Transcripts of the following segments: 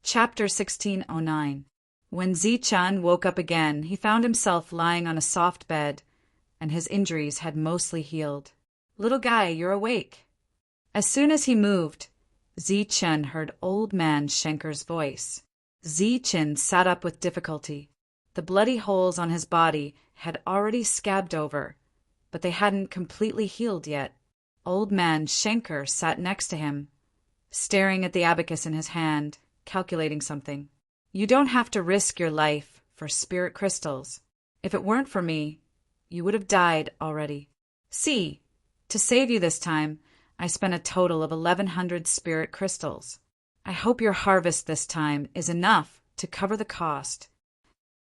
Chapter 1609. When Zi-chan woke up again, he found himself lying on a soft bed, and his injuries had mostly healed. "Little guy, you're awake." As soon as he moved, Zi-chan heard Old Man Shenker's voice. Zi-chan sat up with difficulty. The bloody holes on his body had already scabbed over, but they hadn't completely healed yet. Old Man Shenker sat next to him, staring at the abacus in his hand, calculating something. "You don't have to risk your life for spirit crystals. If it weren't for me, you would have died already. See, to save you this time, I spent a total of 1,100 spirit crystals. I hope your harvest this time is enough to cover the cost."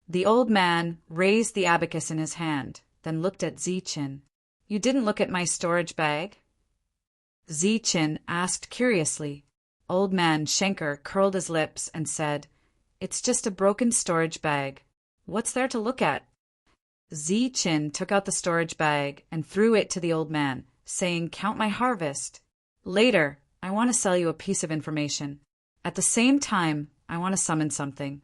The old man raised the abacus in his hand, then looked at Zi-chan. "You didn't look at my storage bag?" Zi-chan asked curiously. Old Man Shenker curled his lips and said, "It's just a broken storage bag. What's there to look at?" Zi-chan took out the storage bag and threw it to the old man, saying, "Count my harvest. Later, I want to sell you a piece of information. At the same time, I want to summon something."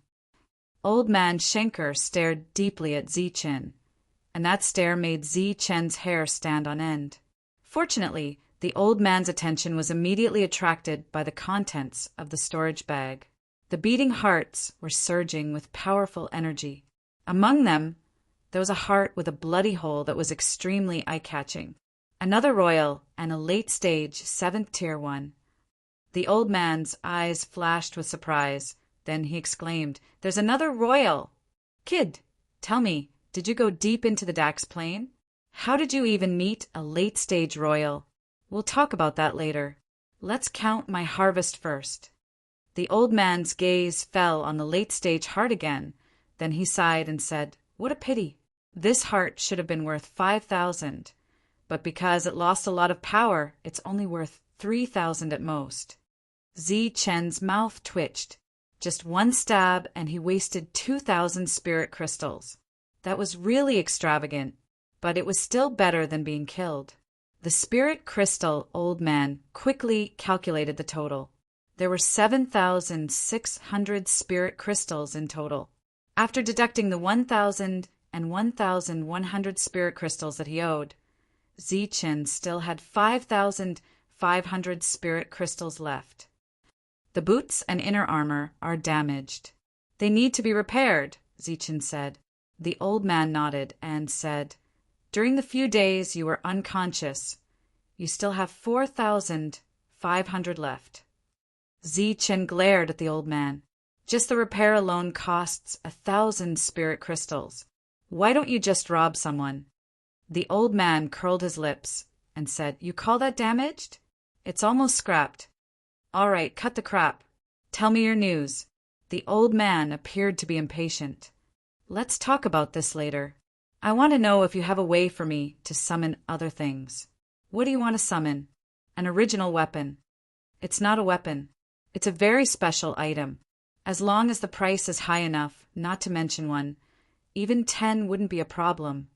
Old Man Shenker stared deeply at Zi-chan, and that stare made Zi-chan's hair stand on end. Fortunately, the old man's attention was immediately attracted by the contents of the storage bag. The beating hearts were surging with powerful energy. Among them, there was a heart with a bloody hole that was extremely eye-catching. Another royal and a late-stage 7th-tier one. The old man's eyes flashed with surprise. Then he exclaimed, "There's another royal! Kid, tell me, did you go deep into the Dax plane? How did you even meet a late-stage royal? We'll talk about that later. Let's count my harvest first." The old man's gaze fell on the late-stage heart again. Then he sighed and said, "What a pity. This heart should have been worth 5,000. But because it lost a lot of power, it's only worth 3,000 at most." Zi-chan's mouth twitched. Just one stab, and he wasted 2,000 spirit crystals. That was really extravagant, but it was still better than being killed. The spirit crystal old man quickly calculated the total. There were 7,600 spirit crystals in total. After deducting the 1,000 and 1,100 spirit crystals that he owed, Zi-chan still had 5,500 spirit crystals left. "The boots and inner armor are damaged. They need to be repaired," Zi-chan said. The old man nodded and said, "During the few days you were unconscious, you still have 4,500 left." Zi-chan glared at the old man. "Just the repair alone costs 1,000 spirit crystals. Why don't you just rob someone?" The old man curled his lips and said, "You call that damaged? It's almost scrapped. All right, cut the crap. Tell me your news." The old man appeared to be impatient. "Let's talk about this later. I want to know if you have a way for me to summon other things." "What do you want to summon?" "An original weapon." "It's not a weapon. It's a very special item. As long as the price is high enough not to mention one, even 10 wouldn't be a problem."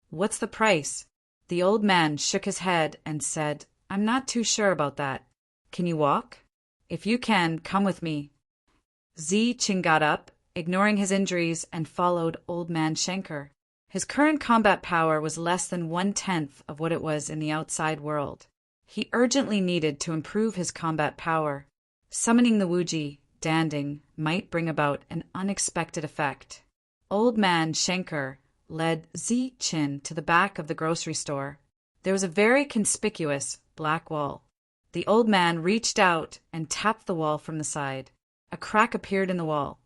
"What's the price?" The old man shook his head and said, "I'm not too sure about that. Can you walk? If you can, come with me." Zi-chan got up, ignoring his injuries, and followed Old Man Shenker. His current combat power was less than 1/10 of what it was in the outside world. He urgently needed to improve his combat power. Summoning the Wuji, Danding, might bring about an unexpected effect. Old Man Shenker led Zi-chan to the back of the grocery store. There was a very conspicuous black wall. The old man reached out and tapped the wall from the side. A crack appeared in the wall,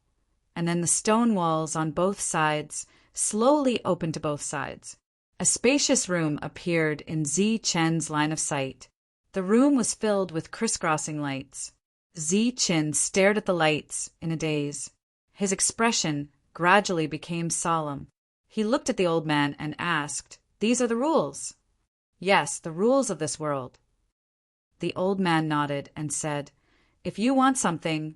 and then the stone walls on both sides slowly opened to both sides. A spacious room appeared in Zi-chan's line of sight. The room was filled with crisscrossing lights. Zi-chan stared at the lights in a daze. His expression gradually became solemn. He looked at the old man and asked, "These are the rules?" "Yes, the rules of this world." The old man nodded and said, "If you want something,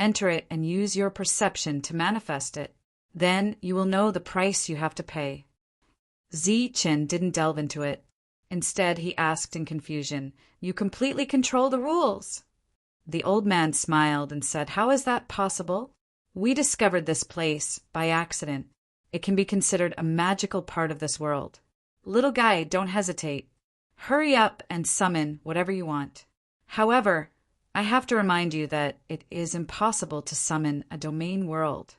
enter it and use your perception to manifest it. Then you will know the price you have to pay." Zi-chan didn't delve into it. Instead, he asked in confusion, "You completely control the rules?" The old man smiled and said, "How is that possible? We discovered this place by accident. It can be considered a magical part of this world. Little guy, don't hesitate. Hurry up and summon whatever you want. However, I have to remind you that it is impossible to summon a domain world."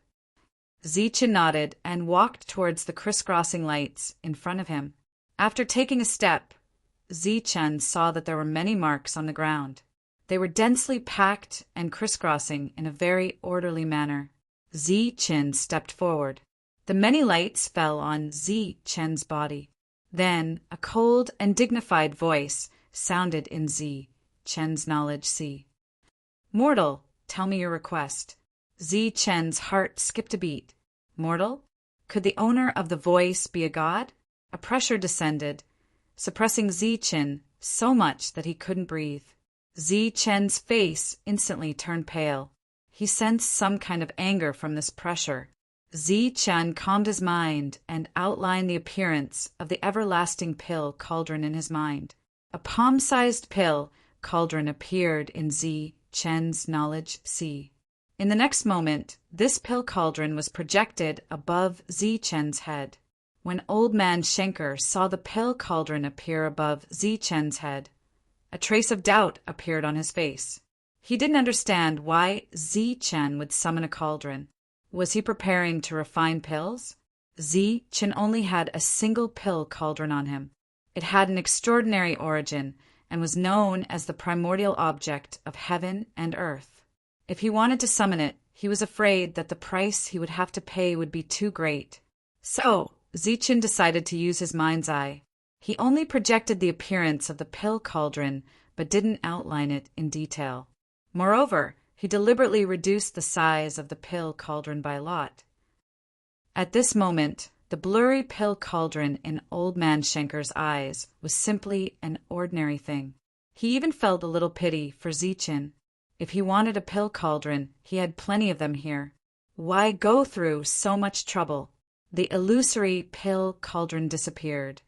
Zichen nodded and walked towards the crisscrossing lights in front of him. After taking a step, Zichen saw that there were many marks on the ground. They were densely packed and crisscrossing in a very orderly manner. Zichen stepped forward. The many lights fell on Zichen's body. Then a cold and dignified voice sounded in Zichen's knowledge sea. "Mortal, tell me your request." Zichen's heart skipped a beat. Mortal? Could the owner of the voice be a god? A pressure descended, suppressing Zichen so much that he couldn't breathe. Zichen's face instantly turned pale. He sensed some kind of anger from this pressure. Zichen calmed his mind and outlined the appearance of the everlasting pill cauldron in his mind. A palm-sized pill cauldron appeared in Zichen's knowledge sea. In the next moment, this pill cauldron was projected above Zichen's head. When Old Man Schenker saw the pill cauldron appear above Zichen's head, a trace of doubt appeared on his face. He didn't understand why Zichen would summon a cauldron. Was he preparing to refine pills? Zichen only had a single pill cauldron on him. It had an extraordinary origin and was known as the primordial object of heaven and earth. If he wanted to summon it, he was afraid that the price he would have to pay would be too great. So, Zichen decided to use his mind's eye. He only projected the appearance of the pill cauldron, but didn't outline it in detail. Moreover, he deliberately reduced the size of the pill cauldron by a lot. At this moment, the blurry pill cauldron in Old Man Schenker's eyes was simply an ordinary thing. He even felt a little pity for Zichen. If he wanted a pill cauldron, he had plenty of them here. Why go through so much trouble? The illusory pill cauldron disappeared,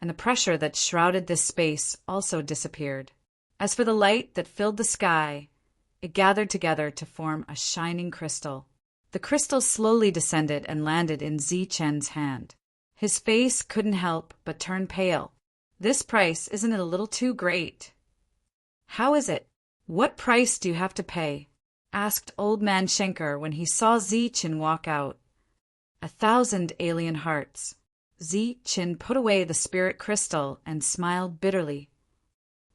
and the pressure that shrouded this space also disappeared. As for the light that filled the sky, it gathered together to form a shining crystal. The crystal slowly descended and landed in Zichen's hand. His face couldn't help but turn pale. "This price, isn't it a little too great?" "How is it? What price do you have to pay?" asked Old Man Schenker when he saw Zichen walk out. 1,000 alien hearts. Zichen put away the spirit crystal and smiled bitterly.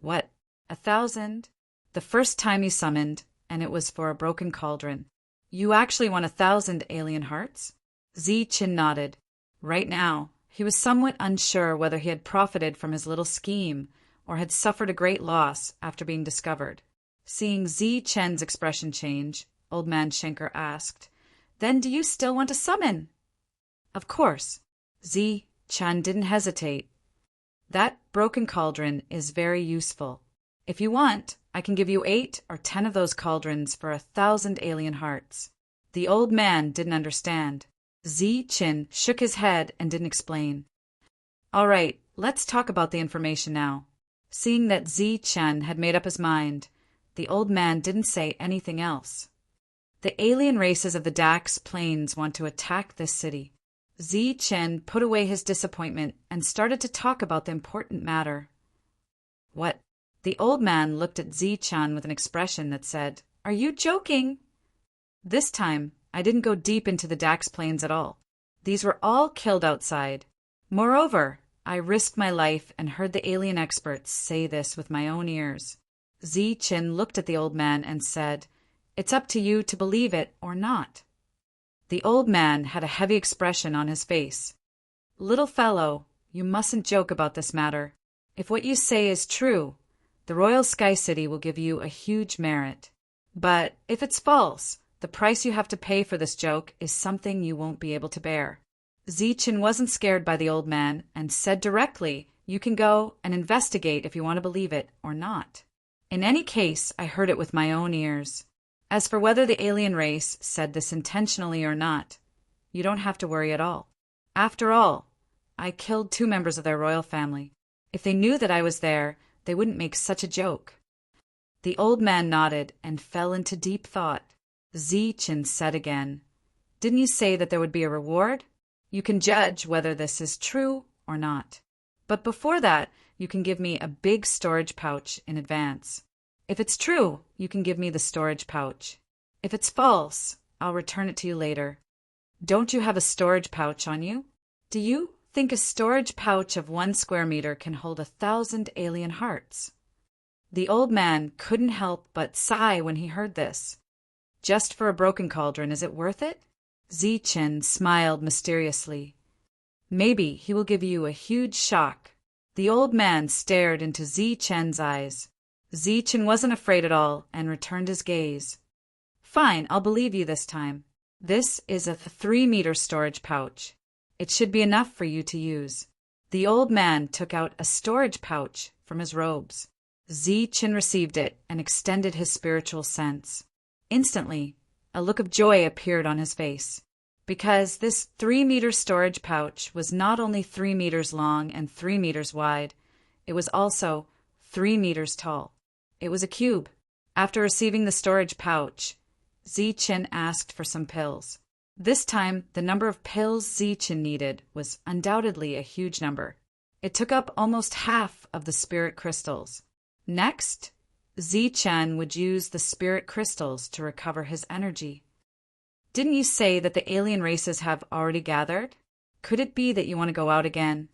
"What, 1,000? The first time you summoned, and it was for a broken cauldron. You actually want 1,000 alien hearts?" Zichen nodded. Right now, he was somewhat unsure whether he had profited from his little scheme or had suffered a great loss after being discovered. Seeing Zichen's expression change, Old Man Schenker asked, "Then do you still want to summon?" "Of course." Zichen didn't hesitate. "That broken cauldron is very useful. If you want, I can give you 8 or 10 of those cauldrons for 1,000 alien hearts." The old man didn't understand. Zichen shook his head and didn't explain. "All right, let's talk about the information now." Seeing that Zichen had made up his mind, the old man didn't say anything else. "The alien races of the Dax Plains want to attack this city." Zichen put away his disappointment and started to talk about the important matter. "What?" The old man looked at Zichen with an expression that said, "Are you joking?" This time, I didn't go deep into the Dax Plains at all. These were all killed outside. Moreover, I risked my life and heard the alien experts say this with my own ears. Zichen looked at the old man and said, "It's up to you to believe it or not." The old man had a heavy expression on his face. "Little fellow, you mustn't joke about this matter. If what you say is true, the Royal Sky City will give you a huge merit. But if it's false, the price you have to pay for this joke is something you won't be able to bear." Zichen wasn't scared by the old man and said directly, "You can go and investigate if you want to believe it or not. In any case, I heard it with my own ears. As for whether the alien race said this intentionally or not, you don't have to worry at all. After all, I killed 2 members of their royal family. If they knew that I was there, they wouldn't make such a joke." The old man nodded and fell into deep thought. Zichen said again, "Didn't you say that there would be a reward? You can judge whether this is true or not. But before that, you can give me a big storage pouch in advance. If it's true, you can give me the storage pouch. If it's false, I'll return it to you later. Don't you have a storage pouch on you? Do you think a storage pouch of 1 square meter can hold 1,000 alien hearts?" The old man couldn't help but sigh when he heard this. Just for a broken cauldron, is it worth it? Zichen smiled mysteriously. Maybe he will give you a huge shock. The old man stared into Zichen's eyes. Zichen wasn't afraid at all and returned his gaze. Fine, I'll believe you this time. This is a 3-meter storage pouch. It should be enough for you to use. The old man took out a storage pouch from his robes. Zichen received it and extended his spiritual sense. Instantly, a look of joy appeared on his face, because this 3-meter storage pouch was not only 3 meters long and 3 meters wide, it was also 3 meters tall. It was a cube. After receiving the storage pouch, Zichen asked for some pills. This time, the number of pills Zichen needed was undoubtedly a huge number. It took up almost half of the spirit crystals. Next, Zichen would use the spirit crystals to recover his energy. Didn't you say that the alien races have already gathered? Could it be that you want to go out again?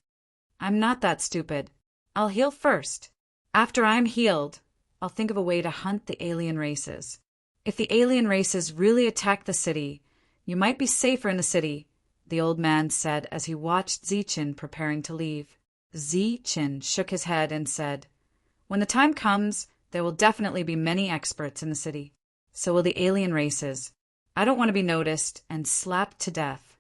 I'm not that stupid. I'll heal first. After I'm healed, I'll think of a way to hunt the alien races. If the alien races really attack the city, you might be safer in the city, the old man said as he watched Zichen preparing to leave. Zichen shook his head and said, "When the time comes, there will definitely be many experts in the city. So will the alien races. I don't want to be noticed and slapped to death."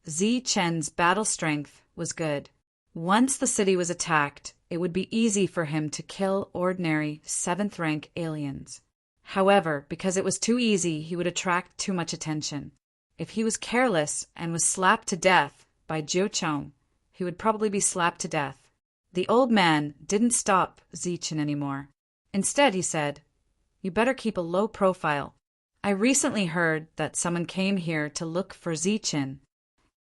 Zichen's battle strength was good. Once the city was attacked, it would be easy for him to kill ordinary 7th-rank aliens. However, because it was too easy, he would attract too much attention. If he was careless and was slapped to death by Jiu Chong, he would probably be slapped to death. The old man didn't stop Zichen anymore. Instead, he said, "You better keep a low profile. I recently heard that someone came here to look for Zichen."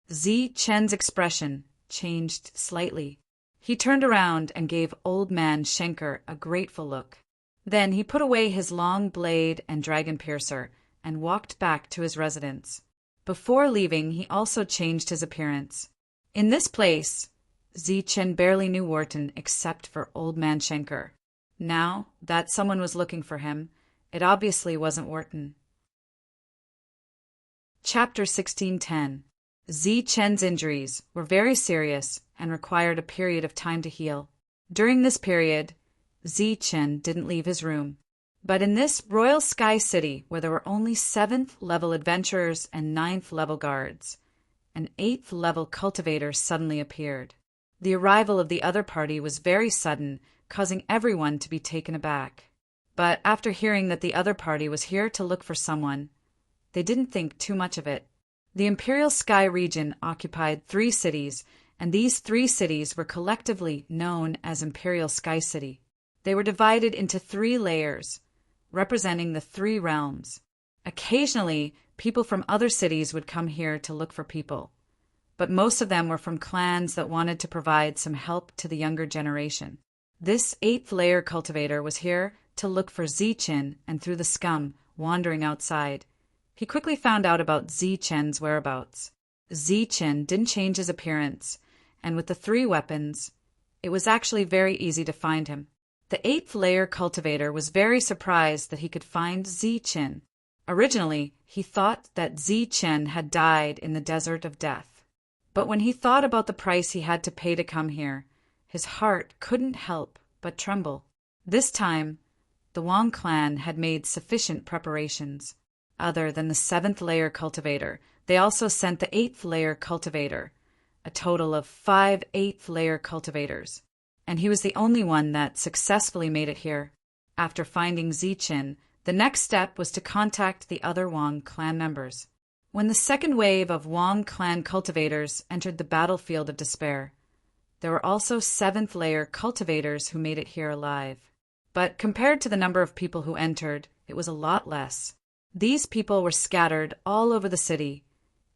Zichen's expression changed slightly. He turned around and gave old man Schenker a grateful look. Then he put away his long blade and dragon piercer and walked back to his residence. Before leaving, he also changed his appearance. In this place, Zichen barely knew Wharton except for old man Schenker. Now that someone was looking for him, it obviously wasn't Wharton. Chapter 1610. Zichen's injuries were very serious and required a period of time to heal. During this period, Zichen didn't leave his room. But in this royal sky city, where there were only 7th-level adventurers and 9th-level guards, an 8th-level cultivator suddenly appeared. The arrival of the other party was very sudden, causing everyone to be taken aback. But after hearing that the other party was here to look for someone, they didn't think too much of it. The Imperial Sky region occupied 3 cities, and these 3 cities were collectively known as Imperial Sky City. They were divided into 3 layers, representing the 3 realms. Occasionally, people from other cities would come here to look for people, but most of them were from clans that wanted to provide some help to the younger generation. This 8th-layer cultivator was here to look for Zichen and through the scum wandering outside. He quickly found out about Zichen's whereabouts. Zichen didn't change his appearance, and with the 3 weapons, it was actually very easy to find him. The 8th-layer cultivator was very surprised that he could find Zichen. Originally, he thought that Zichen had died in the Desert of Death. But when he thought about the price he had to pay to come here, his heart couldn't help but tremble. This time, the Wang clan had made sufficient preparations. Other than the 7th-layer cultivator, they also sent the 8th-layer cultivator, a total of 5 8th-layer cultivators, and he was the only one that successfully made it here. After finding Zichen, the next step was to contact the other Wang clan members. When the second wave of Wang clan cultivators entered the battlefield of despair, there were also 7th-layer cultivators who made it here alive. But compared to the number of people who entered, it was a lot less. These people were scattered all over the city,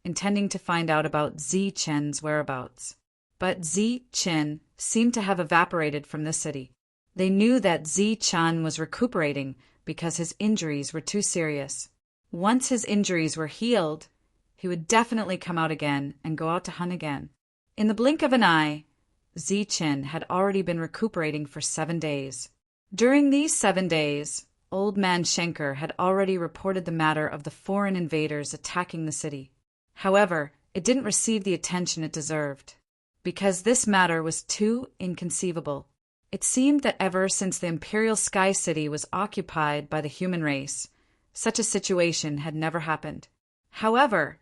intending to find out about Zi-Chen's whereabouts. But Zi-Chen seemed to have evaporated from the city. They knew that Zi-Chen was recuperating because his injuries were too serious. Once his injuries were healed, he would definitely come out again and go out to hunt again. In the blink of an eye, Zi-Chen had already been recuperating for 7 days. During these 7 days, Old Man Schenker had already reported the matter of the foreign invaders attacking the city. However, it didn't receive the attention it deserved, because this matter was too inconceivable. It seemed that ever since the Imperial Sky City was occupied by the human race, such a situation had never happened. However,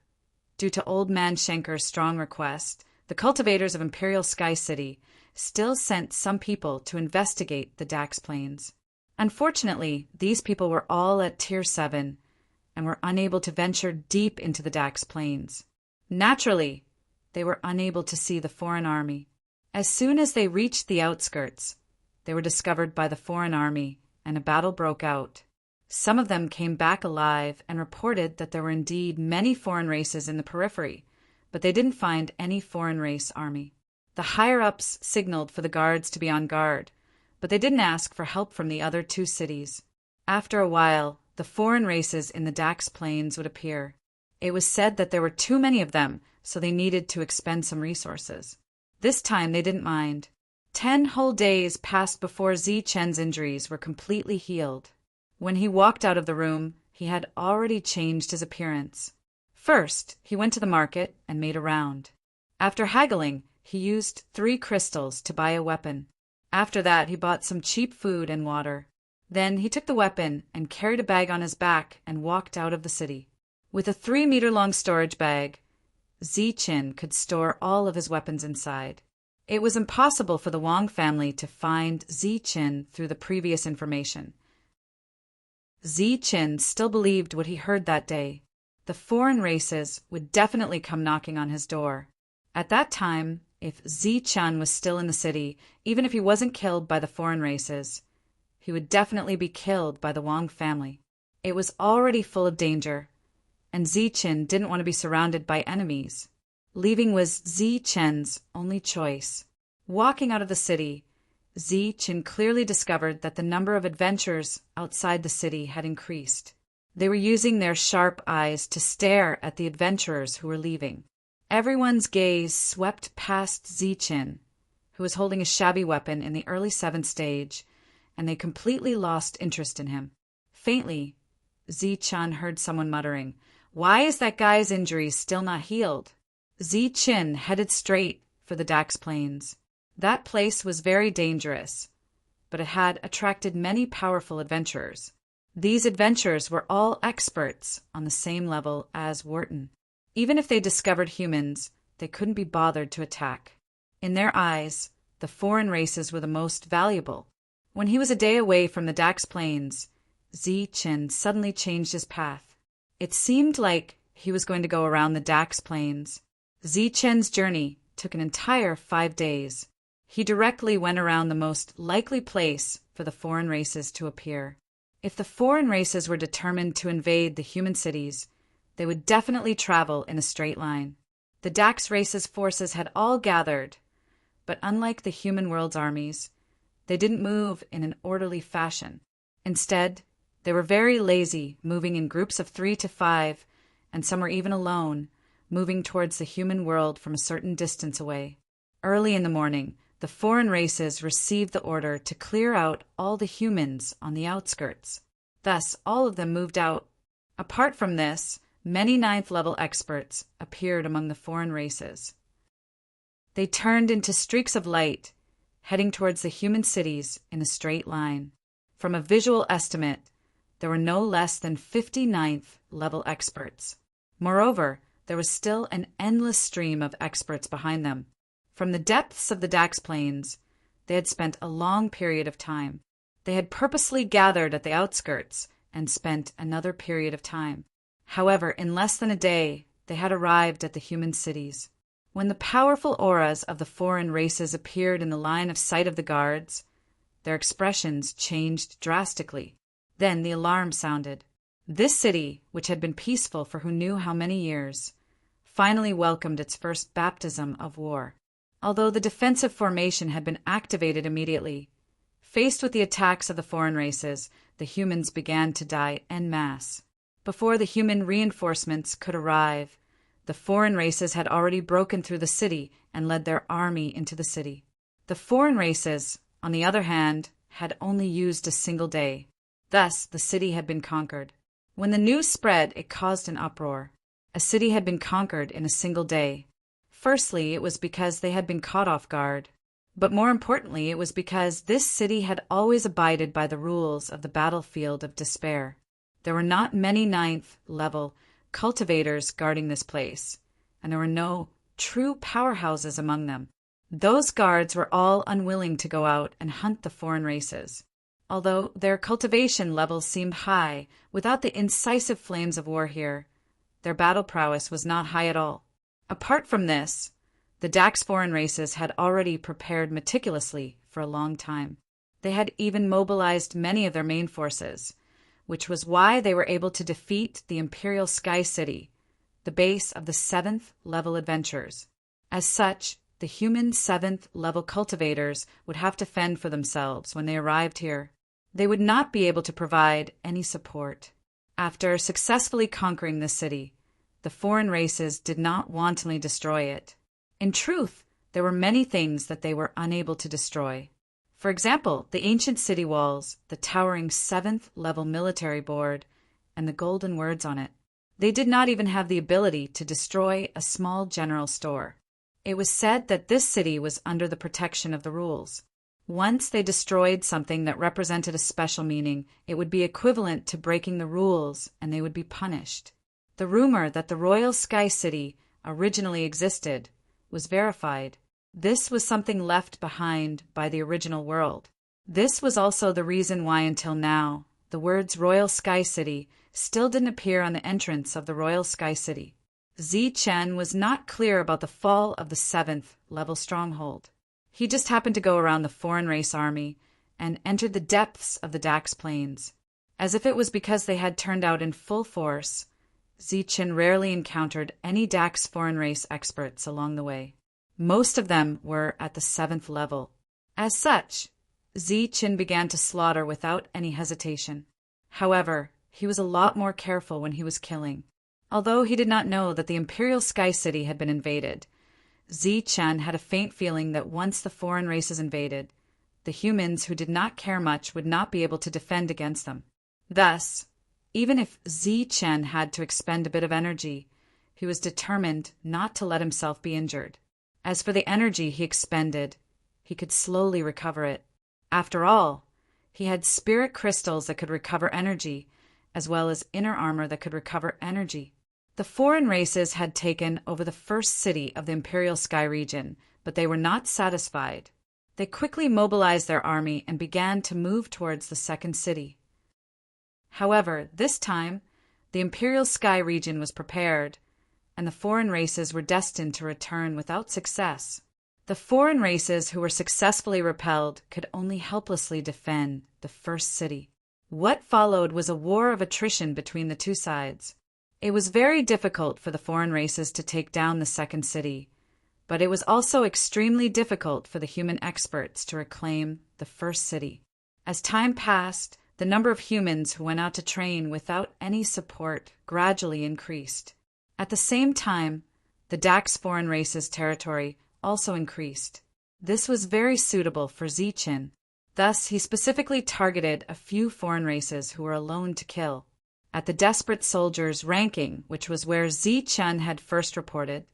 due to Old Man Schenker's strong request, the cultivators of Imperial Sky City still sent some people to investigate the Dax Plains. Unfortunately, these people were all at Tier 7 and were unable to venture deep into the Dax Plains. Naturally, they were unable to see the foreign army. As soon as they reached the outskirts, they were discovered by the foreign army, and a battle broke out. Some of them came back alive and reported that there were indeed many foreign races in the periphery, but they didn't find any foreign race army. The higher-ups signaled for the guards to be on guard, but they didn't ask for help from the other 2 cities. After a while, the foreign races in the Dax Plains would appear. It was said that there were too many of them, so they needed to expend some resources. This time they didn't mind. 10 whole days passed before Zi-Chen's injuries were completely healed. When he walked out of the room, he had already changed his appearance. First, he went to the market and made a round. After haggling, he used 3 crystals to buy a weapon. After that, he bought some cheap food and water. Then he took the weapon and carried a bag on his back and walked out of the city. With a 3-meter-long storage bag, Zi-Chen could store all of his weapons inside. It was impossible for the Wang family to find Zi-Chen through the previous information. Zi-Chen still believed what he heard that day. The foreign races would definitely come knocking on his door. At that time, if Zi-Chen was still in the city, even if he wasn't killed by the foreign races, he would definitely be killed by the Wang family. It was already full of danger, and Zi-Chen didn't want to be surrounded by enemies. Leaving was Zi-Chen's only choice. Walking out of the city, Zi-Chen clearly discovered that the number of adventurers outside the city had increased. They were using their sharp eyes to stare at the adventurers who were leaving. Everyone's gaze swept past Zi-Chen, who was holding a shabby weapon in the early 7th stage, and they completely lost interest in him. Faintly, Zi-Chen heard someone muttering, "Why is that guy's injuries still not healed?" Zi-Chen headed straight for the Dax Plains. That place was very dangerous, but it had attracted many powerful adventurers. These adventurers were all experts on the same level as Wharton. Even if they discovered humans, they couldn't be bothered to attack. In their eyes, the foreign races were the most valuable. When he was a day away from the Dax Plains, Zi-Chen suddenly changed his path. It seemed like he was going to go around the Dax Plains. Zi-Chen's journey took an entire 5 days. He directly went around the most likely place for the foreign races to appear. If the foreign races were determined to invade the human cities, they would definitely travel in a straight line. The Dax race's forces had all gathered, but unlike the human world's armies, they didn't move in an orderly fashion. Instead, they were very lazy, moving in groups of 3 to 5, and some were even alone, moving towards the human world from a certain distance away. Early in the morning, the foreign races received the order to clear out all the humans on the outskirts. Thus, all of them moved out. Apart from this, many 9th-level experts appeared among the foreign races. They turned into streaks of light, heading towards the human cities in a straight line. From a visual estimate, there were no less than 50 9th-level experts. Moreover, there was still an endless stream of experts behind them. From the depths of the Dax Plains, they had spent a long period of time. They had purposely gathered at the outskirts and spent another period of time. However, in less than a day, they had arrived at the human cities. When the powerful auras of the foreign races appeared in the line of sight of the guards, their expressions changed drastically. Then the alarm sounded. This city, which had been peaceful for who knew how many years, finally welcomed its first baptism of war. Although the defensive formation had been activated immediately, faced with the attacks of the foreign races, the humans began to die en masse. Before the human reinforcements could arrive, the foreign races had already broken through the city and led their army into the city. The foreign races, on the other hand, had only used a single day. Thus, the city had been conquered. When the news spread, it caused an uproar. A city had been conquered in a single day. Firstly, it was because they had been caught off guard. But more importantly, it was because this city had always abided by the rules of the battlefield of despair. There were not many ninth-level cultivators guarding this place, and there were no true powerhouses among them. Those guards were all unwilling to go out and hunt the foreign races. Although their cultivation levels seemed high, without the incisive flames of war here, their battle prowess was not high at all. Apart from this, the Dax foreign races had already prepared meticulously for a long time. They had even mobilized many of their main forces, which was why they were able to defeat the Imperial Sky City, the base of the 7th level adventurers. As such, the human 7th level cultivators would have to fend for themselves when they arrived here. They would not be able to provide any support. After successfully conquering the city, the foreign races did not wantonly destroy it. In truth, there were many things that they were unable to destroy. For example, the ancient city walls, the towering 7th level military board, and the golden words on it. They did not even have the ability to destroy a small general store. It was said that this city was under the protection of the rules. Once they destroyed something that represented a special meaning, it would be equivalent to breaking the rules, and they would be punished. The rumor that the Royal Sky City originally existed was verified. This was something left behind by the original world. This was also the reason why until now, the words Royal Sky City still didn't appear on the entrance of the Royal Sky City. Chen was not clear about the fall of the 7th level stronghold. He just happened to go around the foreign race army and entered the depths of the Dax Plains. As if it was because they had turned out in full force, Chen rarely encountered any Dax foreign race experts along the way. Most of them were at the 7th level. As such, Chen began to slaughter without any hesitation. However, he was a lot more careful when he was killing. Although he did not know that the Imperial Sky City had been invaded, Chen had a faint feeling that once the foreign races invaded, the humans who did not care much would not be able to defend against them. Thus, even if Chen had to expend a bit of energy, he was determined not to let himself be injured. As for the energy he expended, he could slowly recover it. After all, he had spirit crystals that could recover energy, as well as inner armor that could recover energy. The foreign races had taken over the first city of the Imperial Sky region, but they were not satisfied. They quickly mobilized their army and began to move towards the second city. However, this time, the Imperial Sky region was prepared, and the foreign races were destined to return without success. The foreign races who were successfully repelled could only helplessly defend the first city. What followed was a war of attrition between the two sides. It was very difficult for the foreign races to take down the second city, but it was also extremely difficult for the human experts to reclaim the first city. As time passed, the number of humans who went out to train without any support gradually increased. At the same time, the Dax foreign races' territory also increased. This was very suitable for Chen. Thus, he specifically targeted a few foreign races who were alone to kill. At the Desperate Soldiers ranking, which was where Chen had first reported,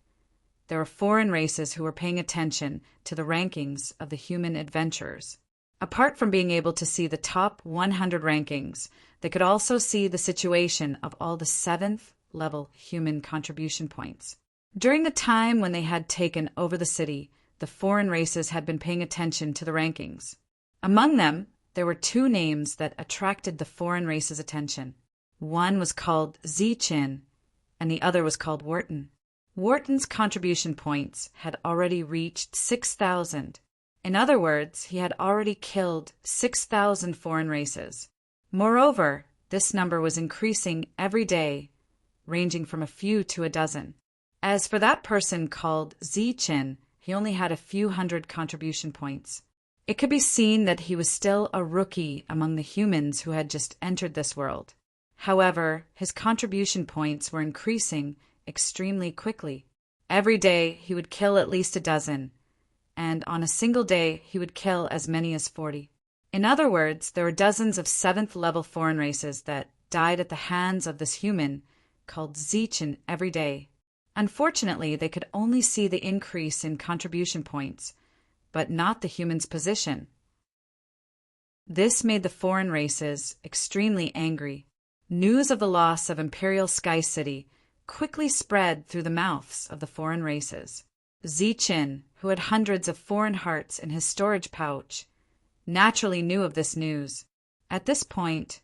there were foreign races who were paying attention to the rankings of the human adventurers. Apart from being able to see the top 100 rankings, they could also see the situation of all the 7th level human contribution points. During the time when they had taken over the city, the foreign races had been paying attention to the rankings. Among them, there were two names that attracted the foreign race's attention. One was called Chen, and the other was called Wharton. Wharton's contribution points had already reached 6,000, In other words, he had already killed 6,000 foreign races. Moreover, this number was increasing every day, ranging from a few to a dozen. As for that person called Zichen, he only had a few hundred contribution points. It could be seen that he was still a rookie among the humans who had just entered this world. However, his contribution points were increasing extremely quickly. Every day he would kill at least a dozen, and on a single day he would kill as many as 40. In other words, there were dozens of 7th-level foreign races that died at the hands of this human called Zichen every day. Unfortunately, they could only see the increase in contribution points, but not the human's position. This made the foreign races extremely angry. News of the loss of Imperial Sky City quickly spread through the mouths of the foreign races. Zichen, who had hundreds of foreign hearts in his storage pouch, naturally knew of this news. At this point,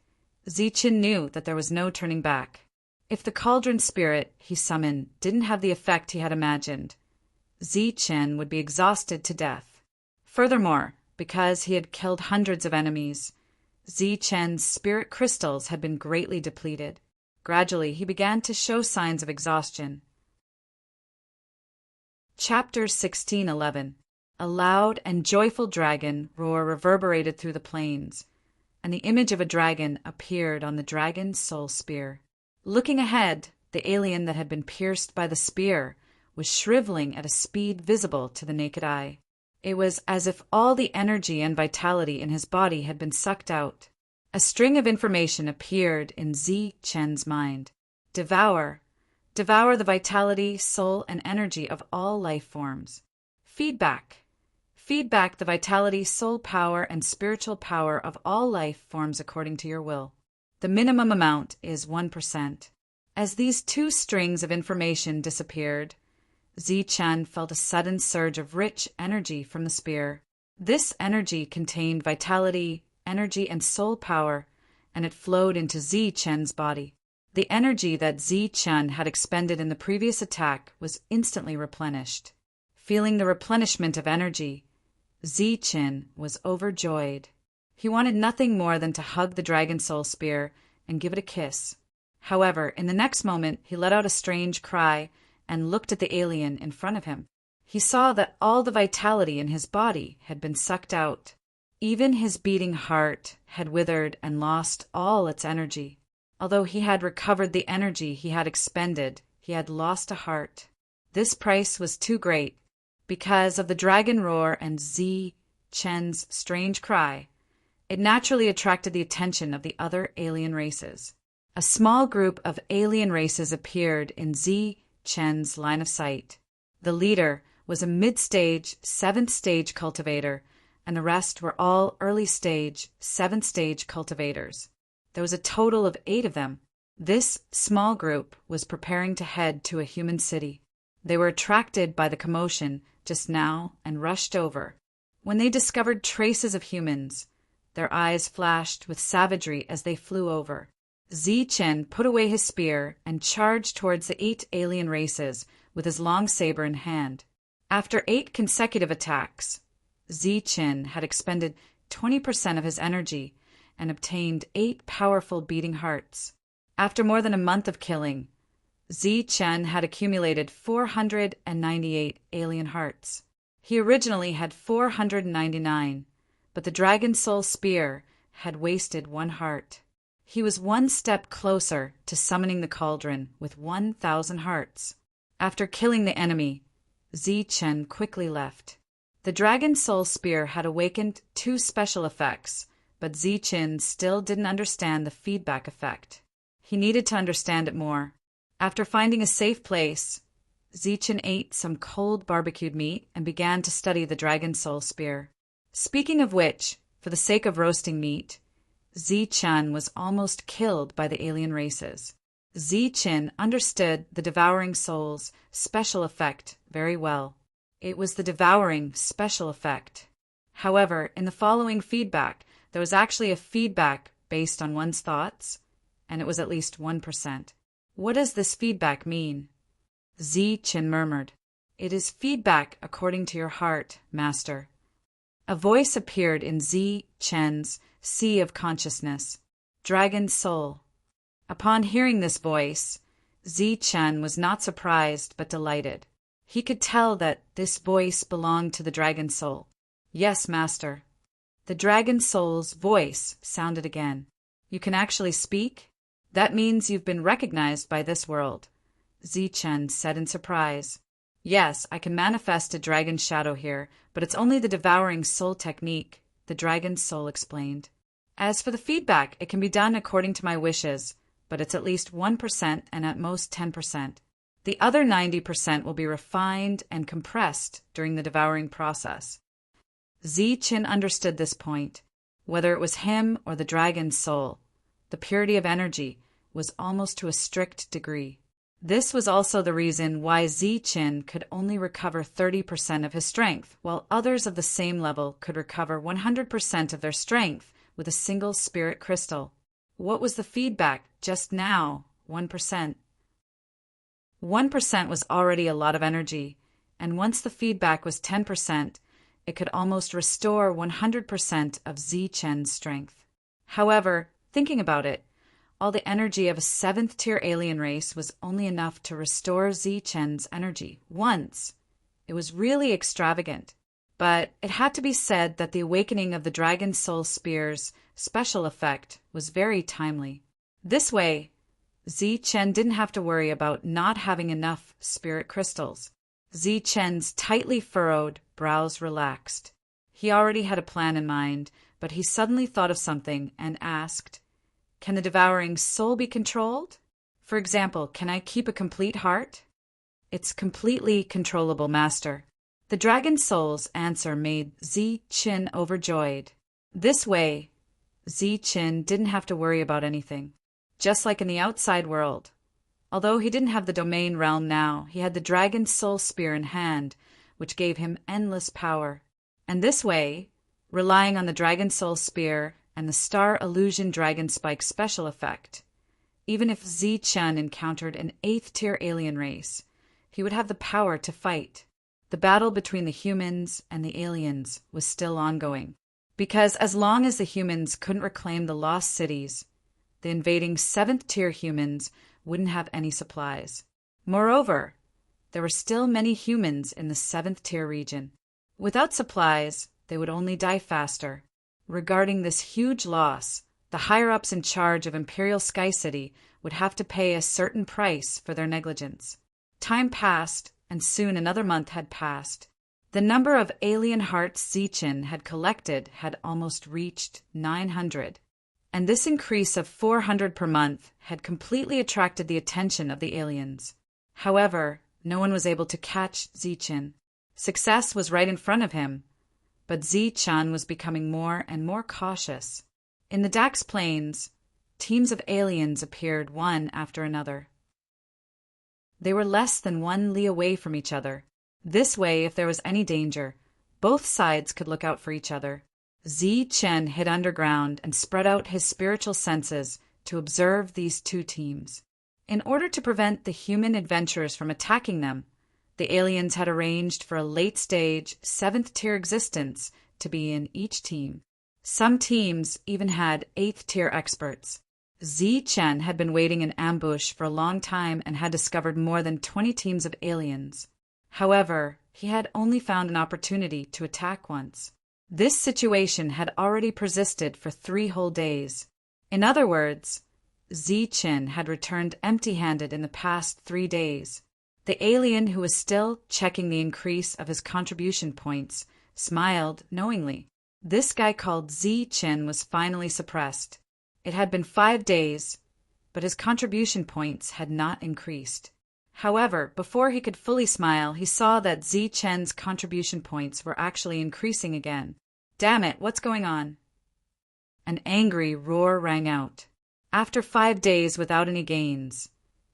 Zichen knew that there was no turning back. If the cauldron spirit he summoned didn't have the effect he had imagined, Zichen would be exhausted to death. Furthermore, because he had killed hundreds of enemies, Zichen's spirit crystals had been greatly depleted. Gradually, he began to show signs of exhaustion. Chapter 16:11. A loud and joyful dragon roar reverberated through the plains, and the image of a dragon appeared on the dragon's soul spear. Looking ahead, the alien that had been pierced by the spear was shriveling at a speed visible to the naked eye. It was as if all the energy and vitality in his body had been sucked out. A string of information appeared in Zichen's mind. Devour. Devour the vitality, soul, and energy of all life forms. Feedback. Feedback the vitality, soul power, and spiritual power of all life forms according to your will. The minimum amount is 1%. As these two strings of information disappeared, Zichen felt a sudden surge of rich energy from the spear. This energy contained vitality, energy, and soul power, and it flowed into Zichen's body. The energy that Zichen had expended in the previous attack was instantly replenished. Feeling the replenishment of energy, Zichen was overjoyed. He wanted nothing more than to hug the dragon soul spear and give it a kiss. However, in the next moment, he let out a strange cry and looked at the alien in front of him. He saw that all the vitality in his body had been sucked out. Even his beating heart had withered and lost all its energy. Although he had recovered the energy he had expended, he had lost a heart. This price was too great. Because of the dragon roar and Zichen's strange cry, it naturally attracted the attention of the other alien races. A small group of alien races appeared in Zichen's line of sight. The leader was a mid-stage, 7th-stage cultivator, and the rest were all early-stage, 7th-stage cultivators. There was a total of 8 of them. This small group was preparing to head to a human city. They were attracted by the commotion just now and rushed over. When they discovered traces of humans, their eyes flashed with savagery as they flew over. Zichen put away his spear and charged towards the 8 alien races with his long saber in hand. After 8 consecutive attacks, Zichen had expended 20% of his energy and obtained 8 powerful beating hearts. After more than a month of killing, Zichen had accumulated 498 alien hearts. He originally had 499, but the Dragon Soul Spear had wasted 1 heart. He was 1 step closer to summoning the cauldron with 1,000 hearts. After killing the enemy, Zichen quickly left. The Dragon Soul Spear had awakened 2 special effects, but Zichen still didn't understand the feedback effect. He needed to understand it more. After finding a safe place, Zichen ate some cold barbecued meat and began to study the Dragon Soul Spear. Speaking of which, for the sake of roasting meat, Zichen was almost killed by the alien races. Zichen understood the Devouring Soul's special effect very well. It was the Devouring special effect. However, in the following feedback, there was actually a feedback based on one's thoughts, and it was at least 1%. What does this feedback mean? Zichen murmured, "It is feedback according to your heart, Master." A voice appeared in Zi Chen's sea of consciousness. Dragon Soul. Upon hearing this voice, Zi Chen was not surprised but delighted. He could tell that this voice belonged to the Dragon Soul. Yes, Master. The Dragon Soul's voice sounded again. You can actually speak? That means you've been recognized by this world, Zi Chen said in surprise. Yes, I can manifest a dragon shadow here, but it's only the devouring soul technique, the Dragon Soul explained. As for the feedback, it can be done according to my wishes, but it's at least 1% and at most 10%. The other 90% will be refined and compressed during the devouring process. Zi Chen understood this point. Whether it was him or the Dragon's soul, the purity of energy was almost to a strict degree. This was also the reason why Zi Chen could only recover 30% of his strength, while others of the same level could recover 100% of their strength with a single spirit crystal. What was the feedback just now? 1%. 1% was already a lot of energy, and once the feedback was 10%, it could almost restore 100% of Zi Chen's strength. However, thinking about it, all the energy of a 7th-tier alien race was only enough to restore Zi Chen's energy once. It was really extravagant. But it had to be said that the awakening of the Dragon Soul Spear's special effect was very timely. This way, Zi Chen didn't have to worry about not having enough spirit crystals. Zi Chen's tightly furrowed brows relaxed. He already had a plan in mind, but he suddenly thought of something and asked, "Can the devouring soul be controlled? For example, can I keep a complete heart?" "It's completely controllable, Master." The Dragon Soul's answer made Zi Chen overjoyed. This way, Zi Chen didn't have to worry about anything. Just like in the outside world. Although he didn't have the domain realm now, he had the Dragon Soul Spear in hand, which gave him endless power. And this way, relying on the Dragon Soul Spear and the Star Illusion Dragon Spike special effect, even if Zi Chen encountered an 8th-tier alien race, he would have the power to fight. The battle between the humans and the aliens was still ongoing, because as long as the humans couldn't reclaim the lost cities, the invading 7th-tier humans wouldn't have any supplies. Moreover, there were still many humans in the 7th-tier region. Without supplies, they would only die faster. Regarding this huge loss, the higher-ups in charge of Imperial Sky City would have to pay a certain price for their negligence. Time passed, and soon another month had passed. The number of alien hearts Zi Chen had collected had almost reached 900, and this increase of 400 per month had completely attracted the attention of the aliens. However, no one was able to catch Zi Chen. Success was right in front of him, but Zi Chen was becoming more and more cautious. In the Dax Plains, teams of aliens appeared one after another. They were less than 1 li away from each other. This way, if there was any danger, both sides could look out for each other. Zi Chen hid underground and spread out his spiritual senses to observe these two teams. In order to prevent the human adventurers from attacking them, the aliens had arranged for a late-stage, 7th-tier existence to be in each team. Some teams even had 8th-tier experts. Zi Chen had been waiting in ambush for a long time and had discovered more than 20 teams of aliens. However, he had only found an opportunity to attack once. This situation had already persisted for 3 whole days. In other words, Zi Chen had returned empty-handed in the past 3 days. The alien, who was still checking the increase of his contribution points, smiled knowingly. This guy called Zi Chen was finally suppressed. It had been 5 days, but his contribution points had not increased. However, before he could fully smile, he saw that Zi Chen's contribution points were actually increasing again. "Damn it, what's going on?" An angry roar rang out. After 5 days without any gains,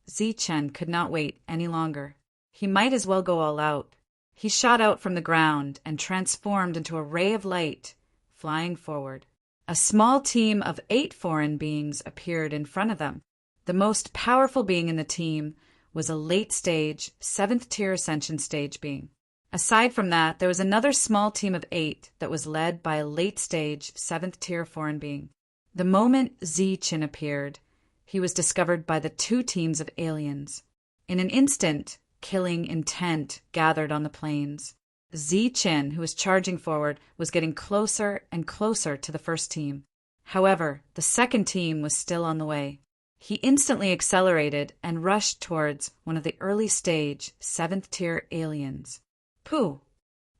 Zi Chen could not wait any longer. He might as well go all out. He shot out from the ground and transformed into a ray of light, flying forward. A small team of 8 foreign beings appeared in front of them. The most powerful being in the team was a late-stage, 7th-tier ascension stage being. Aside from that, there was another small team of 8 that was led by a late-stage 7th-tier foreign being. The moment Zi-Chin appeared, he was discovered by the 2 teams of aliens. In an instant, killing intent gathered on the plains. Zi-Chin, who was charging forward, was getting closer and closer to the first team. However, the second team was still on the way. He instantly accelerated and rushed towards one of the early-stage 7th-tier aliens. Pooh!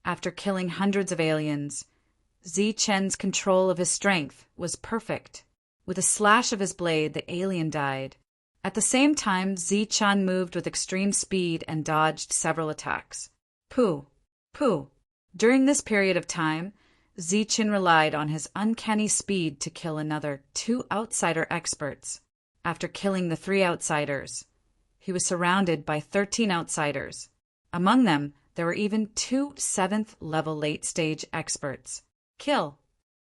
After killing hundreds of aliens, Zi-Chen's control of his strength was perfect. With a slash of his blade, the alien died. At the same time, Zi-Chen moved with extreme speed and dodged several attacks. Pooh! Pooh! During this period of time, Zi-Chen relied on his uncanny speed to kill another 2 outsider experts. After killing the 3 outsiders, he was surrounded by 13 outsiders. Among them, there were even 2 7th-level late-stage experts. Kill!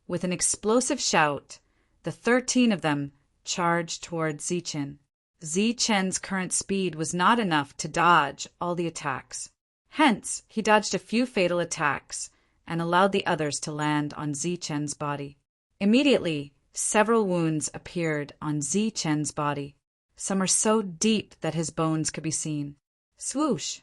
With an explosive shout, the 13 of them charged towards Zi-Chen. Zi-Chen's current speed was not enough to dodge all the attacks. Hence, he dodged a few fatal attacks and allowed the others to land on Zi-Chen's body. Immediately, several wounds appeared on Zi-Chen's body. Some were so deep that his bones could be seen. Swoosh!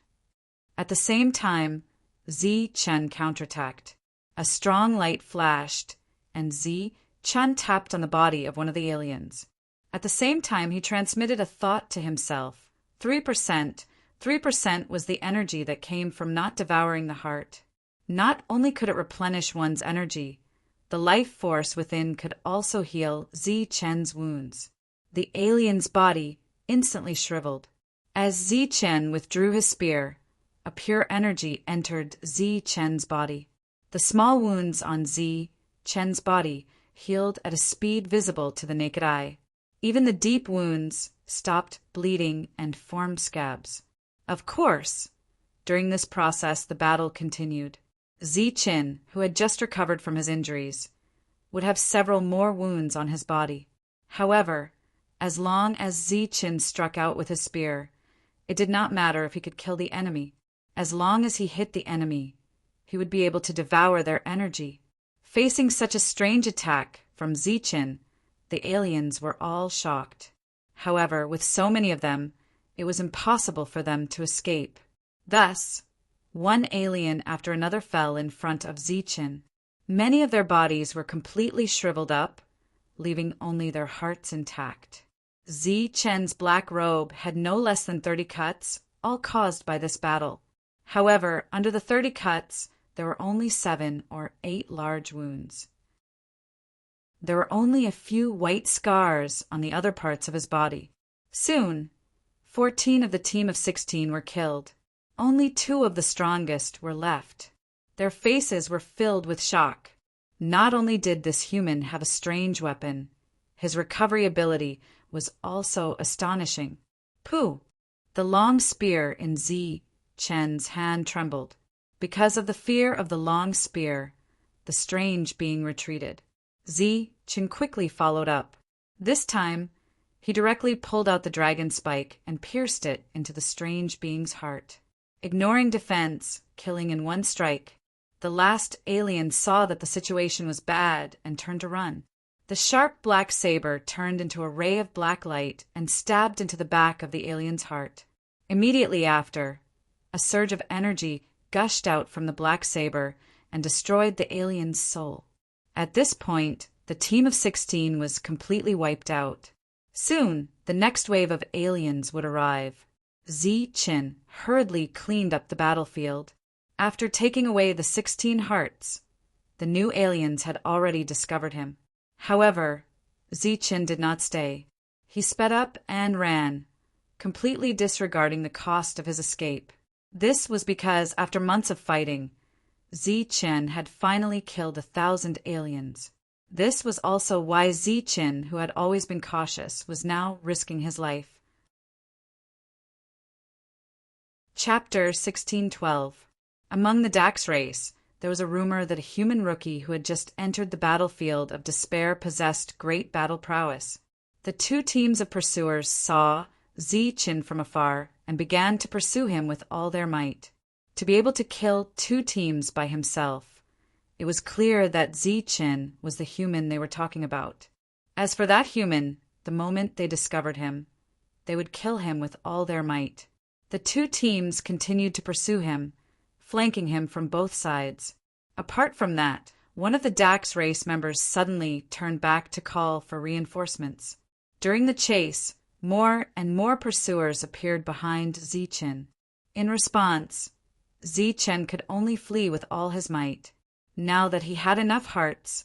At the same time, Zi-Chen counterattacked. A strong light flashed, and Zi-Chen tapped on the body of one of the aliens. At the same time, he transmitted a thought to himself. 3%. 3% was the energy that came from not devouring the heart. Not only could it replenish one's energy, the life force within could also heal Zi-Chen's wounds. The alien's body instantly shriveled. As Zi-Chen withdrew his spear, a pure energy entered Zi-Chen's body. The small wounds on Zi-Chen's body healed at a speed visible to the naked eye. Even the deep wounds stopped bleeding and formed scabs. Of course, during this process the battle continued. Zi-Chen, who had just recovered from his injuries, would have several more wounds on his body. However, as long as Zi-Chen struck out with his spear, it did not matter if he could kill the enemy. As long as he hit the enemy, he would be able to devour their energy. Facing such a strange attack from Zi-Chen, the aliens were all shocked. However, with so many of them, it was impossible for them to escape. Thus, one alien after another fell in front of Zi-Chen. Many of their bodies were completely shriveled up, leaving only their hearts intact. Zi-Chen's black robe had no less than 30 cuts, all caused by this battle. However, under the 30 cuts, there were only 7 or 8 large wounds. There were only a few white scars on the other parts of his body. Soon, 14 of the team of 16 were killed. Only 2 of the strongest were left. Their faces were filled with shock. Not only did this human have a strange weapon, his recovery ability was also astonishing. Pooh! The long spear in Zi-Chen's hand trembled. Because of the fear of the long spear, the strange being retreated. Zi-Chen quickly followed up. This time, he directly pulled out the dragon spike and pierced it into the strange being's heart. Ignoring defense, killing in one strike, the last alien saw that the situation was bad and turned to run. The sharp black saber turned into a ray of black light and stabbed into the back of the alien's heart. Immediately after, a surge of energy gushed out from the black saber and destroyed the alien's soul. At this point, the team of 16 was completely wiped out. Soon, the next wave of aliens would arrive. Zi-Chen hurriedly cleaned up the battlefield. After taking away the 16 hearts, the new aliens had already discovered him. However, Zi-Chen did not stay. He sped up and ran, completely disregarding the cost of his escape. This was because, after months of fighting, Zi-Chen had finally killed 1,000 aliens. This was also why Zi-Chen, who had always been cautious, was now risking his life. Chapter 1612. Among the Dax race, there was a rumor that a human rookie who had just entered the battlefield of despair possessed great battle prowess. The 2 teams of pursuers saw Zi-Chen from afar and began to pursue him with all their might. to be able to kill 2 teams by himself. It was clear that Zichen was the human they were talking about. As for that human, the moment they discovered him, they would kill him with all their might. The 2 teams continued to pursue him, flanking him from both sides. Apart from that, one of the Dax race members suddenly turned back to call for reinforcements. During the chase, more and more pursuers appeared behind Zichen. In response, Zichen could only flee with all his might. Now that he had enough hearts,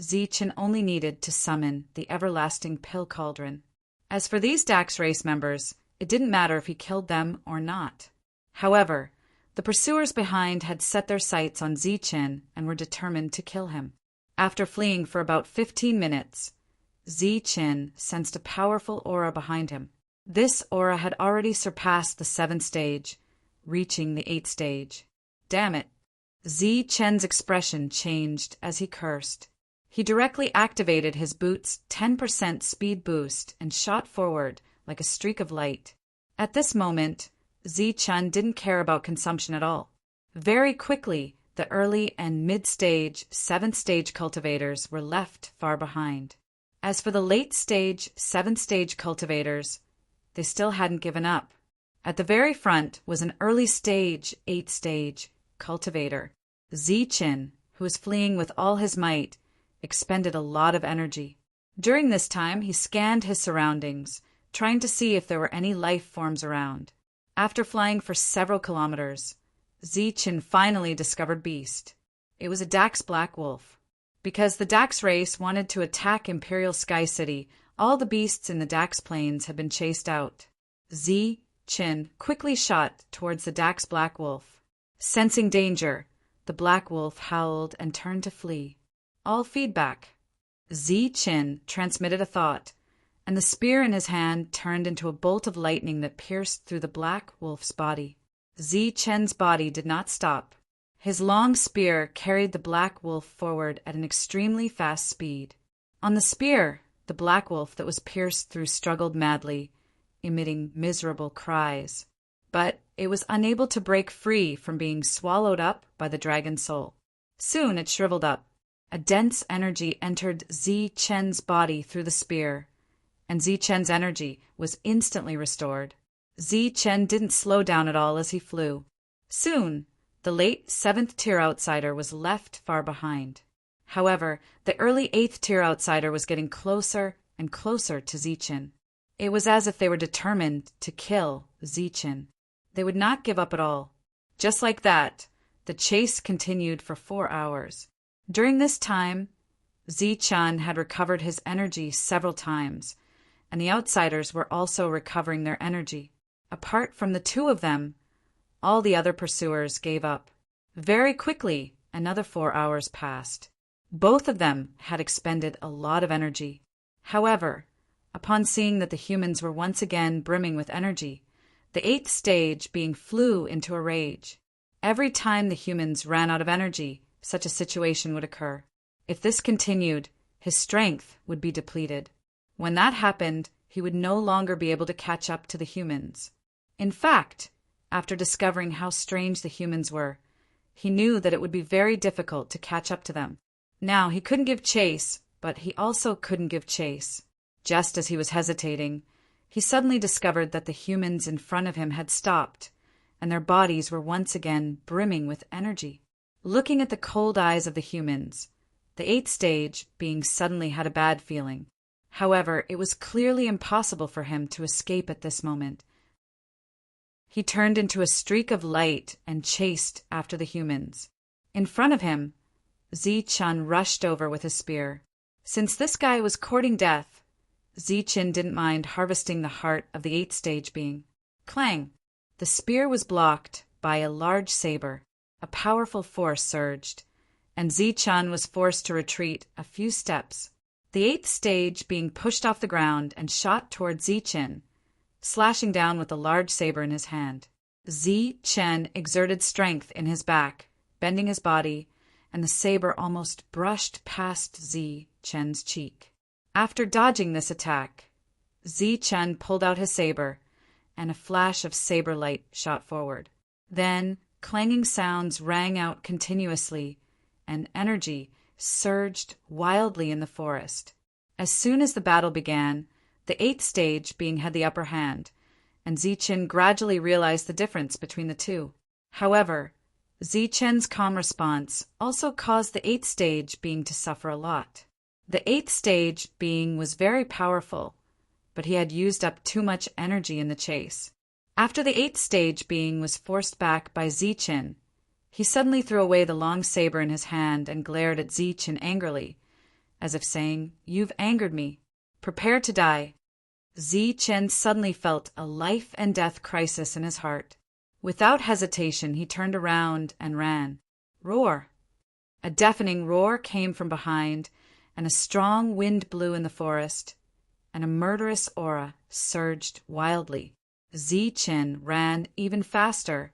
Zichen only needed to summon the everlasting pill cauldron. As for these Dax race members, it didn't matter if he killed them or not. However, the pursuers behind had set their sights on Zichen and were determined to kill him. After fleeing for about 15 minutes, Zichen sensed a powerful aura behind him. This aura had already surpassed the 7th stage, reaching the 8th stage. Damn it! Zichen's expression changed as he cursed. He directly activated his boot's 10% speed boost and shot forward like a streak of light. At this moment, Zichen didn't care about consumption at all. Very quickly, the early and mid-stage 7th stage cultivators were left far behind. As for the late-stage 7th stage cultivators, they still hadn't given up. At the very front was an early-stage 8th stage cultivator. Zichen, who was fleeing with all his might, expended a lot of energy. During this time, he scanned his surroundings, trying to see if there were any life forms around. After flying for several kilometers, Zichen finally discovered Beast. It was a Dax Black Wolf. Because the Dax race wanted to attack Imperial Sky City, all the beasts in the Dax plains had been chased out. Zichen quickly shot towards the Dax Black Wolf. Sensing danger, the Black Wolf howled and turned to flee. All feedback. Zichen transmitted a thought, and the spear in his hand turned into a bolt of lightning that pierced through the Black Wolf's body. Zichen's body did not stop. His long spear carried the Black Wolf forward at an extremely fast speed. On the spear, the Black Wolf that was pierced through struggled madly, emitting miserable cries. But it was unable to break free from being swallowed up by the dragon soul. Soon it shriveled up. A dense energy entered Zichen's body through the spear, and Zichen's energy was instantly restored. Zichen didn't slow down at all as he flew. Soon, the late 7th tier outsider was left far behind. However, the early 8th tier outsider was getting closer and closer to Zichen. It was as if they were determined to kill Zichen. They would not give up at all. Just like that, the chase continued for 4 hours. During this time, Zichen had recovered his energy several times, and the outsiders were also recovering their energy. Apart from the 2 of them, all the other pursuers gave up. Very quickly, another 4 hours passed. Both of them had expended a lot of energy. However, upon seeing that the humans were once again brimming with energy, the 8th stage being flew into a rage. Every time the humans ran out of energy, such a situation would occur. If this continued, his strength would be depleted. When that happened, he would no longer be able to catch up to the humans. In fact, after discovering how strange the humans were, he knew that it would be very difficult to catch up to them. Now, he couldn't give chase, but he also couldn't give chase. Just as he was hesitating, he suddenly discovered that the humans in front of him had stopped, and their bodies were once again brimming with energy. Looking at the cold eyes of the humans, the 8th stage being suddenly had a bad feeling. However, it was clearly impossible for him to escape at this moment. He turned into a streak of light and chased after the humans. In front of him, Zichen rushed over with his spear. Since this guy was courting death, Zichen didn't mind harvesting the heart of the 8th stage being. Clang! The spear was blocked by a large saber. A powerful force surged, and Zichen was forced to retreat a few steps. The 8th stage being pushed off the ground and shot toward Zichen, slashing down with a large saber in his hand. Zichen exerted strength in his back, bending his body, and the saber almost brushed past Zichen's cheek. After dodging this attack, Zichen pulled out his saber, and a flash of saber light shot forward. Then, clanging sounds rang out continuously, and energy surged wildly in the forest. As soon as the battle began, the 8th stage being had the upper hand, and Zichen gradually realized the difference between the two. However, Zichen's calm response also caused the 8th stage being to suffer a lot. The 8th stage being was very powerful, but he had used up too much energy in the chase. After the 8th stage being was forced back by Zichen, he suddenly threw away the long saber in his hand and glared at Zichen angrily, as if saying, "You've angered me. Prepare to die." Zichen suddenly felt a life-and-death crisis in his heart. Without hesitation, he turned around and ran. Roar! A deafening roar came from behind, and a strong wind blew in the forest, and a murderous aura surged wildly. Zichen ran even faster,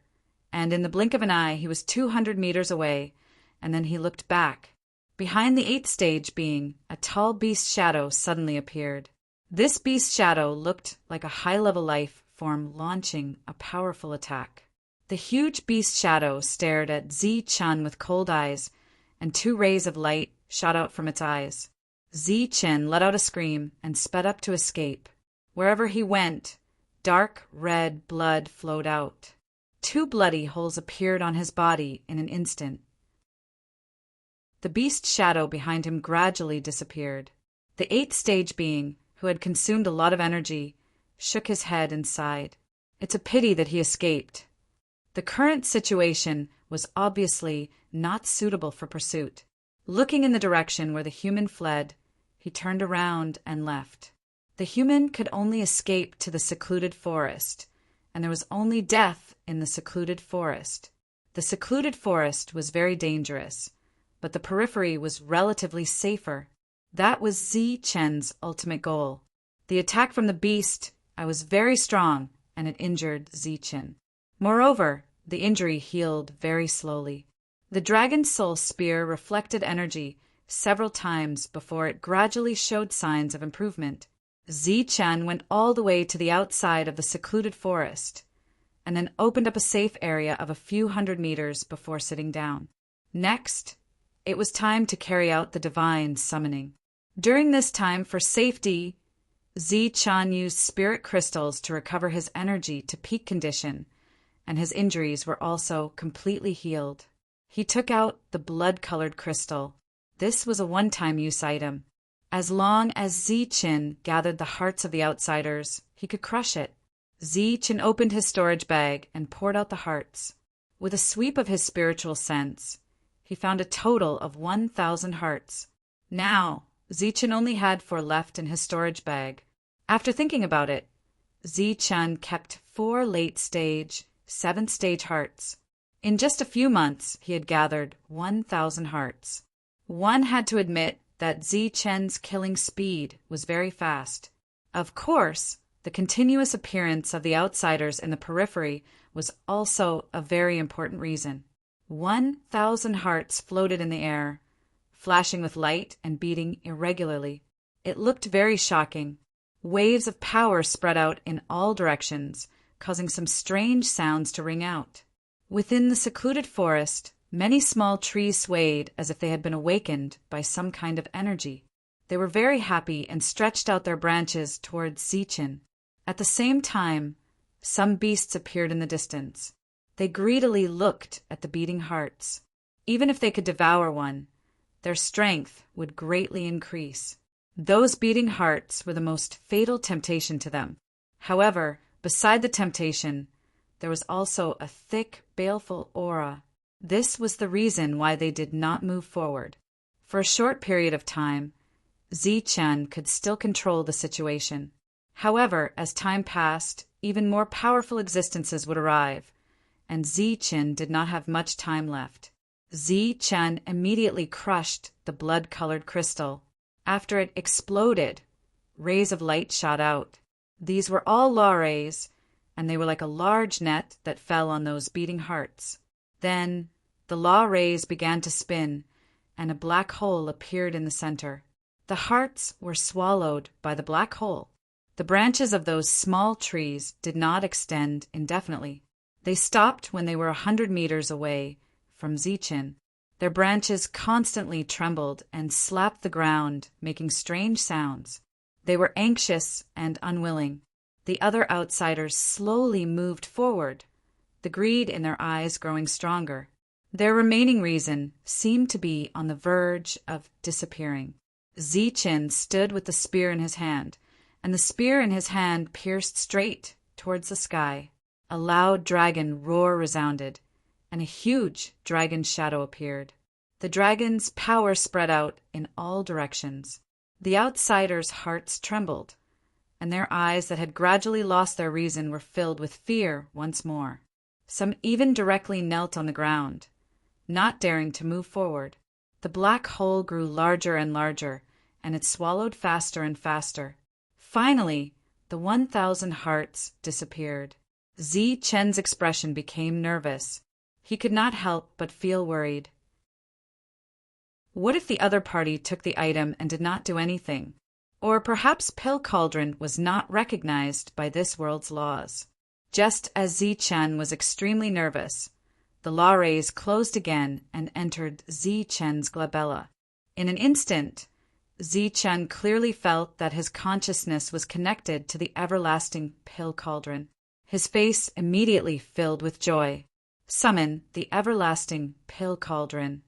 and in the blink of an eye he was 200 meters away, and then he looked back. Behind the 8th stage being, a tall beast shadow suddenly appeared. This beast shadow looked like a high-level life form launching a powerful attack. The huge beast shadow stared at Zichen with cold eyes, and 2 rays of light shot out from its eyes. Zichen let out a scream and sped up to escape. Wherever he went, dark red blood flowed out. 2 bloody holes appeared on his body in an instant. The beast shadow behind him gradually disappeared. The 8th stage being, who had consumed a lot of energy, shook his head and sighed. It's a pity that he escaped. The current situation was obviously not suitable for pursuit. Looking in the direction where the human fled, he turned around and left. The human could only escape to the secluded forest, and there was only death in the secluded forest. The secluded forest was very dangerous, but the periphery was relatively safer. That was Zichen's ultimate goal. The attack from the beast, I was very strong, and it injured Zichen. Moreover, the injury healed very slowly. The dragon soul spear reflected energy several times before it gradually showed signs of improvement. Zichen went all the way to the outside of the secluded forest, and then opened up a safe area of a few hundred meters before sitting down. Next, it was time to carry out the divine summoning. During this time, for safety, Zichen used spirit crystals to recover his energy to peak condition, and his injuries were also completely healed. He took out the blood-colored crystal. This was a one-time use item. As long as Zichen gathered the hearts of the outsiders, he could crush it. Zichen opened his storage bag and poured out the hearts. With a sweep of his spiritual sense, he found a total of 1,000 hearts. Now, Zichen only had 4 left in his storage bag. After thinking about it, Zichen kept 4 late-stage, 7th-stage hearts. In just a few months, he had gathered 1,000 hearts. One had to admit that Zichen's killing speed was very fast. Of course, the continuous appearance of the outsiders in the periphery was also a very important reason. 1,000 hearts floated in the air, flashing with light and beating irregularly. It looked very shocking. Waves of power spread out in all directions, causing some strange sounds to ring out. Within the secluded forest, many small trees swayed as if they had been awakened by some kind of energy. They were very happy and stretched out their branches towards Zichen. At the same time, some beasts appeared in the distance. They greedily looked at the beating hearts. Even if they could devour one, their strength would greatly increase. Those beating hearts were the most fatal temptation to them. However, beside the temptation, there was also a thick, baleful aura. This was the reason why they did not move forward. For a short period of time, Zichen could still control the situation. However, as time passed, even more powerful existences would arrive, and Zichen did not have much time left. Zichen immediately crushed the blood-colored crystal. After it exploded, rays of light shot out. These were all law rays, and they were like a large net that fell on those beating hearts. Then the law rays began to spin, and a black hole appeared in the center. The hearts were swallowed by the black hole. The branches of those small trees did not extend indefinitely. They stopped when they were 100 meters away from Zichin. Their branches constantly trembled and slapped the ground, making strange sounds. They were anxious and unwilling. The other outsiders slowly moved forward, the greed in their eyes growing stronger. Their remaining reason seemed to be on the verge of disappearing. Zichin stood with the spear in his hand, and the spear in his hand pierced straight towards the sky. A loud dragon roar resounded, and a huge dragon shadow appeared. The dragon's power spread out in all directions. The outsiders' hearts trembled, and their eyes that had gradually lost their reason were filled with fear once more. Some even directly knelt on the ground, not daring to move forward. The black hole grew larger and larger, and it swallowed faster and faster. Finally, the 1,000 hearts disappeared. Zichen's expression became nervous. He could not help but feel worried. What if the other party took the item and did not do anything? Or perhaps Pill Cauldron was not recognized by this world's laws. Just as Zichen was extremely nervous, the law rays closed again and entered Zichen's glabella. In an instant, Zichen clearly felt that his consciousness was connected to the everlasting Pill Cauldron. His face immediately filled with joy. Summon the everlasting Pill Cauldron.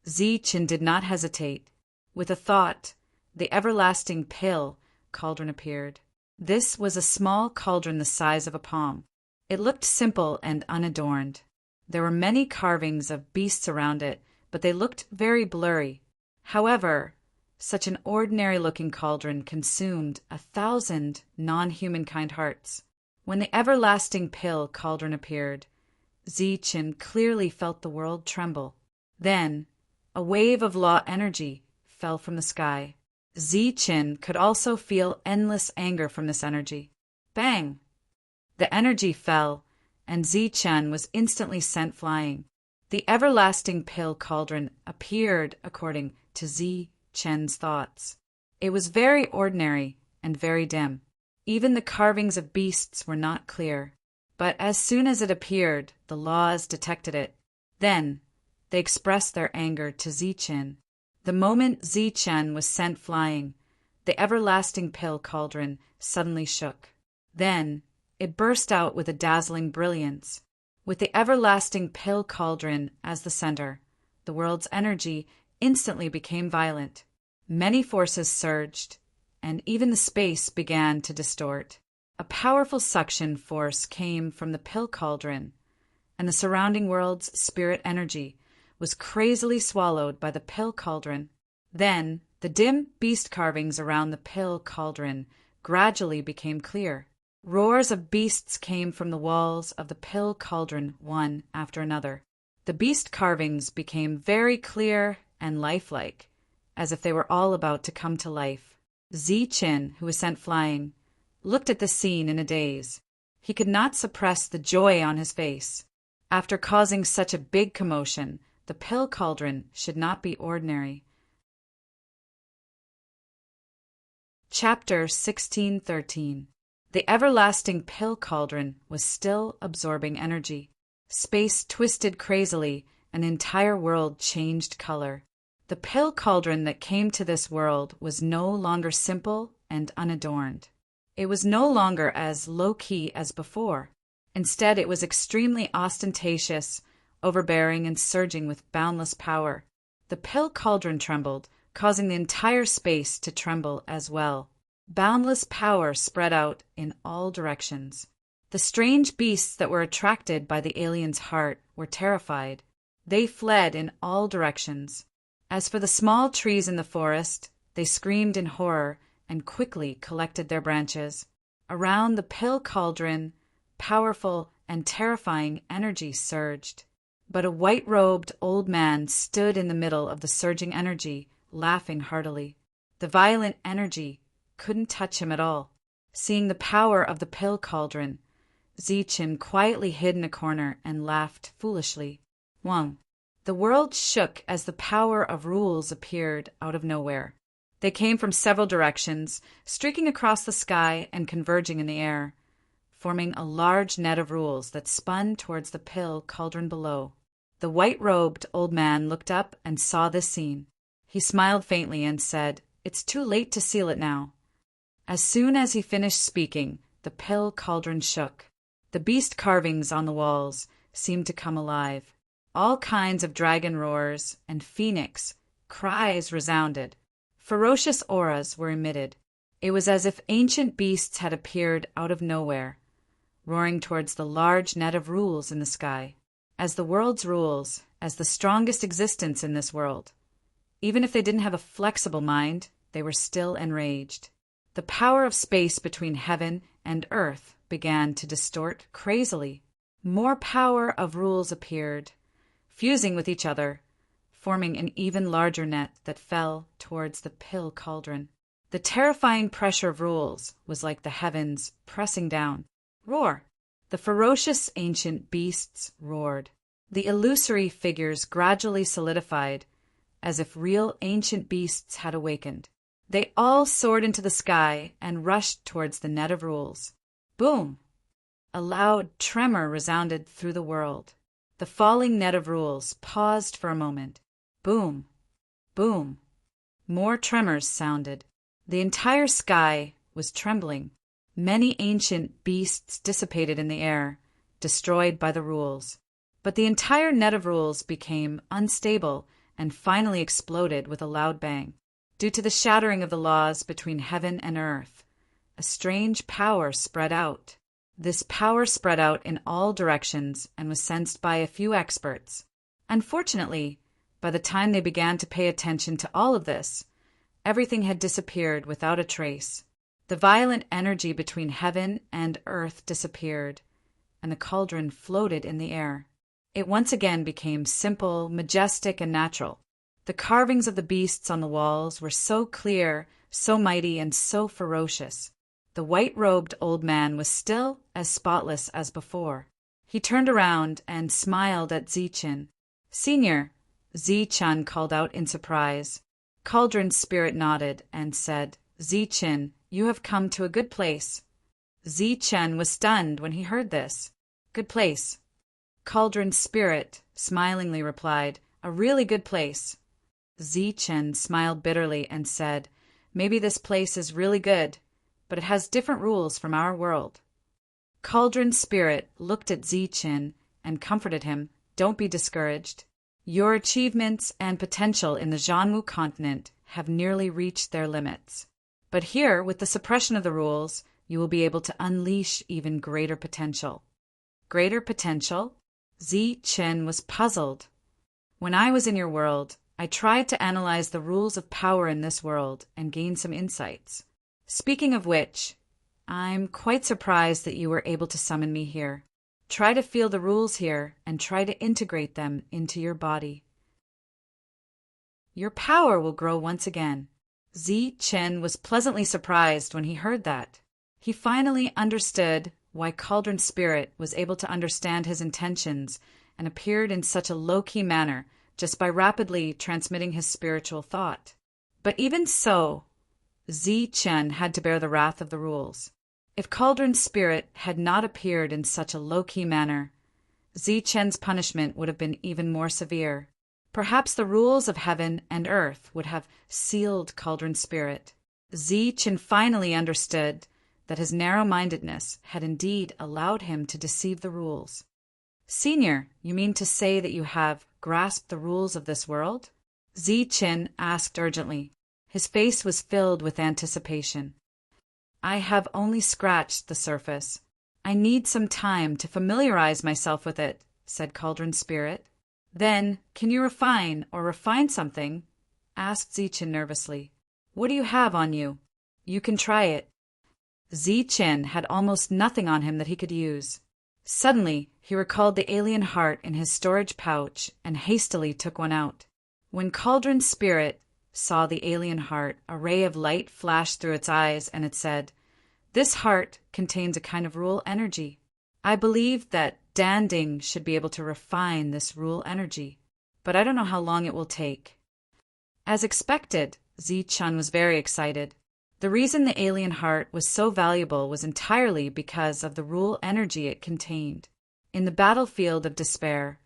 Zichen did not hesitate. With a thought, the everlasting Pill Cauldron appeared. This was a small cauldron the size of a palm. It looked simple and unadorned. There were many carvings of beasts around it, but they looked very blurry. However, such an ordinary-looking cauldron consumed 1,000 non-humankind hearts. When the everlasting Pill Cauldron appeared, Zichen clearly felt the world tremble. Then, a wave of law energy fell from the sky. Zichen could also feel endless anger from this energy. Bang! The energy fell, and Zichen was instantly sent flying. The everlasting Pill Cauldron appeared according to Zichen's thoughts. It was very ordinary and very dim. Even the carvings of beasts were not clear. But as soon as it appeared, the laws detected it. Then, they expressed their anger to Zichen. The moment Zichen was sent flying, the everlasting Pill Cauldron suddenly shook. Then, it burst out with a dazzling brilliance. With the everlasting Pill Cauldron as the center, the world's energy instantly became violent. Many forces surged, and even the space began to distort. A powerful suction force came from the Pill Cauldron, and the surrounding world's spirit energy was crazily swallowed by the Pill Cauldron. Then, the dim beast carvings around the Pill Cauldron gradually became clear. Roars of beasts came from the walls of the Pill Cauldron one after another. The beast carvings became very clear and lifelike, as if they were all about to come to life. Zichen, who was sent flying, looked at the scene in a daze. He could not suppress the joy on his face. After causing such a big commotion, the Pill Cauldron should not be ordinary. Chapter 1613. The everlasting Pill Cauldron was still absorbing energy. Space twisted crazily, and the entire world changed color. The Pill Cauldron that came to this world was no longer simple and unadorned. It was no longer as low-key as before. Instead, it was extremely ostentatious, overbearing, and surging with boundless power. The Pill Cauldron trembled, causing the entire space to tremble as well. Boundless power spread out in all directions. The strange beasts that were attracted by the alien's heart were terrified. They fled in all directions. As for the small trees in the forest, they screamed in horror and quickly collected their branches. Around the Pill Cauldron, powerful and terrifying energy surged. But a white-robed old man stood in the middle of the surging energy, laughing heartily. The violent energy couldn't touch him at all. Seeing the power of the Pill Cauldron, Zichen quietly hid in a corner and laughed foolishly. Wang. The world shook as the power of rules appeared out of nowhere. They came from several directions, streaking across the sky and converging in the air. forming a large net of rules that spun towards the pill cauldron below. The white-robed old man looked up and saw this scene. He smiled faintly and said, "It's too late to seal it now." As soon as he finished speaking, the pill cauldron shook. The beast carvings on the walls seemed to come alive. All kinds of dragon roars and phoenix cries resounded. Ferocious auras were emitted. It was as if ancient beasts had appeared out of nowhere, roaring towards the large net of rules in the sky. As the world's rules, as the strongest existence in this world. Even if they didn't have a flexible mind, they were still enraged. The power of space between heaven and earth began to distort crazily. More power of rules appeared, fusing with each other, forming an even larger net that fell towards the pill cauldron. The terrifying pressure of rules was like the heavens pressing down. Roar! The ferocious ancient beasts roared. The illusory figures gradually solidified, as if real ancient beasts had awakened. They all soared into the sky and rushed towards the net of rules. Boom! A loud tremor resounded through the world. The falling net of rules paused for a moment. Boom! Boom! More tremors sounded. The entire sky was trembling. Many ancient beasts dissipated in the air, destroyed by the rules. But the entire net of rules became unstable and finally exploded with a loud bang. Due to the shattering of the laws between heaven and earth, a strange power spread out. This power spread out in all directions and was sensed by a few experts. Unfortunately, by the time they began to pay attention to all of this, everything had disappeared without a trace. The violent energy between heaven and earth disappeared, and the cauldron floated in the air. It once again became simple, majestic, and natural. The carvings of the beasts on the walls were so clear, so mighty, and so ferocious. The white-robed old man was still as spotless as before. He turned around and smiled at Zichen. "Senior," Zichen called out in surprise. Cauldron's spirit nodded and said, "Zichen, you have come to a good place." Zichen was stunned when he heard this. "Good place." Cauldron's spirit smilingly replied, "A really good place." Zichen smiled bitterly and said, "Maybe this place is really good, but it has different rules from our world." Cauldron's spirit looked at Zichen and comforted him. "Don't be discouraged. Your achievements and potential in the Zhanwu continent have nearly reached their limits. But here, with the suppression of the rules, you will be able to unleash even greater potential." Greater potential? Zichen was puzzled. "When I was in your world, I tried to analyze the rules of power in this world and gain some insights. Speaking of which, I'm quite surprised that you were able to summon me here. Try to feel the rules here and try to integrate them into your body. Your power will grow once again." Zichen was pleasantly surprised when he heard that. He finally understood why Cauldron Spirit was able to understand his intentions and appeared in such a low-key manner just by rapidly transmitting his spiritual thought. But even so, Zichen had to bear the wrath of the rules. If Cauldron Spirit had not appeared in such a low-key manner, Zichen's punishment would have been even more severe. Perhaps the rules of heaven and earth would have sealed Cauldron Spirit. Zichen finally understood that his narrow-mindedness had indeed allowed him to deceive the rules. "Senior, you mean to say that you have grasped the rules of this world?" Zichen asked urgently. His face was filled with anticipation. "I have only scratched the surface. I need some time to familiarize myself with it," said Cauldron Spirit. "Then, can you refine something?" asked Zichen nervously. "What do you have on you? You can try it." Zichen had almost nothing on him that he could use. Suddenly, he recalled the alien heart in his storage pouch and hastily took one out. When Cauldron Spirit saw the alien heart, a ray of light flashed through its eyes, and it said, "This heart contains a kind of rule energy. I believe that Danding should be able to refine this rule energy, but I don't know how long it will take." As expected, Zichen was very excited. The reason the alien heart was so valuable was entirely because of the rule energy it contained. In the battlefield of despair,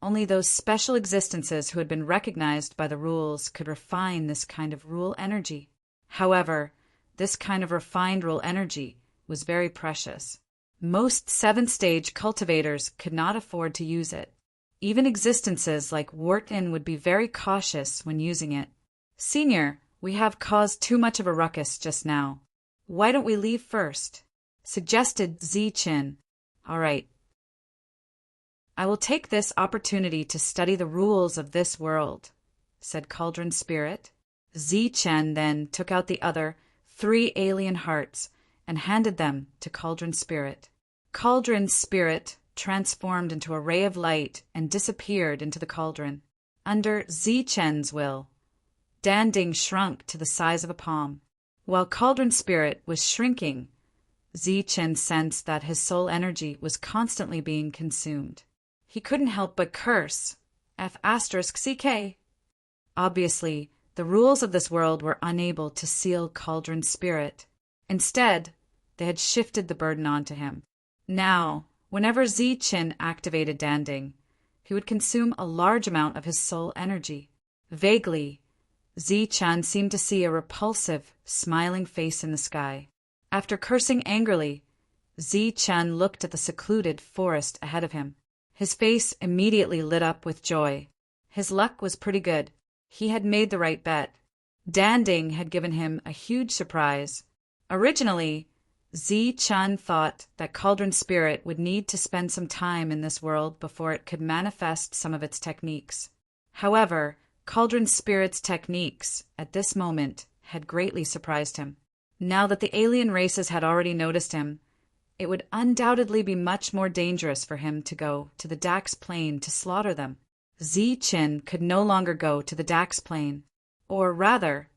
only those special existences who had been recognized by the rules could refine this kind of rule energy. However, this kind of refined rule energy was very precious. Most seventh-stage cultivators could not afford to use it. Even existences like Wharton would be very cautious when using it. "Senior, we have caused too much of a ruckus just now. Why don't we leave first?" suggested Zi-Chin. "All right. I will take this opportunity to study the rules of this world," said Cauldron Spirit. Zi-Chen then took out the other 3 alien hearts and handed them to Cauldron Spirit. Cauldron Spirit transformed into a ray of light and disappeared into the cauldron. Under Zi-Chen's will, Danding shrunk to the size of a palm. While Cauldron Spirit was shrinking, Zi-Chen sensed that his soul energy was constantly being consumed. He couldn't help but curse, F***CK. Obviously, the rules of this world were unable to seal Cauldron Spirit. Instead, they had shifted the burden onto him. Now, whenever Zi-Chin activated Danding, he would consume a large amount of his soul energy. Vaguely, Zi-Chan seemed to see a repulsive, smiling face in the sky. After cursing angrily, Zi-Chan looked at the secluded forest ahead of him. His face immediately lit up with joy. His luck was pretty good. He had made the right bet. Danding had given him a huge surprise. Originally, Zi-Chan thought that Cauldron Spirit would need to spend some time in this world before it could manifest some of its techniques. However, Cauldron Spirit's techniques, at this moment, had greatly surprised him. Now that the alien races had already noticed him, it would undoubtedly be much more dangerous for him to go to the Dax Plane to slaughter them. Zi-Chin could no longer go to the Dax Plane. Or rather,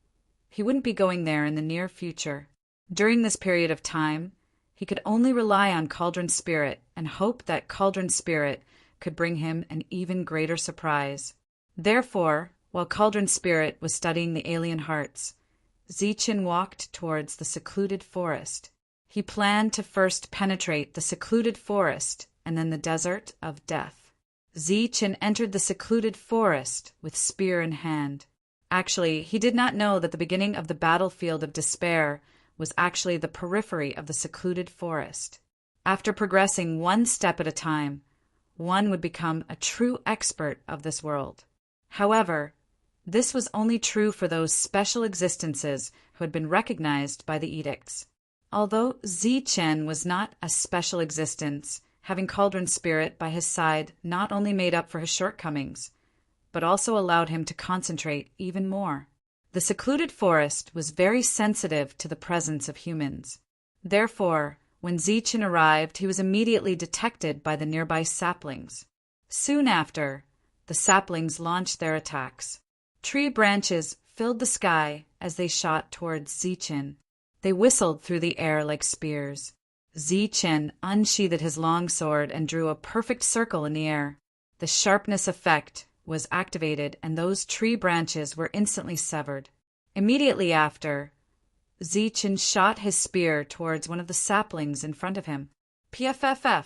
he wouldn't be going there in the near future. During this period of time, he could only rely on Cauldron Spirit and hope that Cauldron Spirit could bring him an even greater surprise. Therefore, while Cauldron Spirit was studying the alien hearts, Zi-Chin walked towards the secluded forest. He planned to first penetrate the secluded forest and then the desert of death. Zi-Chin entered the secluded forest with spear in hand. Actually, he did not know that the beginning of the battlefield of despair was actually the periphery of the secluded forest. After progressing one step at a time, one would become a true expert of this world. However, this was only true for those special existences who had been recognized by the edicts. Although Zi-Chen was not a special existence, having Cauldron Spirit by his side not only made up for his shortcomings, but also allowed him to concentrate even more. The secluded forest was very sensitive to the presence of humans. Therefore, when Zi-Chin arrived, he was immediately detected by the nearby saplings. Soon after, the saplings launched their attacks. Tree branches filled the sky as they shot towards Zi-Chin. They whistled through the air like spears. Zi-Chin unsheathed his long sword and drew a perfect circle in the air. The sharpness effect was activated and those tree branches were instantly severed. Immediately after, Zi-Chin shot his spear towards one of the saplings in front of him. PFFF!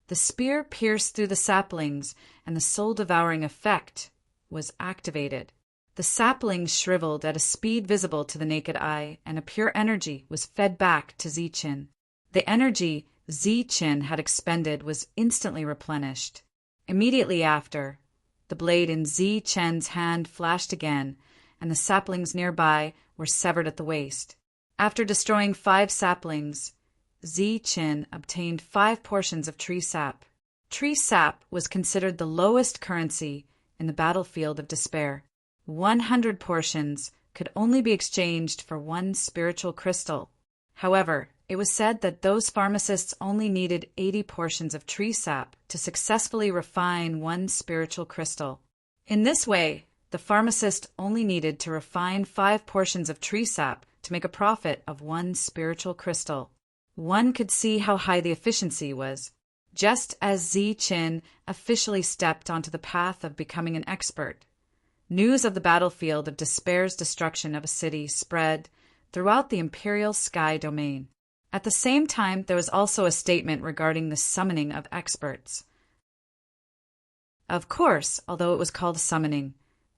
The spear pierced through the saplings and the soul-devouring effect was activated. The saplings shriveled at a speed visible to the naked eye, and a pure energy was fed back to Zi-Chin. The energy Zi-Chin had expended was instantly replenished. Immediately after, the blade in Zi-Chen's hand flashed again, and the saplings nearby were severed at the waist. After destroying 5 saplings, Zi-Chin obtained 5 portions of tree sap. Tree sap was considered the lowest currency in the battlefield of despair. 100 portions could only be exchanged for 1 spiritual crystal. However, it was said that those pharmacists only needed 80 portions of tree sap to successfully refine 1 spiritual crystal. In this way, the pharmacist only needed to refine 5 portions of tree sap to make a profit of 1 spiritual crystal. One could see how high the efficiency was. Just as Zi-Chin officially stepped onto the path of becoming an expert, news of the battlefield of despair's destruction of a city spread throughout the imperial sky domain. At the same time, there was also a statement regarding the summoning of experts. Of course, although it was called summoning,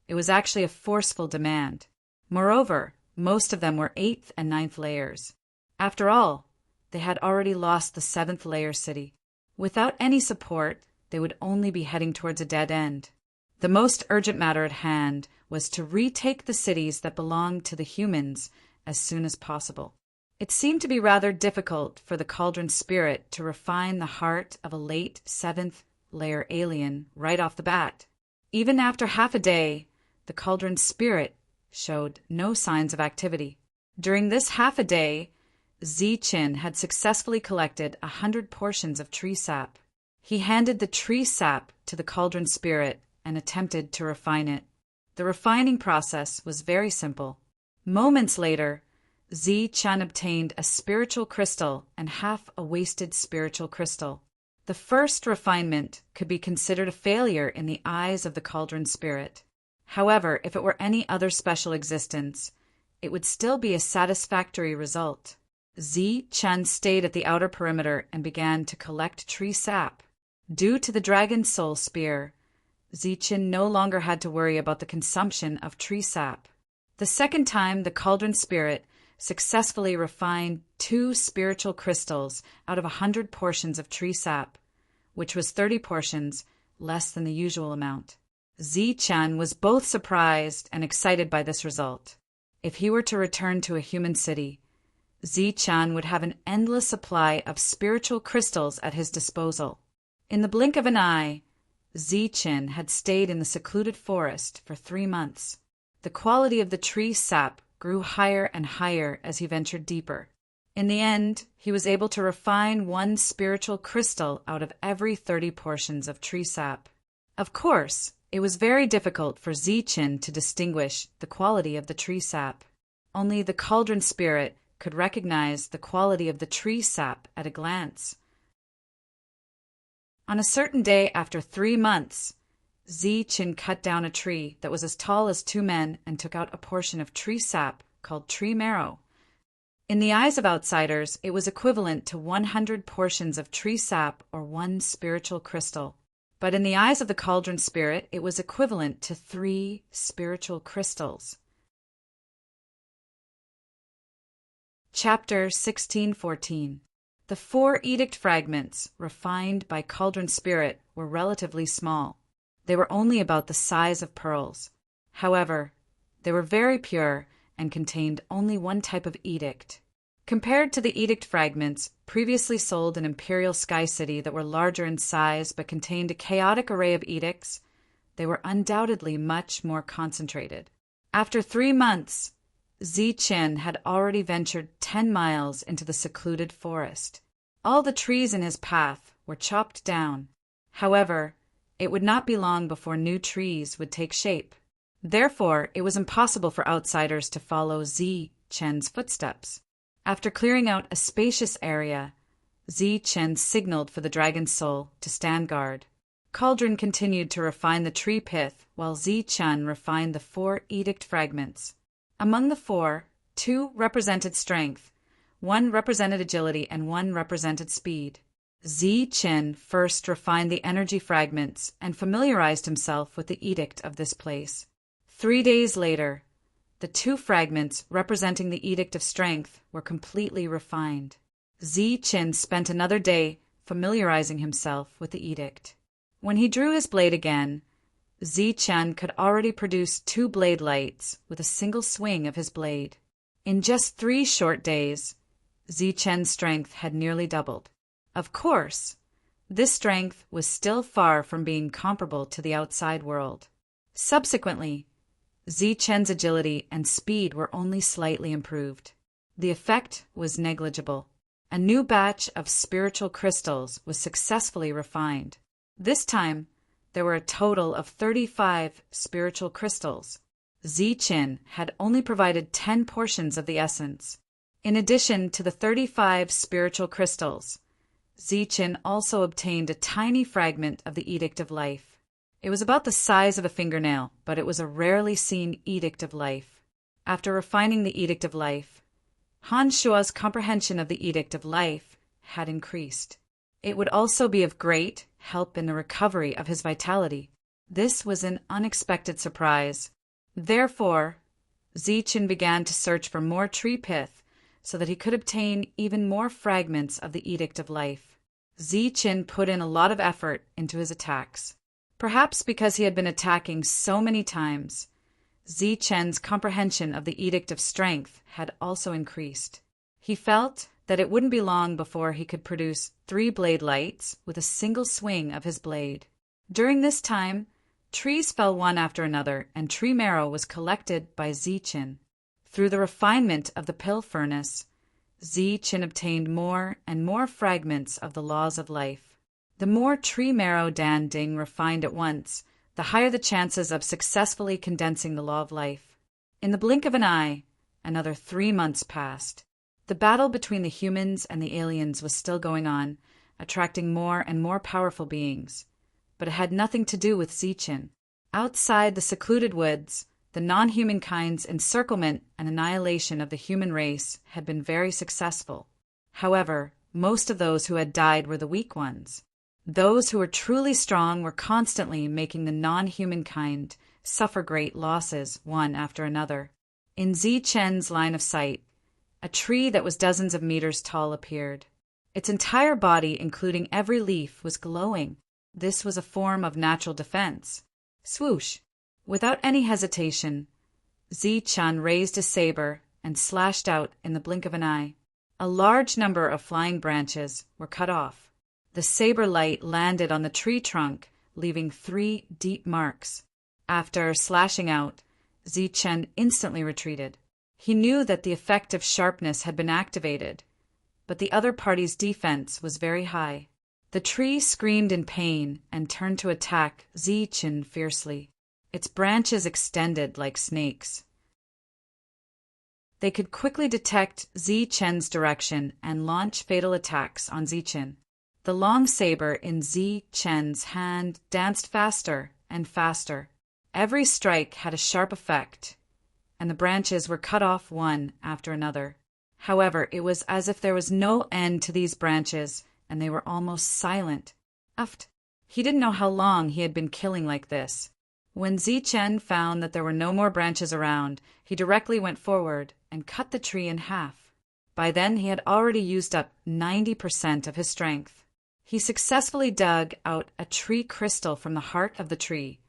it was actually a forceful demand. Moreover, most of them were 8th and 9th layers. After all, they had already lost the 7th layer city. Without any support, they would only be heading towards a dead end. The most urgent matter at hand was to retake the cities that belonged to the humans as soon as possible. It seemed to be rather difficult for the Cauldron Spirit to refine the heart of a late 7th layer alien right off the bat. Even after half a day, the Cauldron Spirit showed no signs of activity. During this half a day, Ziqin had successfully collected 100 portions of tree sap. He handed the tree sap to the Cauldron Spirit and attempted to refine it. The refining process was very simple. Moments later, Ziqin obtained a spiritual crystal and half a wasted spiritual crystal. The first refinement could be considered a failure in the eyes of the Cauldron Spirit. However, if it were any other special existence, it would still be a satisfactory result. Ziqin stayed at the outer perimeter and began to collect tree sap. Due to the Dragon Soul Spear, Ziqin no longer had to worry about the consumption of tree sap. The second time, the Cauldron Spirit successfully refined 2 spiritual crystals out of 100 portions of tree sap, which was 30 portions, less than the usual amount. Ziqin was both surprised and excited by this result. If he were to return to a human city, Ziqin would have an endless supply of spiritual crystals at his disposal. In the blink of an eye, Ziqin had stayed in the secluded forest for 3 months. The quality of the tree sap grew higher and higher as he ventured deeper. In the end, he was able to refine 1 spiritual crystal out of every 30 portions of tree sap. Of course, it was very difficult for Ziqin to distinguish the quality of the tree sap. Only the Cauldron Spirit could recognize the quality of the tree sap at a glance. On a certain day after 3 months, Ziqin cut down a tree that was as tall as 2 men and took out a portion of tree sap called tree marrow. In the eyes of outsiders, it was equivalent to 100 portions of tree sap or 1 spiritual crystal. But in the eyes of the Cauldron Spirit, it was equivalent to 3 spiritual crystals. Chapter 1614. The 4 edict fragments, refined by Cauldron Spirit, were relatively small. They were only about the size of pearls. However, they were very pure and contained only 1 type of edict. Compared to the edict fragments previously sold in Imperial Sky City that were larger in size but contained a chaotic array of edicts, they were undoubtedly much more concentrated. After 3 months, Ziqin had already ventured 10 miles into the secluded forest. All the trees in his path were chopped down. However, it would not be long before new trees would take shape. Therefore, it was impossible for outsiders to follow Ziqin's footsteps. After clearing out a spacious area, Ziqin signaled for the Dragon Soul to stand guard. Cauldron continued to refine the tree pith while Ziqin refined the 4 edict fragments. Among the 4, 2 represented strength, 1 represented agility, and 1 represented speed. Ziqin first refined the energy fragments and familiarized himself with the edict of this place. 3 days later, the 2 fragments representing the edict of strength were completely refined. Ziqin spent another day familiarizing himself with the edict. When he drew his blade again, Ziqin could already produce 2 blade lights with a single swing of his blade. In just 3 short days, Ziqin's strength had nearly doubled. Of course, this strength was still far from being comparable to the outside world. Subsequently, Ziqin's agility and speed were only slightly improved. The effect was negligible. A new batch of spiritual crystals was successfully refined. This time, there were a total of 35 spiritual crystals. Ziqin had only provided 10 portions of the essence. In addition to the 35 spiritual crystals, Ziqin also obtained a tiny fragment of the Edict of Life. It was about the size of a fingernail, but it was a rarely seen Edict of Life. After refining the Edict of Life, Han Shua's comprehension of the Edict of Life had increased. It would also be of great help in the recovery of his vitality. This was an unexpected surprise. Therefore, Zichen began to search for more tree pith so that he could obtain even more fragments of the Edict of Life. Zichen put in a lot of effort into his attacks. Perhaps because he had been attacking so many times, Zichen's comprehension of the Edict of Strength had also increased. He felt that it wouldn't be long before he could produce 3 blade lights with a single swing of his blade. During this time, trees fell one after another, and tree marrow was collected by Zichen. Through the refinement of the pill furnace, Zichen obtained more and more fragments of the laws of life. The more tree marrow Dan Ding refined at once, the higher the chances of successfully condensing the law of life. In the blink of an eye, another 3 months passed. The battle between the humans and the aliens was still going on, attracting more and more powerful beings. But it had nothing to do with Zichen. Outside the secluded woods, the non-human kind's encirclement and annihilation of the human race had been very successful. However, most of those who had died were the weak ones. Those who were truly strong were constantly making the non-human kind suffer great losses, one after another. In Zichen's line of sight, a tree that was dozens of meters tall appeared. Its entire body, including every leaf, was glowing. This was a form of natural defense. Swoosh! Without any hesitation, Zichen raised his saber and slashed out in the blink of an eye. A large number of flying branches were cut off. The saber light landed on the tree trunk, leaving 3 deep marks. After slashing out, Zichen instantly retreated. He knew that the effect of sharpness had been activated, but the other party's defense was very high. The tree screamed in pain and turned to attack Zichen fiercely. Its branches extended like snakes. They could quickly detect Zichen's direction and launch fatal attacks on Zichen. The long saber in Zichen's hand danced faster and faster. Every strike had a sharp effect, and the branches were cut off one after another. However, it was as if there was no end to these branches, and they were almost silent. Uft! He didn't know how long he had been killing like this. When Zichen found that there were no more branches around, he directly went forward and cut the tree in half. By then he had already used up 90% of his strength. He successfully dug out a tree crystal from the heart of the tree,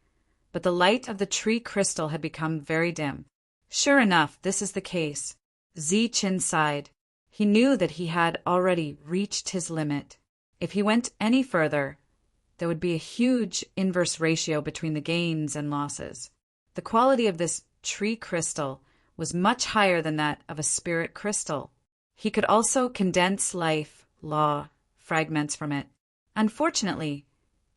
but the light of the tree crystal had become very dim. Sure enough, this is the case. Zichen sighed. He knew that he had already reached his limit. If he went any further, there would be a huge inverse ratio between the gains and losses. The quality of this tree crystal was much higher than that of a spirit crystal. He could also condense life, law, fragments from it. Unfortunately,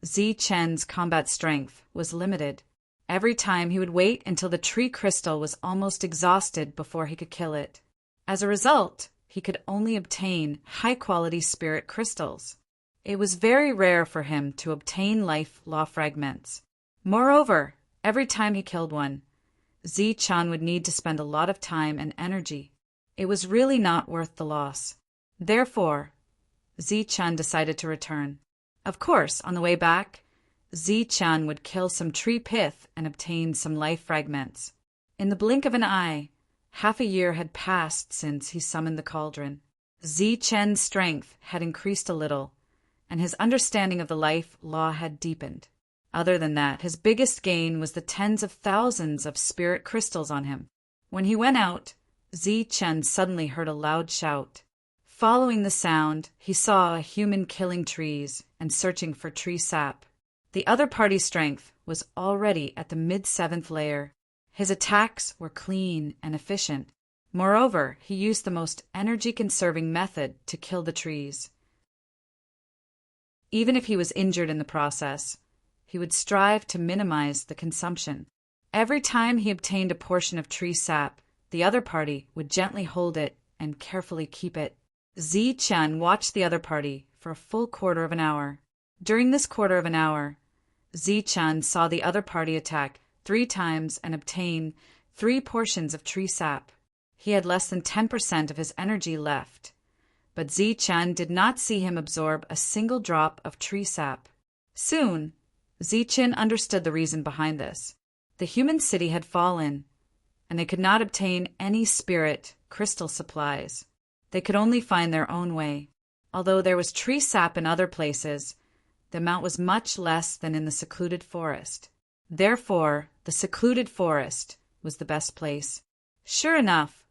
Zichen's combat strength was limited. Every time he would wait until the tree crystal was almost exhausted before he could kill it. As a result, he could only obtain high-quality spirit crystals. It was very rare for him to obtain life law fragments. Moreover, every time he killed one, Zichen would need to spend a lot of time and energy. It was really not worth the loss. Therefore, Zichen decided to return. Of course, on the way back, Zichen would kill some tree pith and obtain some life fragments. In the blink of an eye, half a year had passed since he summoned the cauldron. Zichen's strength had increased a little, and his understanding of the life law had deepened. Other than that, his biggest gain was the tens of thousands of spirit crystals on him. When he went out, Zichen suddenly heard a loud shout. Following the sound, he saw a human killing trees and searching for tree sap. The other party's strength was already at the mid-7th layer. His attacks were clean and efficient. Moreover, he used the most energy-conserving method to kill the trees. Even if he was injured in the process, he would strive to minimize the consumption. Every time he obtained a portion of tree sap, the other party would gently hold it and carefully keep it. Zichen watched the other party for a full quarter of an hour. During this quarter of an hour, Zichen saw the other party attack 3 times and obtain 3 portions of tree sap. He had less than 10% of his energy left, but Zi-Chan did not see him absorb a single drop of tree sap. Soon, Zi-Chan understood the reason behind this. The human city had fallen, and they could not obtain any spirit crystal supplies. They could only find their own way. Although there was tree sap in other places, the amount was much less than in the secluded forest. Therefore, the secluded forest was the best place. Sure enough,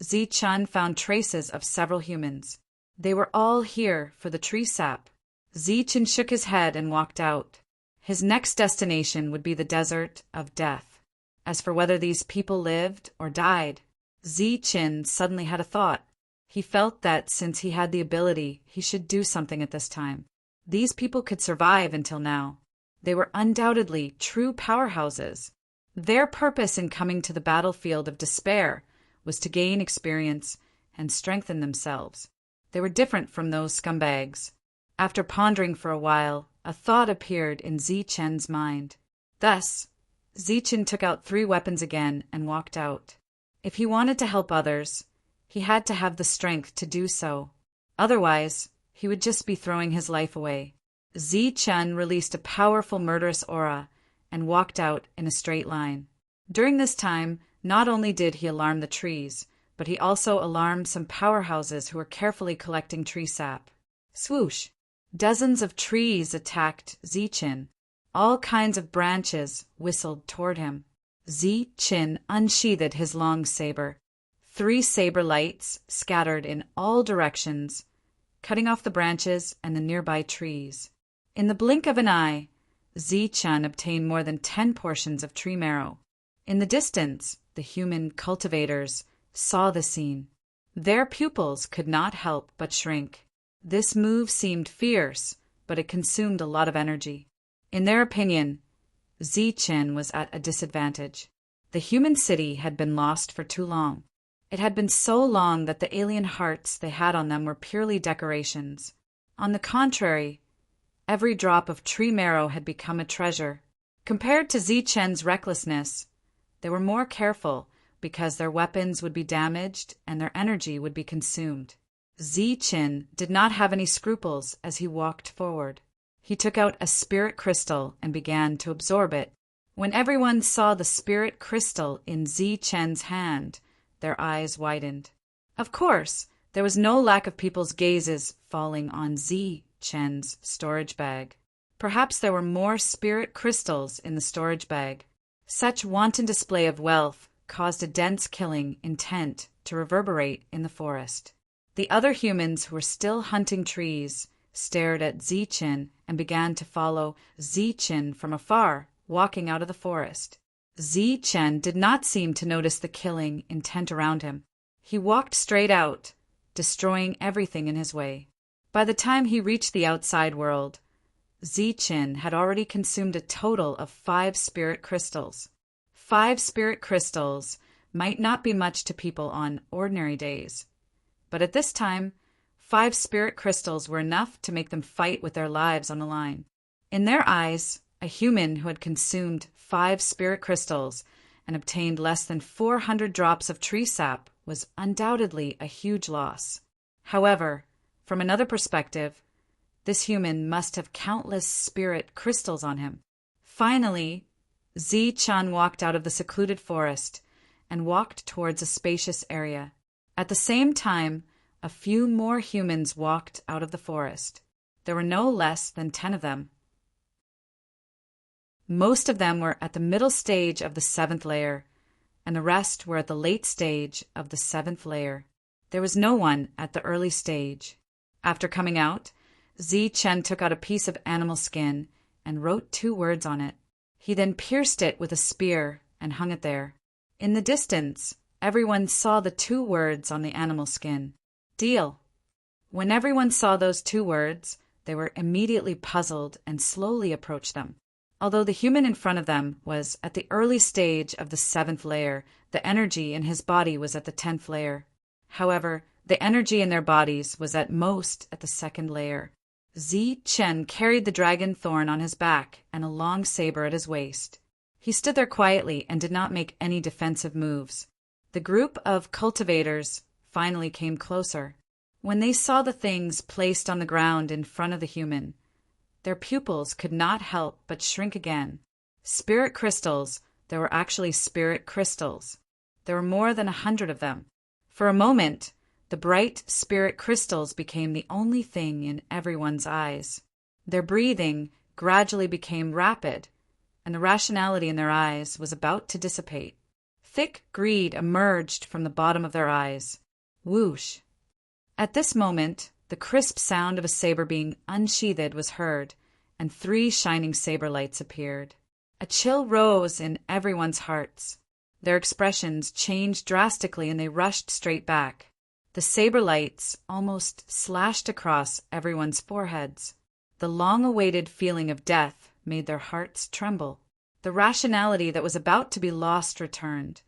Zi-Chan found traces of several humans. They were all here for the tree sap. Zi-Chan shook his head and walked out. His next destination would be the desert of death. As for whether these people lived or died, Zi-Chan suddenly had a thought. He felt that since he had the ability, he should do something at this time. These people could survive until now. They were undoubtedly true powerhouses. Their purpose in coming to the battlefield of despair was to gain experience and strengthen themselves. They were different from those scumbags. After pondering for a while, a thought appeared in Zi-Chen's mind. Thus, Zi-Chen took out 3 weapons again and walked out. If he wanted to help others, he had to have the strength to do so. Otherwise, he would just be throwing his life away. Zi-Chen released a powerful murderous aura and walked out in a straight line. During this time, not only did he alarm the trees, but he also alarmed some powerhouses who were carefully collecting tree sap. Swoosh! Dozens of trees attacked Zi-Chen. All kinds of branches whistled toward him. Zi-Chen unsheathed his long saber. 3 saber lights scattered in all directions, cutting off the branches and the nearby trees. In the blink of an eye, Zi-Chan obtained more than 10 portions of tree marrow. In the distance, the human cultivators saw the scene. Their pupils could not help but shrink. This move seemed fierce, but it consumed a lot of energy. In their opinion, Zi-Chen was at a disadvantage. The human city had been lost for too long. It had been so long that the alien hearts they had on them were purely decorations. On the contrary, every drop of tree marrow had become a treasure. Compared to Zi-Chen's recklessness, they were more careful because their weapons would be damaged and their energy would be consumed. Zi-Chen did not have any scruples as he walked forward. He took out a spirit crystal and began to absorb it. When everyone saw the spirit crystal in Zi-Chen's hand, their eyes widened. Of course, there was no lack of people's gazes falling on Zi-Chen's storage bag. Perhaps there were more spirit crystals in the storage bag. Such wanton display of wealth caused a dense killing intent to reverberate in the forest. The other humans who were still hunting trees stared at Zi-Chen and began to follow Zi-Chen from afar, walking out of the forest. Zi-Chen did not seem to notice the killing intent around him. He walked straight out, destroying everything in his way. By the time he reached the outside world, Zi-Chen had already consumed a total of 5 spirit crystals. 5 spirit crystals might not be much to people on ordinary days, but at this time, 5 spirit crystals were enough to make them fight with their lives on the line. In their eyes, a human who had consumed 5 spirit crystals and obtained less than 400 drops of tree sap was undoubtedly a huge loss. However, from another perspective, this human must have countless spirit crystals on him. Finally, Zi-Chan walked out of the secluded forest and walked towards a spacious area. At the same time, a few more humans walked out of the forest. There were no less than 10 of them. Most of them were at the middle stage of the 7th layer, and the rest were at the late stage of the 7th layer. There was no one at the early stage. After coming out, Zi-Chen took out a piece of animal skin and wrote 2 words on it. He then pierced it with a spear and hung it there. In the distance, everyone saw the 2 words on the animal skin. Deal. When everyone saw those 2 words, they were immediately puzzled and slowly approached them. Although the human in front of them was at the early stage of the 7th layer, the energy in his body was at the 10th layer. However, the energy in their bodies was at most at the 2nd layer. Zi-Chen carried the dragon thorn on his back and a long saber at his waist. He stood there quietly and did not make any defensive moves. The group of cultivators finally came closer. When they saw the things placed on the ground in front of the human, their pupils could not help but shrink again. Spirit crystals, there were actually spirit crystals. There were more than 100 of them. For a moment, the bright spirit crystals became the only thing in everyone's eyes. Their breathing gradually became rapid, and the rationality in their eyes was about to dissipate. Thick greed emerged from the bottom of their eyes. Whoosh! At this moment, the crisp sound of a saber being unsheathed was heard, and 3 shining saber lights appeared. A chill rose in everyone's hearts. Their expressions changed drastically and they rushed straight back. The saber lights almost slashed across everyone's foreheads. The long-awaited feeling of death made their hearts tremble. The rationality that was about to be lost returned,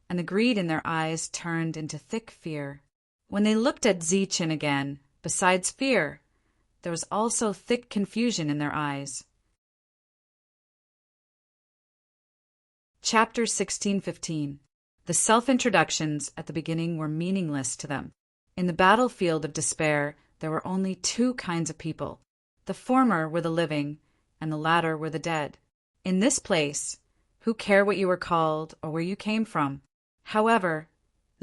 and the greed in their eyes turned into thick fear. When they looked at Zichen again, besides fear, there was also thick confusion in their eyes. Chapter 16:15. The self-introductions at the beginning were meaningless to them. In the battlefield of despair, there were only 2 kinds of people. The former were the living, and the latter were the dead. In this place, who care what you were called or where you came from? However,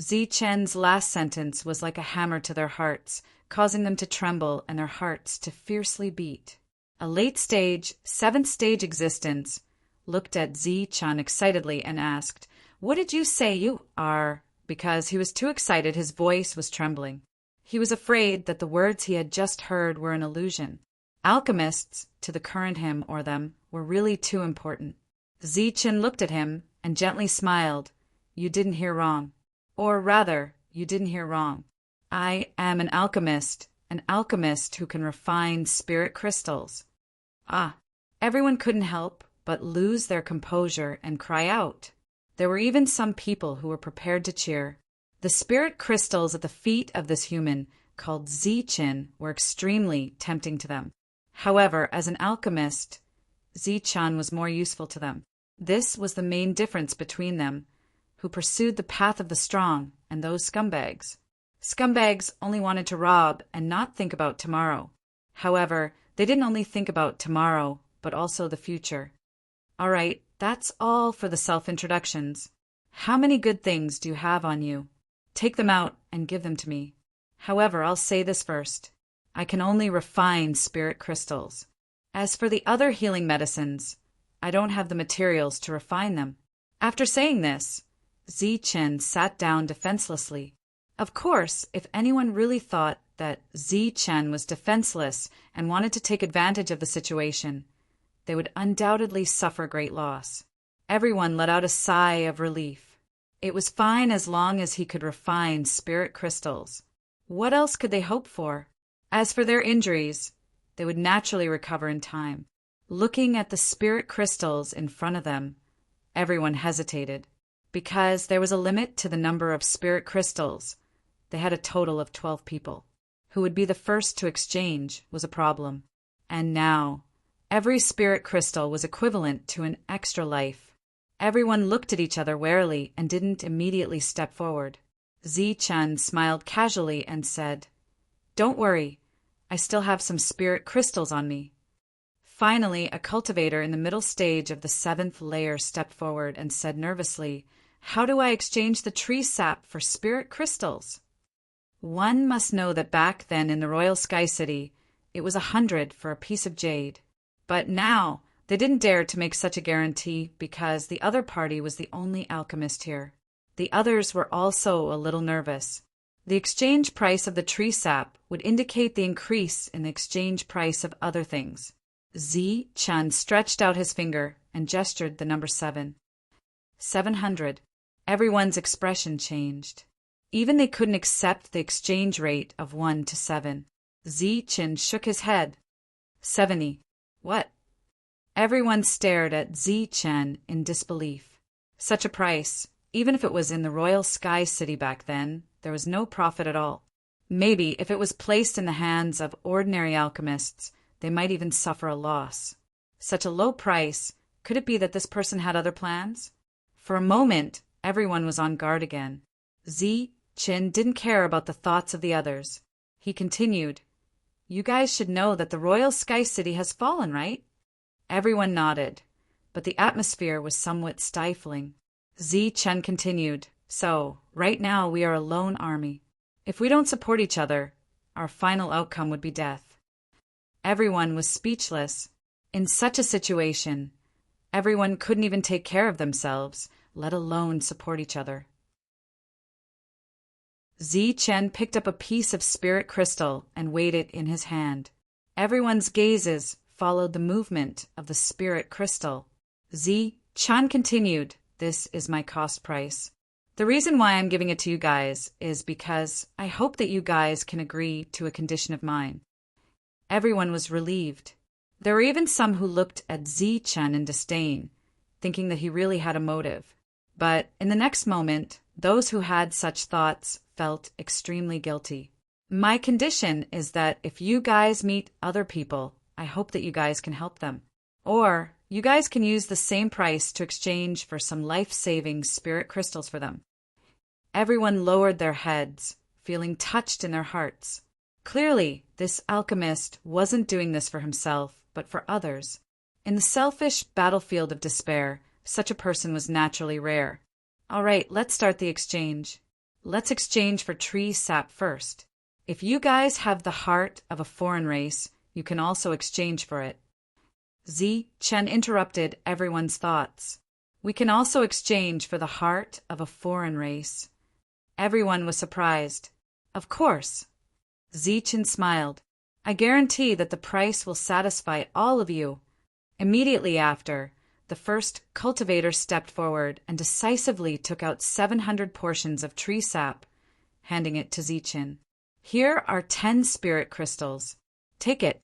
Zichen's last sentence was like a hammer to their hearts, causing them to tremble and their hearts to fiercely beat. A late-stage, 7th-stage existence looked at Zichen excitedly and asked, "What did you say you are?" Because he was too excited, his voice was trembling. He was afraid that the words he had just heard were an illusion. Alchemists, to the current him or them, were really too important. Zichen looked at him and gently smiled. "You didn't hear wrong. Or rather, you didn't hear wrong. I am an alchemist who can refine spirit crystals." Ah, everyone couldn't help but lose their composure and cry out. There were even some people who were prepared to cheer. The spirit crystals at the feet of this human, called Zichen, were extremely tempting to them. However, as an alchemist, Zichen was more useful to them. This was the main difference between them, who pursued the path of the strong, and those scumbags. Scumbags only wanted to rob and not think about tomorrow. However, they didn't only think about tomorrow, but also the future. All right, that's all for the self-introductions. How many good things do you have on you? Take them out and give them to me. However, I'll say this first. I can only refine spirit crystals. As for the other healing medicines, I don't have the materials to refine them. After saying this, Zichen sat down defenselessly. Of course, if anyone really thought that Zichen was defenseless and wanted to take advantage of the situation, they would undoubtedly suffer great loss. Everyone let out a sigh of relief. It was fine as long as he could refine spirit crystals. What else could they hope for? As for their injuries, they would naturally recover in time. Looking at the spirit crystals in front of them, everyone hesitated. Because there was a limit to the number of spirit crystals, they had a total of 12 people. Who would be the first to exchange was a problem. And now, every spirit crystal was equivalent to an extra life. Everyone looked at each other warily and didn't immediately step forward. Zichen smiled casually and said, "Don't worry, I still have some spirit crystals on me." Finally, a cultivator in the middle stage of the 7th layer stepped forward and said nervously, "How do I exchange the tree sap for spirit crystals?" One must know that back then in the Royal Sky City, it was 100 for a piece of jade. But now, they didn't dare to make such a guarantee because the other party was the only alchemist here. The others were also a little nervous. The exchange price of the tree sap would indicate the increase in the exchange price of other things. Zichen stretched out his finger and gestured the number 7. 700. Everyone's expression changed. Even they couldn't accept the exchange rate of 1 to 7. Zichen shook his head. 70. What? Everyone stared at Zichen in disbelief. Such a price, even if it was in the Royal Sky City back then, there was no profit at all. Maybe if it was placed in the hands of ordinary alchemists, they might even suffer a loss. Such a low price, could it be that this person had other plans? For a moment, Everyone was on guard again. Chin didn't care about the thoughts of the others. He continued, "You guys should know that the Royal Sky City has fallen, right?" Everyone nodded, but the atmosphere was somewhat stifling. Chen continued, "So, right now we are a lone army. If we don't support each other, our final outcome would be death." Everyone was speechless. In such a situation, everyone couldn't even take care of themselves, let alone support each other. Chen picked up a piece of spirit crystal and weighed it in his hand. Everyone's gazes followed the movement of the spirit crystal. Chen continued, "This is my cost price. The reason why I'm giving it to you guys is because I hope that you guys can agree to a condition of mine." Everyone was relieved. There were even some who looked at Chen in disdain, thinking that he really had a motive. But in the next moment, those who had such thoughts felt extremely guilty. "My condition is that if you guys meet other people, I hope that you guys can help them. Or you guys can use the same price to exchange for some life-saving spirit crystals for them." Everyone lowered their heads, feeling touched in their hearts. Clearly, this alchemist wasn't doing this for himself, but for others. In the selfish battlefield of despair, such a person was naturally rare. "All right, let's start the exchange. Let's exchange for tree sap first. If you guys have the heart of a foreign race, you can also exchange for it." Chen interrupted everyone's thoughts. "We can also exchange for the heart of a foreign race." Everyone was surprised. "Of course." Chen smiled. "I guarantee that the price will satisfy all of you." Immediately after, the first cultivator stepped forward and decisively took out 700 portions of tree sap, handing it to Chen. "Here are 10 spirit crystals. Take it."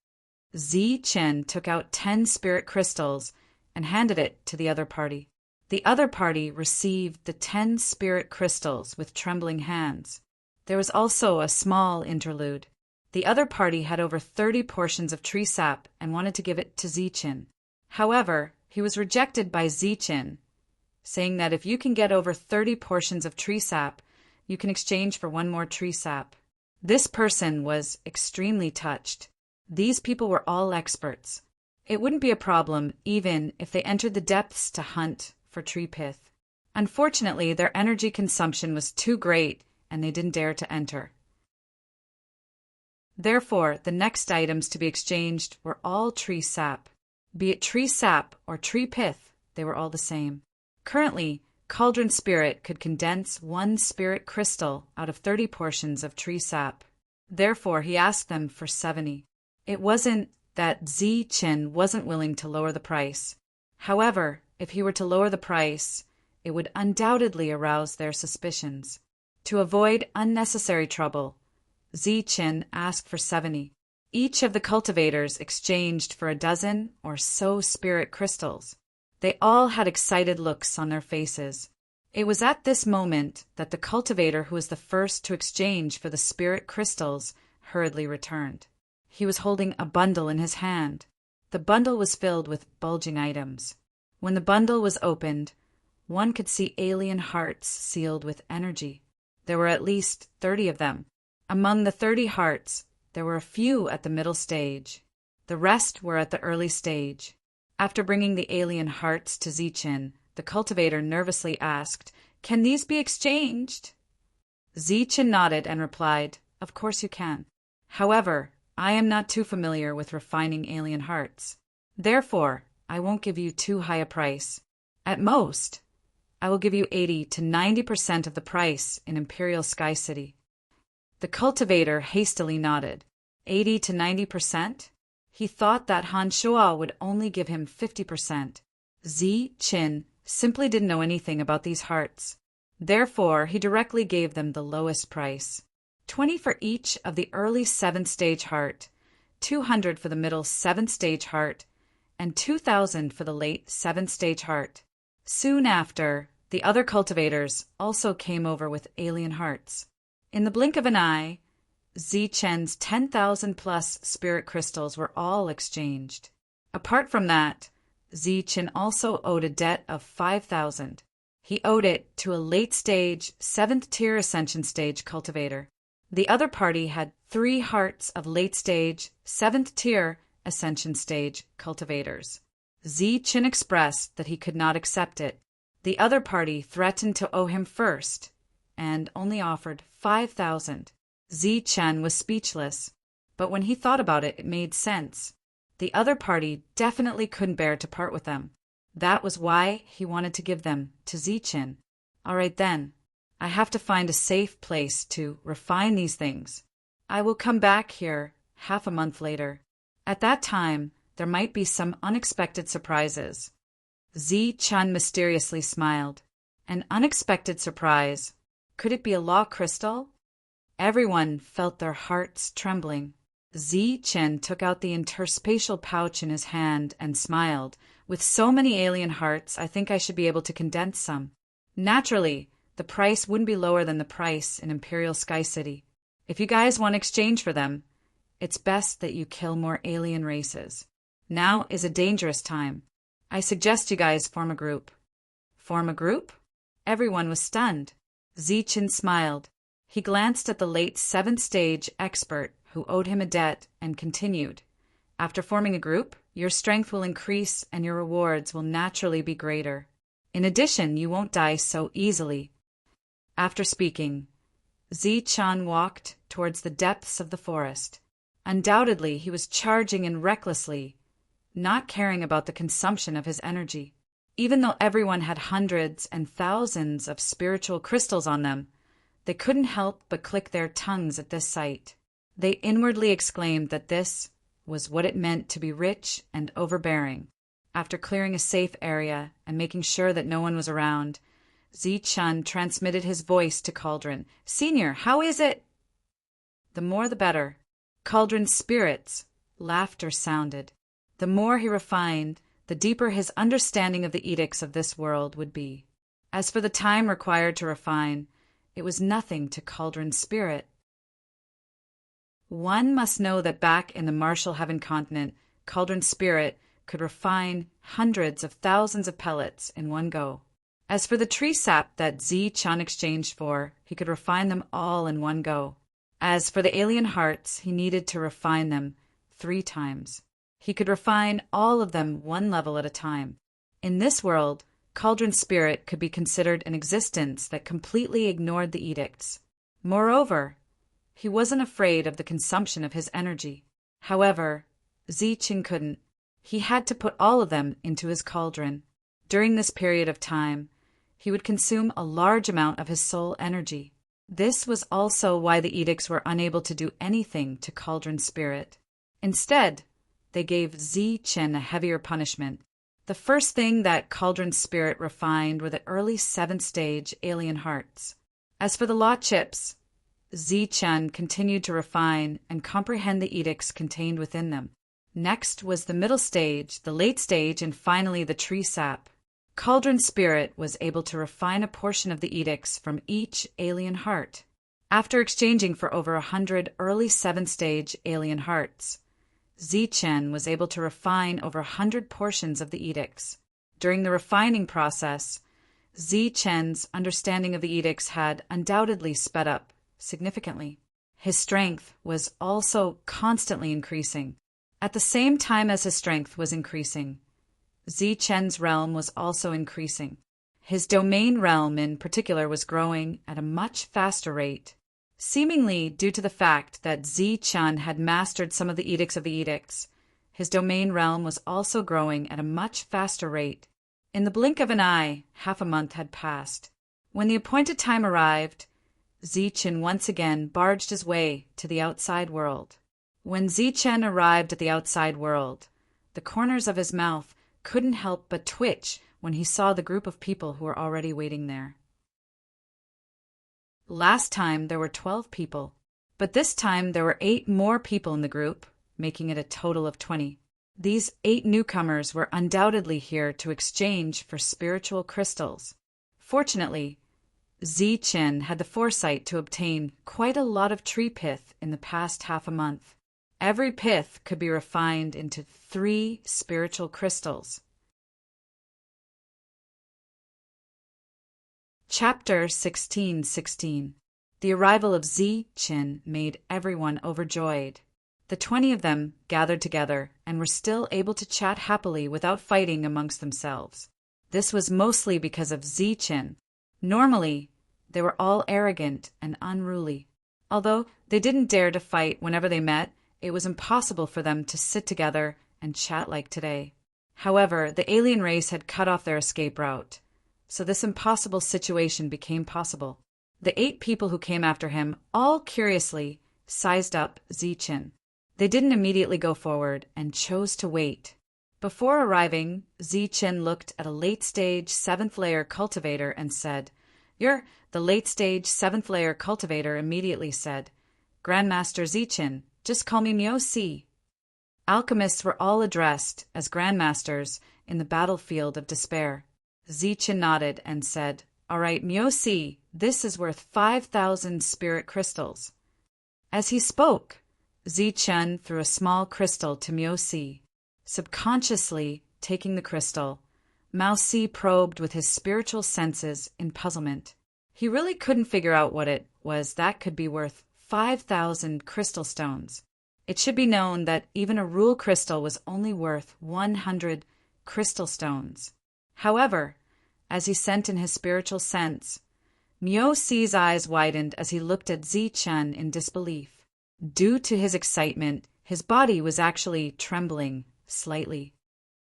Chen took out 10 spirit crystals and handed it to the other party. The other party received the 10 spirit crystals with trembling hands. There was also a small interlude. The other party had over 30 portions of tree sap and wanted to give it to Chen. However, he was rejected by Chen, saying that if you can get over 30 portions of tree sap, you can exchange for one more tree sap. This person was extremely touched. These people were all experts. It wouldn't be a problem even if they entered the depths to hunt for tree pith. Unfortunately, their energy consumption was too great and they didn't dare to enter. Therefore, the next items to be exchanged were all tree sap. Be it tree sap or tree pith, they were all the same. Currently, Cauldron Spirit could condense 1 spirit crystal out of 30 portions of tree sap. Therefore, he asked them for 70. It wasn't that Chen wasn't willing to lower the price. However, if he were to lower the price, it would undoubtedly arouse their suspicions. To avoid unnecessary trouble, Chen asked for 70. Each of the cultivators exchanged for a dozen or so spirit crystals. They all had excited looks on their faces. It was at this moment that the cultivator who was the first to exchange for the spirit crystals hurriedly returned. He was holding a bundle in his hand. The bundle was filled with bulging items. When the bundle was opened, one could see alien hearts sealed with energy. There were at least 30 of them. Among the 30 hearts, there were a few at the middle stage. The rest were at the early stage. After bringing the alien hearts to Chen, the cultivator nervously asked, "Can these be exchanged?" Chen nodded and replied, "Of course you can. However, I am not too familiar with refining alien hearts. Therefore, I won't give you too high a price. At most, I will give you 80 to 90% of the price in Imperial Sky City." The cultivator hastily nodded. 80 to 90%? He thought that Han Shuo would only give him 50%. Chen simply didn't know anything about these hearts. Therefore, he directly gave them the lowest price. 20 for each of the early 7th stage heart, 200 for the middle 7th stage heart, and 2,000 for the late 7th stage heart. Soon after, the other cultivators also came over with alien hearts. In the blink of an eye, Chen's 10,000 plus spirit crystals were all exchanged. Apart from that, Chen also owed a debt of 5,000. He owed it to a late-stage, 7th-tier Ascension Stage cultivator. The other party had 3 hearts of late-stage, 7th-tier Ascension Stage cultivators. Zichen expressed that he could not accept it. The other party threatened to owe him first, and only offered 5,000. Zichen was speechless, but when he thought about it, it made sense. The other party definitely couldn't bear to part with them. That was why he wanted to give them to Zichen. All right then, I have to find a safe place to refine these things. I will come back here half a month later. At that time, there might be some unexpected surprises. Zichen mysteriously smiled. An unexpected surprise. Could it be a law crystal? Everyone felt their hearts trembling. Zichen took out the interspatial pouch in his hand and smiled. With so many alien hearts, I think I should be able to condense some. Naturally, the price wouldn't be lower than the price in Imperial Sky City. If you guys want exchange for them, it's best that you kill more alien races. Now is a dangerous time. I suggest you guys form a group. Form a group? Everyone was stunned. Zichen smiled. He glanced at the late 7th stage expert who owed him a debt and continued. After forming a group, your strength will increase and your rewards will naturally be greater. In addition, you won't die so easily. After speaking, Zichen walked towards the depths of the forest. Undoubtedly, he was charging in recklessly, not caring about the consumption of his energy. Even though everyone had hundreds and thousands of spiritual crystals on them, they couldn't help but click their tongues at this sight. They inwardly exclaimed that this was what it meant to be rich and overbearing. After clearing a safe area and making sure that no one was around, Zichen transmitted his voice to Cauldron. "Senior, how is it?" "The more the better." Cauldron's spirits. Laughter sounded. The more he refined, the deeper his understanding of the edicts of this world would be. As for the time required to refine, it was nothing to Cauldron's spirit. One must know that back in the Martial Heaven continent, Cauldron's spirit could refine hundreds of thousands of pellets in one go. As for the tree sap that Zichen exchanged for, he could refine them all in one go. As for the alien hearts, he needed to refine them 3 times. He could refine all of them 1 level at a time. In this world, Cauldron's spirit could be considered an existence that completely ignored the edicts. Moreover, he wasn't afraid of the consumption of his energy. However, Zichen couldn't. He had to put all of them into his cauldron. During this period of time, he would consume a large amount of his soul energy. This was also why the edicts were unable to do anything to Cauldron's spirit. Instead, they gave Zichen a heavier punishment. The first thing that Cauldron's spirit refined were the early 7th stage alien hearts. As for the law chips, Zichen continued to refine and comprehend the edicts contained within them. Next was the middle stage, the late stage, and finally the tree sap. Cauldron's spirit was able to refine a portion of the edicts from each alien heart. After exchanging for over 100 early 7th stage alien hearts, Zichen was able to refine over 100 portions of the edicts. During the refining process, Zichen's understanding of the edicts had undoubtedly sped up significantly. His strength was also constantly increasing. At the same time as his strength was increasing, Zichen's realm was also increasing. His domain realm in particular was growing at a much faster rate. Seemingly due to the fact that Zichen had mastered some of the edicts of the edicts, his domain realm was also growing at a much faster rate. In the blink of an eye, half a month had passed. When the appointed time arrived, Zichen once again barged his way to the outside world. When Zichen arrived at the outside world, the corners of his mouth couldn't help but twitch when he saw the group of people who were already waiting there. Last time there were 12 people, but this time there were 8 more people in the group, making it a total of 20. These 8 newcomers were undoubtedly here to exchange for spiritual crystals. Fortunately, Zichen had the foresight to obtain quite a lot of tree pith in the past half a month. Every pith could be refined into 3 spiritual crystals. Chapter 16:16. The arrival of Zi-Chin made everyone overjoyed. The 20 of them gathered together and were still able to chat happily without fighting amongst themselves. This was mostly because of Zi-Chin. Normally, they were all arrogant and unruly. Although they didn't dare to fight whenever they met, it was impossible for them to sit together and chat like today. However, the alien race had cut off their escape route, so this impossible situation became possible. The 8 people who came after him all curiously sized up Zi-Chin. They didn't immediately go forward and chose to wait. Before arriving, Zi-Chin looked at a late-stage 7th-layer cultivator and said, "You're..." The late-stage 7th-layer cultivator immediately said, "Grandmaster Zi-Chin, just call me Mio-Si." Alchemists were all addressed as grandmasters in the battlefield of despair. Zi-Chin nodded and said, "All right, Mio-Si, this is worth 5,000 spirit crystals." As he spoke, Zi-Chin threw a small crystal to Mio-Si. Subconsciously taking the crystal, Mio-Si probed with his spiritual senses in puzzlement. He really couldn't figure out what it was that could be worth 5,000 crystal stones. It should be known that even a rule crystal was only worth 100 crystal stones. However, as he sent in his spiritual sense, Mio-Si's eyes widened as he looked at Zi-Chin in disbelief. Due to his excitement, his body was actually trembling slightly.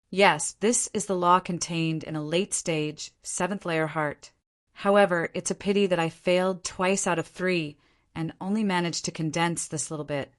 Yes, this is the law contained in a late-stage 7th-layer heart. However, it's a pity that I failed twice out of 3 and only managed to condense this little bit.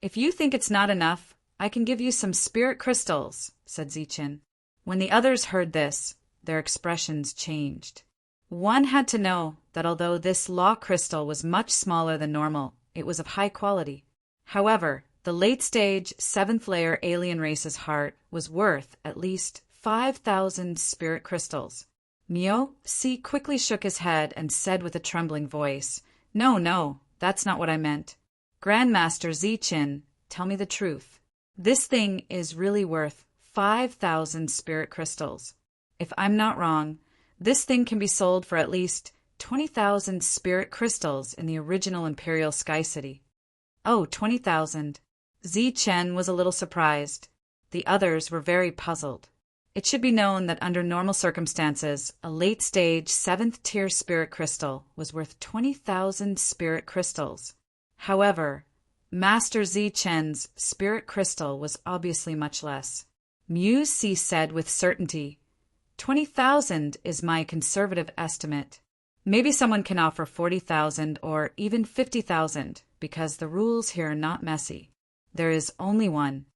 "If you think it's not enough, I can give you some spirit crystals," said Zi-Chin. When the others heard this, their expressions changed. One had to know that although this law crystal was much smaller than normal, it was of high quality. However, the late-stage 7th-layer alien race's heart was worth at least 5,000 spirit crystals. Mio-Si quickly shook his head and said with a trembling voice, No, that's not what I meant. Grandmaster Zi-Chin, tell me the truth. This thing is really worth 5,000 spirit crystals. If I'm not wrong, this thing can be sold for at least 20,000 spirit crystals in the original Imperial Sky City." "Oh, 20,000. Zi-Chin was a little surprised. The others were very puzzled. It should be known that under normal circumstances, a late-stage 7th-tier spirit crystal was worth 20,000 spirit crystals. However, Master Zi-Chin's spirit crystal was obviously much less. Mio-Si said with certainty, 20,000 is my conservative estimate. Maybe someone can offer 40,000 or even 50,000 because the rules here are not messy. There is only one."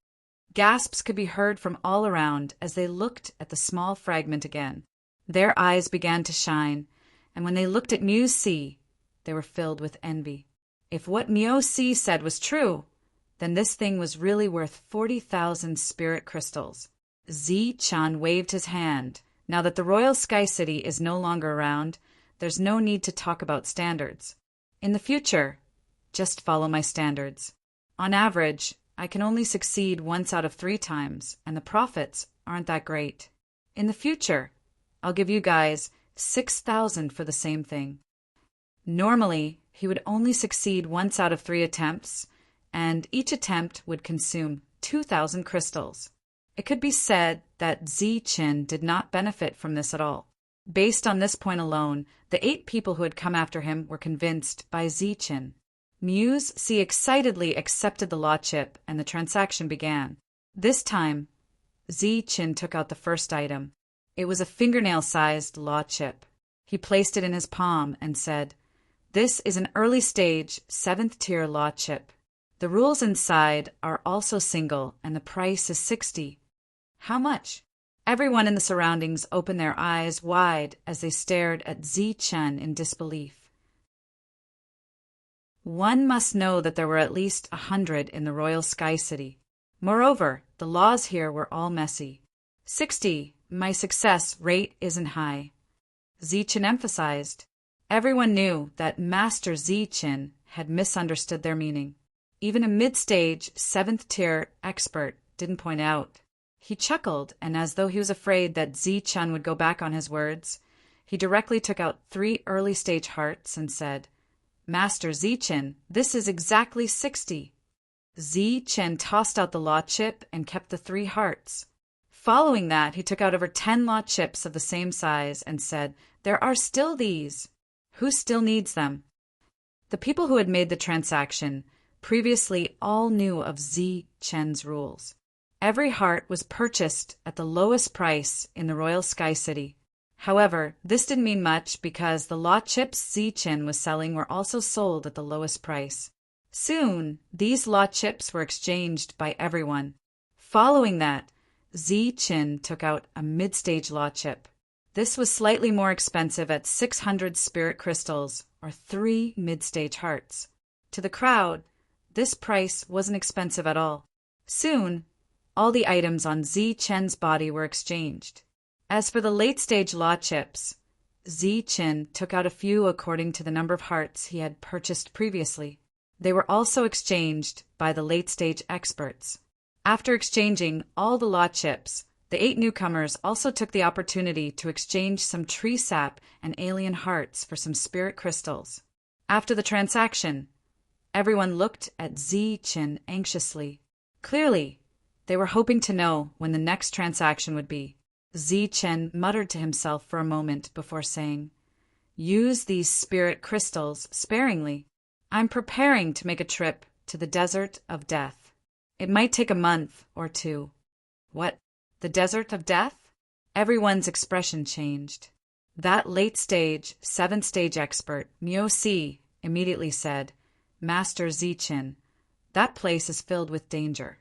Gasps could be heard from all around as they looked at the small fragment again. Their eyes began to shine, and when they looked at Mio-Si, they were filled with envy. If what Mio-Si said was true, then this thing was really worth 40,000 spirit crystals. Zi-Chin waved his hand. Now that the Royal Sky City is no longer around, there's no need to talk about standards. In the future, just follow my standards. On average, I can only succeed once out of 3 times, and the profits aren't that great. In the future, I'll give you guys 6,000 for the same thing. Normally, he would only succeed once out of 3 attempts, and each attempt would consume 2,000 crystals. It could be said that Zi-Chin did not benefit from this at all. Based on this point alone, the 8 people who had come after him were convinced by Zi-Chin. Mio-Si excitedly accepted the law chip, and the transaction began. This time, Zi-Chin took out the first item. It was a fingernail-sized law chip. He placed it in his palm and said, "This is an early-stage 7th-tier law chip. The rules inside are also single, and the price is 60. How much?" Everyone in the surroundings opened their eyes wide as they stared at Zi-Chin in disbelief. One must know that there were at least 100 in the Royal Sky City. Moreover, the laws here were all messy. 60, my success rate isn't high. Zi-Chin emphasized. Everyone knew that Master Zi-Chin had misunderstood their meaning. Even a mid-stage 7th-tier expert didn't point out. He chuckled, and as though he was afraid that Zi-Chin would go back on his words, He directly took out 3 early-stage hearts and said, "Master Zichen, this is exactly 60. Zichen tossed out the law chip and kept the 3 hearts. Following that, he took out over 10 law chips of the same size and said, "There are still these. Who still needs them?" The people who had made the transaction previously all knew of Zichen's rules. Every heart was purchased at the lowest price in the Royal Sky City. However, this didn't mean much because the law chips Zichen was selling were also sold at the lowest price. Soon, these law chips were exchanged by everyone. Following that, Zichen took out a mid-stage law chip. This was slightly more expensive at 600 spirit crystals, or 3 mid-stage hearts. To the crowd, this price wasn't expensive at all. Soon, all the items on Zichen's body were exchanged. As for the late-stage law chips, Zichen took out a few according to the number of hearts he had purchased previously. They were also exchanged by the late-stage experts. After exchanging all the law chips, the 8 newcomers also took the opportunity to exchange some tree sap and alien hearts for some spirit crystals. After the transaction, everyone looked at Zichen anxiously. Clearly, they were hoping to know when the next transaction would be. Zichen muttered to himself for a moment before saying, "Use these spirit crystals sparingly. I'm preparing to make a trip to the Desert of Death. It might take a month or 2. What? The Desert of Death? Everyone's expression changed. That late-stage, 7th-stage expert, Miao Si, immediately said, "Master Zichen, that place is filled with danger."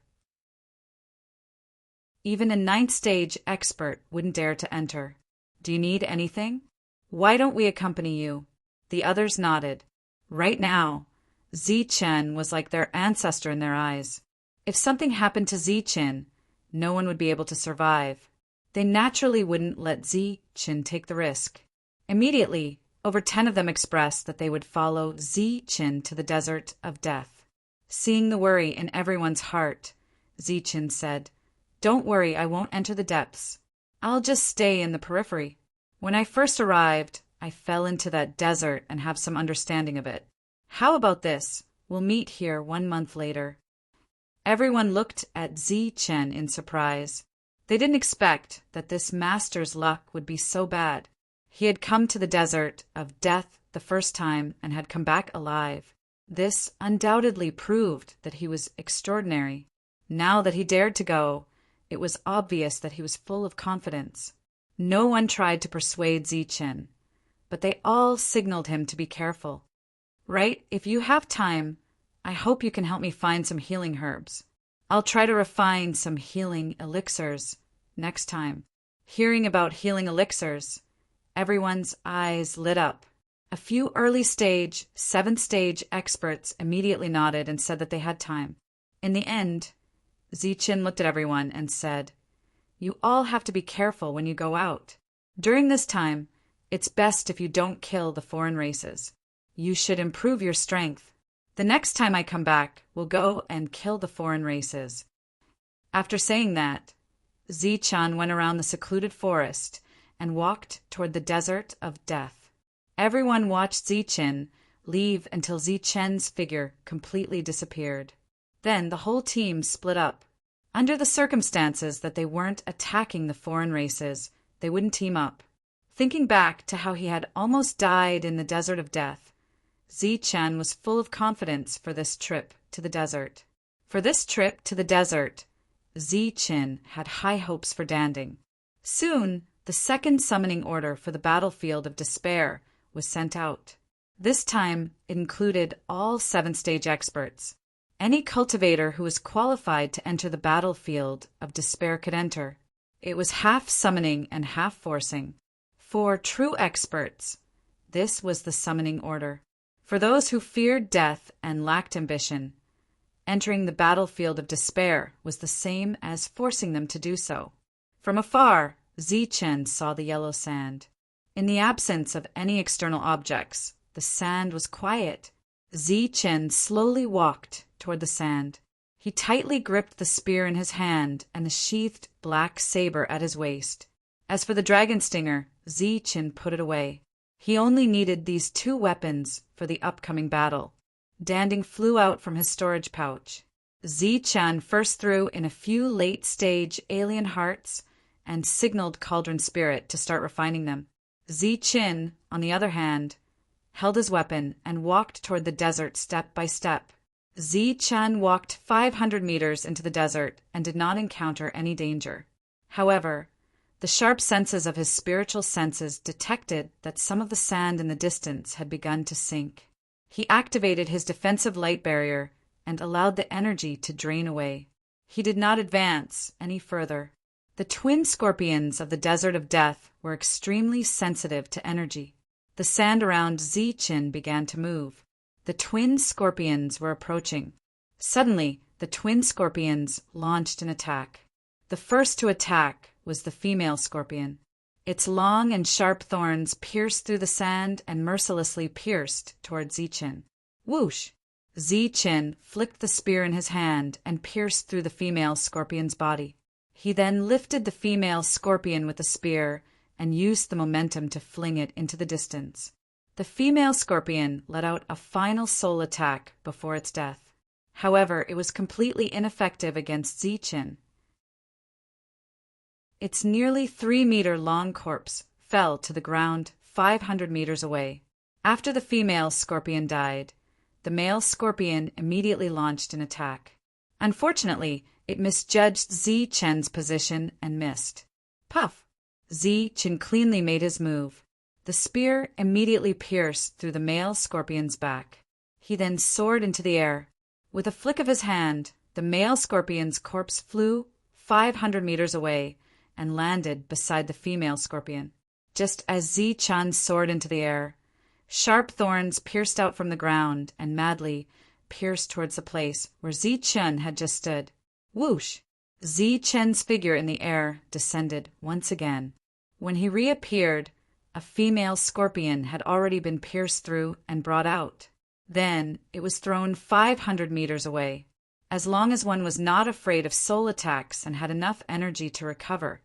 Even a 9th-stage expert wouldn't dare to enter. "Do you need anything? Why don't we accompany you?" The others nodded. Right now, Zichen was like their ancestor in their eyes. If something happened to Zichen, no one would be able to survive. They naturally wouldn't let Zichen take the risk. Immediately, over 10 of them expressed that they would follow Zichen to the Desert of Death. Seeing the worry in everyone's heart, Zichen said, "Don't worry, I won't enter the depths. I'll just stay in the periphery. When I first arrived, I fell into that desert and have some understanding of it. How about this? We'll meet here 1 month later." Everyone looked at Zichen in surprise. They didn't expect that this master's luck would be so bad. He had come to the Desert of Death the first time and had come back alive. This undoubtedly proved that he was extraordinary. Now that he dared to go, it was obvious that he was full of confidence. No one tried to persuade Zichen, but they all signaled him to be careful. "Right, if you have time, I hope you can help me find some healing herbs. I'll try to refine some healing elixirs next time." Hearing about healing elixirs, everyone's eyes lit up. A few early-stage, 7th-stage experts immediately nodded and said that they had time. In the end, Zichen looked at everyone and said, "You all have to be careful when you go out. During this time, it's best if you don't kill the foreign races. You should improve your strength. The next time I come back, we'll go and kill the foreign races." After saying that, Zichen went around the secluded forest and walked toward the Desert of Death. Everyone watched Zichen leave until Zichen's figure completely disappeared. Then the whole team split up. Under the circumstances that they weren't attacking the foreign races, they wouldn't team up. Thinking back to how he had almost died in the Desert of Death, Zichen was full of confidence for this trip to the desert. For this trip to the desert, Zichen had high hopes for Danding. Soon, the second summoning order for the battlefield of despair was sent out. This time, it included all 7th-stage experts. Any cultivator who was qualified to enter the battlefield of despair could enter. It was half summoning and half forcing. For true experts, this was the summoning order. For those who feared death and lacked ambition, entering the battlefield of despair was the same as forcing them to do so. From afar, Zichen saw the yellow sand. In the absence of any external objects, the sand was quiet. Zichen slowly walked toward the sand. He tightly gripped the spear in his hand and the sheathed black saber at his waist. As for the dragon stinger, Zichen put it away. He only needed these 2 weapons for the upcoming battle. Danding flew out from his storage pouch. Zichen first threw in a few late-stage alien hearts and signaled Cauldron Spirit to start refining them. Zichen, on the other hand, held his weapon and walked toward the desert step by step. Zichen walked 500 meters into the desert and did not encounter any danger. However, the sharp senses of his spiritual senses detected that some of the sand in the distance had begun to sink. He activated his defensive light barrier and allowed the energy to drain away. He did not advance any further. The twin scorpions of the Desert of Death were extremely sensitive to energy. The sand around Zichen began to move. The twin scorpions were approaching. Suddenly, the twin scorpions launched an attack. The first to attack was the female scorpion. Its long and sharp thorns pierced through the sand and mercilessly pierced toward Zichen. Whoosh! Zichen flicked the spear in his hand and pierced through the female scorpion's body. He then lifted the female scorpion with the spear and used the momentum to fling it into the distance. The female scorpion let out a final soul attack before its death. However, it was completely ineffective against Zichen. Its nearly 3-meter-long corpse fell to the ground 500 meters away. After the female scorpion died, the male scorpion immediately launched an attack. Unfortunately, it misjudged Zichen's position and missed. Puff! Zichen cleanly made his move. The spear immediately pierced through the male scorpion's back. He then soared into the air. With a flick of his hand, the male scorpion's corpse flew 500 meters away and landed beside the female scorpion. Just as Zichen soared into the air, sharp thorns pierced out from the ground and madly pierced towards the place where Zichen had just stood. Whoosh! Zichen's figure in the air descended once again. When he reappeared, a female scorpion had already been pierced through and brought out. Then it was thrown 500 meters away. As long as one was not afraid of soul attacks and had enough energy to recover,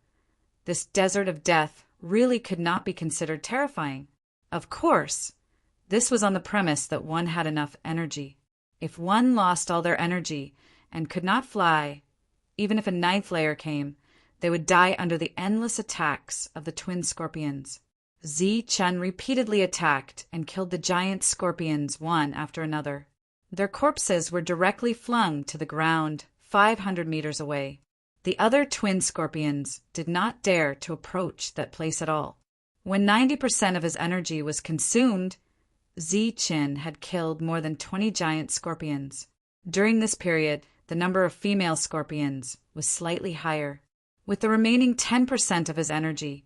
this desert of death really could not be considered terrifying. Of course, this was on the premise that one had enough energy. If one lost all their energy and could not fly, even if a 9th layer came, they would die under the endless attacks of the twin scorpions. Zichen repeatedly attacked and killed the giant scorpions one after another. Their corpses were directly flung to the ground 500 meters away. The other twin scorpions did not dare to approach that place at all. When 90% of his energy was consumed, Zichen had killed more than 20 giant scorpions. During this period, the number of female scorpions was slightly higher. With the remaining 10% of his energy,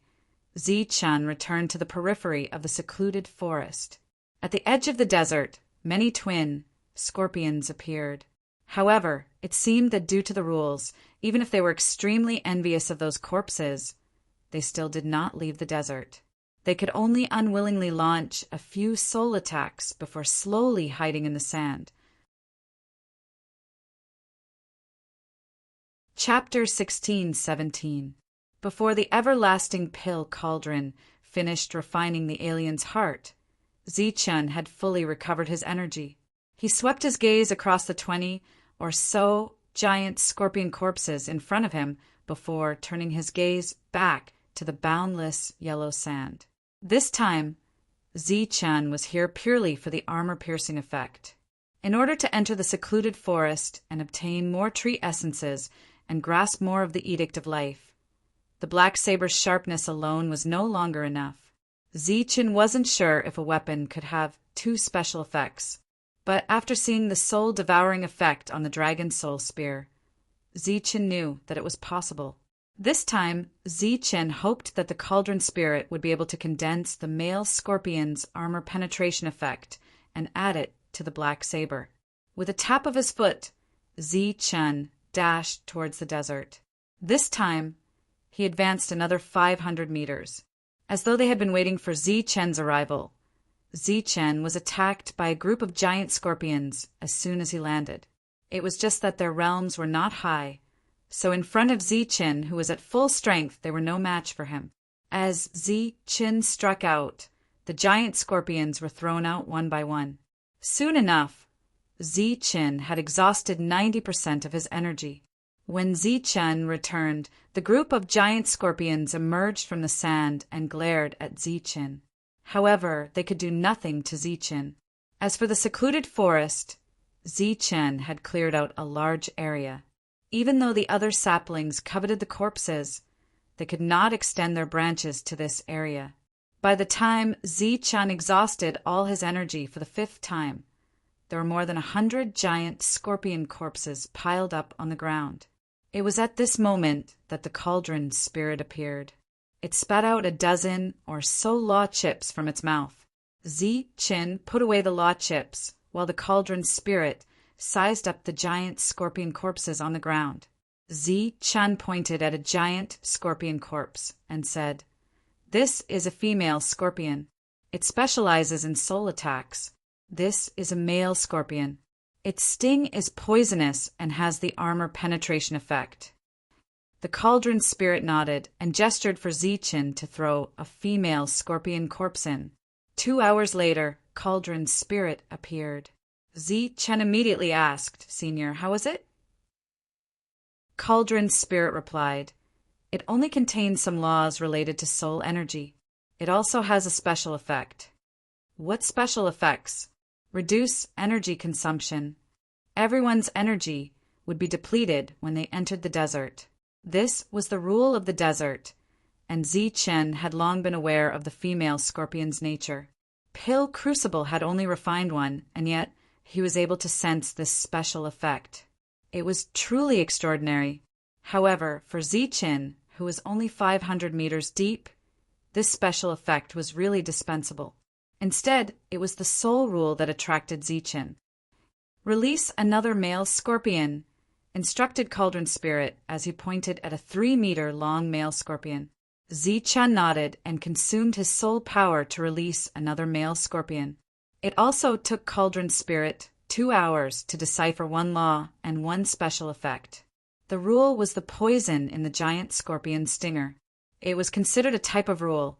Zichen returned to the periphery of the secluded forest. At the edge of the desert, many twin scorpions appeared. However, it seemed that due to the rules, even if they were extremely envious of those corpses, they still did not leave the desert. They could only unwillingly launch a few soul attacks before slowly hiding in the sand. Chapter 16-17. Before the everlasting pill cauldron finished refining the alien's heart, Zichen had fully recovered his energy. He swept his gaze across the 20 or so giant scorpion corpses in front of him before turning his gaze back to the boundless yellow sand. This time, Zichen was here purely for the armor-piercing effect. In order to enter the secluded forest and obtain more tree essences and grasp more of the Edict of Life, the black saber's sharpness alone was no longer enough. Zichen wasn't sure if a weapon could have 2 special effects, but after seeing the soul-devouring effect on the dragon soul spear, Zichen knew that it was possible. This time, Zichen hoped that the cauldron spirit would be able to condense the male scorpion's armor penetration effect and add it to the black saber. With a tap of his foot, Zichen dashed towards the desert. This time, he advanced another 500 meters. As though they had been waiting for Zichen's arrival, Zichen was attacked by a group of giant scorpions as soon as he landed. It was just that their realms were not high, so in front of Zichen, who was at full strength, they were no match for him. As Zi-Chin struck out, the giant scorpions were thrown out one by one. Soon enough, Zi-Chin had exhausted 90% of his energy. When Zi-Chin returned, the group of giant scorpions emerged from the sand and glared at Zi-Chin. However, they could do nothing to Zi-Chin. As for the secluded forest, Zi-Chin had cleared out a large area. Even though the other saplings coveted the corpses, they could not extend their branches to this area. By the time Zi-Chin exhausted all his energy for the 5th time, there were more than 100 giant scorpion corpses piled up on the ground. It was at this moment that the cauldron spirit appeared. It spat out a dozen or so law chips from its mouth. Zi-Chin put away the law chips, while the cauldron spirit sized up the giant scorpion corpses on the ground. Zi-Chin pointed at a giant scorpion corpse and said, "This is a female scorpion. It specializes in soul attacks. This is a male scorpion. Its sting is poisonous and has the armor penetration effect." The cauldron spirit nodded and gestured for Zi-Chin to throw a female scorpion corpse in. 2 hours later, cauldron spirit appeared. Zi-Chin immediately asked, "Senior, how is it?" Cauldron spirit replied, "It only contains some laws related to soul energy. It also has a special effect." "What special effects?" "Reduce energy consumption. Everyone's energy would be depleted when they entered the desert." This was the rule of the desert, and Zi-Chin had long been aware of the female scorpion's nature. Pill Crucible had only refined one, and yet he was able to sense this special effect. It was truly extraordinary. However, for Zi-Chin, who was only 500 meters deep, this special effect was really dispensable. Instead, it was the soul rule that attracted Zi-Chin. "Release another male scorpion," instructed Cauldron Spirit as he pointed at a 3-meter-long male scorpion. Zi-Chin nodded and consumed his soul power to release another male scorpion. It also took Cauldron Spirit 2 hours to decipher one law and one special effect. The rule was the poison in the giant scorpion stinger. It was considered a type of rule,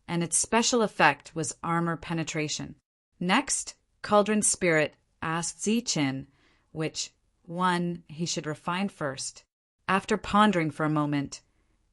and its special effect was armor penetration. Next, Cauldron Spirit asked Zi-Chin which one he should refine first. After pondering for a moment,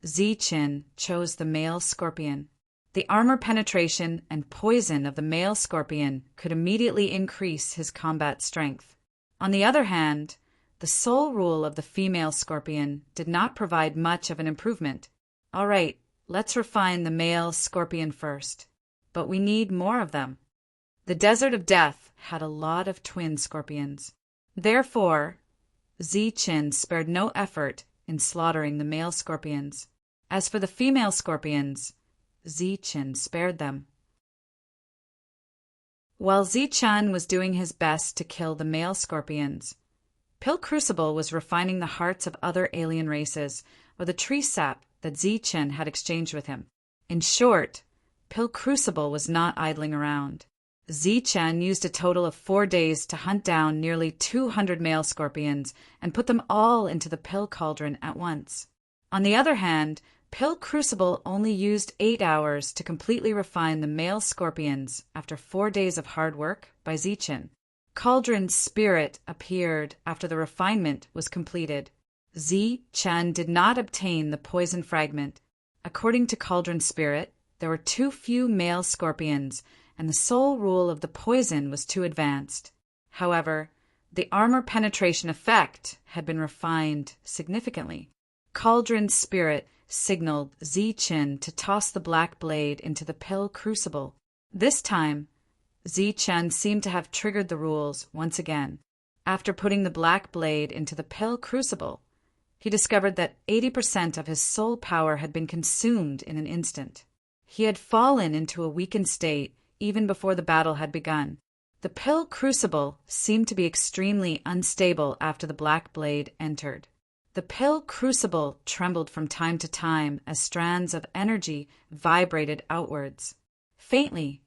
Zi-Chin chose the male scorpion. The armor penetration and poison of the male scorpion could immediately increase his combat strength. On the other hand, the soul rule of the female scorpion did not provide much of an improvement. "All right, let's refine the male scorpion first. But we need more of them." The Desert of Death had a lot of twin scorpions. Therefore, Zi-Chin spared no effort in slaughtering the male scorpions. As for the female scorpions, Zi-Chin spared them. While Zi-Chin was doing his best to kill the male scorpions, Pill Crucible was refining the hearts of other alien races with the tree sap that Zi-Chin had exchanged with him. In short, Pill Crucible was not idling around. Zi-Chin used a total of 4 days to hunt down nearly 200 male scorpions and put them all into the pill cauldron at once. On the other hand, Pill Crucible only used 8 hours to completely refine the male scorpions after 4 days of hard work by Zi-Chin. Cauldron Spirit appeared after the refinement was completed. Zi-Chin did not obtain the poison fragment. According to Cauldron Spirit, there were too few male scorpions, and the sole rule of the poison was too advanced. However, the armor penetration effect had been refined significantly. Cauldron Spirit signaled Zi-Chin to toss the black blade into the pill crucible. This time, Zi-Chin seemed to have triggered the rules once again. After putting the black blade into the pill crucible, he discovered that 80% of his soul power had been consumed in an instant. He had fallen into a weakened state even before the battle had begun. The pill crucible seemed to be extremely unstable after the black blade entered. The pill crucible trembled from time to time as strands of energy vibrated outwards. Faintly,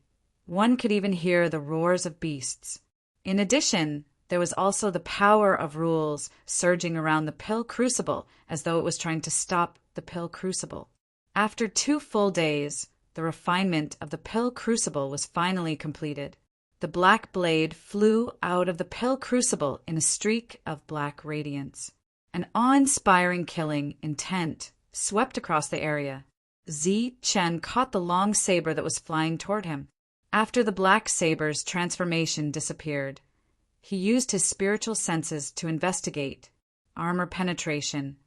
one could even hear the roars of beasts. In addition, there was also the power of rules surging around the pill crucible as though it was trying to stop the pill crucible. After 2 full days, the refinement of the pill crucible was finally completed. The black blade flew out of the pill crucible in a streak of black radiance. An awe-inspiring killing intent swept across the area. Zi Chen caught the long saber that was flying toward him. After the black saber's transformation disappeared, he used his spiritual senses to investigate. Armor penetration.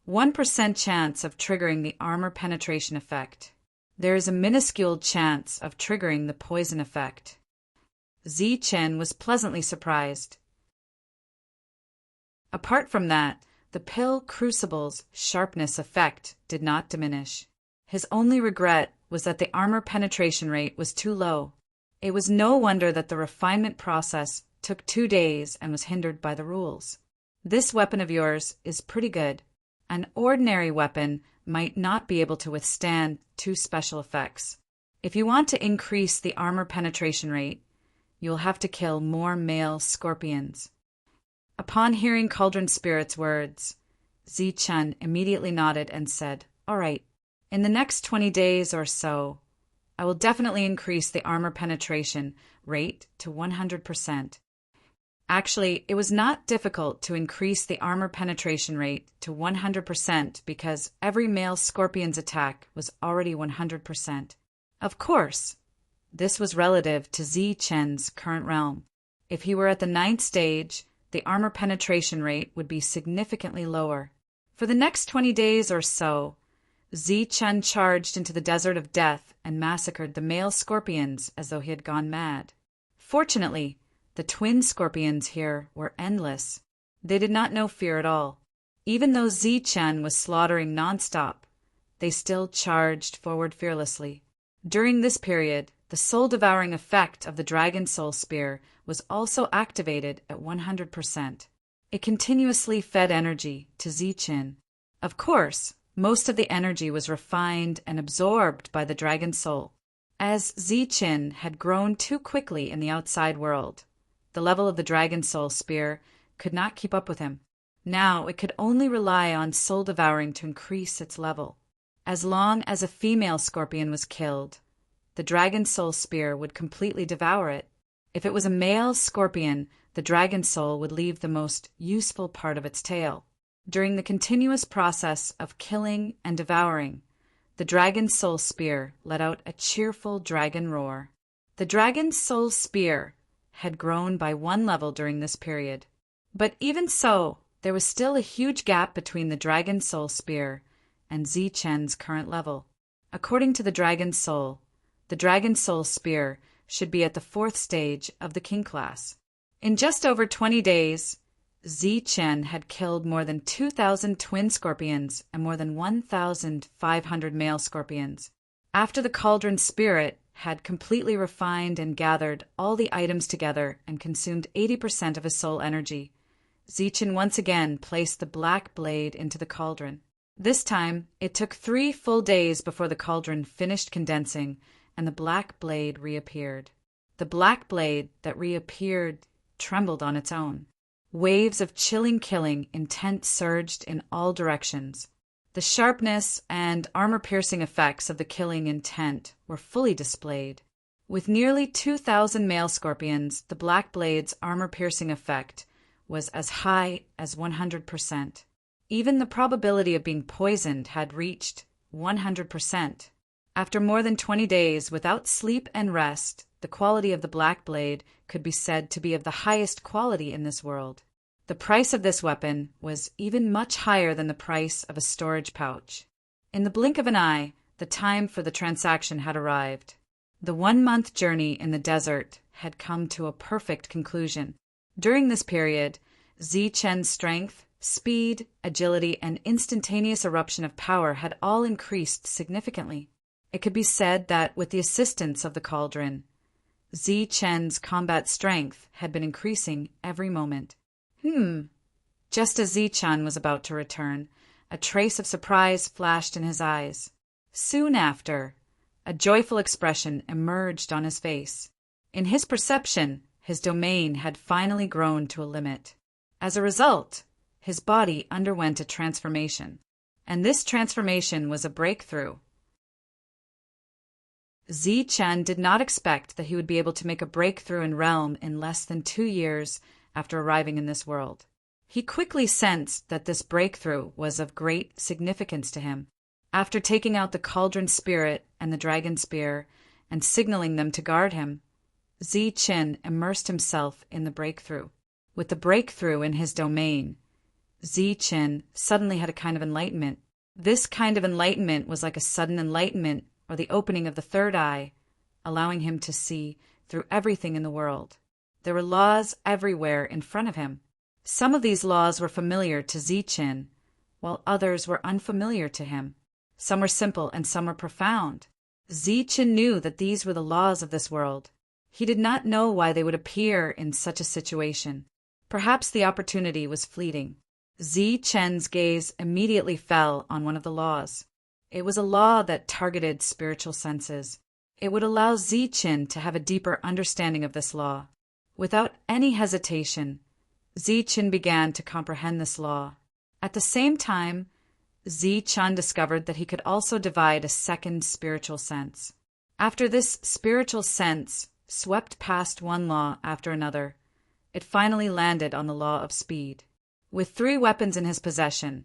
1% chance of triggering the armor penetration effect. There is a minuscule chance of triggering the poison effect. Zi Chen was pleasantly surprised. Apart from that, the pill crucible's sharpness effect did not diminish. His only regret was that the armor penetration rate was too low. It was no wonder that the refinement process took 2 days and was hindered by the rules. This weapon of yours is pretty good. An ordinary weapon might not be able to withstand 2 special effects. If you want to increase the armor penetration rate, you'll have to kill more male scorpions. Upon hearing Cauldron Spirit's words, Zi Chen immediately nodded and said, "All right, in the next 20 days or so, I will definitely increase the armor penetration rate to 100%. Actually, it was not difficult to increase the armor penetration rate to 100% because every male scorpion's attack was already 100%. Of course, this was relative to Zi Chen's current realm. If he were at the 9th stage, the armor penetration rate would be significantly lower. For the next 20 days or so, Zi Chen charged into the desert of death and massacred the male scorpions as though he had gone mad. Fortunately, the twin scorpions here were endless. They did not know fear at all. Even though Zi Chen was slaughtering nonstop, they still charged forward fearlessly. During this period, the soul-devouring effect of the Dragon Soul Spear was also activated at 100%. It continuously fed energy to Zi Chen. Of course, most of the energy was refined and absorbed by the Dragon Soul. As Zi Chen had grown too quickly in the outside world, the level of the Dragon Soul Spear could not keep up with him. Now it could only rely on soul-devouring to increase its level. As long as a female scorpion was killed, the Dragon Soul Spear would completely devour it. If it was a male scorpion, the Dragon Soul would leave the most useful part of its tail. During the continuous process of killing and devouring, the Dragon Soul Spear let out a cheerful dragon roar. The Dragon Soul Spear had grown by 1 level during this period. But even so, there was still a huge gap between the Dragon Soul Spear and Zi Chen's current level. According to the Dragon Soul, the Dragon Soul Spear should be at the 4th stage of the King class. In just over 20 days, Zi Chen had killed more than 2,000 twin scorpions and more than 1,500 male scorpions. After the Cauldron Spirit had completely refined and gathered all the items together and consumed 80% of his soul energy, Zi Chen once again placed the black blade into the cauldron. This time, it took 3 full days before the cauldron finished condensing and the black blade reappeared. The black blade that reappeared trembled on its own. Waves of chilling killing intent surged in all directions. The sharpness and armor-piercing effects of the killing intent were fully displayed. With nearly 2,000 male scorpions, the black blade's armor-piercing effect was as high as 100%. Even the probability of being poisoned had reached 100%. After more than 20 days without sleep and rest, the quality of the black blade could be said to be of the highest quality in this world. The price of this weapon was even much higher than the price of a storage pouch. In the blink of an eye, the time for the transaction had arrived. The 1-month journey in the desert had come to a perfect conclusion. During this period, Zi Chen's strength, speed, agility, and instantaneous eruption of power had all increased significantly. It could be said that with the assistance of the cauldron, Zi Chen's combat strength had been increasing every moment. Just as Zi Chen was about to return, a trace of surprise flashed in his eyes. Soon after, a joyful expression emerged on his face. In his perception, his domain had finally grown to a limit. As a result, his body underwent a transformation. And this transformation was a breakthrough. Chen did not expect that he would be able to make a breakthrough in realm in less than 2 years after arriving in this world. He quickly sensed that this breakthrough was of great significance to him. After taking out the cauldron spirit and the dragon spear and signaling them to guard him, Chen immersed himself in the breakthrough. With the breakthrough in his domain, Chen suddenly had a kind of enlightenment. This kind of enlightenment was like a sudden enlightenment or the opening of the third eye, allowing him to see through everything in the world. There were laws everywhere in front of him. Some of these laws were familiar to Chen, while others were unfamiliar to him. Some were simple and some were profound. Chen knew that these were the laws of this world. He did not know why they would appear in such a situation. Perhaps the opportunity was fleeting. Chen's gaze immediately fell on one of the laws. It was a law that targeted spiritual senses. It would allow Chen to have a deeper understanding of this law. Without any hesitation, Chen began to comprehend this law. At the same time, Chen discovered that he could also divide a second spiritual sense. After this spiritual sense swept past one law after another, it finally landed on the law of speed. With 3 weapons in his possession,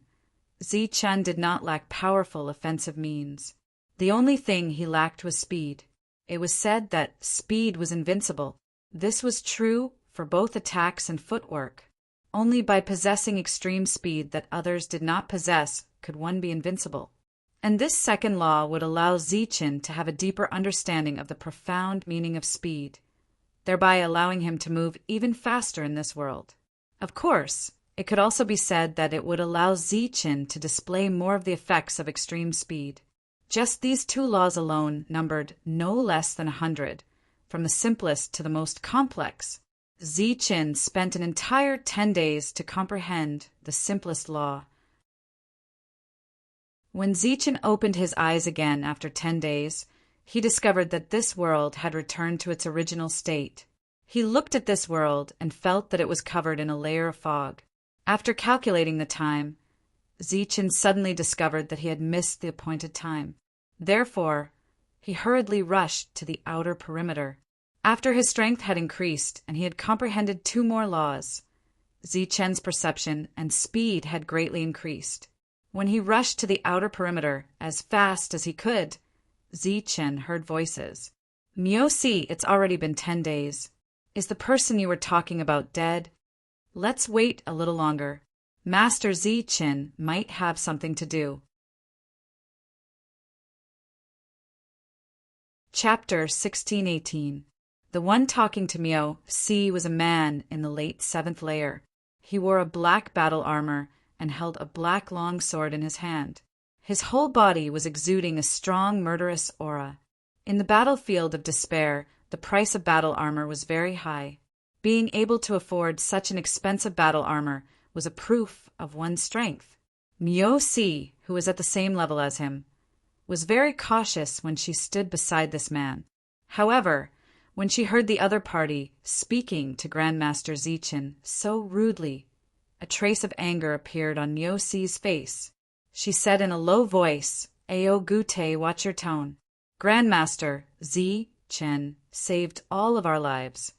Chen did not lack powerful offensive means. The only thing he lacked was speed. It was said that speed was invincible. This was true for both attacks and footwork. Only by possessing extreme speed that others did not possess could one be invincible. And this second law would allow Chen to have a deeper understanding of the profound meaning of speed, thereby allowing him to move even faster in this world. Of course, it could also be said that it would allow Chen to display more of the effects of extreme speed. Just these 2 laws alone numbered no less than 100, from the simplest to the most complex. Chen spent an entire 10 days to comprehend the simplest law. When Chen opened his eyes again after 10 days, he discovered that this world had returned to its original state. He looked at this world and felt that it was covered in a layer of fog. After calculating the time, Chen suddenly discovered that he had missed the appointed time. Therefore, he hurriedly rushed to the outer perimeter. After his strength had increased and he had comprehended 2 more laws, Chen's perception and speed had greatly increased. When he rushed to the outer perimeter as fast as he could, Chen heard voices. "Miyoshi, it's already been 10 days. Is the person you were talking about dead? Let's wait a little longer. Master Chen might have something to do." Chapter 1618. The one talking to Miyoshi was a man in the late 7th layer. He wore a black battle armor and held a black long sword in his hand. His whole body was exuding a strong, murderous aura. In the battlefield of despair, the price of battle armor was very high. Being able to afford such an expensive battle armor was a proof of one's strength. Miyoshi, who was at the same level as him, was very cautious when she stood beside this man. However, when she heard the other party speaking to Grandmaster Chen so rudely, a trace of anger appeared on Miyoshi's face. She said in a low voice, "Ao Gute, watch your tone. Grandmaster Chen saved all of our lives."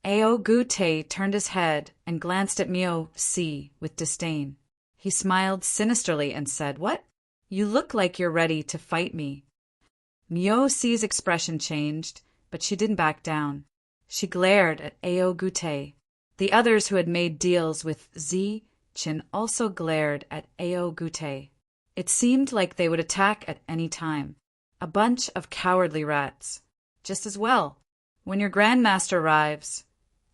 Ao Gute turned his head and glanced at Miyoshi with disdain. He smiled sinisterly and said, "What? You look like you're ready to fight me." Miyoshi's expression changed, but she didn't back down. She glared at Ao Gute. The others who had made deals with Chen also glared at Ao Gute. It seemed like they would attack at any time. A bunch of cowardly rats. Just as well. When your grandmaster arrives,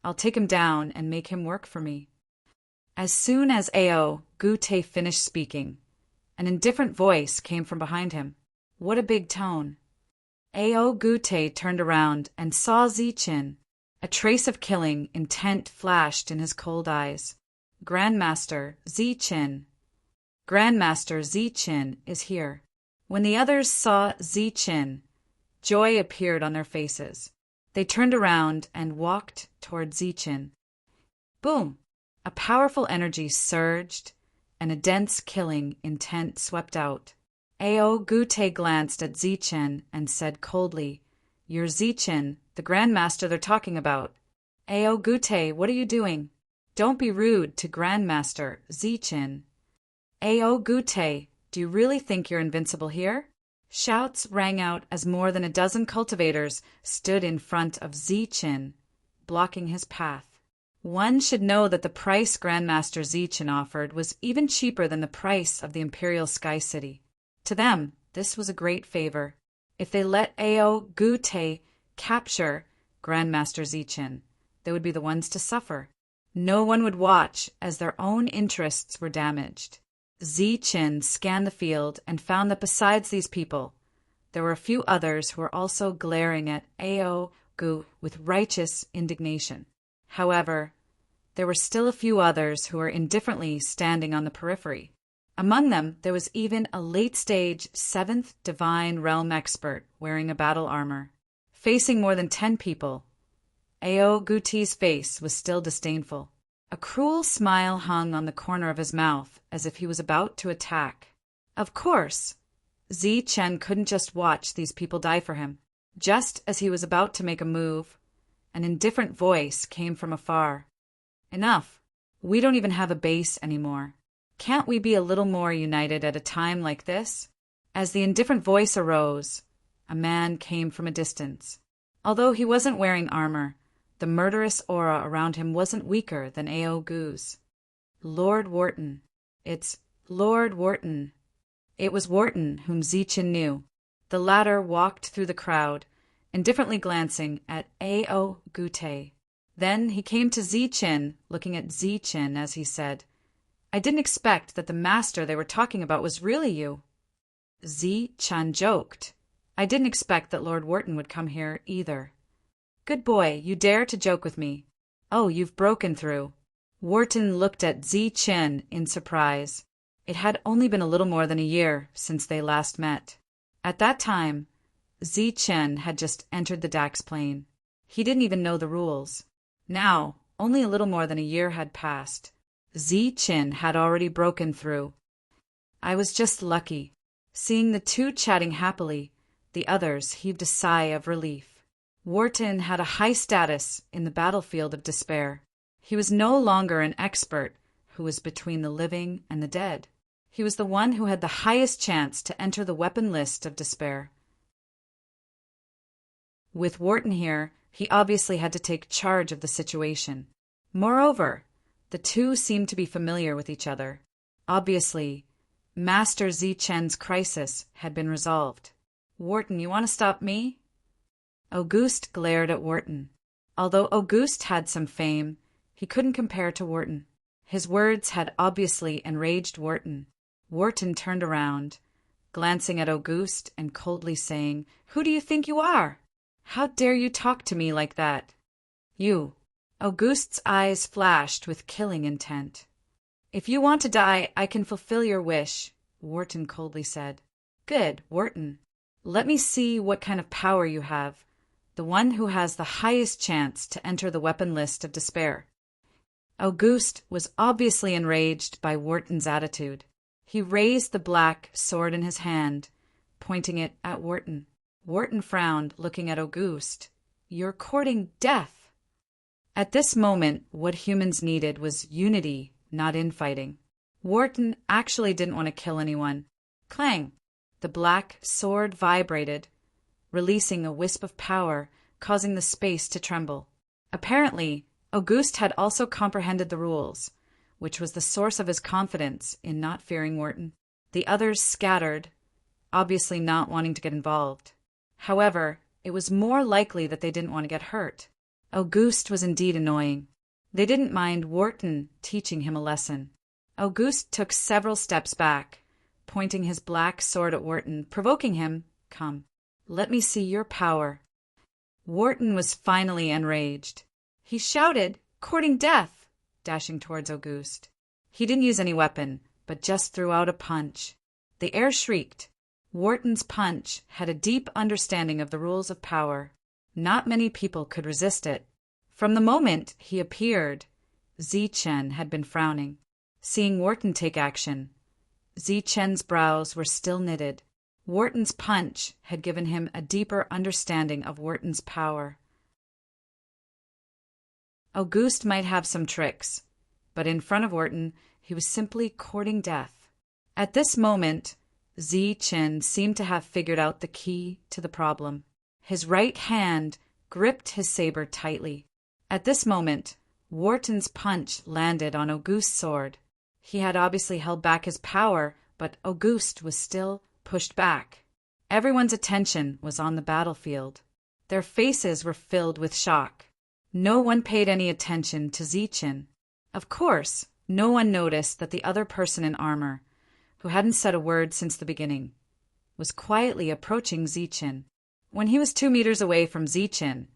I'll take him down and make him work for me. As soon as Ao Gute finished speaking, an indifferent voice came from behind him. What a big tone. Ao Gute turned around and saw Chen. A trace of killing intent flashed in his cold eyes. Grandmaster Chen. Grandmaster Chen is here. When the others saw Chen, joy appeared on their faces. They turned around and walked toward Chen. Boom! A powerful energy surged, and a dense killing intent swept out. Ao Gute glanced at Zichen and said coldly, "You're Zichen, the Grandmaster they're talking about." "Ao Gute, what are you doing?" "Don't be rude to Grandmaster Zichen." "Ao Gute, do you really think you're invincible here?" Shouts rang out as more than a dozen cultivators stood in front of Zichen, blocking his path. One should know that the price Grandmaster Zichen offered was even cheaper than the price of the Imperial Sky City. To them, this was a great favor. If they let Ao Gute capture Grandmaster Zichen, they would be the ones to suffer. No one would watch as their own interests were damaged. Zichen scanned the field and found that besides these people, there were a few others who were also glaring at Ao Gu with righteous indignation. However, there were still a few others who were indifferently standing on the periphery. Among them, there was even a late-stage 7th Divine Realm expert wearing a battle armor. Facing more than 10 people, Ao Guti's face was still disdainful. A cruel smile hung on the corner of his mouth as if he was about to attack. Of course, Zichen couldn't just watch these people die for him. Just as he was about to make a move, an indifferent voice came from afar. "Enough. We don't even have a base anymore. Can't we be a little more united at a time like this?" As the indifferent voice arose, a man came from a distance. Although he wasn't wearing armor, the murderous aura around him wasn't weaker than Ao Gu's. Lord Wharton. It's Lord Wharton. It was Wharton whom Zichen knew. The latter walked through the crowd, indifferently glancing at Ao Gute. Then he came to Zichen, looking at Zichen as he said, "I didn't expect that the master they were talking about was really you." Zichen joked. "I didn't expect that Lord Wharton would come here either." "Good boy, you dare to joke with me. Oh, you've broken through." Wharton looked at Zichen in surprise. It had only been a little more than a year since they last met. At that time, Zichen had just entered the Dax plane. He didn't even know the rules. Now, only a little more than a year had passed. Zichen had already broken through. "I was just lucky." Seeing the two chatting happily, the others heaved a sigh of relief. Wharton had a high status in the battlefield of despair. He was no longer an expert who was between the living and the dead. He was the one who had the highest chance to enter the weapon list of despair. With Wharton here, he obviously had to take charge of the situation. Moreover, the two seemed to be familiar with each other. Obviously, Master Zichen's crisis had been resolved. "Wharton, you want to stop me?" Auguste glared at Wharton. Although Auguste had some fame, he couldn't compare to Wharton. His words had obviously enraged Wharton. Wharton turned around, glancing at Auguste and coldly saying, "Who do you think you are? How dare you talk to me like that?" "You." Auguste's eyes flashed with killing intent. "If you want to die, I can fulfill your wish," Wharton coldly said. "Good, Wharton. Let me see what kind of power you have, the one who has the highest chance to enter the weapon list of despair." Auguste was obviously enraged by Wharton's attitude. He raised the black sword in his hand, pointing it at Wharton. Wharton frowned, looking at Auguste. "You're courting death." At this moment, what humans needed was unity, not infighting. Wharton actually didn't want to kill anyone. Clang! The black sword vibrated, releasing a wisp of power, causing the space to tremble. Apparently, Auguste had also comprehended the rules, which was the source of his confidence in not fearing Wharton. The others scattered, obviously not wanting to get involved. However, it was more likely that they didn't want to get hurt. Auguste was indeed annoying. They didn't mind Wharton teaching him a lesson. Auguste took several steps back, pointing his black sword at Wharton, provoking him, "Come, let me see your power." Wharton was finally enraged. He shouted, "Courting death!" dashing towards Auguste. He didn't use any weapon, but just threw out a punch. The air shrieked. Wharton's punch had a deep understanding of the rules of power. Not many people could resist it. From the moment he appeared, Zichen had been frowning. Seeing Wharton take action, Zichen's brows were still knitted. Wharton's punch had given him a deeper understanding of Wharton's power. Auguste might have some tricks, but in front of Wharton, he was simply courting death. At this moment, Zichen seemed to have figured out the key to the problem. His right hand gripped his saber tightly. At this moment, Wharton's punch landed on Auguste's sword. He had obviously held back his power, but Auguste was still pushed back. Everyone's attention was on the battlefield. Their faces were filled with shock. No one paid any attention to Zichen. Of course, no one noticed that the other person in armor, who hadn't said a word since the beginning, was quietly approaching Zichen. When he was 2 meters away from Zichen,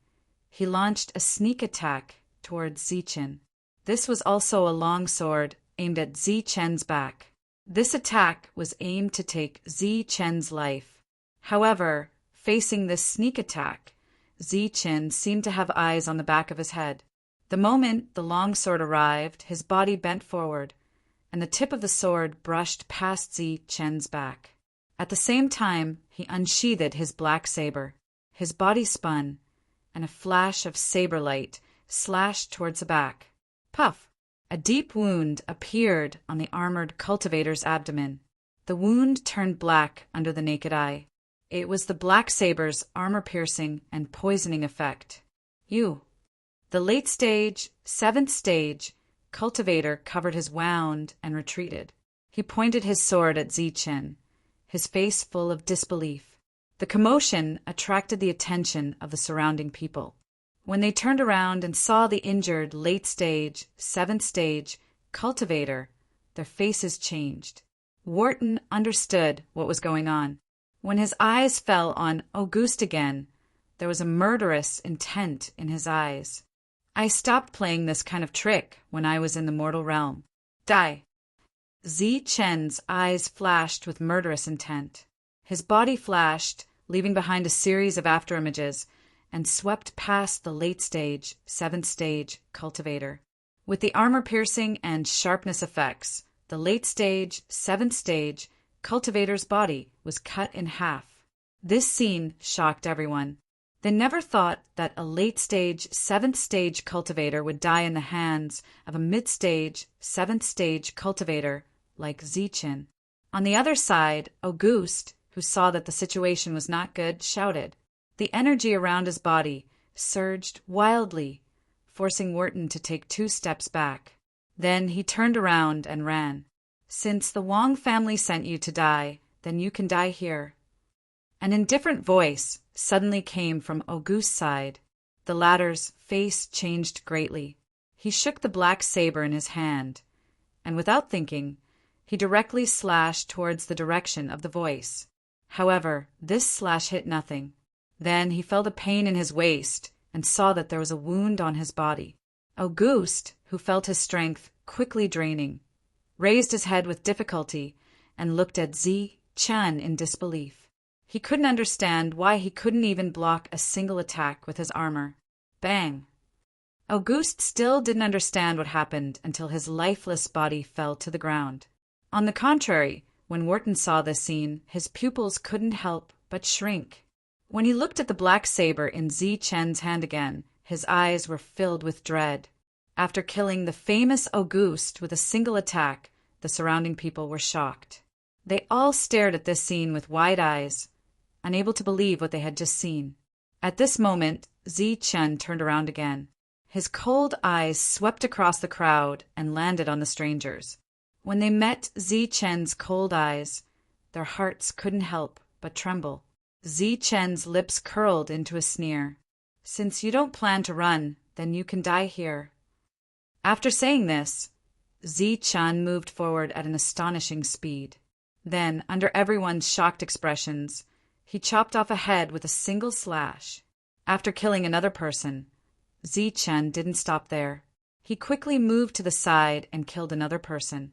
he launched a sneak attack towards Zichen. This was also a long sword aimed at Zichen's back. This attack was aimed to take Zichen's life. However, facing this sneak attack, Zichen seemed to have eyes on the back of his head. The moment the long sword arrived, his body bent forward, and the tip of the sword brushed past Zichen's back. At the same time, he unsheathed his black saber. His body spun, and a flash of saber light slashed towards the back. Puff! A deep wound appeared on the armored cultivator's abdomen. The wound turned black under the naked eye. It was the black saber's armor-piercing and poisoning effect. The late stage, 7th stage, cultivator covered his wound and retreated. He pointed his sword at Zichen, his face full of disbelief. The commotion attracted the attention of the surrounding people. When they turned around and saw the injured late stage, 7th stage, cultivator, their faces changed. Wharton understood what was going on. When his eyes fell on Auguste again, there was a murderous intent in his eyes. I stopped playing this kind of trick when I was in the mortal realm. Die! Zichen's eyes flashed with murderous intent. His body flashed, leaving behind a series of afterimages, and swept past the late stage, 7th stage cultivator. With the armor-piercing and sharpness effects, the late stage, 7th stage cultivator's body was cut in half. This scene shocked everyone. They never thought that a late-stage, 7th stage cultivator would die in the hands of a mid-stage, 7th stage cultivator like Zichen. On the other side, Auguste, who saw that the situation was not good, shouted. The energy around his body surged wildly, forcing Wharton to take 2 steps back. Then he turned around and ran. Since the Wong family sent you to die, then you can die here. An indifferent voice suddenly came from Auguste's side. The latter's face changed greatly. He shook the black saber in his hand, and without thinking, he directly slashed towards the direction of the voice. However, this slash hit nothing. Then he felt a pain in his waist and saw that there was a wound on his body. Auguste, who felt his strength quickly draining, raised his head with difficulty and looked at Zichen in disbelief. He couldn't understand why he couldn't even block a single attack with his armor. Bang! Auguste still didn't understand what happened until his lifeless body fell to the ground. On the contrary, when Wharton saw this scene, his pupils couldn't help but shrink. When he looked at the black saber in Zichen's hand again, his eyes were filled with dread. After killing the famous Auguste with a single attack, the surrounding people were shocked. They all stared at this scene with wide eyes, unable to believe what they had just seen. At this moment, Zichen turned around again. His cold eyes swept across the crowd and landed on the strangers. When they met Zichen's cold eyes, their hearts couldn't help but tremble. Zichen's lips curled into a sneer. Since you don't plan to run, then you can die here. After saying this, Zichen moved forward at an astonishing speed. Then, under everyone's shocked expressions, he chopped off a head with a single slash. After killing another person, Zichen didn't stop there. He quickly moved to the side and killed another person.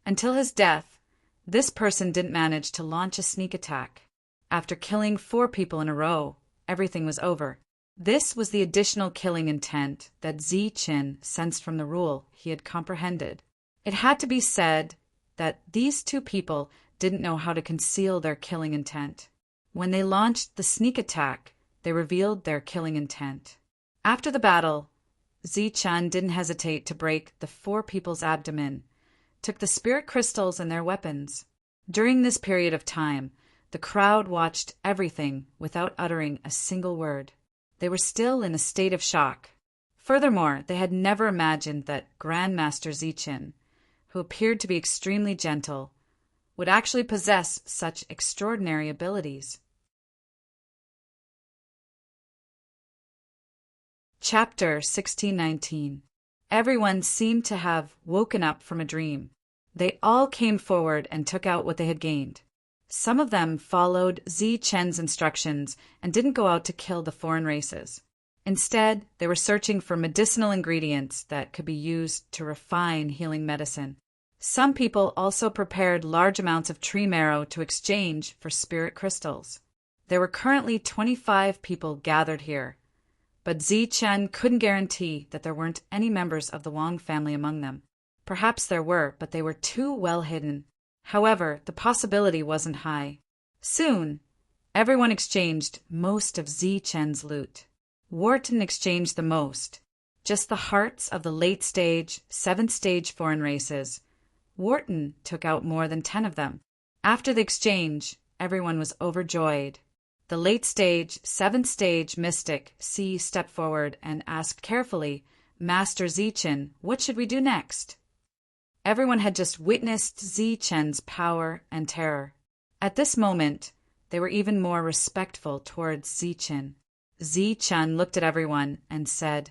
Until his death, this person didn't manage to launch a sneak attack. After killing 4 people in a row, everything was over. This was the additional killing intent that Zichen sensed from the rule he had comprehended. It had to be said that these two people didn't know how to conceal their killing intent. When they launched the sneak attack, they revealed their killing intent. After the battle, Zichen didn't hesitate to break the four people's abdomen, took the spirit crystals and their weapons. During this period of time, the crowd watched everything without uttering a single word. They were still in a state of shock. Furthermore, they had never imagined that Grandmaster Zichen, who appeared to be extremely gentle, would actually possess such extraordinary abilities. Chapter 1619. Everyone seemed to have woken up from a dream. They all came forward and took out what they had gained. Some of them followed Zichen's instructions and didn't go out to kill the foreign races. Instead, they were searching for medicinal ingredients that could be used to refine healing medicine. Some people also prepared large amounts of tree marrow to exchange for spirit crystals. There were currently 25 people gathered here, but Zichen couldn't guarantee that there weren't any members of the Wang family among them. Perhaps there were, but they were too well hidden. However, the possibility wasn't high. Soon, everyone exchanged most of Zichen's loot. Wharton exchanged the most, just the hearts of the late-stage, seventh-stage foreign races. Wharton took out more than 10 of them. After the exchange, everyone was overjoyed. The late-stage, seventh-stage mystic C stepped forward and asked carefully, "Master Zichen, what should we do next?" Everyone had just witnessed Zichen's power and terror. At this moment, they were even more respectful towards Zichen. Zichen looked at everyone and said,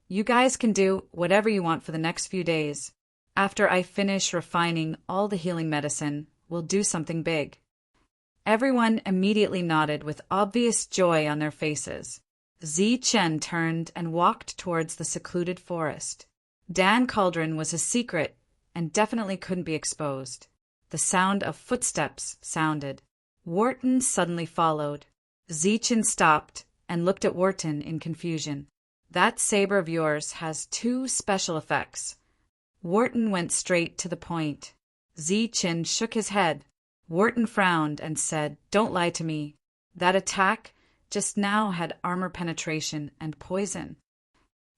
"You guys can do whatever you want for the next few days. After I finish refining all the healing medicine, we'll do something big." Everyone immediately nodded with obvious joy on their faces. Zichen turned and walked towards the secluded forest. Dan Cauldron was a secret and definitely couldn't be exposed. The sound of footsteps sounded. Wharton suddenly followed. Zichen stopped and looked at Wharton in confusion. "That saber of yours has 2 special effects." Wharton went straight to the point. Zichen shook his head. Wharton frowned and said, "Don't lie to me. That attack just now had armor penetration and poison."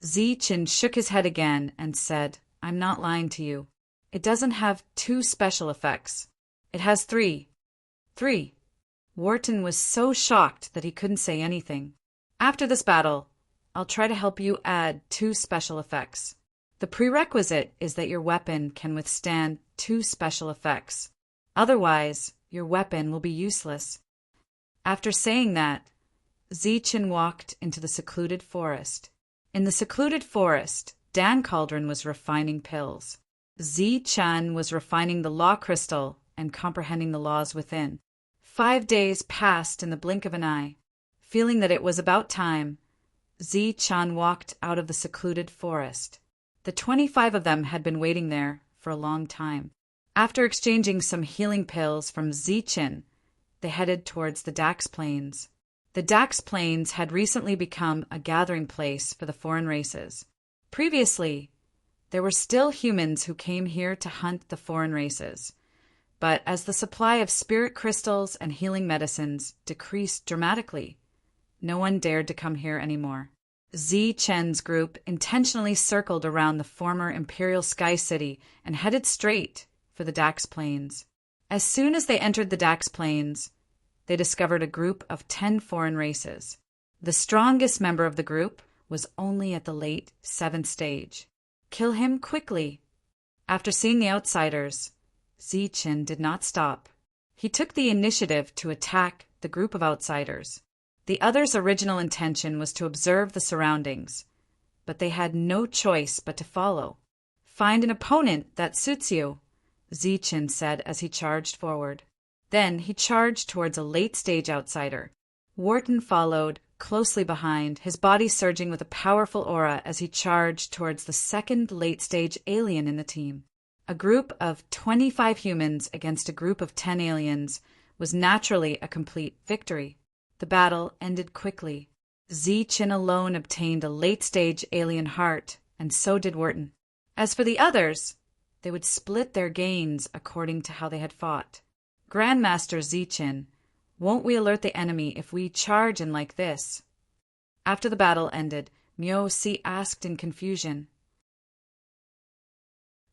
Zichen shook his head again and said, "I'm not lying to you. It doesn't have 2 special effects. It has 3. 3. Wharton was so shocked that he couldn't say anything. "After this battle, I'll try to help you add 2 special effects. The prerequisite is that your weapon can withstand 2 special effects. Otherwise, your weapon will be useless." After saying that, Zichen walked into the secluded forest. In the secluded forest, Dan Cauldron was refining pills. Zichen was refining the law crystal and comprehending the laws within. 5 days passed in the blink of an eye. Feeling that it was about time, Zichen walked out of the secluded forest. The 25 of them had been waiting there for a long time. After exchanging some healing pills from Zichen, they headed towards the Dax Plains. The Dax Plains had recently become a gathering place for the foreign races. Previously, there were still humans who came here to hunt the foreign races. But as the supply of spirit crystals and healing medicines decreased dramatically, no one dared to come here anymore. Zichen's group intentionally circled around the former Imperial Sky City and headed straight for the Dax Plains. As soon as they entered the Dax Plains, they discovered a group of 10 foreign races. The strongest member of the group was only at the late 7th stage. Kill him quickly. After seeing the outsiders, Zichen did not stop. He took the initiative to attack the group of outsiders. The others' original intention was to observe the surroundings, but they had no choice but to follow. "Find an opponent that suits you," Zichen said as he charged forward. Then he charged towards a late-stage outsider. Wharton followed closely behind, his body surging with a powerful aura as he charged towards the second late-stage alien in the team. A group of 25 humans against a group of 10 aliens was naturally a complete victory. The battle ended quickly. Zichen alone obtained a late-stage alien heart, and so did Wharton. As for the others, They would split their gains according to how they had fought. Grandmaster Zichin, won't we alert the enemy if we charge in like this? After the battle ended, Miao-Si asked in confusion.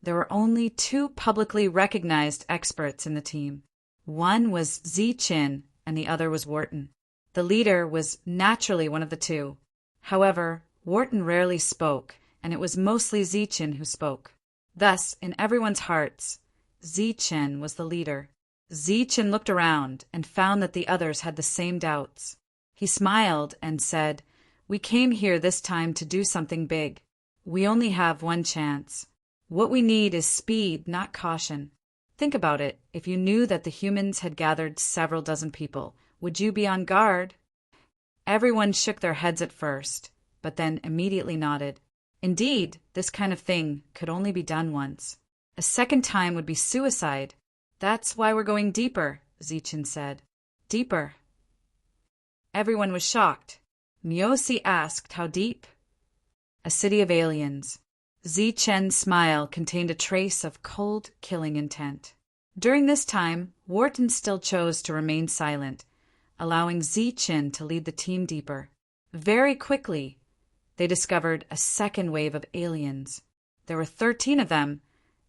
There were only 2 publicly recognized experts in the team. One was Zichin and the other was Wharton. The leader was naturally one of the 2. However, Wharton rarely spoke, and it was mostly Zichin who spoke. Thus, in everyone's hearts, Zichin was the leader. Zichin looked around and found that the others had the same doubts. He smiled and said, "We came here this time to do something big. We only have one chance. What we need is speed, not caution. Think about it. If you knew that the humans had gathered several dozen people, would you be on guard?" Everyone shook their heads at first, but then immediately nodded. Indeed, this kind of thing could only be done once. A second time would be suicide. "That's why we're going deeper," Zichin said. "Deeper." Everyone was shocked. Miao-Si asked how deep. "A city of aliens." Zichen's smile contained a trace of cold, killing intent. During this time, Wharton still chose to remain silent, allowing Zichin to lead the team deeper. Very quickly, they discovered a second wave of aliens. There were 13 of them,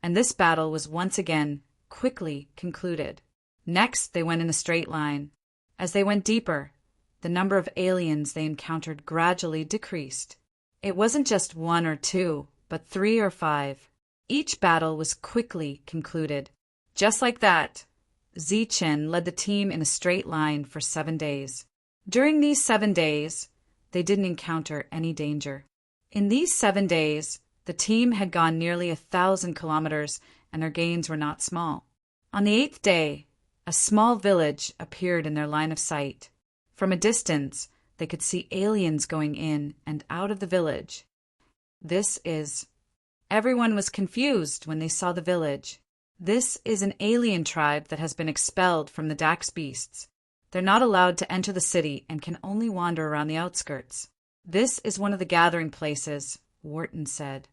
and this battle was once again quickly concluded. Next, they went in a straight line. As they went deeper, the number of aliens they encountered gradually decreased. It wasn't just 1 or 2, but 3 or 5. Each battle was quickly concluded. Just like that, Zichin led the team in a straight line for 7 days. During these 7 days, they didn't encounter any danger. In these 7 days, the team had gone nearly 1,000 kilometers, and their gains were not small. On the 8th day, a small village appeared in their line of sight. From a distance, they could see aliens going in and out of the village. Everyone was confused when they saw the village. This is an alien tribe that has been expelled from the Dax beasts. They're not allowed to enter the city and can only wander around the outskirts. "This is one of the gathering places," Wharton said.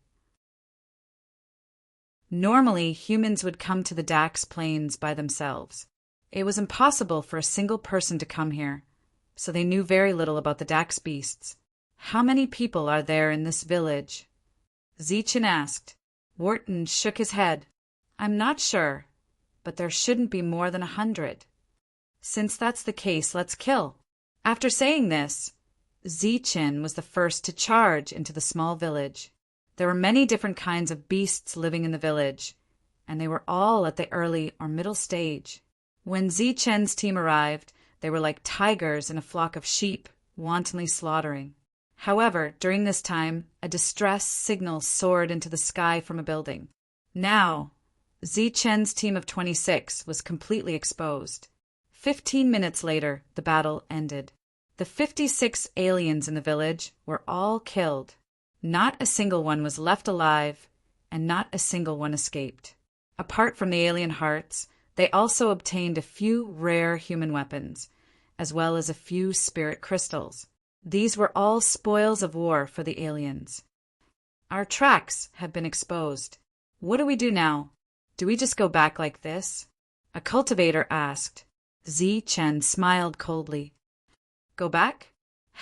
Normally, humans would come to the Dax plains by themselves. It was impossible for a single person to come here, so they knew very little about the Dax beasts. "How many people are there in this village?" Zichin asked. Wharton shook his head. "I'm not sure, but there shouldn't be more than 100. Since that's the case, let's kill." After saying this, Zichin was the first to charge into the small village. There were many different kinds of beasts living in the village, and they were all at the early or middle stage. When Zichen's team arrived, they were like tigers in a flock of sheep, wantonly slaughtering. However, during this time, a distress signal soared into the sky from a building. Now, Zichen's team of 26 was completely exposed. 15 minutes later, the battle ended. The 56 aliens in the village were all killed. Not a single one was left alive, and not a single one escaped. Apart from the alien hearts, they also obtained a few rare human weapons, as well as a few spirit crystals. These were all spoils of war for the aliens. "Our tracks have been exposed. What do we do now? Do we just go back like this?" a cultivator asked. Zichin smiled coldly. "Go back?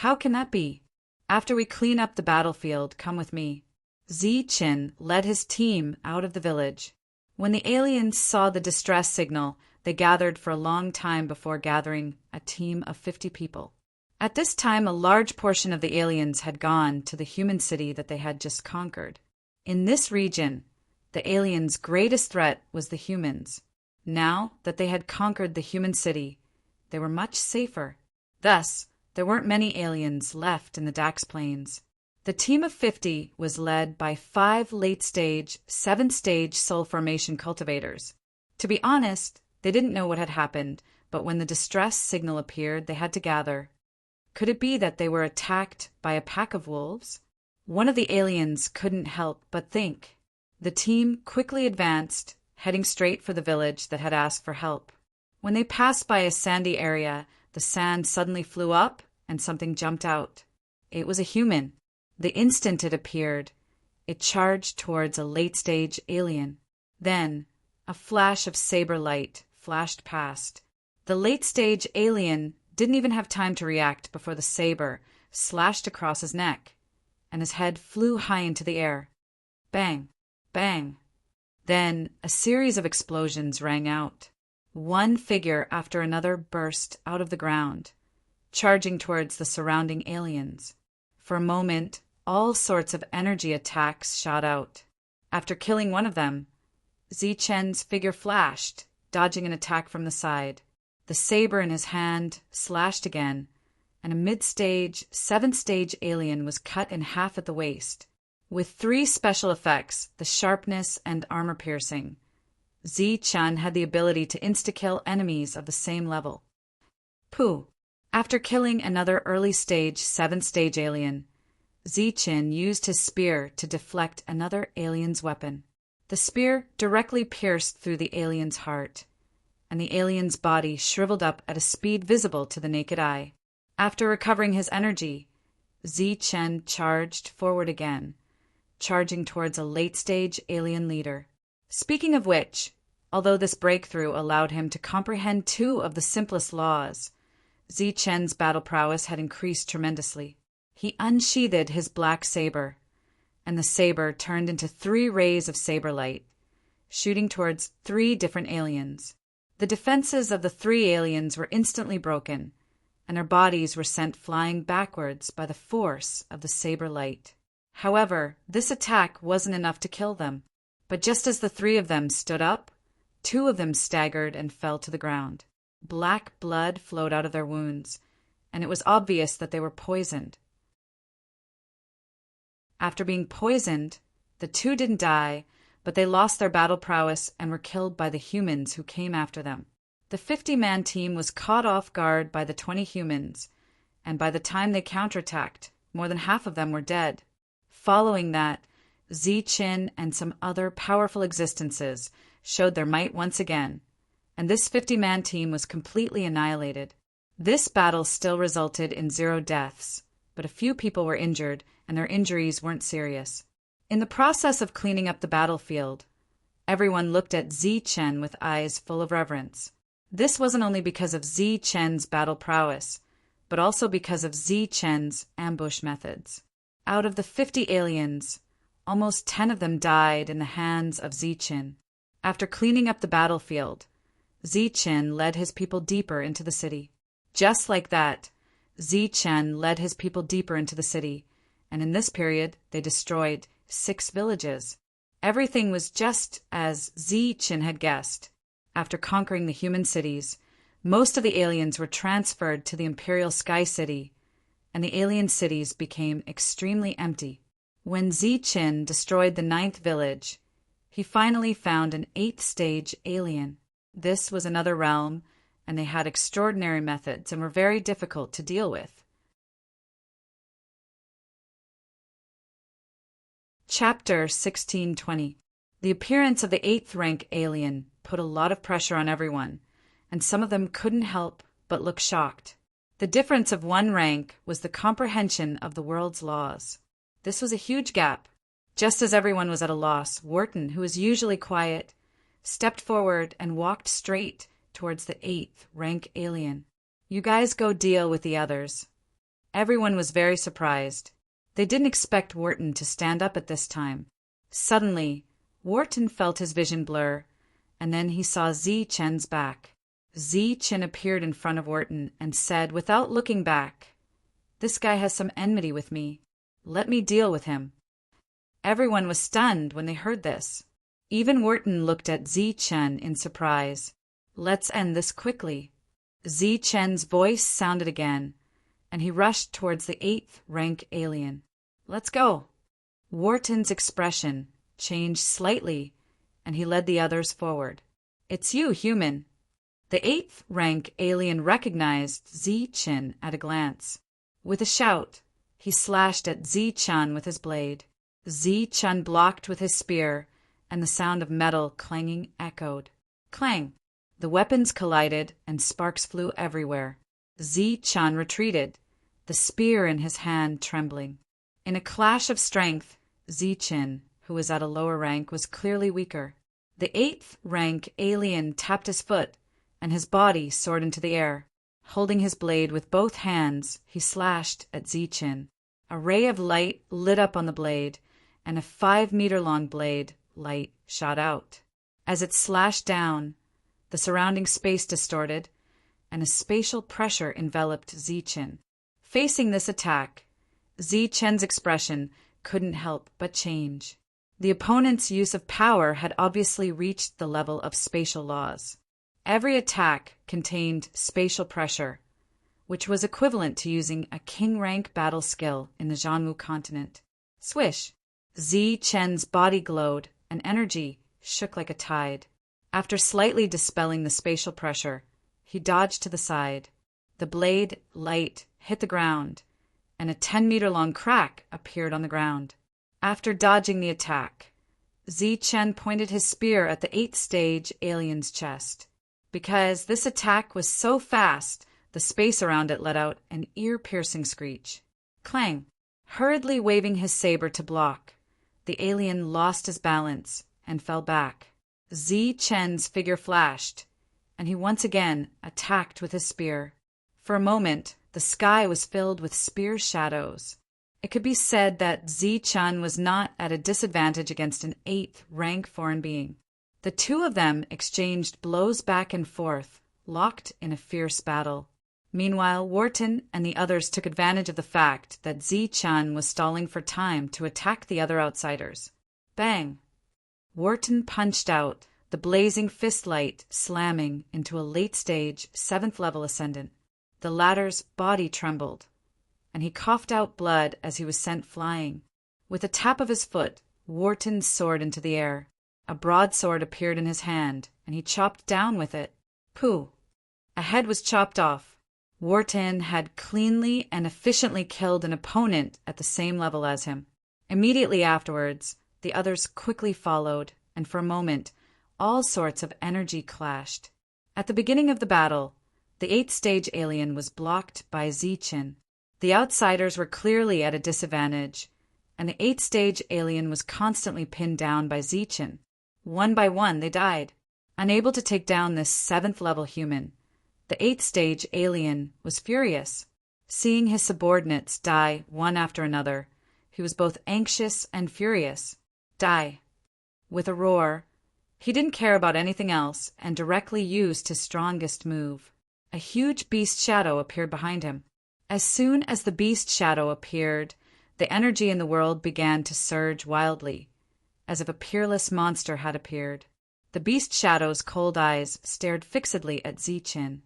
How can that be? After we clean up the battlefield, come with me." Zichin led his team out of the village. When the aliens saw the distress signal, they gathered for a long time before gathering a team of 50 people. At this time, a large portion of the aliens had gone to the human city that they had just conquered. In this region, the aliens' greatest threat was the humans. Now that they had conquered the human city, they were much safer. Thus, there weren't many aliens left in the Dax Plains. The team of 50 was led by 5 late-stage, 7th-stage soul formation cultivators. To be honest, they didn't know what had happened, but when the distress signal appeared, they had to gather. Could it be that they were attacked by a pack of wolves? One of the aliens couldn't help but think. The team quickly advanced, heading straight for the village that had asked for help. When they passed by a sandy area, the sand suddenly flew up and something jumped out. It was a human. The instant it appeared, it charged towards a late-stage alien. Then, a flash of saber light flashed past. The late-stage alien didn't even have time to react before the saber slashed across his neck, and his head flew high into the air. Bang! Bang! Then a series of explosions rang out. One figure after another burst out of the ground, charging towards the surrounding aliens. For a moment, all sorts of energy attacks shot out. After killing one of them, Zichen's figure flashed, dodging an attack from the side. The saber in his hand slashed again, and a mid-stage, 7th-stage alien was cut in half at the waist. With 3 special effects, the sharpness and armor piercing, Zichen had the ability to insta-kill enemies of the same level. Pooh! After killing another early-stage, 7th-stage alien, Zichen used his spear to deflect another alien's weapon. The spear directly pierced through the alien's heart, and the alien's body shriveled up at a speed visible to the naked eye. After recovering his energy, Zichen charged forward again, charging towards a late-stage alien leader. Speaking of which, although this breakthrough allowed him to comprehend 2 of the simplest laws, Zichen's battle prowess had increased tremendously. He unsheathed his black saber, and the saber turned into 3 rays of saber light, shooting towards 3 different aliens. The defenses of the 3 aliens were instantly broken, and their bodies were sent flying backwards by the force of the saber light. However, this attack wasn't enough to kill them, but just as the 3 of them stood up, 2 of them staggered and fell to the ground. Black blood flowed out of their wounds, and it was obvious that they were poisoned. After being poisoned, the 2 didn't die, but they lost their battle prowess and were killed by the humans who came after them. The 50-man team was caught off guard by the 20 humans, and by the time they counterattacked, more than half of them were dead. Following that, Zichen and some other powerful existences showed their might once again, and this 50-man team was completely annihilated. This battle still resulted in 0 deaths, but a few people were injured, and their injuries weren't serious. In the process of cleaning up the battlefield, everyone looked at Zichen with eyes full of reverence. This wasn't only because of Zichen's battle prowess, but also because of Zichen's ambush methods. Out of the 50 aliens, almost 10 of them died in the hands of Zichen. After cleaning up the battlefield, Zichen led his people deeper into the city. Just like that, Zichen led his people deeper into the city, and in this period they destroyed 6 villages. Everything was just as Zichen had guessed. After conquering the human cities, most of the aliens were transferred to the Imperial Sky City, and the alien cities became extremely empty. When Zichen destroyed the 9th village, he finally found an 8th-stage alien. This was another realm, and they had extraordinary methods and were very difficult to deal with. Chapter 1620. The appearance of the 8th-rank alien put a lot of pressure on everyone, and some of them couldn't help but look shocked. The difference of 1 rank was the comprehension of the world's laws. This was a huge gap. Just as everyone was at a loss, Wharton, who was usually quiet, stepped forward and walked straight towards the 8th-rank alien. "You guys go deal with the others." Everyone was very surprised. They didn't expect Wharton to stand up at this time. Suddenly, Wharton felt his vision blur, and then he saw Zichen's back. Zichen appeared in front of Wharton and said, without looking back, "This guy has some enmity with me. Let me deal with him." Everyone was stunned when they heard this. Even Wharton looked at Zichen in surprise. "Let's end this quickly." Zichen's voice sounded again, and he rushed towards the 8th-rank alien. "Let's go." Wharton's expression changed slightly, and he led the others forward. "It's you, human." The 8th-rank alien recognized Zichen at a glance. With a shout, he slashed at Zichen with his blade. Zichen blocked with his spear, and the sound of metal clanging echoed. Clang! The weapons collided, and sparks flew everywhere. Zichen retreated, the spear in his hand trembling. In a clash of strength, Zichen, who was at a lower rank, was clearly weaker. The 8th rank alien tapped his foot, and his body soared into the air. Holding his blade with both hands, he slashed at Zichin. A ray of light lit up on the blade, and a 5-meter-long blade light shot out. As it slashed down, the surrounding space distorted, and a spatial pressure enveloped Zichin. Facing this attack, Zichen's expression couldn't help but change. The opponent's use of power had obviously reached the level of spatial laws. Every attack contained spatial pressure, which was equivalent to using a king-rank battle skill in the Zhanwu continent. Swish! Zichen's body glowed, and energy shook like a tide. After slightly dispelling the spatial pressure, he dodged to the side. The blade light hit the ground, and a 10-meter-long crack appeared on the ground. After dodging the attack, Zichen pointed his spear at the 8th stage alien's chest. Because this attack was so fast, the space around it let out an ear-piercing screech. Clang! Hurriedly waving his saber to block, the alien lost his balance and fell back. Zichen's figure flashed, and he once again attacked with his spear. For a moment, the sky was filled with spear shadows. It could be said that Zichen was not at a disadvantage against an 8th rank foreign being. The two of them exchanged blows back and forth, locked in a fierce battle. Meanwhile, Wharton and the others took advantage of the fact that Zichen was stalling for time to attack the other outsiders. Bang! Wharton punched out, the blazing fist light slamming into a late-stage 7th-level ascendant. The latter's body trembled, and he coughed out blood as he was sent flying. With a tap of his foot, Wharton soared into the air. A broadsword appeared in his hand, and he chopped down with it. Pooh! A head was chopped off. Wharton had cleanly and efficiently killed an opponent at the same level as him. Immediately afterwards, the others quickly followed, and for a moment, all sorts of energy clashed. At the beginning of the battle, the 8th stage alien was blocked by Zichin. The outsiders were clearly at a disadvantage, and the 8th stage alien was constantly pinned down by Zichin. One by one, they died. Unable to take down this 7th-level human, the 8th stage alien was furious. Seeing his subordinates die one after another, he was both anxious and furious. Die. With a roar, he didn't care about anything else and directly used his strongest move. A huge beast shadow appeared behind him. As soon as the beast shadow appeared, the energy in the world began to surge wildly, as if a peerless monster had appeared. The beast shadow's cold eyes stared fixedly at Zichin.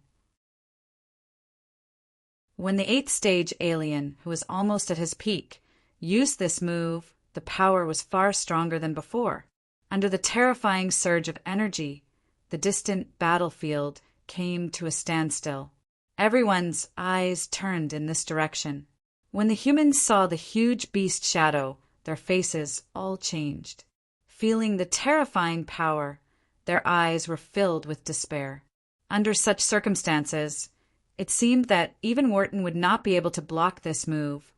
When the 8th stage alien, who was almost at his peak, used this move, the power was far stronger than before. Under the terrifying surge of energy, the distant battlefield came to a standstill. Everyone's eyes turned in this direction. When the humans saw the huge beast shadow, their faces all changed. Feeling the terrifying power, their eyes were filled with despair. Under such circumstances, it seemed that even Wharton would not be able to block this move,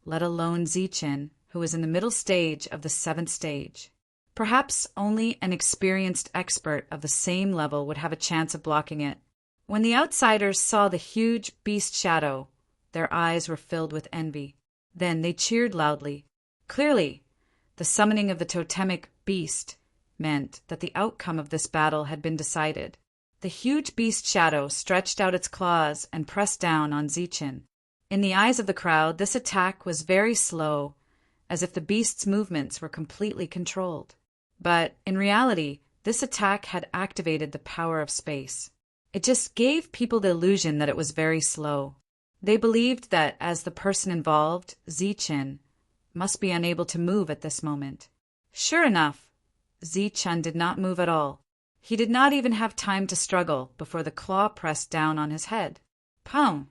let alone Zichin, who was in the middle stage of the 7th stage. Perhaps only an experienced expert of the same level would have a chance of blocking it. When the outsiders saw the huge beast shadow, their eyes were filled with envy. Then they cheered loudly. Clearly, the summoning of the totemic beast meant that the outcome of this battle had been decided. The huge beast shadow stretched out its claws and pressed down on Zichin. In the eyes of the crowd, this attack was very slow, as if the beast's movements were completely controlled. But in reality, this attack had activated the power of space. It just gave people the illusion that it was very slow. They believed that as the person involved, Zichin, must be unable to move at this moment. Sure enough, Zichin did not move at all. He did not even have time to struggle before the claw pressed down on his head. Pow!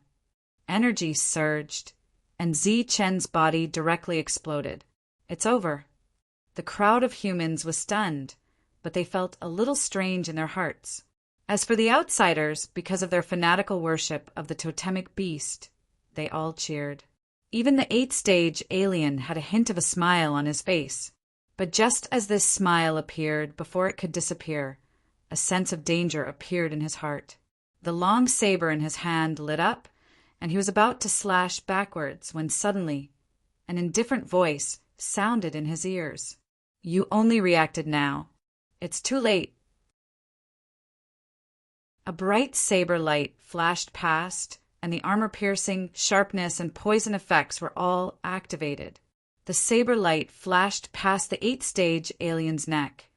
Energy surged, and Zichen's body directly exploded. It's over. The crowd of humans was stunned, but they felt a little strange in their hearts. As for the outsiders, because of their fanatical worship of the totemic beast, they all cheered. Even the 8th stage alien had a hint of a smile on his face. But just as this smile appeared before it could disappear, a sense of danger appeared in his heart. The long saber in his hand lit up, and he was about to slash backwards when suddenly an indifferent voice sounded in his ears. "You only reacted now. It's too late." A bright saber light flashed past, and the armor-piercing, sharpness, and poison effects were all activated. The saber light flashed past the 8th-stage alien's neck,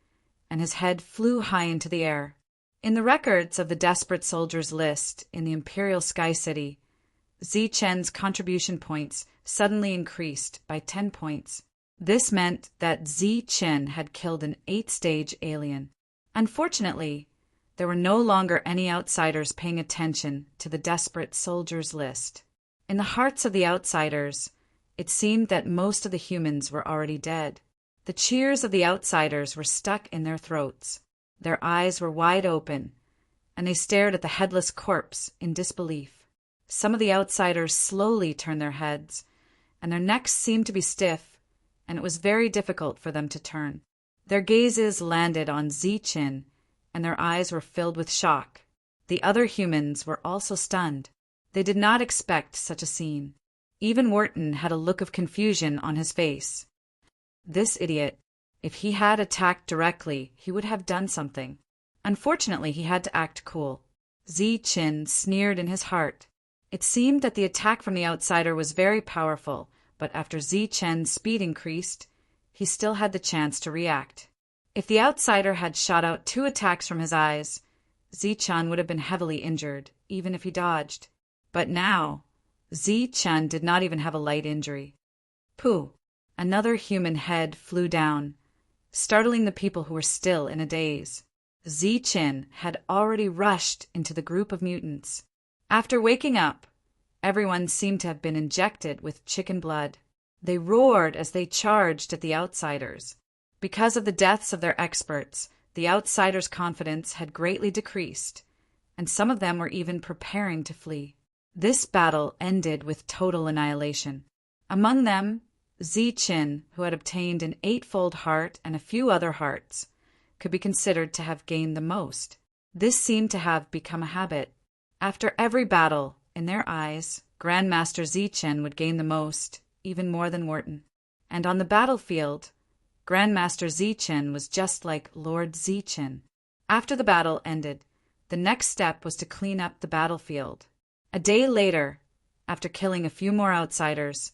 and his head flew high into the air. In the records of the desperate soldiers list in the Imperial Sky City, Zi-Chen's contribution points suddenly increased by 10 points. This meant that Zi-Chen had killed an 8th-stage alien. Unfortunately, there were no longer any outsiders paying attention to the desperate soldiers list. In the hearts of the outsiders, it seemed that most of the humans were already dead. The cheers of the outsiders were stuck in their throats. Their eyes were wide open, and they stared at the headless corpse in disbelief. Some of the outsiders slowly turned their heads, and their necks seemed to be stiff, and it was very difficult for them to turn. Their gazes landed on Zi-Chen, and their eyes were filled with shock. The other humans were also stunned. They did not expect such a scene. Even Wharton had a look of confusion on his face. This idiot, if he had attacked directly, he would have done something. Unfortunately, he had to act cool. Zi-Chen sneered in his heart. It seemed that the attack from the outsider was very powerful, but after Zi-Chen's speed increased, he still had the chance to react. If the outsider had shot out 2 attacks from his eyes, Zi-Chen would have been heavily injured, even if he dodged. But now, Zi-Chen did not even have a light injury. Pooh! Another human head flew down, startling the people who were still in a daze. Zi-Chen had already rushed into the group of mutants. After waking up, everyone seemed to have been injected with chicken blood. They roared as they charged at the outsiders. Because of the deaths of their experts, the outsiders' confidence had greatly decreased, and some of them were even preparing to flee. This battle ended with total annihilation. Among them, Zi-Chen, who had obtained an 8-fold heart and a few other hearts, could be considered to have gained the most. This seemed to have become a habit. After every battle, in their eyes, Grandmaster Zi-Chen would gain the most, even more than Wharton. And on the battlefield, Grandmaster Zi-Chen was just like Lord Zi-Chen. After the battle ended, the next step was to clean up the battlefield. A day later, after killing a few more outsiders,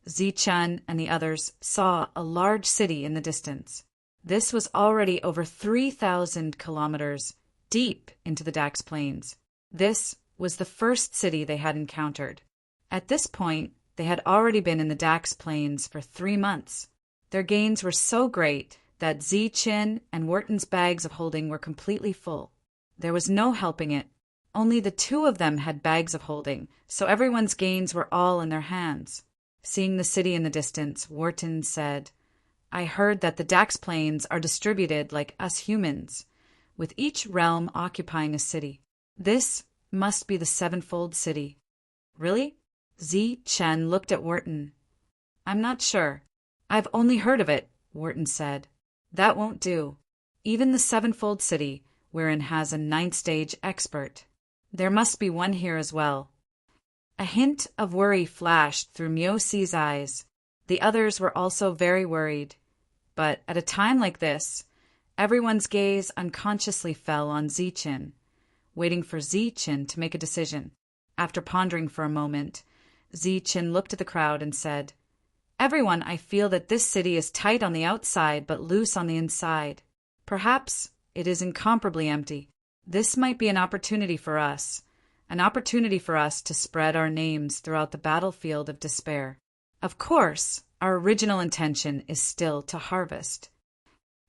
Zi-Chen and the others saw a large city in the distance. This was already over 3,000 kilometers deep into the Dax Plains. This was the first city they had encountered. At this point, they had already been in the Dax Plains for 3 months. Their gains were so great that Zi-Chen and Wharton's bags of holding were completely full. There was no helping it. Only the 2 of them had bags of holding, so everyone's gains were all in their hands. Seeing the city in the distance, Wharton said, "I heard that the Dax Plains are distributed like us humans, with each realm occupying a city. This must be the 7-fold city." "Really?" Zi-Chen looked at Wharton. "I'm not sure. I've only heard of it," Wharton said. "That won't do. Even the 7-fold city, wherein has a 9th-stage expert. There must be one here as well." A hint of worry flashed through Mioci's eyes. The others were also very worried. But at a time like this, everyone's gaze unconsciously fell on Zi-Chen, waiting for Zi-Chen to make a decision. After pondering for a moment, Zi-Chen looked at the crowd and said, "Everyone, I feel that this city is tight on the outside but loose on the inside. Perhaps it is incomparably empty. This might be an opportunity for us to spread our names throughout the battlefield of despair. Of course, our original intention is still to harvest."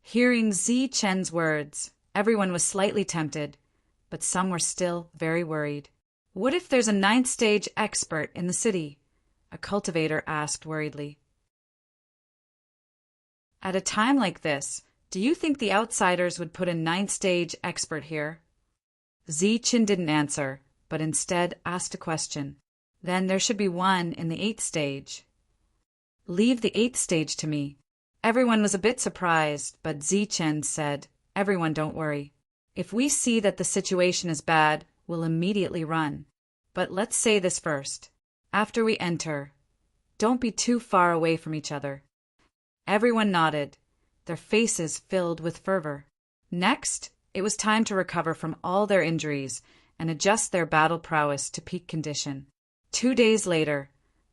Hearing Zi-Chen's words, everyone was slightly tempted, but some were still very worried. "What if there's a 9th-stage expert in the city?" a cultivator asked worriedly. "At a time like this, do you think the outsiders would put a 9th-stage expert here?" Zi-Chen didn't answer, but instead asked a question. "Then there should be one in the 8th stage." "Leave the 8th stage to me. Everyone was a bit surprised, but Zichen said, "Everyone, don't worry. If we see that the situation is bad, we'll immediately run. But let's say this first. After we enter, don't be too far away from each other." Everyone nodded, their faces filled with fervor. Next, it was time to recover from all their injuries and adjust their battle prowess to peak condition. 2 days later,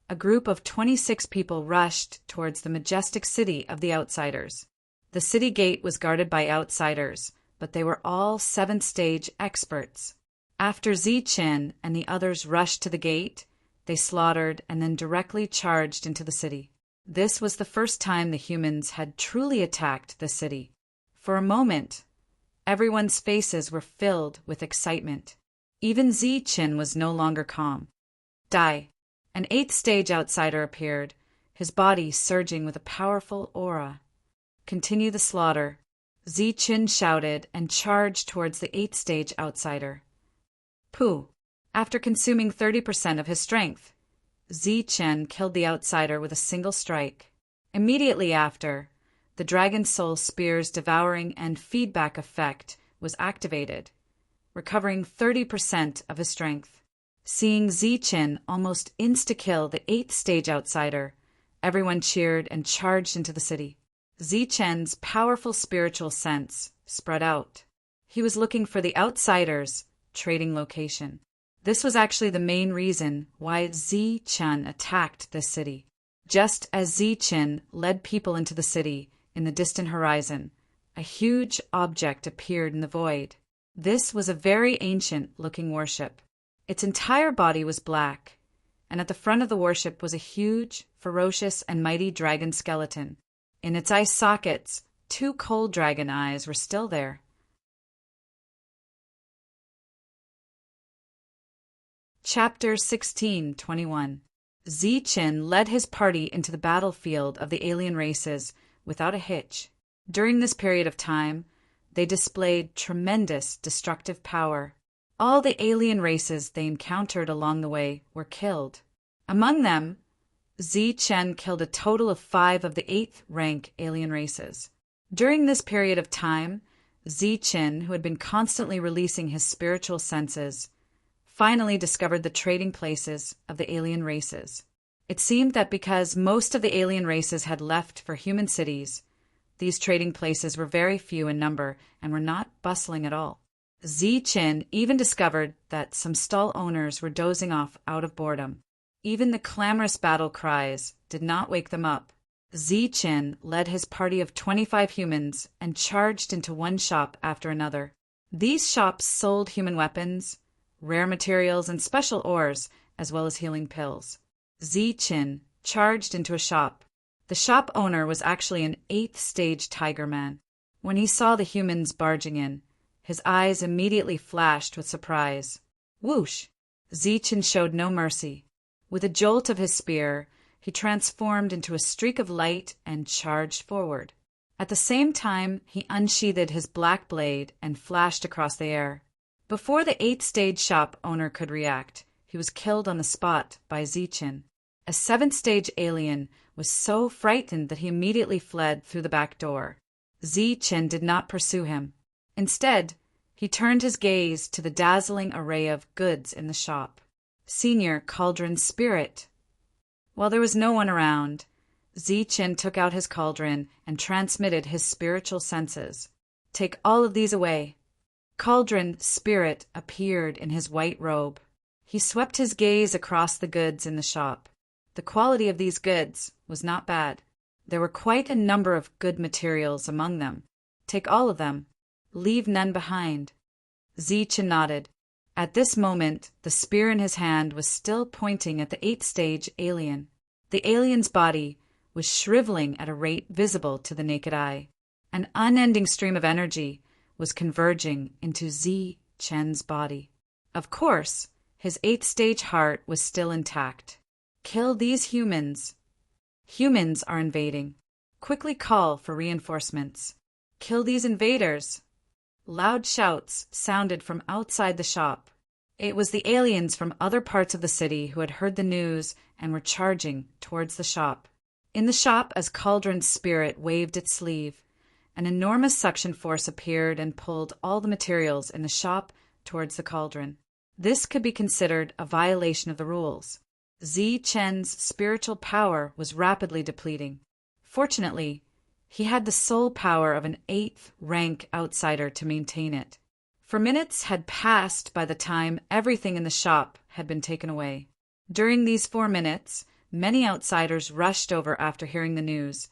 a group of 26 people rushed towards the majestic city of the Outsiders. The city gate was guarded by outsiders, but they were all 7th stage experts. After Zichen and the others rushed to the gate, they slaughtered and then directly charged into the city. This was the first time the humans had truly attacked the city. For a moment, everyone's faces were filled with excitement. Even Zichen was no longer calm. Die. An 8th stage outsider appeared, his body surging with a powerful aura. "Continue the slaughter," Zichen shouted and charged towards the 8th stage outsider. Pooh! After consuming 30% of his strength, Zichen killed the outsider with a single strike. Immediately after, the Dragon Soul Spear's devouring and feedback effect was activated, recovering 30% of his strength. Seeing Zichen almost insta-kill the 8th stage outsider, everyone cheered and charged into the city. Zichen's powerful spiritual sense spread out. He was looking for the outsiders' trading location. This was actually the main reason why Zichen attacked this city. Just as Zichen led people into the city, in the distant horizon, a huge object appeared in the void. This was a very ancient-looking warship. Its entire body was black, and at the front of the warship was a huge, ferocious, and mighty dragon skeleton. In its eye sockets, 2 cold dragon eyes were still there. Chapter 16:21. Zichen led his party into the battlefield of the alien races without a hitch. During this period of time, they displayed tremendous destructive power. All the alien races they encountered along the way were killed. Among them, Zichen killed a total of 5 of the 8th rank alien races. During this period of time, Zichen, who had been constantly releasing his spiritual senses, finally discovered the trading places of the alien races. It seemed that because most of the alien races had left for human cities, these trading places were very few in number and were not bustling at all. Zichen even discovered that some stall owners were dozing off out of boredom. Even the clamorous battle cries did not wake them up. Zichen led his party of 25 humans and charged into one shop after another. These shops sold human weapons, rare materials, and special ores, as well as healing pills. Zichen charged into a shop. The shop owner was actually an 8th stage tiger man. When he saw the humans barging in, his eyes immediately flashed with surprise. Whoosh! Zichen showed no mercy. With a jolt of his spear, he transformed into a streak of light and charged forward. At the same time, he unsheathed his black blade and flashed across the air. Before the 8th stage shop owner could react, he was killed on the spot by Zichen. A 7th stage alien was so frightened that he immediately fled through the back door. Zichen did not pursue him. Instead, he turned his gaze to the dazzling array of goods in the shop. Senior Cauldron Spirit. While there was no one around, Zichen took out his cauldron and transmitted his spiritual senses. Take all of these away. Cauldron Spirit appeared in his white robe. He swept his gaze across the goods in the shop. The quality of these goods was not bad. There were quite a number of good materials among them. Take all of them. Leave none behind. Zichen nodded. At this moment, the spear in his hand was still pointing at the 8th stage alien. The alien's body was shriveling at a rate visible to the naked eye. An unending stream of energy was converging into Zichen's body. Of course, his 8th stage heart was still intact. Kill these humans. Humans are invading. Quickly call for reinforcements. Kill these invaders. Loud shouts sounded from outside the shop. It was the aliens from other parts of the city who had heard the news and were charging towards the shop. In the shop, as Cauldron's spirit waved its sleeve, an enormous suction force appeared and pulled all the materials in the shop towards the cauldron. This could be considered a violation of the rules. Zi-Chen's spiritual power was rapidly depleting. Fortunately, he had the soul power of an 8th rank outsider to maintain it. For minutes had passed by the time everything in the shop had been taken away. During these 4 minutes, many outsiders rushed over after hearing the news,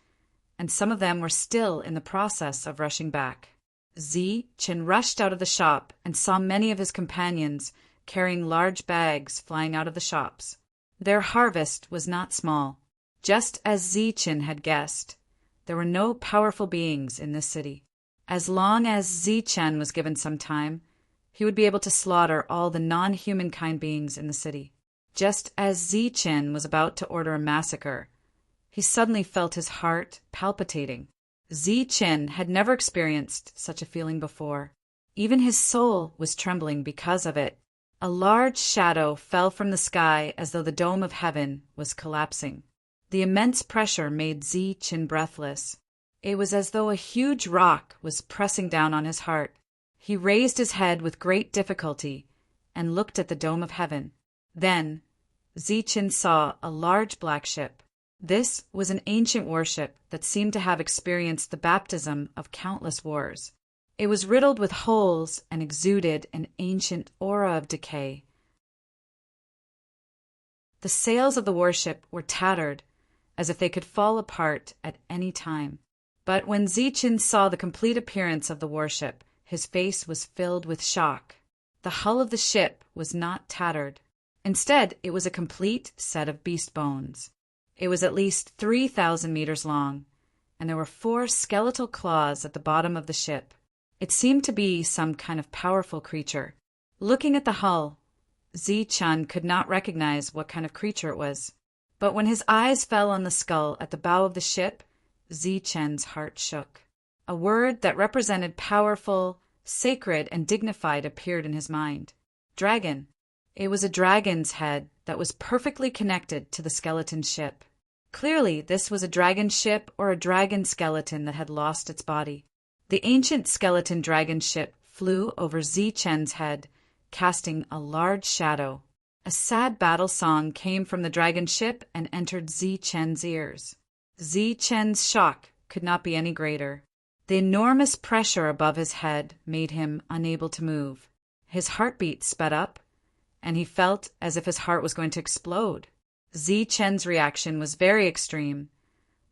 and some of them were still in the process of rushing back. Zi-Chen rushed out of the shop and saw many of his companions carrying large bags flying out of the shops. Their harvest was not small. Just as Zi-Chen had guessed, there were no powerful beings in this city. As long as Zi-Chen was given some time, he would be able to slaughter all the non-humankind beings in the city. Just as Zi-Chen was about to order a massacre, he suddenly felt his heart palpitating. Zi-Chen had never experienced such a feeling before. Even his soul was trembling because of it. A large shadow fell from the sky as though the dome of heaven was collapsing. The immense pressure made Zi-Chen breathless. It was as though a huge rock was pressing down on his heart. He raised his head with great difficulty and looked at the dome of heaven. Then Zi-Chen saw a large black ship. This was an ancient warship that seemed to have experienced the baptism of countless wars. It was riddled with holes and exuded an ancient aura of decay. The sails of the warship were tattered, as if they could fall apart at any time. But when Zi-Chen saw the complete appearance of the warship, his face was filled with shock. The hull of the ship was not tattered. Instead, it was a complete set of beast bones. It was at least 3,000 meters long, and there were 4 skeletal claws at the bottom of the ship. It seemed to be some kind of powerful creature. Looking at the hull, Zi-Chen could not recognize what kind of creature it was. But when his eyes fell on the skull at the bow of the ship, Zi-Chen's heart shook. A word that represented powerful, sacred, and dignified appeared in his mind. Dragon. It was a dragon's head that was perfectly connected to the skeleton ship. Clearly, this was a dragon ship or a dragon skeleton that had lost its body. The ancient skeleton dragon ship flew over Zi-Chen's head, casting a large shadow. A sad battle song came from the dragon ship and entered Zi-Chen's ears. Zi-Chen's shock could not be any greater. The enormous pressure above his head made him unable to move. His heartbeat sped up, and he felt as if his heart was going to explode. Zi-Chen's reaction was very extreme,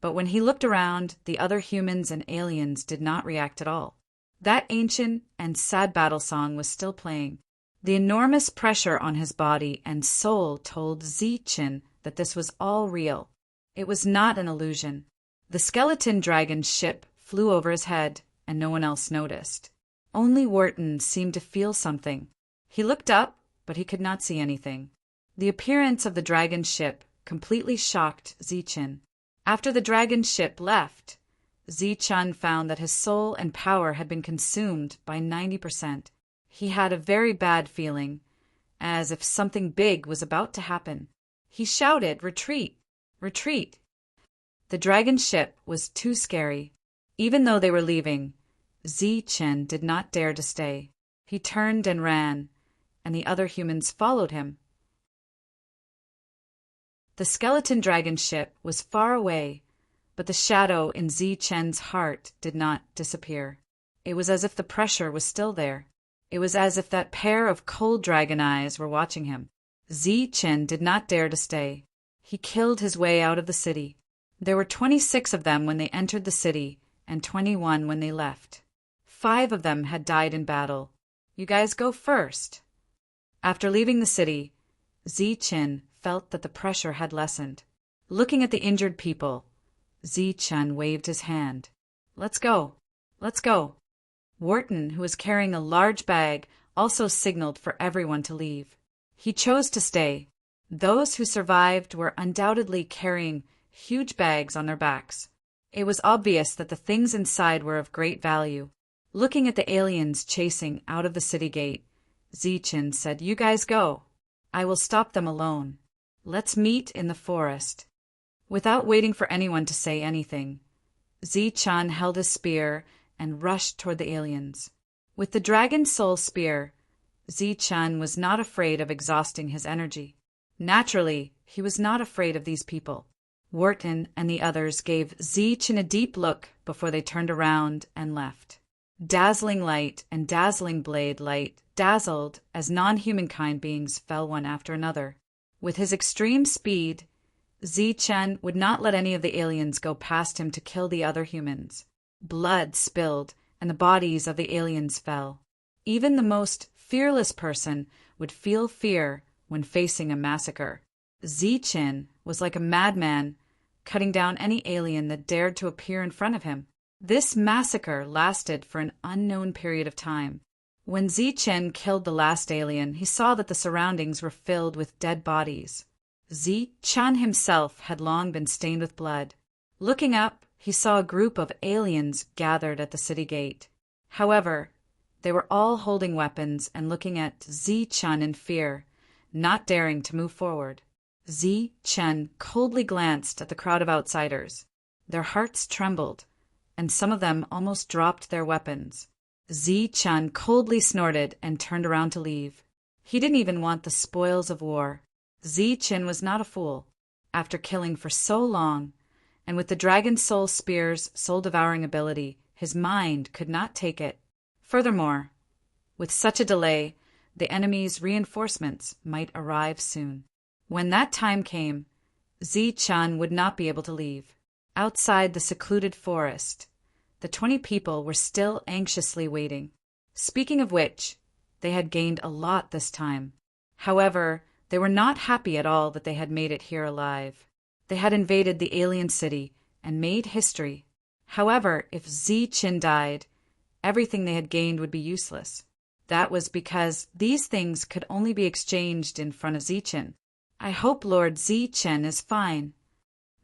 but when he looked around, the other humans and aliens did not react at all. That ancient and sad battle song was still playing. The enormous pressure on his body and soul told Zi-Chen that this was all real. It was not an illusion. The skeleton dragon's ship flew over his head, and no one else noticed. Only Wharton seemed to feel something. He looked up, but he could not see anything. The appearance of the dragon's ship completely shocked Zi-Chen. After the dragon's ship left, Zi-Chen found that his soul and power had been consumed by 90%. He had a very bad feeling, as if something big was about to happen. He shouted, "Retreat! Retreat!" The dragon ship was too scary. Even though they were leaving, Zi-Chen did not dare to stay. He turned and ran, and the other humans followed him. The skeleton dragon ship was far away, but the shadow in Zi-Chen's heart did not disappear. It was as if the pressure was still there. It was as if that pair of cold dragon eyes were watching him. Zi-Chen did not dare to stay. He killed his way out of the city. There were 26 of them when they entered the city, and 21 when they left. 5 of them had died in battle. "You guys go first." After leaving the city, Zi-Chen felt that the pressure had lessened. Looking at the injured people, Zi-Chen waved his hand. "Let's go. Let's go." Wharton, who was carrying a large bag, also signaled for everyone to leave. He chose to stay. Those who survived were undoubtedly carrying huge bags on their backs. It was obvious that the things inside were of great value. Looking at the aliens chasing out of the city gate, Zi-Chen said, "You guys go. I will stop them alone. Let's meet in the forest." Without waiting for anyone to say anything, Zi-chan held his spear and rushed toward the aliens. With the Dragon Soul Spear, Zi-chan was not afraid of exhausting his energy. Naturally, he was not afraid of these people. Wharton and the others gave Zi-chan a deep look before they turned around and left. Dazzling light and dazzling blade light dazzled as non-humankind beings fell one after another. With his extreme speed, Zi-chan would not let any of the aliens go past him to kill the other humans. Blood spilled, and the bodies of the aliens fell. Even the most fearless person would feel fear when facing a massacre. Zi-chan was like a madman, cutting down any alien that dared to appear in front of him. This massacre lasted for an unknown period of time. When Zi-chan killed the last alien, he saw that the surroundings were filled with dead bodies. Zi-chan himself had long been stained with blood. Looking up, he saw a group of aliens gathered at the city gate. However, they were all holding weapons and looking at Zi-chan in fear, not daring to move forward. Zi-chan coldly glanced at the crowd of outsiders. Their hearts trembled, and some of them almost dropped their weapons. Zi-chan coldly snorted and turned around to leave. He didn't even want the spoils of war. Zi-chan was not a fool. After killing for so long, and with the Dragon Soul Spear's soul-devouring ability, his mind could not take it. Furthermore, with such a delay, the enemy's reinforcements might arrive soon. When that time came, Zi-chan would not be able to leave. Outside the secluded forest, the 20 people were still anxiously waiting. Speaking of which, they had gained a lot this time. However, they were not happy at all that they had made it here alive. They had invaded the alien city and made history. However, if Zi-chan died, everything they had gained would be useless. That was because these things could only be exchanged in front of Zi-chan. I hope Lord Zi-chan is fine,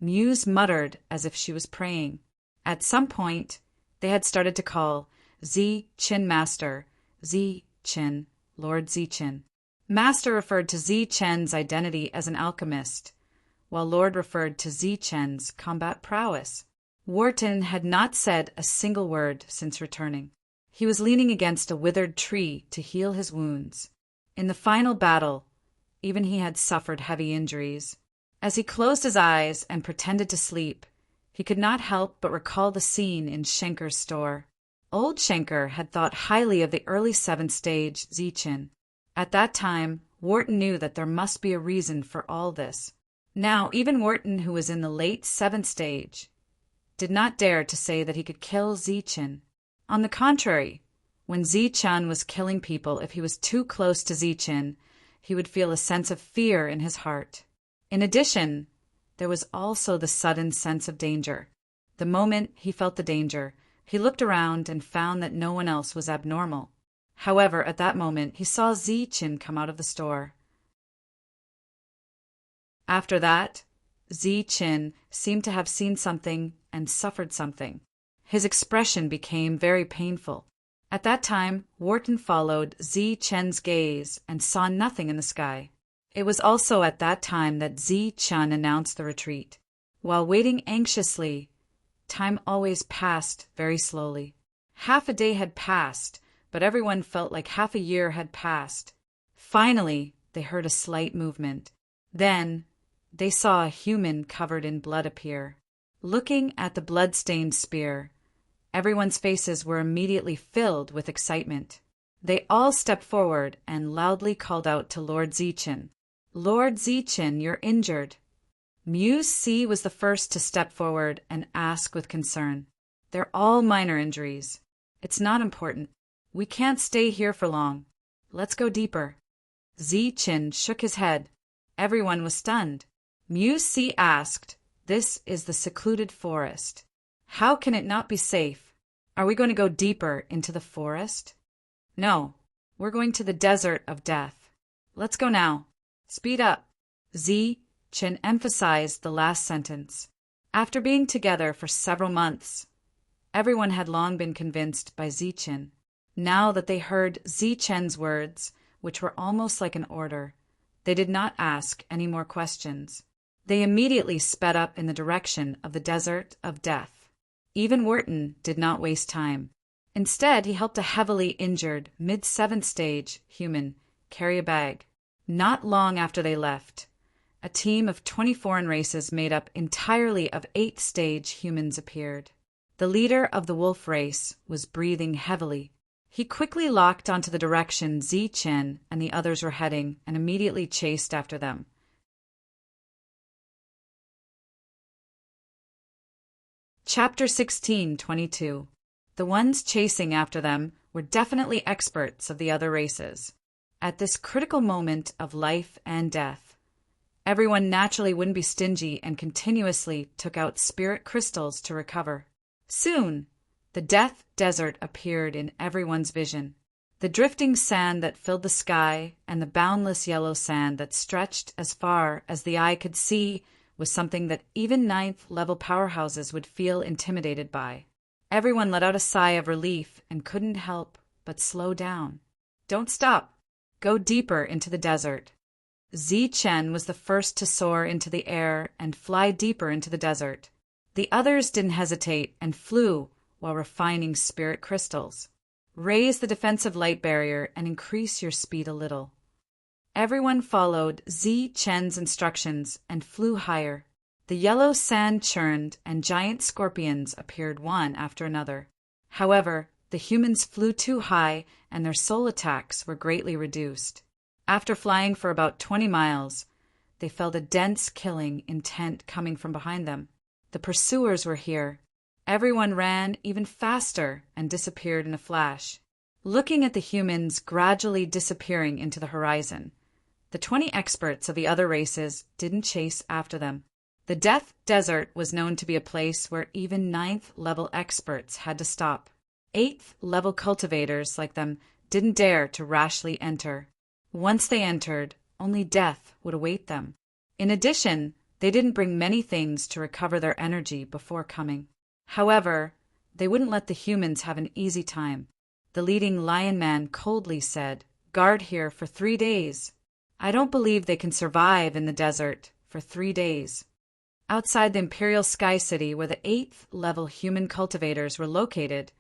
Muse muttered as if she was praying. At some point, they had started to call Zi-chan Master, Zi-chan, Lord Zi-chan. Master referred to Zi-chan's identity as an alchemist, while Lord referred to Zi-chan's combat prowess. Wharton had not said a single word since returning. He was leaning against a withered tree to heal his wounds. In the final battle, even he had suffered heavy injuries. As he closed his eyes and pretended to sleep, he could not help but recall the scene in Schenker's store. Old Schenker had thought highly of the early 7th stage Zi-chan. At that time, Wharton knew that there must be a reason for all this. Now, even Wharton, who was in the late 7th stage, did not dare to say that he could kill Zi-chan. On the contrary, when Zi-chan was killing people, if he was too close to Zi-chan, he would feel a sense of fear in his heart. In addition, there was also the sudden sense of danger. The moment he felt the danger, he looked around and found that no one else was abnormal. However, at that moment, he saw Zi-chan come out of the store. After that, Zi-chan seemed to have seen something and suffered something. His expression became very painful. At that time, Wharton followed Zi-chan's gaze and saw nothing in the sky. It was also at that time that Zi-chan announced the retreat. While waiting anxiously, time always passed very slowly. Half a day had passed, but everyone felt like half a year had passed. Finally, they heard a slight movement. Then, they saw a human covered in blood appear. Looking at the blood-stained spear, everyone's faces were immediately filled with excitement. They all stepped forward and loudly called out to Lord Zi-chan. "Lord Zi-chan, you're injured." Muse C was the first to step forward and ask with concern. "They're all minor injuries. It's not important. We can't stay here for long. Let's go deeper." Zi-chan shook his head. Everyone was stunned. Muse C asked, "This is the secluded forest. How can it not be safe? Are we going to go deeper into the forest?" "No, we're going to the desert of death. Let's go now. Speed up." Zi-chan emphasized the last sentence. After being together for several months, everyone had long been convinced by Zi-chan. Now that they heard Zi-chan's words, which were almost like an order, they did not ask any more questions. They immediately sped up in the direction of the Desert of Death. Even Wharton did not waste time. Instead, he helped a heavily injured, mid-7th stage human carry a bag. Not long after they left, a team of 20 foreign races made up entirely of 8th stage humans appeared. The leader of the wolf race was breathing heavily. He quickly locked onto the direction Zi Chen and the others were heading and immediately chased after them. Chapter 16:22. The ones chasing after them were definitely experts of the other races. At this critical moment of life and death, everyone naturally wouldn't be stingy and continuously took out spirit crystals to recover. Soon, the Death Desert appeared in everyone's vision. The drifting sand that filled the sky and the boundless yellow sand that stretched as far as the eye could see was something that even 9th-level powerhouses would feel intimidated by. Everyone let out a sigh of relief and couldn't help but slow down. Don't stop. Go deeper into the desert. Zi Chen was the first to soar into the air and fly deeper into the desert. The others didn't hesitate and flew while refining spirit crystals. Raise the defensive light barrier and increase your speed a little. Everyone followed Zi Chen's instructions and flew higher. The yellow sand churned and giant scorpions appeared one after another. However, the humans flew too high and their soul attacks were greatly reduced. After flying for about 20 miles, they felt a dense killing intent coming from behind them. The pursuers were here. Everyone ran even faster and disappeared in a flash. Looking at the humans gradually disappearing into the horizon, the 20 experts of the other races didn't chase after them. The Death Desert was known to be a place where even 9th-level experts had to stop. 8th-level cultivators like them didn't dare to rashly enter. Once they entered, only death would await them. In addition, they didn't bring many things to recover their energy before coming. However, they wouldn't let the humans have an easy time. The leading lion man coldly said, "Guard here for 3 days. I don't believe they can survive in the desert for 3 days." Outside the Imperial Sky City, where the 8th-level human cultivators were located,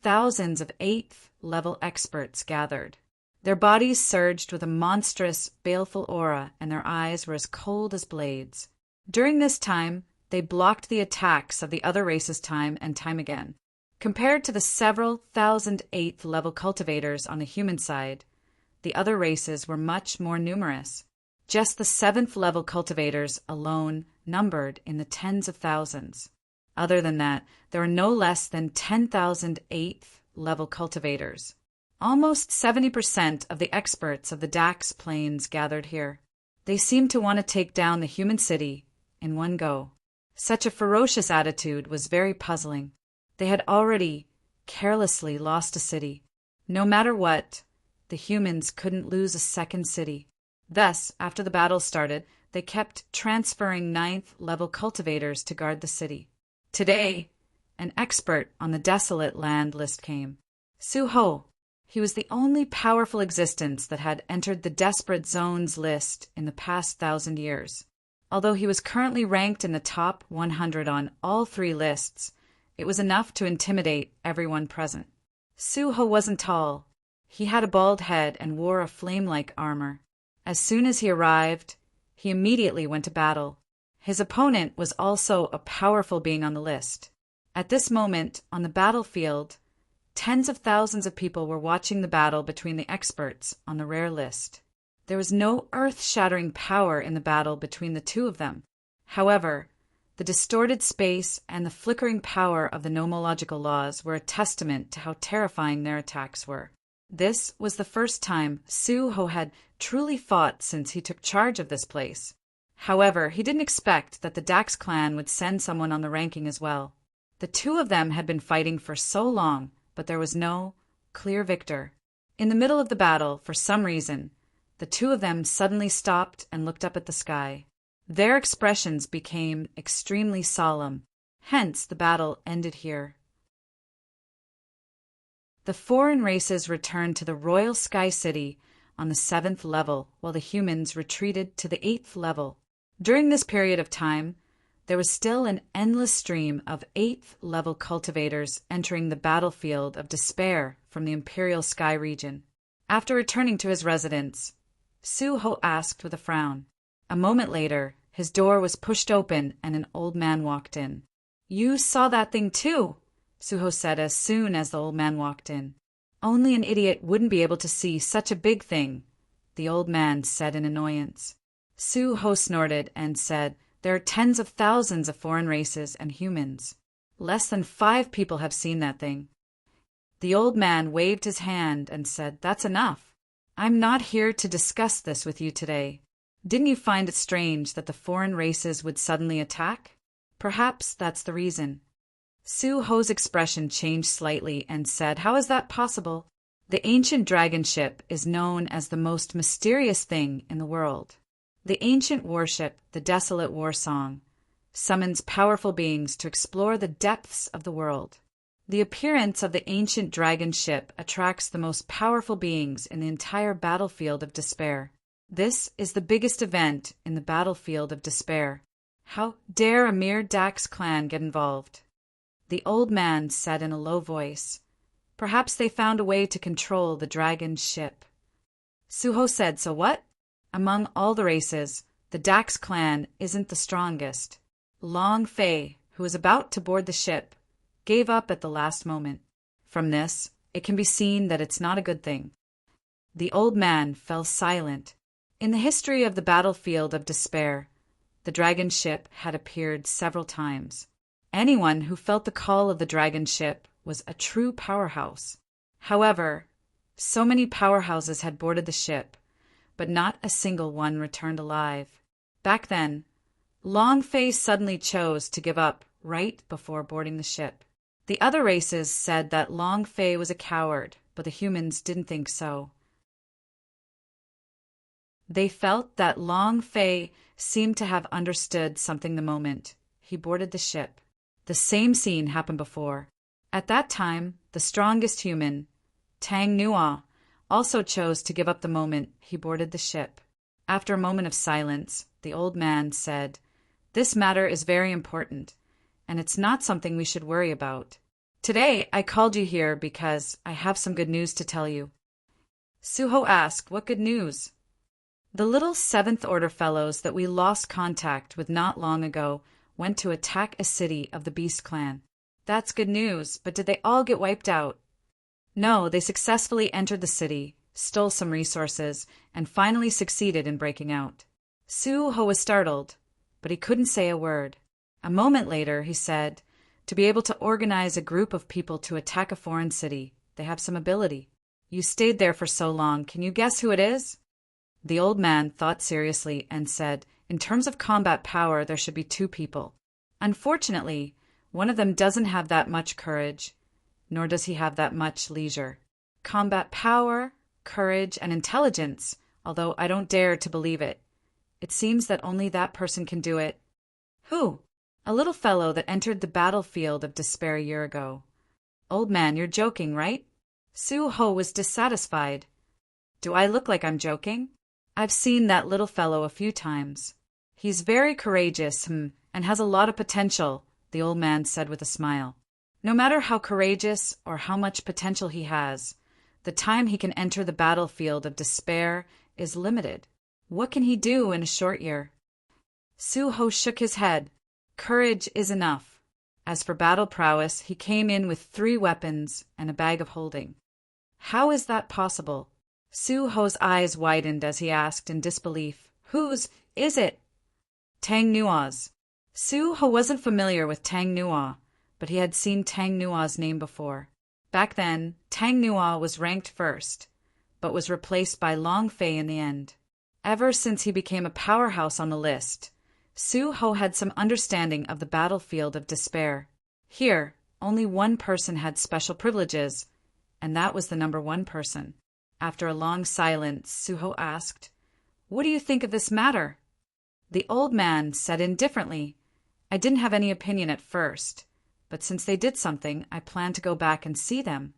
thousands of 8th-level experts gathered. Their bodies surged with a monstrous, baleful aura, and their eyes were as cold as blades. During this time, they blocked the attacks of the other races time and time again. Compared to the several thousand 8th-level cultivators on the human side, the other races were much more numerous. Just the 7th-level cultivators alone numbered in the tens of thousands. Other than that, there were no less than 10,000 8th-level cultivators. Almost 70% of the experts of the Dax Plains gathered here. They seemed to want to take down the human city in one go. Such a ferocious attitude was very puzzling. They had already carelessly lost a city. No matter what, the humans couldn't lose a second city. Thus, after the battle started, they kept transferring 9th-level cultivators to guard the city. Today, an expert on the desolate land list came. Su Ho. He was the only powerful existence that had entered the Desperate Zones list in the past 1,000 years. Although he was currently ranked in the top 100 on all 3 lists, it was enough to intimidate everyone present. Su Ho wasn't tall. He had a bald head and wore a flame-like armor. As soon as he arrived, he immediately went to battle. His opponent was also a powerful being on the list. At this moment, on the battlefield, tens of thousands of people were watching the battle between the experts on the rare list. There was no earth-shattering power in the battle between the two of them. However, the distorted space and the flickering power of the nomological laws were a testament to how terrifying their attacks were. This was the first time Su Ho had truly fought since he took charge of this place. However, he didn't expect that the Dax clan would send someone on the ranking as well. The two of them had been fighting for so long, but there was no clear victor. In the middle of the battle, for some reason, the two of them suddenly stopped and looked up at the sky. Their expressions became extremely solemn. Hence, the battle ended here. The foreign races returned to the Royal Sky City on the 7th level, while the humans retreated to the 8th level. During this period of time, there was still an endless stream of 8th-level cultivators entering the battlefield of despair from the Imperial Sky region. After returning to his residence, Su-ho asked with a frown. A moment later, his door was pushed open and an old man walked in. "You saw that thing too," Su-ho said as soon as the old man walked in. "Only an idiot wouldn't be able to see such a big thing," the old man said in annoyance. Su-ho snorted and said, "There are tens of thousands of foreign races and humans. Less than 5 people have seen that thing." The old man waved his hand and said, "That's enough. I'm not here to discuss this with you today. Didn't you find it strange that the foreign races would suddenly attack? Perhaps that's the reason." Su-ho's expression changed slightly and said, "How is that possible? The ancient dragon ship is known as the most mysterious thing in the world. The ancient warship, the Desolate War Song, summons powerful beings to explore the depths of the world. The appearance of the ancient dragon ship attracts the most powerful beings in the entire battlefield of despair. This is the biggest event in the battlefield of despair. How dare a mere Dax clan get involved?" The old man said in a low voice, "Perhaps they found a way to control the dragon ship." Su-ho said, "So what? Among all the races, the Dax clan isn't the strongest. Long Fei, who was about to board the ship, gave up at the last moment. From this, it can be seen that it's not a good thing." The old man fell silent. In the history of the battlefield of despair, the dragon ship had appeared several times. Anyone who felt the call of the dragon ship was a true powerhouse. However, so many powerhouses had boarded the ship, but not a single one returned alive. Back then, Long Fei suddenly chose to give up right before boarding the ship. The other races said that Long Fei was a coward, but the humans didn't think so. They felt that Long Fei seemed to have understood something the moment he boarded the ship. The same scene happened before. At that time, the strongest human, Tang Nua, also chose to give up the moment he boarded the ship. After a moment of silence, the old man said, "This matter is very important, and it's not something we should worry about. Today, I called you here because I have some good news to tell you." Su-ho asked, "What good news?" "The little 7th Order fellows that we lost contact with not long ago went to attack a city of the Beast Clan." "That's good news, but did they all get wiped out?" "No, they successfully entered the city, stole some resources, and finally succeeded in breaking out." Su-ho was startled, but he couldn't say a word. A moment later, he said, "To be able to organize a group of people to attack a foreign city, they have some ability. You stayed there for so long, can you guess who it is?" The old man thought seriously and said, "In terms of combat power, there should be 2 people. Unfortunately, one of them doesn't have that much courage, nor does he have that much leisure. Combat power, courage, and intelligence, although I don't dare to believe it. It seems that only that person can do it." "Who?" "A little fellow that entered the battlefield of despair a year ago." "Old man, you're joking, right?" Su-ho was dissatisfied. "Do I look like I'm joking? I've seen that little fellow a few times. He's very courageous, and has a lot of potential," the old man said with a smile. "No matter how courageous or how much potential he has, the time he can enter the battlefield of despair is limited. What can he do in a short year?" Su-ho shook his head. "Courage is enough. As for battle prowess, he came in with 3 weapons and a bag of holding." "How is that possible?" Su-ho's eyes widened as he asked in disbelief, "Whose is it?" "Tang Nua's." Su-ho wasn't familiar with Tang Nua, but he had seen Tang Nua's name before. Back then, Tang Nua was ranked first, but was replaced by Long Fei in the end. Ever since he became a powerhouse on the list, Su-ho had some understanding of the battlefield of despair. Here, only one person had special privileges, and that was the number 1 person. After a long silence, Su-ho asked, "What do you think of this matter?" The old man said indifferently, "I didn't have any opinion at first, but since they did something, I plan to go back and see them."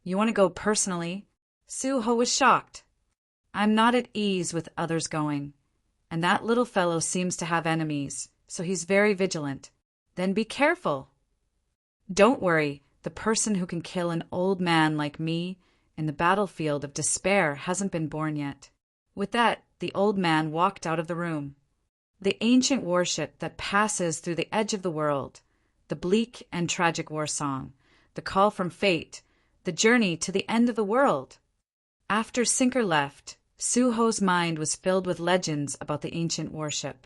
"You want to go personally?" Su-ho was shocked. "I'm not at ease with others going. and that little fellow seems to have enemies, so he's very vigilant. Then be careful. Don't worry, the person who can kill an old man like me in the battlefield of despair hasn't been born yet." With that, the old man walked out of the room. The ancient warship that passes through the edge of the world, the bleak and tragic war song, the call from fate, the journey to the end of the world. After Sinker left, Suho's mind was filled with legends about the ancient warship.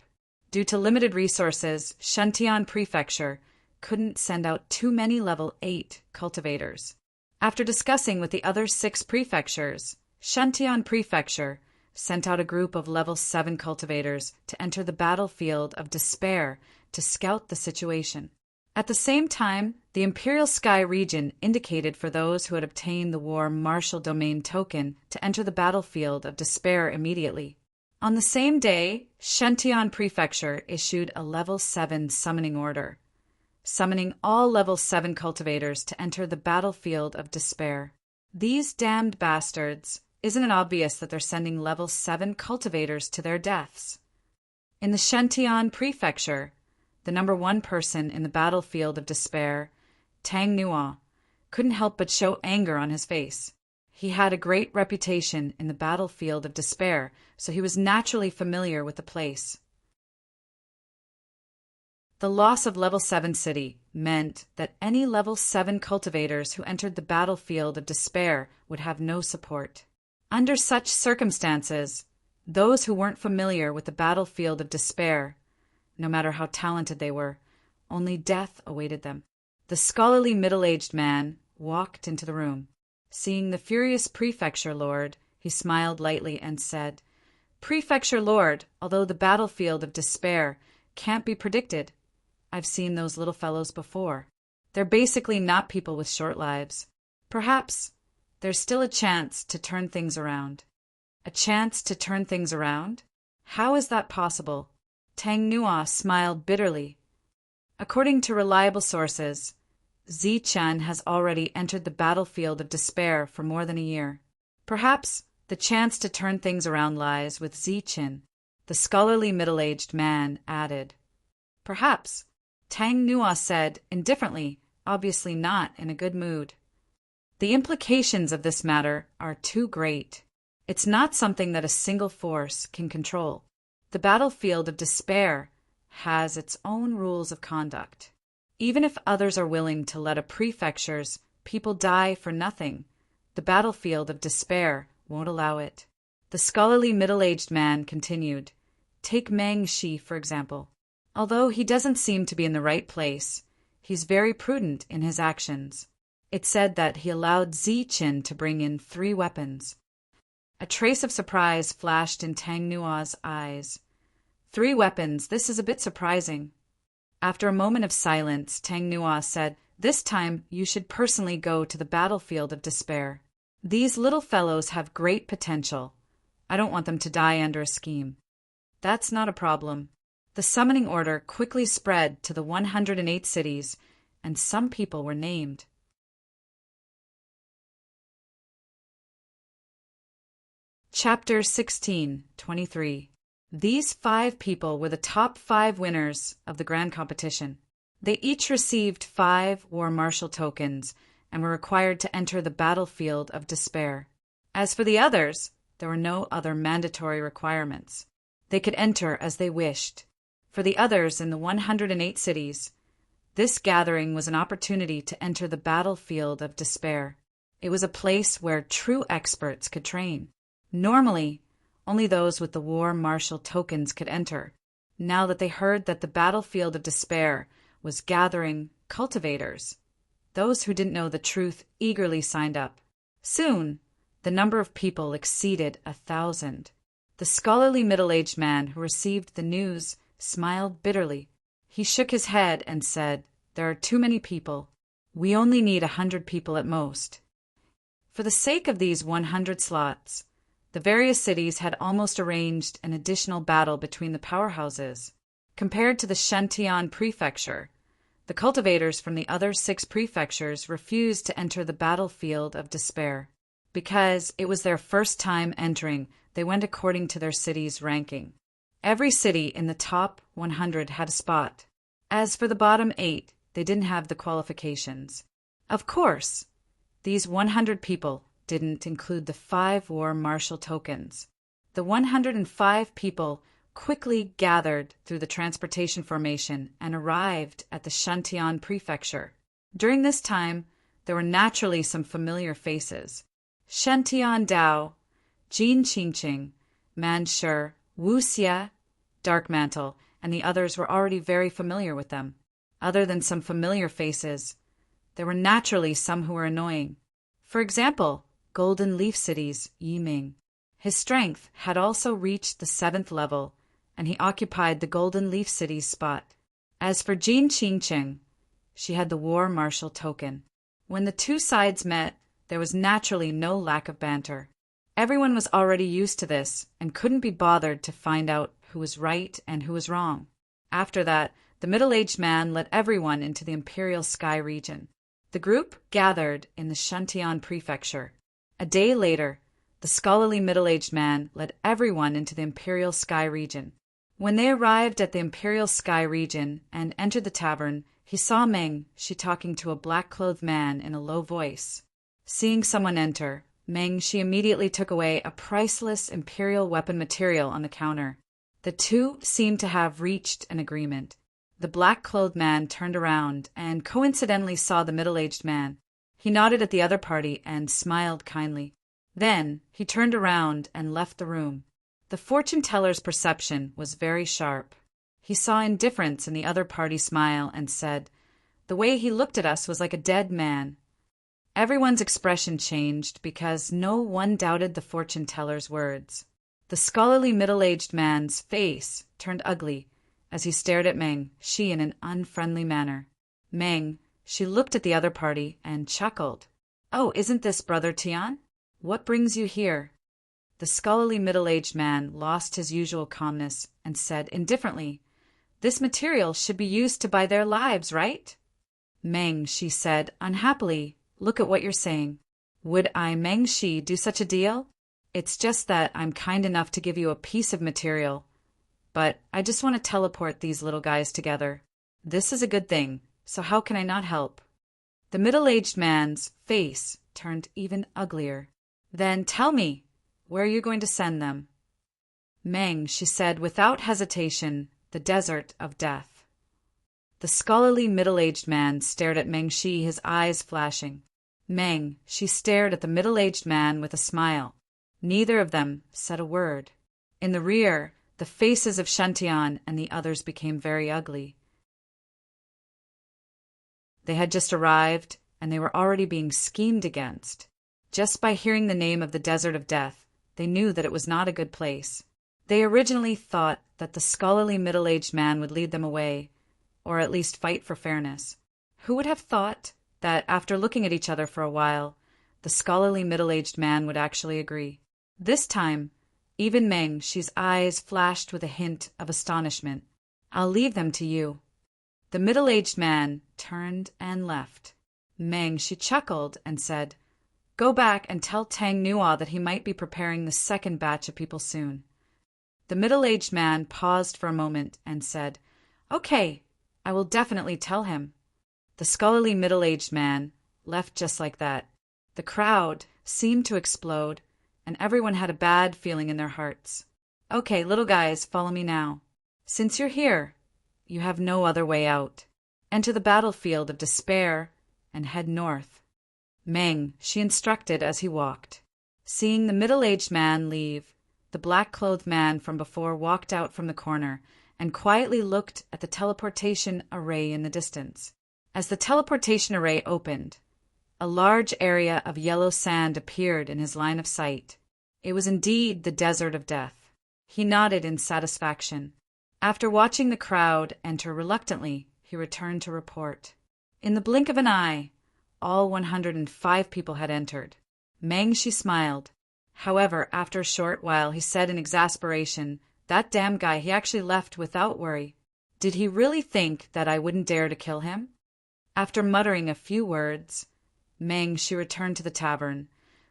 Due to limited resources, Shantian Prefecture couldn't send out too many level 8 cultivators. After discussing with the other 6 prefectures, Shantian Prefecture sent out a group of level 7 cultivators to enter the battlefield of despair to scout the situation. At the same time, the Imperial Sky region indicated for those who had obtained the War Martial Domain token to enter the battlefield of despair immediately. On the same day, Shantian Prefecture issued a level 7 summoning order, summoning all level 7 cultivators to enter the battlefield of despair. These damned bastards! Isn't it obvious that they're sending level 7 cultivators to their deaths? In the Shantian Prefecture, the number 1 person in the battlefield of despair, Tang Nua, couldn't help but show anger on his face. He had a great reputation in the battlefield of despair, so he was naturally familiar with the place. The loss of level 7 city meant that any level 7 cultivators who entered the battlefield of despair would have no support. Under such circumstances, those who weren't familiar with the battlefield of despair, no matter how talented they were, only death awaited them. The scholarly middle-aged man walked into the room. Seeing the furious prefecture lord, he smiled lightly and said, "Prefecture lord, although the battlefield of despair can't be predicted, I've seen those little fellows before. They're basically not people with short lives. Perhaps there's still a chance to turn things around." "A chance to turn things around? How is that possible?" Tang Nua smiled bitterly. "According to reliable sources, Zichen has already entered the battlefield of despair for more than a year. Perhaps the chance to turn things around lies with Zichen," the scholarly middle-aged man added. "Perhaps," Tang Nua said indifferently, obviously not in a good mood. "The implications of this matter are too great. It's not something that a single force can control. The battlefield of despair has its own rules of conduct. Even if others are willing to let a prefecture's people die for nothing, the battlefield of despair won't allow it." The scholarly middle-aged man continued, "Take Meng Shi, for example. Although he doesn't seem to be in the right place, he's very prudent in his actions. It's said that he allowed Zichen to bring in 3 weapons. A trace of surprise flashed in Tang Nua's eyes. 3 weapons, this is a bit surprising. After a moment of silence, Tang Nua said, "This time you should personally go to the battlefield of despair. These little fellows have great potential. I don't want them to die under a scheme." "That's not a problem." The summoning order quickly spread to the 108 cities, and some people were named. Chapter 16:23. These 5 people were the top 5 winners of the grand competition. They each received 5 War Martial tokens and were required to enter the battlefield of despair. As for the others, there were no other mandatory requirements. They could enter as they wished. For the others in the 108 cities, this gathering was an opportunity to enter the battlefield of despair. It was a place where true experts could train. Normally, only those with the War Martial tokens could enter. Now that they heard that the battlefield of despair was gathering cultivators, those who didn't know the truth eagerly signed up. Soon, the number of people exceeded 1,000. The scholarly middle-aged man who received the news smiled bitterly. He shook his head and said, "There are too many people. We only need 100 people at most." For the sake of these 100 slots, the various cities had almost arranged an additional battle between the powerhouses. Compared to the Shantian Prefecture, the cultivators from the other 6 prefectures refused to enter the battlefield of despair. Because it was their first time entering, they went according to their city's ranking. Every city in the top 100 had a spot. As for the bottom 8, they didn't have the qualifications. Of course, these 100 people didn't include the 5 war marshal tokens. The 105 people quickly gathered through the transportation formation and arrived at the Shantian prefecture. During this time, there were naturally some familiar faces. Shantian Dao, Jin Qingqing, Manshur, Wu Xie, Darkmantle, and the others were already very familiar with them. Other than some familiar faces, there were naturally some who were annoying. For example, Golden Leaf City's Yiming. His strength had also reached the 7th level, and he occupied the Golden Leaf City's spot. As for Jin Qingqing, she had the War Marshal token. When the two sides met, there was naturally no lack of banter. Everyone was already used to this and couldn't be bothered to find out who was right and who was wrong. After that, the middle-aged man led everyone into the Imperial Sky region. The group gathered in the Shantian prefecture. A day later, the scholarly middle-aged man led everyone into the Imperial Sky region. When they arrived at the Imperial Sky region and entered the tavern, he saw Meng Shi talking to a black-clothed man in a low voice. Seeing someone enter, Meng Shi immediately took away a priceless Imperial weapon material on the counter. The two seemed to have reached an agreement. The black-clothed man turned around and coincidentally saw the middle-aged man. He nodded at the other party and smiled kindly. Then he turned around and left the room. The fortune-teller's perception was very sharp. He saw indifference in the other party's smile and said, "The way he looked at us was like a dead man." Everyone's expression changed because no one doubted the fortune-teller's words. The scholarly middle-aged man's face turned ugly as he stared at Meng Shi in an unfriendly manner. Meng Shi looked at the other party and chuckled. "Oh, isn't this Brother Tian? What brings you here?" The scholarly middle-aged man lost his usual calmness and said indifferently, "This material should be used to buy their lives, right?" Meng Shi said unhappily, "Look at what you're saying. Would I, Meng Shi, do such a deal? It's just that I'm kind enough to give you a piece of material. But I just want to teleport these little guys together. This is a good thing, so how can I not help?" The middle-aged man's face turned even uglier. "Then tell me, where are you going to send them?" Meng Shi said without hesitation, "The desert of death." The scholarly middle-aged man stared at Meng Shi, his eyes flashing. Meng Shi stared at the middle-aged man with a smile. Neither of them said a word. In the rear, the faces of Shantian and the others became very ugly. They had just arrived, and they were already being schemed against. Just by hearing the name of the Desert of Death, they knew that it was not a good place. They originally thought that the scholarly middle-aged man would lead them away, or at least fight for fairness. Who would have thought that, after looking at each other for a while, the scholarly middle-aged man would actually agree? This time, even Meng Shi's eyes flashed with a hint of astonishment. "I'll leave them to you." The middle-aged man turned and left. Meng Shi chuckled and said, "Go back and tell Tang Nuo that he might be preparing the second batch of people soon." The middle-aged man paused for a moment and said, "Okay, I will definitely tell him." The scholarly middle-aged man left just like that. The crowd seemed to explode, and everyone had a bad feeling in their hearts. "Okay, little guys, follow me now. Since you're here, you have no other way out. Enter the battlefield of despair and head north." Meng Shi instructed as he walked. Seeing the middle-aged man leave, the black-clothed man from before walked out from the corner and quietly looked at the teleportation array in the distance. As the teleportation array opened, a large area of yellow sand appeared in his line of sight. It was indeed the Desert of Death. He nodded in satisfaction. After watching the crowd enter reluctantly, he returned to report. In the blink of an eye, all 105 people had entered. Meng Shi smiled. However, after a short while, he said in exasperation, "That damn guy, he actually left without worry. Did he really think that I wouldn't dare to kill him?" After muttering a few words, Meng Shi returned to the tavern,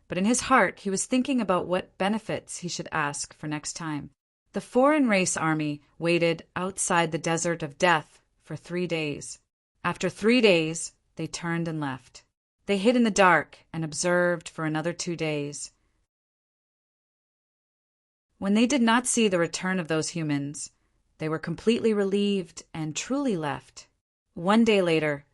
but in his heart he was thinking about what benefits he should ask for next time. The foreign race army waited outside the desert of death for 3 days. After 3 days, they turned and left. They hid in the dark and observed for another 2 days. When they did not see the return of those humans, they were completely relieved and truly left. 1 day later,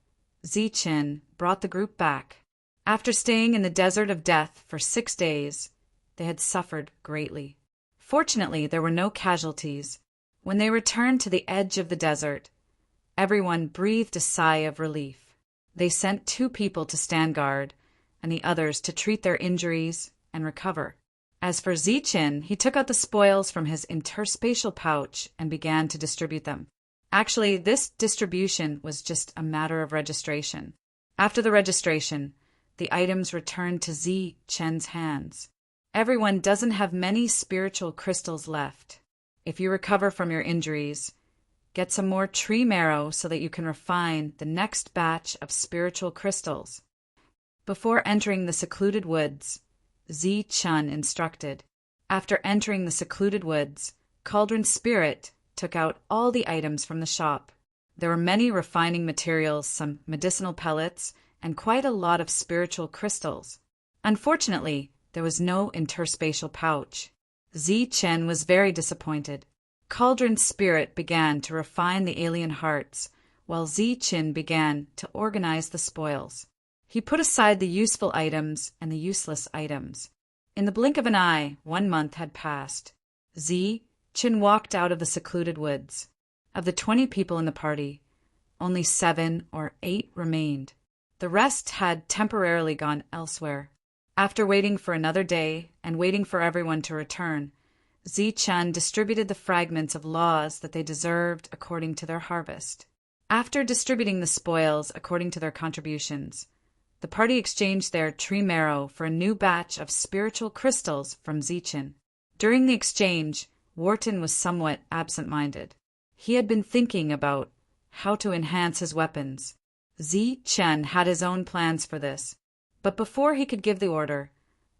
Zichen brought the group back. After staying in the desert of death for 6 days, they had suffered greatly. Fortunately, there were no casualties. When they returned to the edge of the desert, everyone breathed a sigh of relief. They sent 2 people to stand guard, and the others to treat their injuries and recover. As for Zichen, he took out the spoils from his interspatial pouch and began to distribute them. Actually, this distribution was just a matter of registration. After the registration, the items returned to Zichen's hands. Everyone doesn't have many spiritual crystals left. If you recover from your injuries, get some more tree marrow so that you can refine the next batch of spiritual crystals. Before entering the secluded woods, Zichen instructed. After entering the secluded woods, Cauldron Spirit took out all the items from the shop. There were many refining materials, some medicinal pellets, and quite a lot of spiritual crystals. Unfortunately, there was no interspatial pouch. Zichen was very disappointed. Cauldron Spirit began to refine the alien hearts, while Zichen began to organize the spoils. He put aside the useful items and the useless items. In the blink of an eye, 1 month had passed. Zichen walked out of the secluded woods. Of the 20 people in the party, only 7 or 8 remained. The rest had temporarily gone elsewhere. After waiting for another day and waiting for everyone to return, Zichen distributed the fragments of laws that they deserved according to their harvest. After distributing the spoils according to their contributions, the party exchanged their tree marrow for a new batch of spiritual crystals from Zichen. During the exchange, Wharton was somewhat absent-minded. He had been thinking about how to enhance his weapons. Zichen had his own plans for this, but before he could give the order,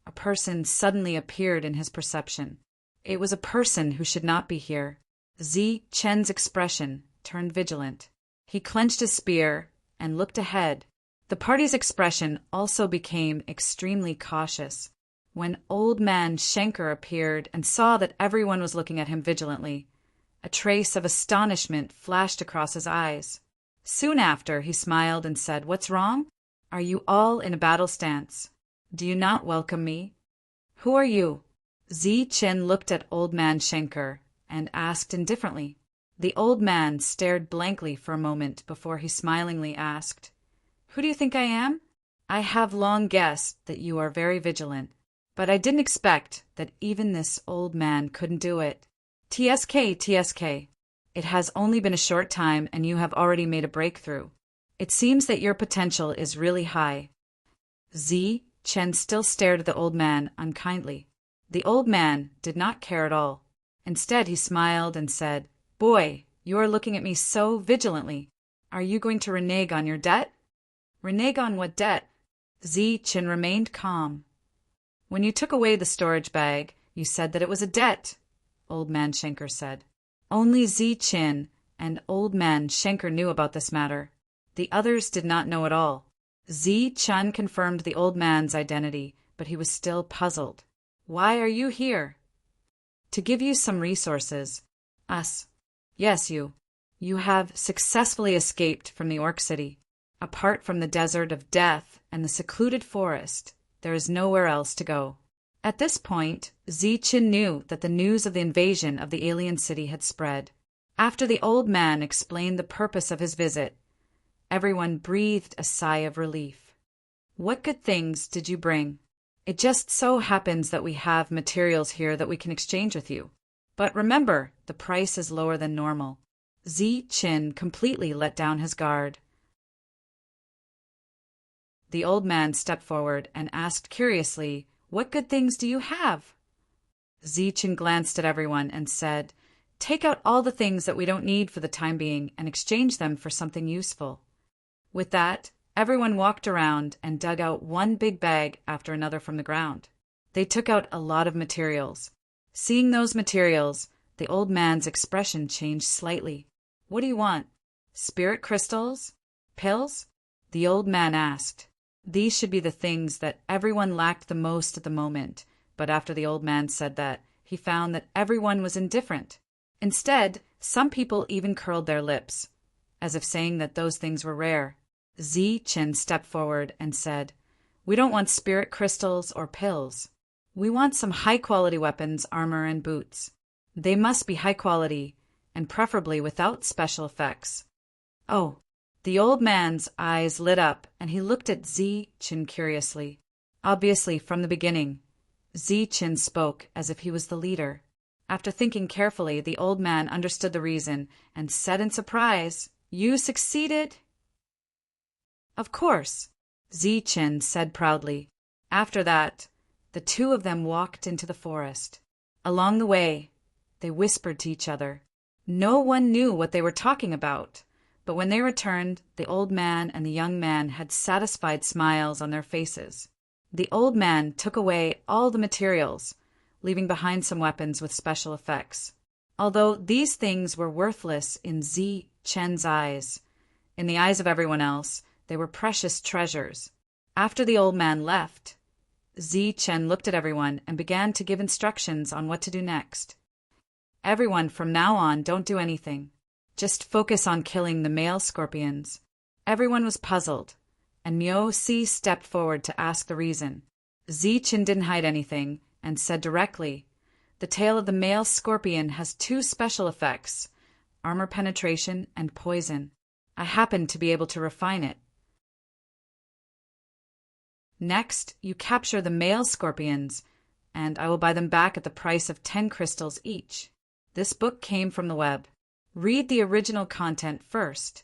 a person suddenly appeared in his perception. It was a person who should not be here. Zichen's expression turned vigilant. He clenched his spear and looked ahead. The party's expression also became extremely cautious. When Old Man Schenker appeared and saw that everyone was looking at him vigilantly, a trace of astonishment flashed across his eyes. Soon after, he smiled and said, "What's wrong? Are you all in a battle stance? Do you not welcome me? Who are you?" Zichen looked at Old Man Schenker and asked indifferently. The old man stared blankly for a moment before he smilingly asked, "Who do you think I am? I have long guessed that you are very vigilant, but I didn't expect that even this old man couldn't do it. TSK. It has only been a short time and you have already made a breakthrough. It seems that your potential is really high." Zichen still stared at the old man unkindly. The old man did not care at all. Instead, he smiled and said, "Boy, you are looking at me so vigilantly. Are you going to renege on your debt?" "Renege on what debt?" Zichen remained calm. "When you took away the storage bag, you said that it was a debt," Old Man Schenker said. Only Zichen and Old Man Schenker knew about this matter. The others did not know at all. Zichen confirmed the old man's identity, but he was still puzzled. "Why are you here?" "To give you some resources." "Us?" "Yes, you. You have successfully escaped from the Orc City. Apart from the desert of death and the secluded forest, there is nowhere else to go." At this point, Zichen knew that the news of the invasion of the alien city had spread. After the old man explained the purpose of his visit, everyone breathed a sigh of relief. "What good things did you bring?" "It just so happens that we have materials here that we can exchange with you. But remember, the price is lower than normal." Zichen completely let down his guard. The old man stepped forward and asked curiously, "What good things do you have?" Zichen glanced at everyone and said, "Take out all the things that we don't need for the time being and exchange them for something useful." With that, everyone walked around and dug out one big bag after another from the ground. They took out a lot of materials. Seeing those materials, The old man's expression changed slightly. What do you want? Spirit crystals? Pills? The old man asked. These should be the things that everyone lacked the most at the moment, but after the old man said that, he found that everyone was indifferent. Instead, some people even curled their lips, as if saying that those things were rare. Zichen stepped forward and said, "We don't want spirit crystals or pills. We want some high-quality weapons, armor, and boots. They must be high quality, and preferably without special effects." Oh, the old man's eyes lit up, and he looked at Zichen curiously. Obviously, from the beginning, Zichen spoke as if he was the leader. After thinking carefully, the old man understood the reason and said in surprise, "You succeeded?" "Of course," Zichen said proudly. After that, the two of them walked into the forest. Along the way, they whispered to each other. No one knew what they were talking about, but when they returned, the old man and the young man had satisfied smiles on their faces. The old man took away all the materials, leaving behind some weapons with special effects. Although these things were worthless in Zichen's eyes, in the eyes of everyone else, they were precious treasures. After the old man left, Zichen looked at everyone and began to give instructions on what to do next. Everyone, from now on, don't do anything. Just focus on killing the male scorpions. Everyone was puzzled, and Miao-Si stepped forward to ask the reason. Zichen didn't hide anything and said directly, "The tail of the male scorpion has two special effects, armor penetration and poison. I happen to be able to refine it. Next, you capture the male scorpions, and I will buy them back at the price of 10 crystals each." This book came from the web. Read the original content first.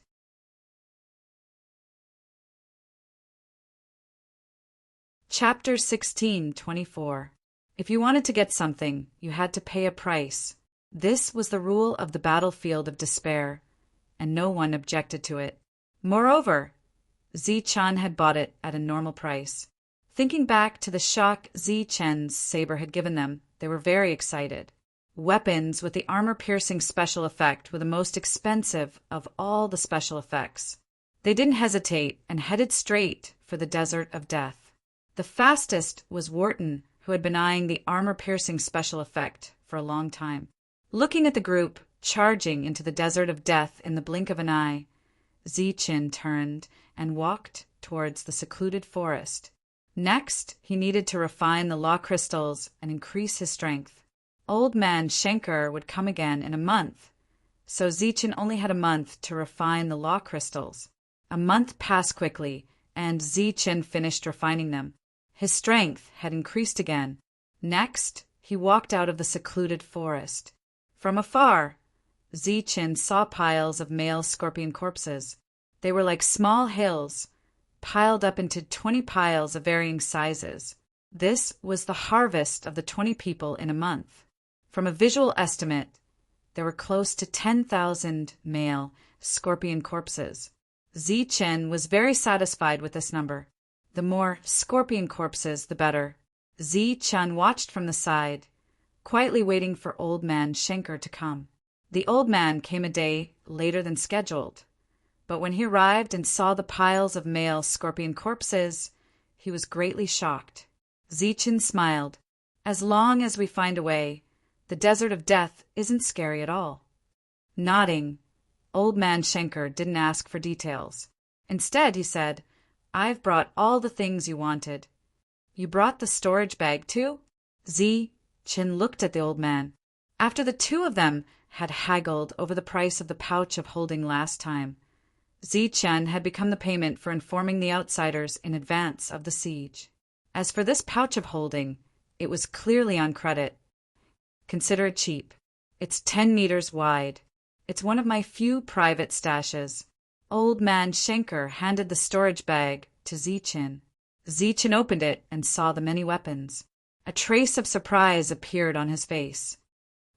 Chapter 16:24. If you wanted to get something, you had to pay a price. This was the rule of the battlefield of despair, and no one objected to it. Moreover, Zichen had bought it at a normal price. Thinking back to the shock Zichen's saber had given them, they were very excited. Weapons with the armor-piercing special effect were the most expensive of all the special effects. They didn't hesitate and headed straight for the Desert of Death. The fastest was Wharton, who had been eyeing the armor-piercing special effect for a long time. Looking at the group charging into the Desert of Death in the blink of an eye, Zichen turned and walked towards the secluded forest. Next, he needed to refine the law crystals and increase his strength. Old man Schenker would come again in a month, so Zichen only had a month to refine the law crystals. A month passed quickly, and Zichen finished refining them. His strength had increased again. Next, he walked out of the secluded forest. From afar, Zichen saw piles of male scorpion corpses. They were like small hills, piled up into 20 piles of varying sizes. This was the harvest of the 20 people in a month. From a visual estimate, there were close to 10,000 male scorpion corpses. Zichen was very satisfied with this number. The more scorpion corpses, the better. Zichen watched from the side, quietly waiting for old man Schenker to come. The old man came a day later than scheduled, but when he arrived and saw the piles of male scorpion corpses, he was greatly shocked. Zichen smiled. "As long as we find a way, the Desert of Death isn't scary at all." Nodding, old man Schenker didn't ask for details. Instead, he said, "I've brought all the things you wanted." "You brought the storage bag too?" Zichen looked at the old man. After the two of them had haggled over the price of the pouch of holding last time, Zichen had become the payment for informing the outsiders in advance of the siege. As for this pouch of holding, it was clearly on credit. Consider it cheap. It's 10 meters wide. It's one of my few private stashes. Old man Schenker handed the storage bag to Zichen. Zichen opened it and saw the many weapons. A trace of surprise appeared on his face.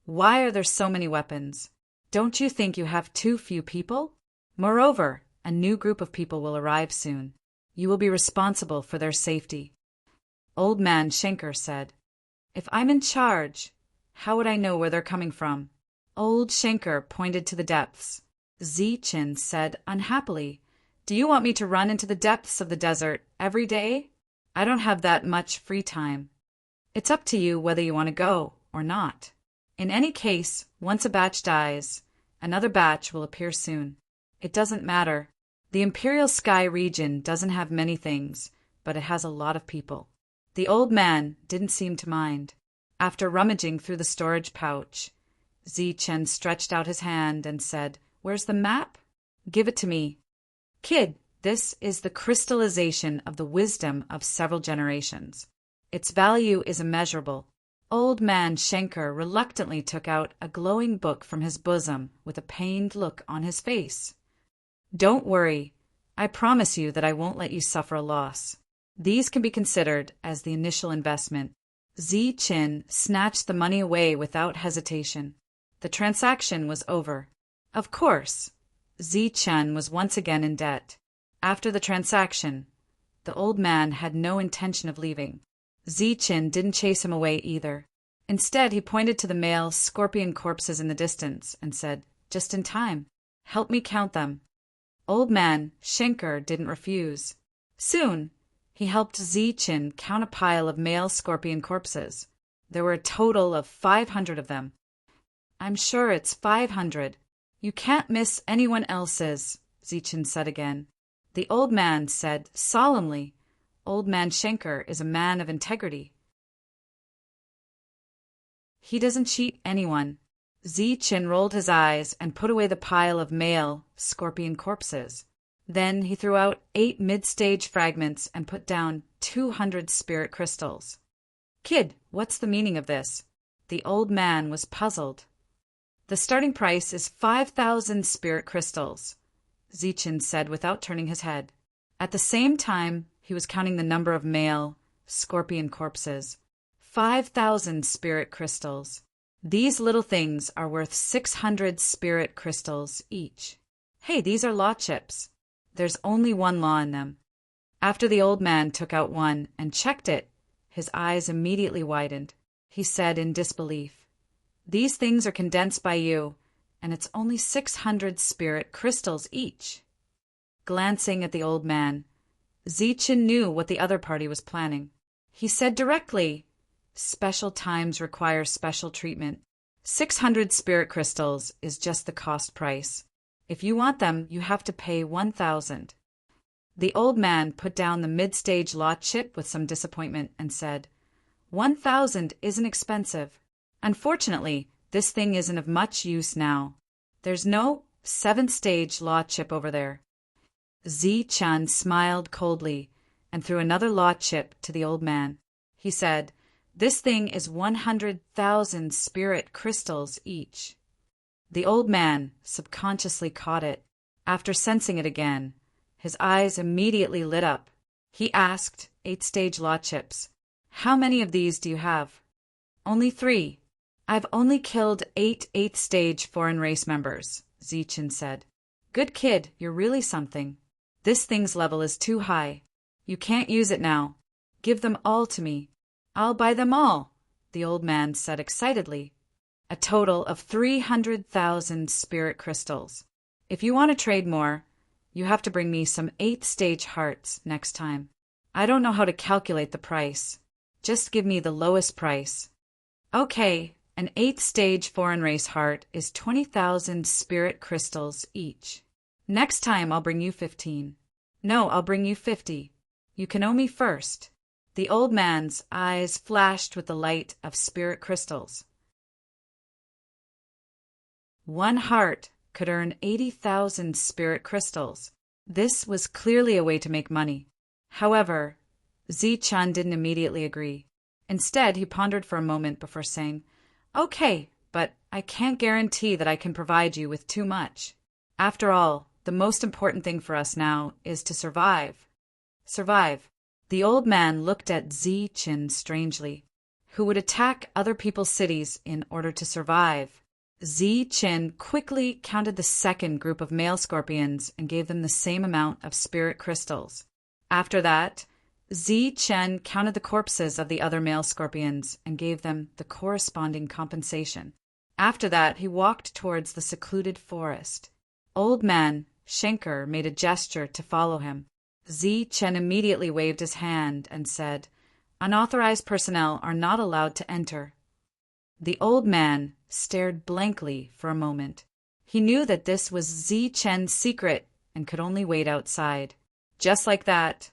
"Why are there so many weapons? Don't you think you have too few people? Moreover, a new group of people will arrive soon. You will be responsible for their safety." Old man Schenker said, "If I'm in charge, how would I know where they're coming from?" Old Shanker pointed to the depths. Zichin said unhappily, "Do you want me to run into the depths of the desert every day? I don't have that much free time. It's up to you whether you want to go or not. In any case, once a batch dies, another batch will appear soon. It doesn't matter. The Imperial Sky region doesn't have many things, but it has a lot of people." The old man didn't seem to mind. After rummaging through the storage pouch, Zichin stretched out his hand and said, "Where's the map? Give it to me. Kid, this is the crystallization of the wisdom of several generations. Its value is immeasurable." Old man Shanker reluctantly took out a glowing book from his bosom with a pained look on his face. "Don't worry. I promise you that I won't let you suffer a loss. These can be considered as the initial investment." Zichin snatched the money away without hesitation. The transaction was over. Of course, Zichin was once again in debt. After the transaction, the old man had no intention of leaving. Zichin didn't chase him away either. Instead, he pointed to the male scorpion corpses in the distance and said, "Just in time. Help me count them." Old man Shanker didn't refuse. Soon, he helped Zichin count a pile of male scorpion corpses. There were a total of 500 of them. "I'm sure it's 500. You can't miss anyone else's," Zichin said again. The old man said solemnly, "Old man Shanker is a man of integrity. He doesn't cheat anyone." Zichin rolled his eyes and put away the pile of male scorpion corpses. Then he threw out 8 mid-stage fragments and put down 200 spirit crystals. "Kid, what's the meaning of this?" The old man was puzzled. "The starting price is 5,000 spirit crystals," Zichin said without turning his head. At the same time, he was counting the number of male scorpion corpses. 5,000 spirit crystals. These little things are worth 600 spirit crystals each. Hey, these are law chips. There's only one law in them. After the old man took out one and checked it, his eyes immediately widened. He said in disbelief, "These things are condensed by you, and it's only 600 spirit crystals each." Glancing at the old man, Zichin knew what the other party was planning. He said directly, "Special times require special treatment. 600 spirit crystals is just the cost price. If you want them, you have to pay 1,000. The old man put down the mid-stage lot chip with some disappointment and said, 1,000 isn't expensive. Unfortunately, this thing isn't of much use now. There's no 7th-stage law chip over there." Zichin smiled coldly and threw another law chip to the old man. He said, "This thing is 100,000 spirit crystals each." The old man subconsciously caught it. After sensing it again, his eyes immediately lit up. He asked 8th-stage law chips, "How many of these do you have?" "Only 3. I've only killed 8 8th-stage foreign race members," Zichin said. "Good kid, you're really something. This thing's level is too high. You can't use it now. Give them all to me." "I'll buy them all," the old man said excitedly. "A total of 300,000 spirit crystals. If you want to trade more, you have to bring me some 8th-stage hearts next time. I don't know how to calculate the price. Just give me the lowest price." "Okay, an 8th-stage foreign race heart is 20,000 spirit crystals each. Next time I'll bring you 15. No, I'll bring you 50. You can owe me first." The old man's eyes flashed with the light of spirit crystals. 1 heart could earn 80,000 spirit crystals. This was clearly a way to make money. However, Zichin didn't immediately agree. Instead, he pondered for a moment before saying, "Okay, but I can't guarantee that I can provide you with too much. After all, the most important thing for us now is to survive." Survive. The old man looked at Zichin strangely. Who would attack other people's cities in order to survive? Zichin quickly counted the second group of male scorpions and gave them the same amount of spirit crystals. After that, Zichin counted the corpses of the other male scorpions and gave them the corresponding compensation. After that, he walked towards the secluded forest. Old man Schenker made a gesture to follow him. Chen immediately waved his hand and said, "Unauthorized personnel are not allowed to enter." The old man stared blankly for a moment. He knew that this was Chen's secret and could only wait outside. Just like that,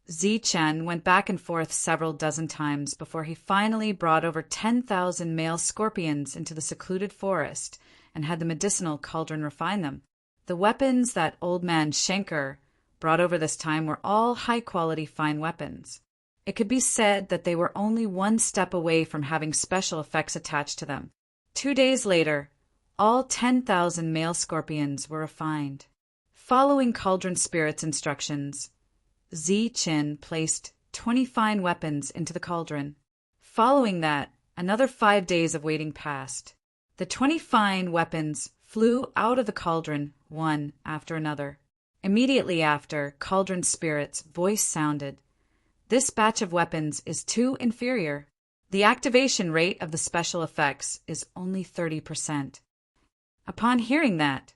Chen went back and forth several dozen times before he finally brought over 10,000 male scorpions into the secluded forest and had the medicinal cauldron refine them. The weapons that old man Schenker brought over this time were all high-quality fine weapons. It could be said that they were only one step away from having special effects attached to them. 2 days later, all 10,000 male scorpions were refined. Following Cauldron Spirit's instructions, Chen placed 20 fine weapons into the cauldron. Following that, another 5 days of waiting passed. The 20 fine weapons flew out of the cauldron one after another. Immediately after, Cauldron Spirit's voice sounded. "This batch of weapons is too inferior. The activation rate of the special effects is only 30%. Upon hearing that,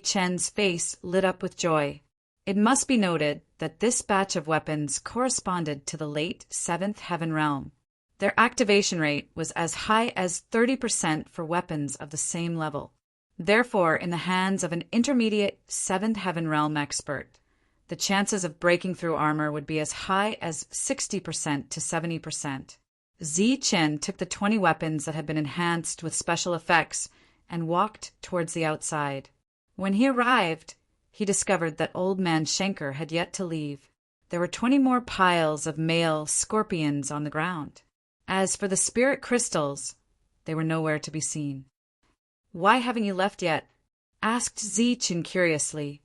Chen's face lit up with joy. It must be noted that this batch of weapons corresponded to the late 7th Heaven Realm. Their activation rate was as high as 30% for weapons of the same level. Therefore, in the hands of an intermediate 7th Heaven Realm expert, the chances of breaking through armor would be as high as 60% to 70%. Chen took the 20 weapons that had been enhanced with special effects and walked towards the outside. When he arrived, he discovered that old man Schenker had yet to leave. There were 20 more piles of male scorpions on the ground. As for the spirit crystals, they were nowhere to be seen. "Why haven't you left yet?" asked Chen curiously.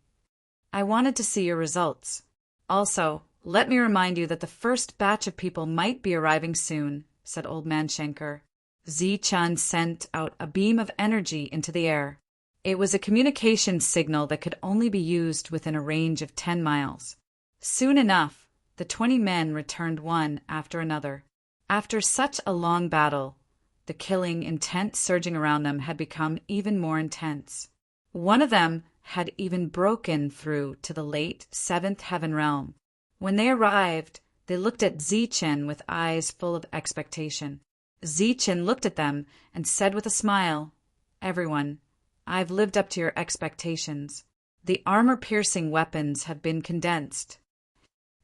"I wanted to see your results. Also, let me remind you that the first batch of people might be arriving soon," said old man Schenker. Chen sent out a beam of energy into the air. It was a communication signal that could only be used within a range of 10 miles. Soon enough, the 20 men returned one after another. After such a long battle, the killing intent surging around them had become even more intense. One of them had even broken through to the late 7th Heaven Realm. When they arrived, they looked at Chen with eyes full of expectation. Chen looked at them and said with a smile, "Everyone, I've lived up to your expectations. The armor-piercing weapons have been condensed."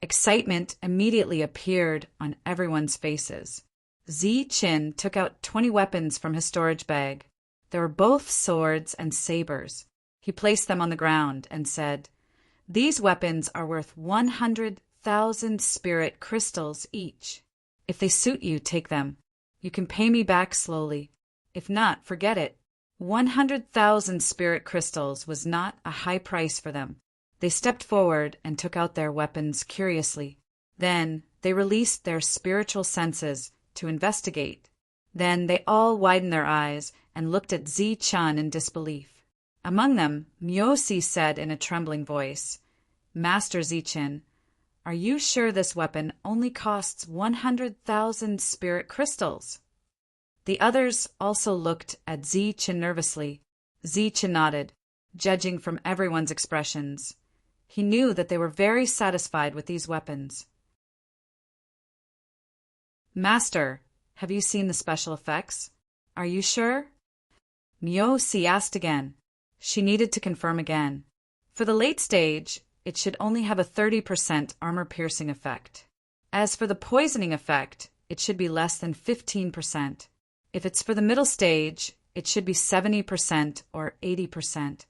Excitement immediately appeared on everyone's faces. Chen took out 20 weapons from his storage bag. There were both swords and sabers. He placed them on the ground and said, "These weapons are worth 100,000 spirit crystals each. If they suit you, take them. You can pay me back slowly. If not, forget it." 100,000 spirit crystals was not a high price for them. They stepped forward and took out their weapons curiously. Then they released their spiritual senses to investigate. Then they all widened their eyes and looked at Chen in disbelief. Among them, Myosi said in a trembling voice, "Master Chen, are you sure this weapon only costs 100,000 spirit crystals?" The others also looked at Chen nervously. Chen nodded, judging from everyone's expressions. He knew that they were very satisfied with these weapons. "Master, have you seen the special effects? Are you sure?" Myosi asked again. She needed to confirm again. For the late stage, it should only have a 30% armor-piercing effect. As for the poisoning effect, it should be less than 15%. If it's for the middle stage, it should be 70% or 80%.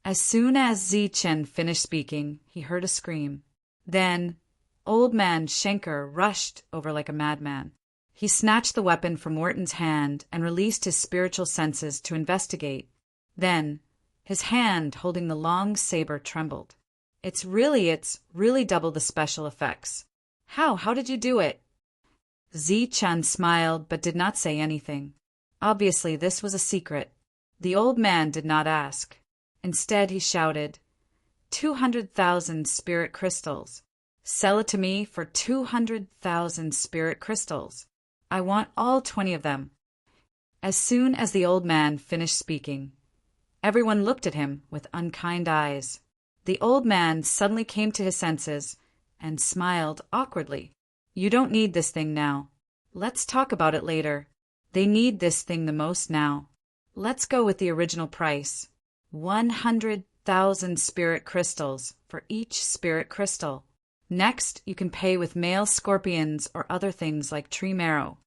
As soon as Chen finished speaking, he heard a scream. Then, old man Schenker rushed over like a madman. He snatched the weapon from Wharton's hand and released his spiritual senses to investigate. Then, his hand holding the long saber trembled. It's really double the special effects. How did you do it?" Chen smiled but did not say anything. Obviously, this was a secret. The old man did not ask. Instead, he shouted, 200,000 spirit crystals. Sell it to me for 200,000 spirit crystals. I want all 20 of them." As soon as the old man finished speaking, everyone looked at him with unkind eyes. The old man suddenly came to his senses and smiled awkwardly. You don't need this thing now. Let's talk about it later. They need this thing the most now. Let's go with the original price. 100,000 spirit crystals for each spirit crystal. Next, you can pay with male scorpions or other things like tree marrow.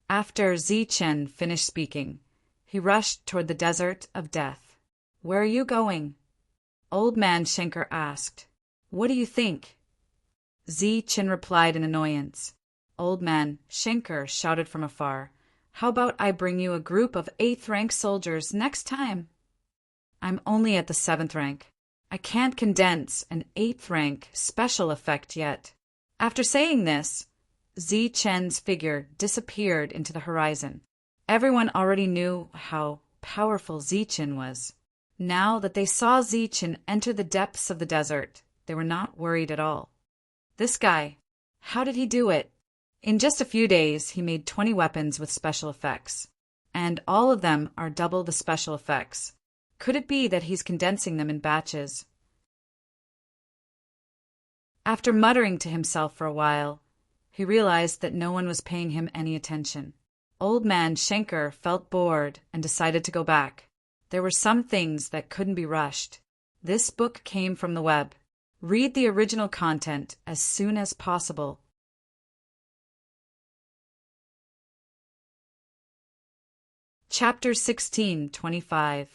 After Zichen finished speaking, he rushed toward the desert of death. Where are you going? Old man Schenker asked. What do you think? Zichen replied in annoyance. Old man Schenker shouted from afar. How about I bring you a group of 8th rank soldiers next time? I'm only at the 7th rank. I can't condense an 8th rank special effect yet. After saying this, Zichen's figure disappeared into the horizon. Everyone already knew how powerful Zichen was. Now that they saw Zichen enter the depths of the desert, they were not worried at all. This guy, how did he do it? In just a few days, he made 20 weapons with special effects, and all of them are double the special effects. Could it be that he's condensing them in batches? After muttering to himself for a while, he realized that no one was paying him any attention. Old man Schenker felt bored and decided to go back. There were some things that couldn't be rushed. This book came from the web. Read the original content as soon as possible. Chapter 16:25.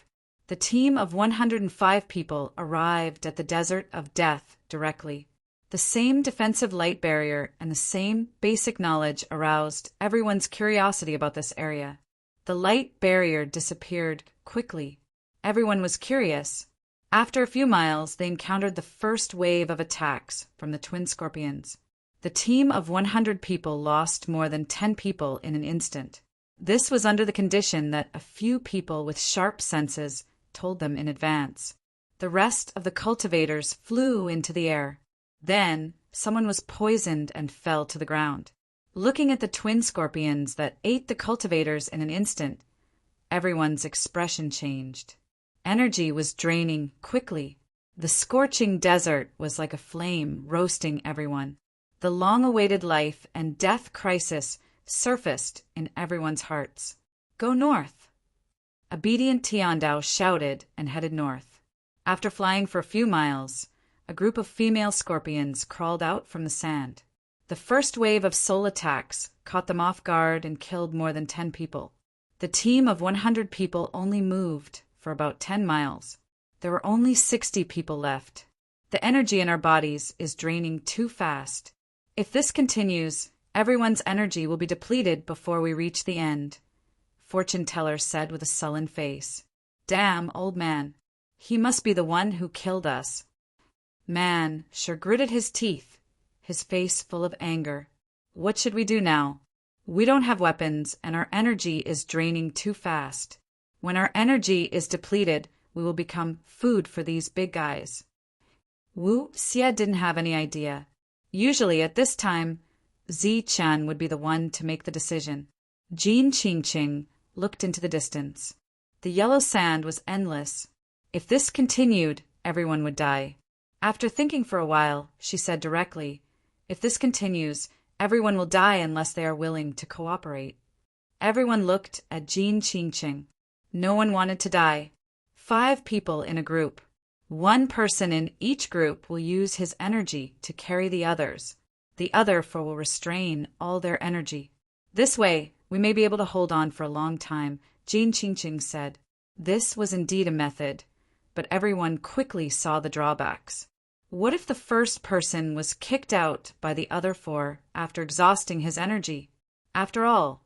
The team of 105 people arrived at the Desert of Death directly. The same defensive light barrier and the same basic knowledge aroused everyone's curiosity about this area. The light barrier disappeared quickly. Everyone was curious. After a few miles, they encountered the first wave of attacks from the twin scorpions. The team of 100 people lost more than 10 people in an instant. This was under the condition that a few people with sharp senses told them in advance. The rest of the cultivators flew into the air. Then, someone was poisoned and fell to the ground. Looking at the twin scorpions that ate the cultivators in an instant, everyone's expression changed. Energy was draining quickly. The scorching desert was like a flame roasting everyone. The long-awaited life and death crisis surfaced in everyone's hearts. Go north. Obedient Tiandao shouted and headed north. After flying for a few miles, a group of female scorpions crawled out from the sand. The first wave of soul attacks caught them off guard and killed more than 10 people. The team of 100 people only moved for about 10 miles. There were only 60 people left. The energy in our bodies is draining too fast. If this continues, everyone's energy will be depleted before we reach the end, Fortune Teller said with a sullen face. Damn, old man. He must be the one who killed us. Man sure gritted his teeth, his face full of anger. What should we do now? We don't have weapons, and our energy is draining too fast. When our energy is depleted, we will become food for these big guys. Wu Xie didn't have any idea. Usually at this time, Zichen would be the one to make the decision. Jin Qingqing looked into the distance. The yellow sand was endless. If this continued, everyone would die. After thinking for a while, she said directly, if this continues, everyone will die unless they are willing to cooperate. Everyone looked at Jin Qingqing. No one wanted to die. 5 people in a group. 1 person in each group will use his energy to carry the others. The other four will restrain all their energy. This way, we may be able to hold on for a long time, Jin Qingqing said. This was indeed a method, but everyone quickly saw the drawbacks. What if the first person was kicked out by the other 4 after exhausting his energy? After all,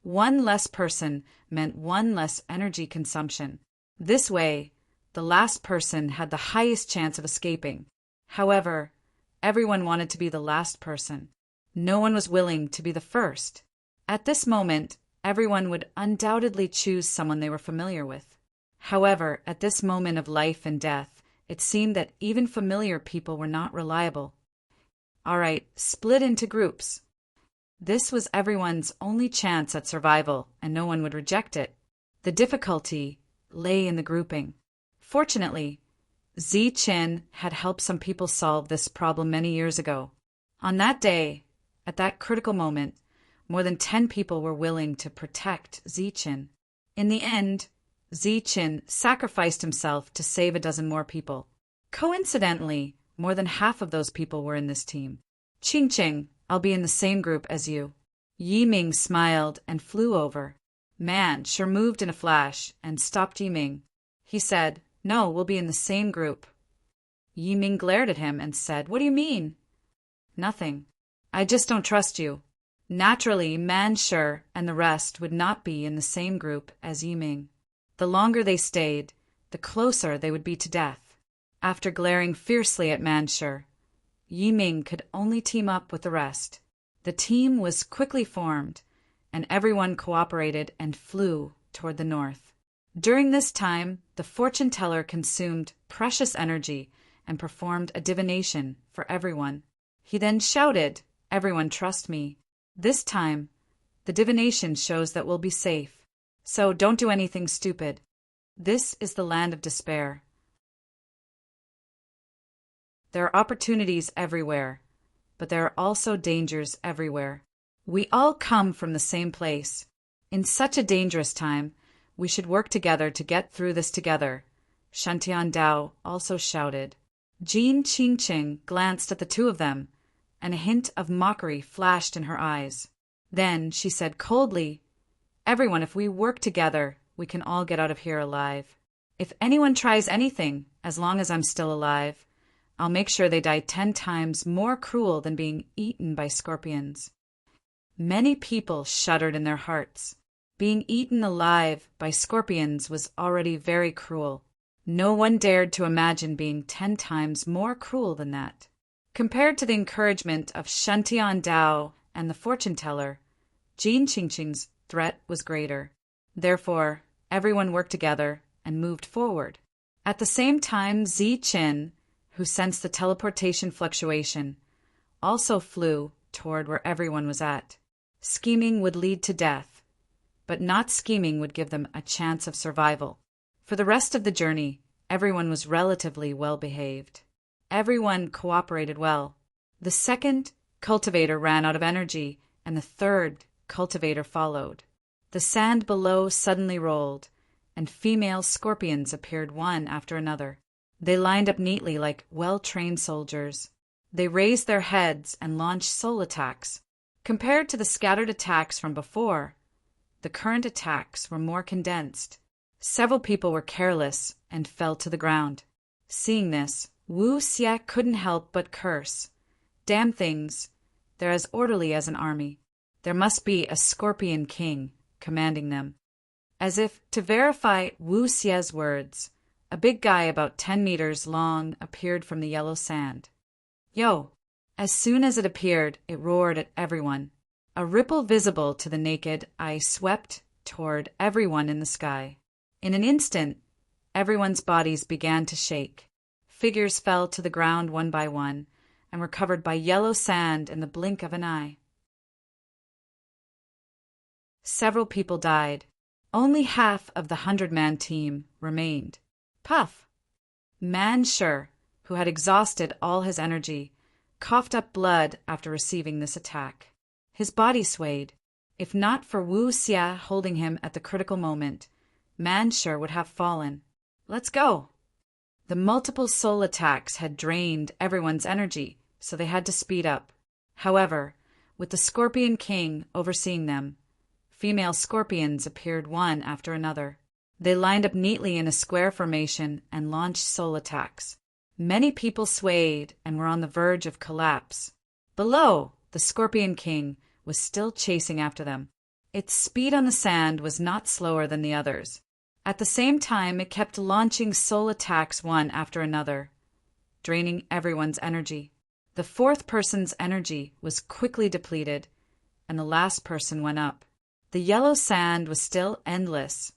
1 less person meant 1 less energy consumption. This way, the last person had the highest chance of escaping. However, everyone wanted to be the last person. No one was willing to be the first. At this moment, everyone would undoubtedly choose someone they were familiar with. However, at this moment of life and death, it seemed that even familiar people were not reliable. All right, split into groups. This was everyone's only chance at survival, and no one would reject it. The difficulty lay in the grouping. Fortunately, Zi-Chin had helped some people solve this problem many years ago. On that day, at that critical moment, more than 10 people were willing to protect Zi-Chin. In the end, Zi-Chin sacrificed himself to save a dozen more people. Coincidentally, more than half of those people were in this team. Qingqing, I'll be in the same group as you. Yiming smiled and flew over. Man sure moved in a flash and stopped Yiming. He said, "No, we'll be in the same group." Yiming glared at him and said, "What do you mean?" "Nothing. I just don't trust you." Naturally, Manshur and the rest would not be in the same group as Yiming. The longer they stayed, the closer they would be to death. After glaring fiercely at Manshur, Yiming could only team up with the rest. The team was quickly formed, and everyone cooperated and flew toward the north. During this time, the fortune teller consumed precious energy and performed a divination for everyone. He then shouted, "Everyone trust me. This time, the divination shows that we'll be safe. So don't do anything stupid. This is the land of despair. There are opportunities everywhere, but there are also dangers everywhere. We all come from the same place. In such a dangerous time, we should work together to get through this together." Shantian Dao also shouted. Jin Qingqing glanced at the two of them, and a hint of mockery flashed in her eyes. Then she said coldly, "Everyone, if we work together, we can all get out of here alive. If anyone tries anything, as long as I'm still alive, I'll make sure they die 10 times more cruel than being eaten by scorpions." Many people shuddered in their hearts. Being eaten alive by scorpions was already very cruel. No one dared to imagine being 10 times more cruel than that. Compared to the encouragement of Shantian Dao and the fortune teller, Jin Qingqing's threat was greater. Therefore, everyone worked together and moved forward. At the same time, Zi-Chin, who sensed the teleportation fluctuation, also flew toward where everyone was at. Scheming would lead to death, but not scheming would give them a chance of survival. For the rest of the journey, everyone was relatively well behaved. Everyone cooperated well. The second cultivator ran out of energy, and the third cultivator followed. The sand below suddenly rolled, and female scorpions appeared one after another. They lined up neatly like well-trained soldiers. They raised their heads and launched soul attacks. Compared to the scattered attacks from before, the current attacks were more condensed. Several people were careless and fell to the ground. Seeing this, Wu Xie couldn't help but curse. "Damn things, they're as orderly as an army. There must be a scorpion king commanding them." As if to verify Wu Xie's words, a big guy about 10 meters long appeared from the yellow sand. "Yo!" As soon as it appeared, it roared at everyone. A ripple visible to the naked eye swept toward everyone in the sky. In an instant, everyone's bodies began to shake. Figures fell to the ground one by one and were covered by yellow sand in the blink of an eye. Several people died. Only half of the 100-man team remained. Puff! Manshur, who had exhausted all his energy, coughed up blood after receiving this attack. His body swayed. If not for Wu Xie holding him at the critical moment, Manshur would have fallen. "Let's go!" The multiple soul attacks had drained everyone's energy, so they had to speed up. However, with the Scorpion King overseeing them, female scorpions appeared one after another. They lined up neatly in a square formation and launched soul attacks. Many people swayed and were on the verge of collapse. Below, the Scorpion King was still chasing after them. Its speed on the sand was not slower than the others. At the same time, it kept launching soul attacks one after another, draining everyone's energy. The fourth person's energy was quickly depleted, and the last person went up. The yellow sand was still endless,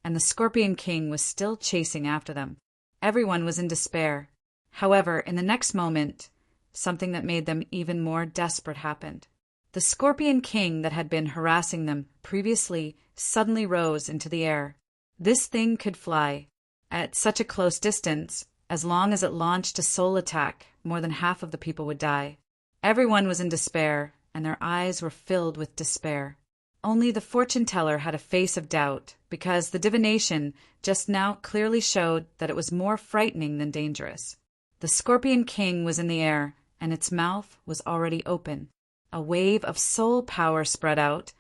and the Scorpion King was still chasing after them. Everyone was in despair. However, in the next moment, something that made them even more desperate happened. The Scorpion King that had been harassing them previously suddenly rose into the air. This thing could fly. At such a close distance, as long as it launched a soul attack, more than half of the people would die. Everyone was in despair, and their eyes were filled with despair. Only the fortune teller had a face of doubt, because the divination just now clearly showed that it was more frightening than dangerous. The Scorpion King was in the air, and its mouth was already open. A wave of soul power spread out,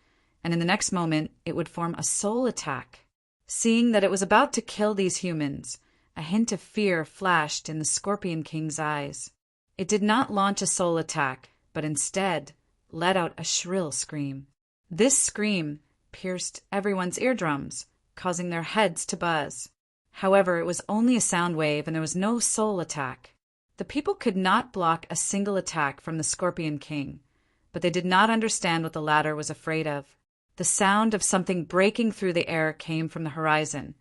and in the next moment it would form a soul attack. Seeing that it was about to kill these humans, a hint of fear flashed in the Scorpion King's eyes. It did not launch a soul attack, but instead let out a shrill scream. This scream pierced everyone's eardrums, causing their heads to buzz. However, it was only a sound wave and there was no soul attack. The people could not block a single attack from the Scorpion King, but they did not understand what the latter was afraid of. The sound of something breaking through the air came from the horizon,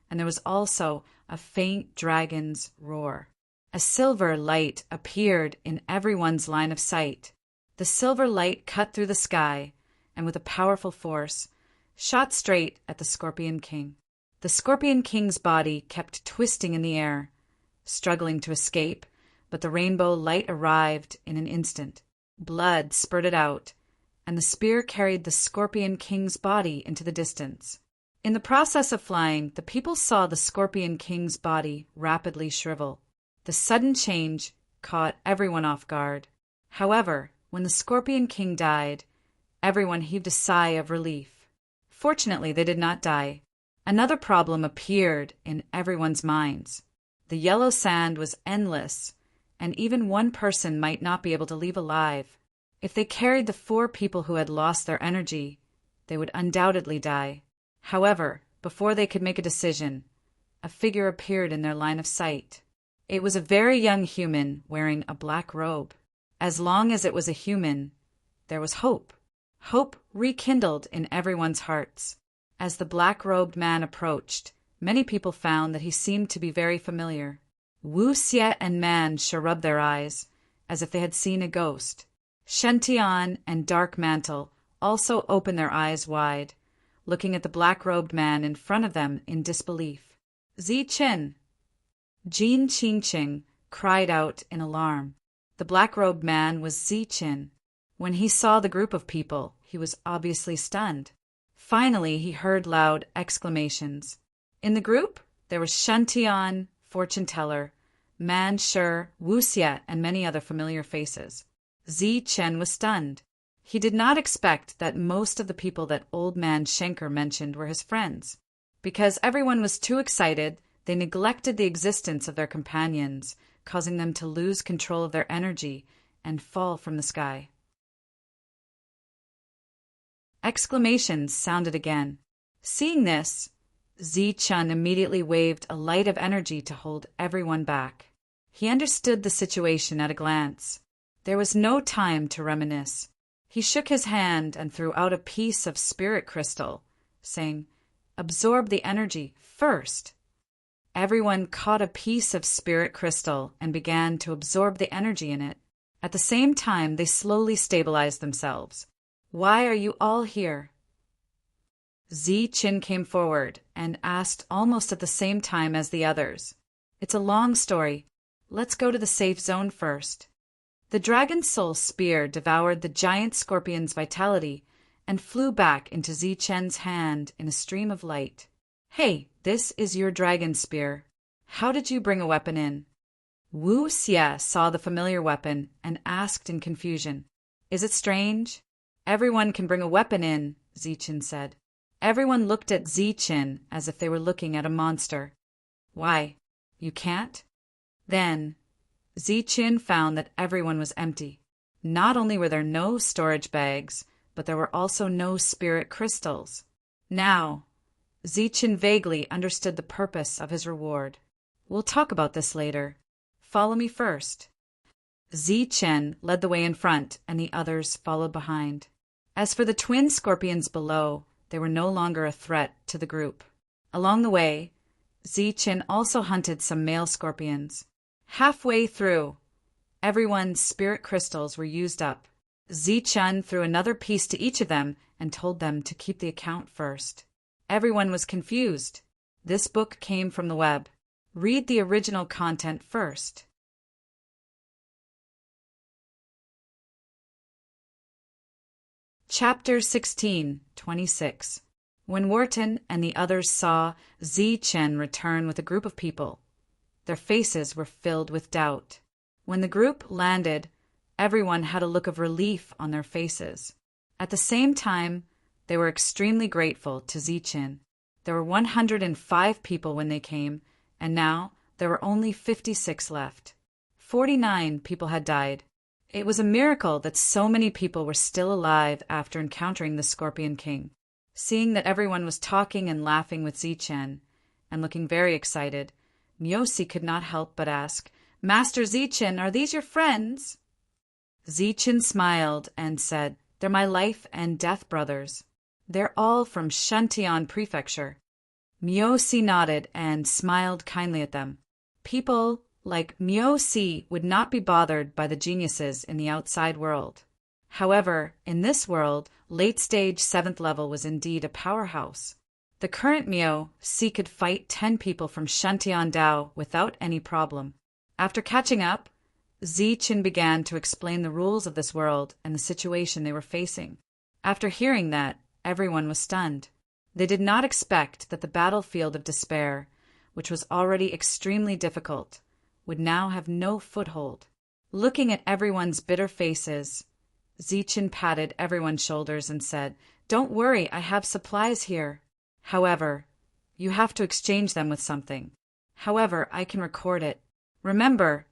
and there was also a faint dragon's roar. A silver light appeared in everyone's line of sight. The silver light cut through the sky, and with a powerful force, shot straight at the Scorpion King. The Scorpion King's body kept twisting in the air, struggling to escape, but the rainbow light arrived in an instant. Blood spurted out, and the spear carried the Scorpion King's body into the distance. In the process of flying, the people saw the Scorpion King's body rapidly shrivel. The sudden change caught everyone off guard. However, when the Scorpion King died, everyone heaved a sigh of relief. Fortunately, they did not die. Another problem appeared in everyone's minds. The yellow sand was endless, and even one person might not be able to leave alive. If they carried the 4 people who had lost their energy, they would undoubtedly die. However, before they could make a decision, a figure appeared in their line of sight. It was a very young human wearing a black robe. As long as it was a human, there was hope. Hope rekindled in everyone's hearts. As the black-robed man approached, many people found that he seemed to be very familiar. Wu Xie and Man rubbed their eyes, as if they had seen a ghost. Shen Tian and Dark Mantle also opened their eyes wide, looking at the black-robed man in front of them in disbelief. Zi Qin! Jin Qingqing cried out in alarm. The black-robed man was Zi Qin. When he saw the group of people, he was obviously stunned. Finally, he heard loud exclamations. In the group, there was Shen Tian, Fortune Teller, Man Shi, Wu Xie, and many other familiar faces. Zi Chen was stunned. He did not expect that most of the people that Old Man Schenker mentioned were his friends. Because everyone was too excited, they neglected the existence of their companions, causing them to lose control of their energy and fall from the sky. Exclamations sounded again. Seeing this, Zi Chun immediately waved a light of energy to hold everyone back. He understood the situation at a glance. There was no time to reminisce. He shook his hand and threw out a piece of spirit crystal, saying, "Absorb the energy first." Everyone caught a piece of spirit crystal and began to absorb the energy in it. At the same time, they slowly stabilized themselves. "Why are you all here?" Zi Qin came forward and asked almost at the same time as the others. "It's a long story. Let's go to the safe zone first." The dragon soul spear devoured the giant scorpion's vitality and flew back into Zi Chen's hand in a stream of light. "Hey, this is your dragon spear. How did you bring a weapon in?" Wu Xie saw the familiar weapon and asked in confusion, "Is it strange?" "Everyone can bring a weapon in," Zi Qin said. Everyone looked at Zi Qin as if they were looking at a monster. "Why, you can't?" Then Zi Qin found that everyone was empty. Not only were there no storage bags, but there were also no spirit crystals. Now, Zi Qin vaguely understood the purpose of his reward. "We'll talk about this later. Follow me first." Zi Qin led the way in front, and the others followed behind. As for the twin scorpions below, they were no longer a threat to the group. Along the way, Zi Qin also hunted some male scorpions. Halfway through, everyone's spirit crystals were used up. Zichun threw another piece to each of them and told them to keep the account first. Everyone was confused. This book came from the web. Read the original content first. Chapter 16:26. When Wharton and the others saw Zichun return with a group of people, their faces were filled with doubt. When the group landed, everyone had a look of relief on their faces. At the same time, they were extremely grateful to Zichun. There were 105 people when they came, and now there were only 56 left. 49 people had died. It was a miracle that so many people were still alive after encountering the Scorpion King. Seeing that everyone was talking and laughing with Zichun, and looking very excited, Miyoshi could not help but ask, "Master Zichun, are these your friends?" Zichun smiled and said, "They're my life and death brothers. They're all from Shantian Prefecture." Miyoshi nodded and smiled kindly at them. People like Miyoshi would not be bothered by the geniuses in the outside world. However, in this world, late-stage 7th level was indeed a powerhouse. The current Miyoshi could fight 10 people from Shantian Dao without any problem. After catching up, Zichun began to explain the rules of this world and the situation they were facing. After hearing that, everyone was stunned. They did not expect that the battlefield of despair, which was already extremely difficult, would now have no foothold. Looking at everyone's bitter faces, Zichun patted everyone's shoulders and said, "Don't worry, I have supplies here. However, you have to exchange them with something. However, I can record it. Remember,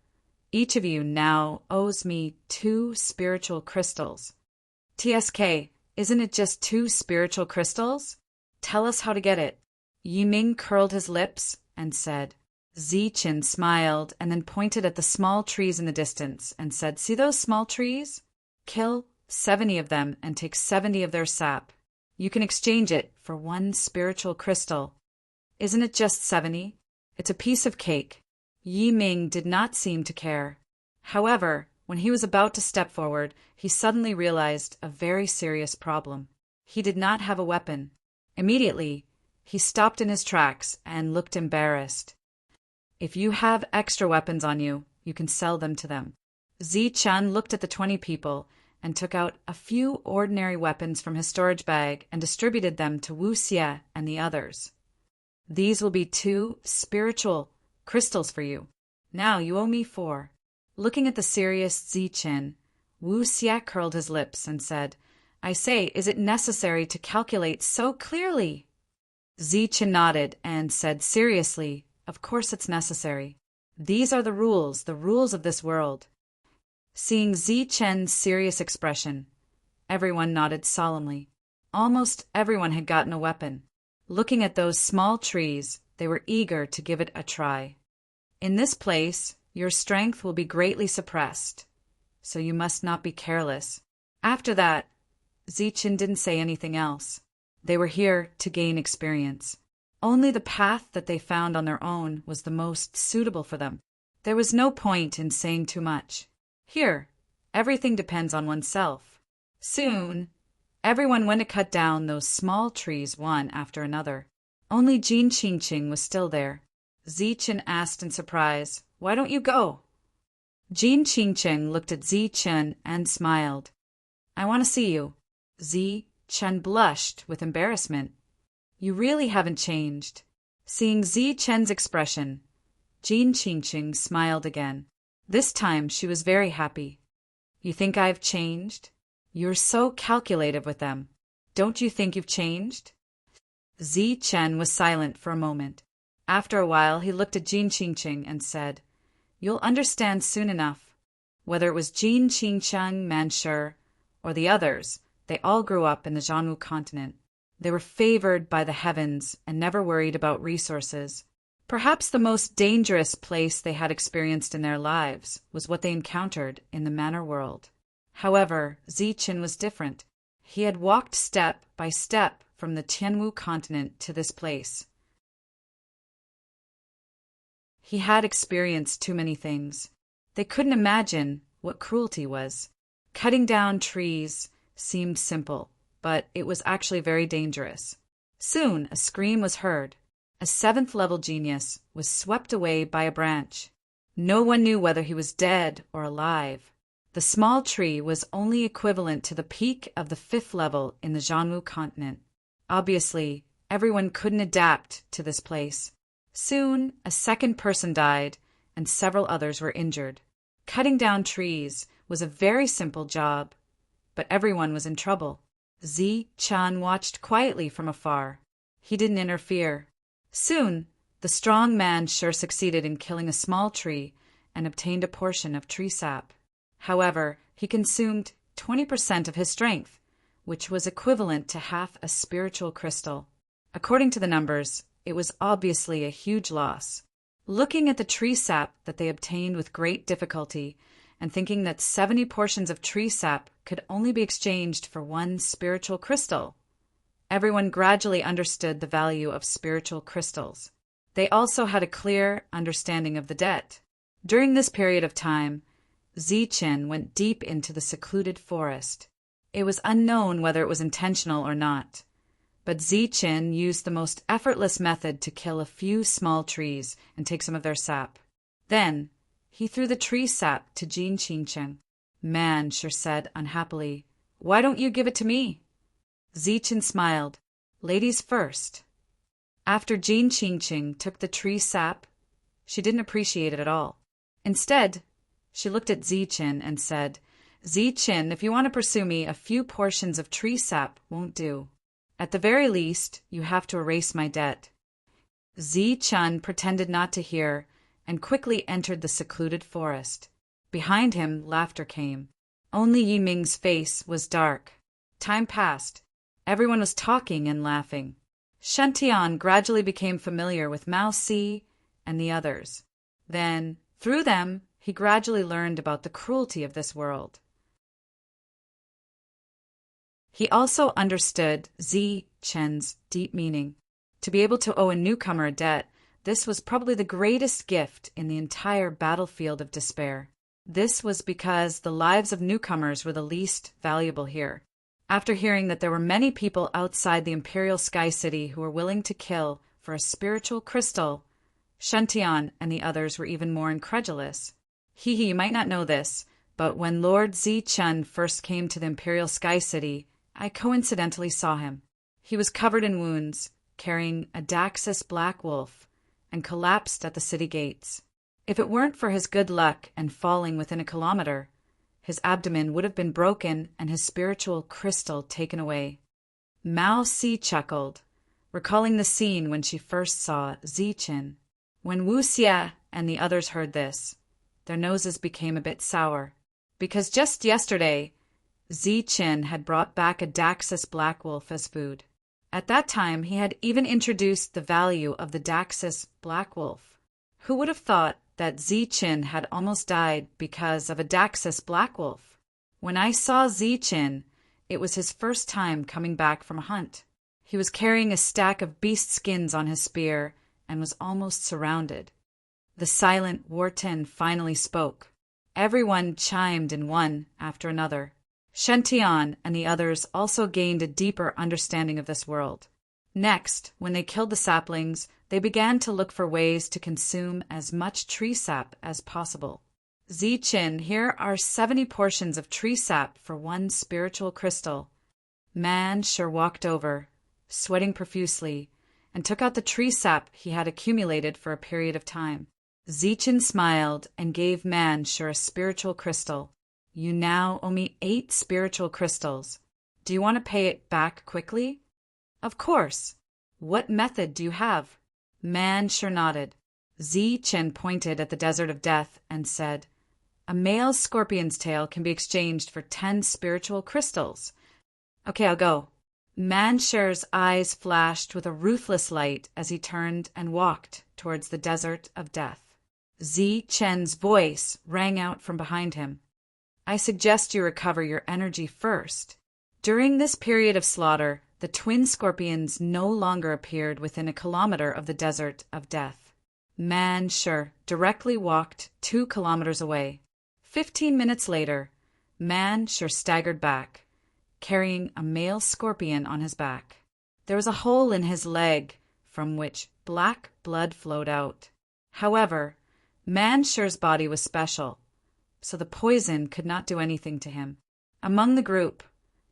each of you now owes me 2 spiritual crystals." "TSK, isn't it just 2 spiritual crystals? Tell us how to get it." Yiming curled his lips and said. Zichun smiled and then pointed at the small trees in the distance and said, "See those small trees? Kill 70 of them and take 70 of their sap. You can exchange it for 1 spiritual crystal. Isn't it just 70? It's a piece of cake." Yiming did not seem to care. However, when he was about to step forward, he suddenly realized a very serious problem. He did not have a weapon. Immediately, he stopped in his tracks and looked embarrassed. "If you have extra weapons on you, you can sell them to them." Zichun looked at the 20 people and took out a few ordinary weapons from his storage bag and distributed them to Wu Xie and the others. "These will be 2 spiritual crystals for you. Now you owe me 4. Looking at the serious Zichun, Wu Xie curled his lips and said, "I say, is it necessary to calculate so clearly?" Zichun nodded and said seriously, "Of course it's necessary. These are the rules of this world." Seeing Zichun's serious expression, everyone nodded solemnly. Almost everyone had gotten a weapon. Looking at those small trees, they were eager to give it a try. "In this place, your strength will be greatly suppressed, so you must not be careless." After that, Zichun didn't say anything else. They were here to gain experience. Only the path that they found on their own was the most suitable for them. There was no point in saying too much. Here, everything depends on oneself. Soon, everyone went to cut down those small trees one after another. Only Jin Qingqing was still there. Zichun asked in surprise, "Why don't you go?" Jin Qingqing looked at Zichun and smiled. "I want to see you." Zichun blushed with embarrassment. "You really haven't changed." Seeing Zichun's expression, Jin Qingqing smiled again. This time she was very happy. "You think I've changed? You're so calculative with them. Don't you think you've changed?" Zichun was silent for a moment. After a while he looked at Jin Qingqing and said, "You'll understand soon enough." Whether it was Jin Qingqing Manshur or the others, they all grew up in the Jianwu continent. They were favored by the heavens and never worried about resources. Perhaps the most dangerous place they had experienced in their lives was what they encountered in the manor world. However, Zichun was different. He had walked step by step from the Tianwu continent to this place. He had experienced too many things. They couldn't imagine what cruelty was. Cutting down trees seemed simple, but it was actually very dangerous. Soon a scream was heard. A seventh-level genius was swept away by a branch. No one knew whether he was dead or alive. The small tree was only equivalent to the peak of the fifth level in the Jianwu continent. Obviously, everyone couldn't adapt to this place. Soon, a second person died, and several others were injured. Cutting down trees was a very simple job, but everyone was in trouble. Zi-chan watched quietly from afar. He didn't interfere. Soon, the strong man sure succeeded in killing a small tree and obtained a portion of tree sap. However, he consumed 20% of his strength, which was equivalent to half a spiritual crystal. According to the numbers, it was obviously a huge loss. Looking at the tree sap that they obtained with great difficulty, and thinking that 70 portions of tree sap could only be exchanged for one spiritual crystal, everyone gradually understood the value of spiritual crystals. They also had a clear understanding of the debt. During this period of time, Zi-chan went deep into the secluded forest. It was unknown whether it was intentional or not, but Zi-chan used the most effortless method to kill a few small trees and take some of their sap. Then, he threw the tree sap to Jin Qingqing. Man sure said unhappily, "Why don't you give it to me?" Zi-chan smiled. "Ladies first." After Jin Qingqing took the tree sap, she didn't appreciate it at all. Instead, she looked at Zi-chan and said, "Zi-chan, if you want to pursue me, a few portions of tree sap won't do. At the very least, you have to erase my debt." Zi-chan pretended not to hear and quickly entered the secluded forest. Behind him, laughter came. Only Yiming's face was dark. Time passed. Everyone was talking and laughing. Shen gradually became familiar with Mao Si and the others. Then, through them, he gradually learned about the cruelty of this world. He also understood Zi-chen's deep meaning. To be able to owe a newcomer a debt, this was probably the greatest gift in the entire battlefield of despair. This was because the lives of newcomers were the least valuable here. After hearing that there were many people outside the Imperial Sky City who were willing to kill for a spiritual crystal, Shen and the others were even more incredulous. You might not know this, but when Lord Zi-chan first came to the Imperial Sky City, I coincidentally saw him. He was covered in wounds, carrying a Daxus black wolf, and collapsed at the city gates. If it weren't for his good luck and falling within a kilometer, his abdomen would have been broken and his spiritual crystal taken away. Mao Si chuckled, recalling the scene when she first saw Zi-chan. When Wu Xia and the others heard this, their noses became a bit sour, because just yesterday, Zi-chan had brought back a Daxus black wolf as food. At that time, he had even introduced the value of the Daxus black wolf. Who would have thought that Zi-chan had almost died because of a Daxus black wolf? When I saw Zi-chan, it was his first time coming back from a hunt. He was carrying a stack of beast skins on his spear and was almost surrounded. The silent Warten finally spoke. Everyone chimed in one after another. Shen and the others also gained a deeper understanding of this world. Next, when they killed the saplings, they began to look for ways to consume as much tree sap as possible. Zi-chan, here are 70 portions of tree sap for one spiritual crystal. Man sure walked over, sweating profusely, and took out the tree sap he had accumulated for a period of time. Zi-chan smiled and gave Man sure a spiritual crystal. You now owe me 8 spiritual crystals. Do you want to pay it back quickly? Of course. What method do you have? Man sure nodded. Zi-chan pointed at the desert of death and said, "A male scorpion's tail can be exchanged for 10 spiritual crystals." Okay, I'll go. Mansher's eyes flashed with a ruthless light as he turned and walked towards the desert of death. Zi-chen's voice rang out from behind him. I suggest you recover your energy first. During this period of slaughter, the twin scorpions no longer appeared within a kilometer of the desert of death. Mansher directly walked 2 kilometers away. 15 minutes later, Man sure staggered back, carrying a male scorpion on his back. There was a hole in his leg from which black blood flowed out. However, Man sure's body was special, so the poison could not do anything to him. Among the group,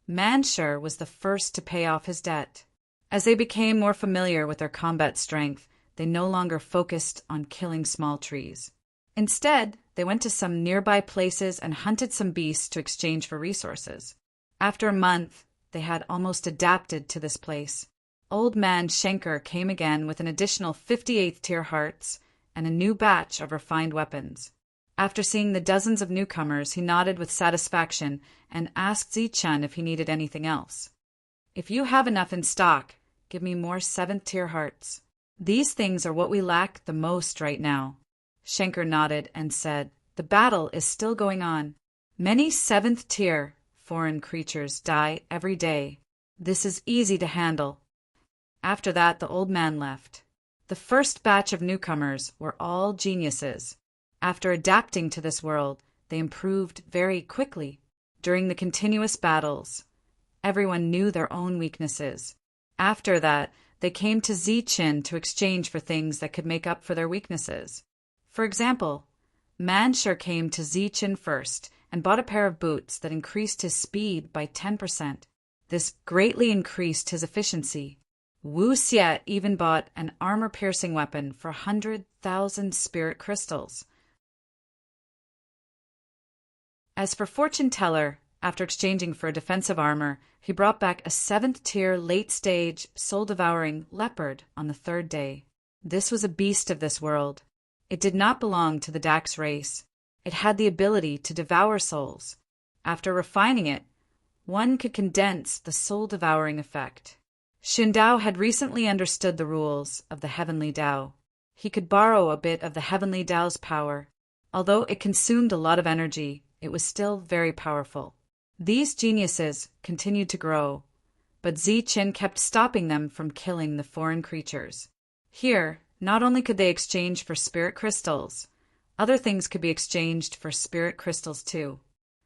Man sure was the first to pay off his debt. As they became more familiar with their combat strength, they no longer focused on killing small trees. Instead, they went to some nearby places and hunted some beasts to exchange for resources. After a month, they had almost adapted to this place. Old Man Schenker came again with an additional 58th tier hearts and a new batch of refined weapons. After seeing the dozens of newcomers, he nodded with satisfaction and asked Zichun if he needed anything else. If you have enough in stock, give me more 7th tier hearts. These things are what we lack the most right now. Schenker nodded and said, the battle is still going on. Many 7th tier foreign creatures die every day. This is easy to handle. After that, the old man left. The first batch of newcomers were all geniuses. After adapting to this world, they improved very quickly. During the continuous battles, everyone knew their own weaknesses. After that, they came to Zichun to exchange for things that could make up for their weaknesses. For example, Man sure came to Zichun first and bought a pair of boots that increased his speed by 10%. This greatly increased his efficiency. Wu Xie even bought an armor-piercing weapon for 100,000 spirit crystals. As for Fortune Teller, after exchanging for a defensive armor, he brought back a 7th tier late-stage, soul-devouring leopard on the 3rd day. This was a beast of this world. It did not belong to the Dax race. It had the ability to devour souls. After refining it, one could condense the soul-devouring effect. Xun Dao had recently understood the rules of the Heavenly Dao. He could borrow a bit of the Heavenly Dao's power. Although it consumed a lot of energy, it was still very powerful. These geniuses continued to grow, but Zichun kept stopping them from killing the foreign creatures. Here, not only could they exchange for spirit crystals, other things could be exchanged for spirit crystals too.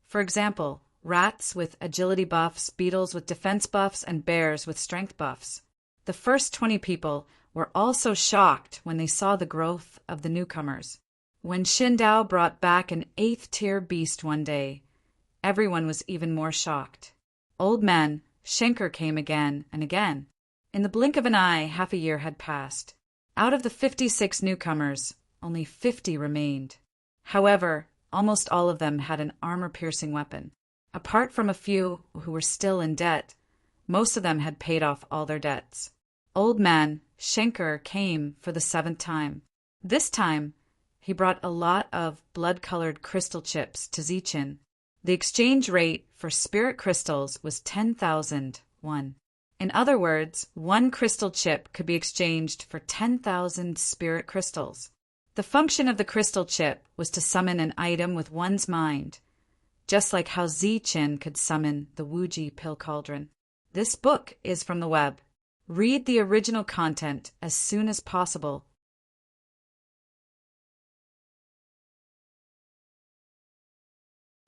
For example, rats with agility buffs, beetles with defense buffs, and bears with strength buffs. The first 20 people were also shocked when they saw the growth of the newcomers. When Xun Dao brought back an 8th tier beast one day, everyone was even more shocked. Old Man Schenker came again and again. In the blink of an eye, half a year had passed. Out of the 56 newcomers, only 50 remained. However, almost all of them had an armor-piercing weapon. Apart from a few who were still in debt, most of them had paid off all their debts. Old Man Schenker came for the 7th time. This time, he brought a lot of blood-colored crystal chips to Zichun. The exchange rate for spirit crystals was 10,001. In other words, one crystal chip could be exchanged for 10,000 spirit crystals. The function of the crystal chip was to summon an item with one's mind, just like how Zichun could summon the Wuji pill cauldron. This book is from the web. Read the original content as soon as possible.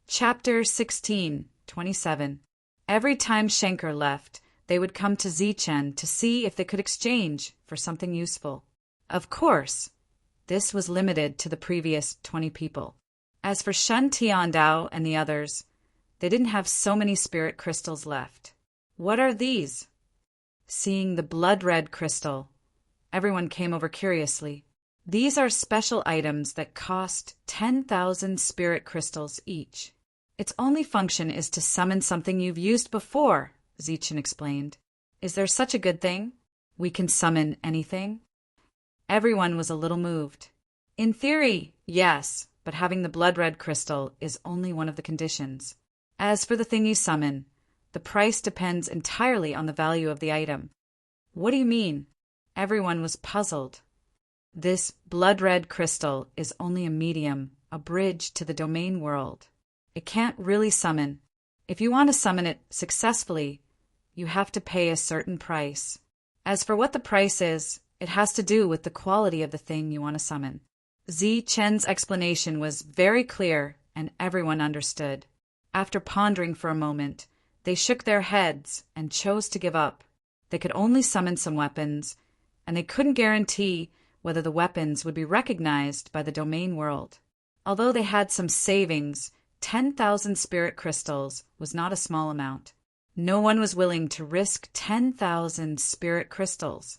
Chapter 16:27. Every time Schenker left, they would come to Zichun to see if they could exchange for something useful. Of course, this was limited to the previous 20 people. As for Shun Tiandao and the others, they didn't have so many spirit crystals left. What are these? Seeing the blood-red crystal, everyone came over curiously. These are special items that cost 10,000 spirit crystals each. Its only function is to summon something you've used before, Zichun explained. Is there such a good thing? We can summon anything? Everyone was a little moved. In theory, yes, but having the blood-red crystal is only one of the conditions. As for the thing you summon, the price depends entirely on the value of the item. What do you mean? Everyone was puzzled. This blood-red crystal is only a medium, a bridge to the domain world. It can't really summon. If you want to summon it successfully, you have to pay a certain price. As for what the price is, it has to do with the quality of the thing you want to summon. Zichun's explanation was very clear and everyone understood. After pondering for a moment, they shook their heads and chose to give up. They could only summon some weapons, and they couldn't guarantee whether the weapons would be recognized by the domain world. Although they had some savings, 10,000 spirit crystals was not a small amount. No one was willing to risk 10,000 spirit crystals.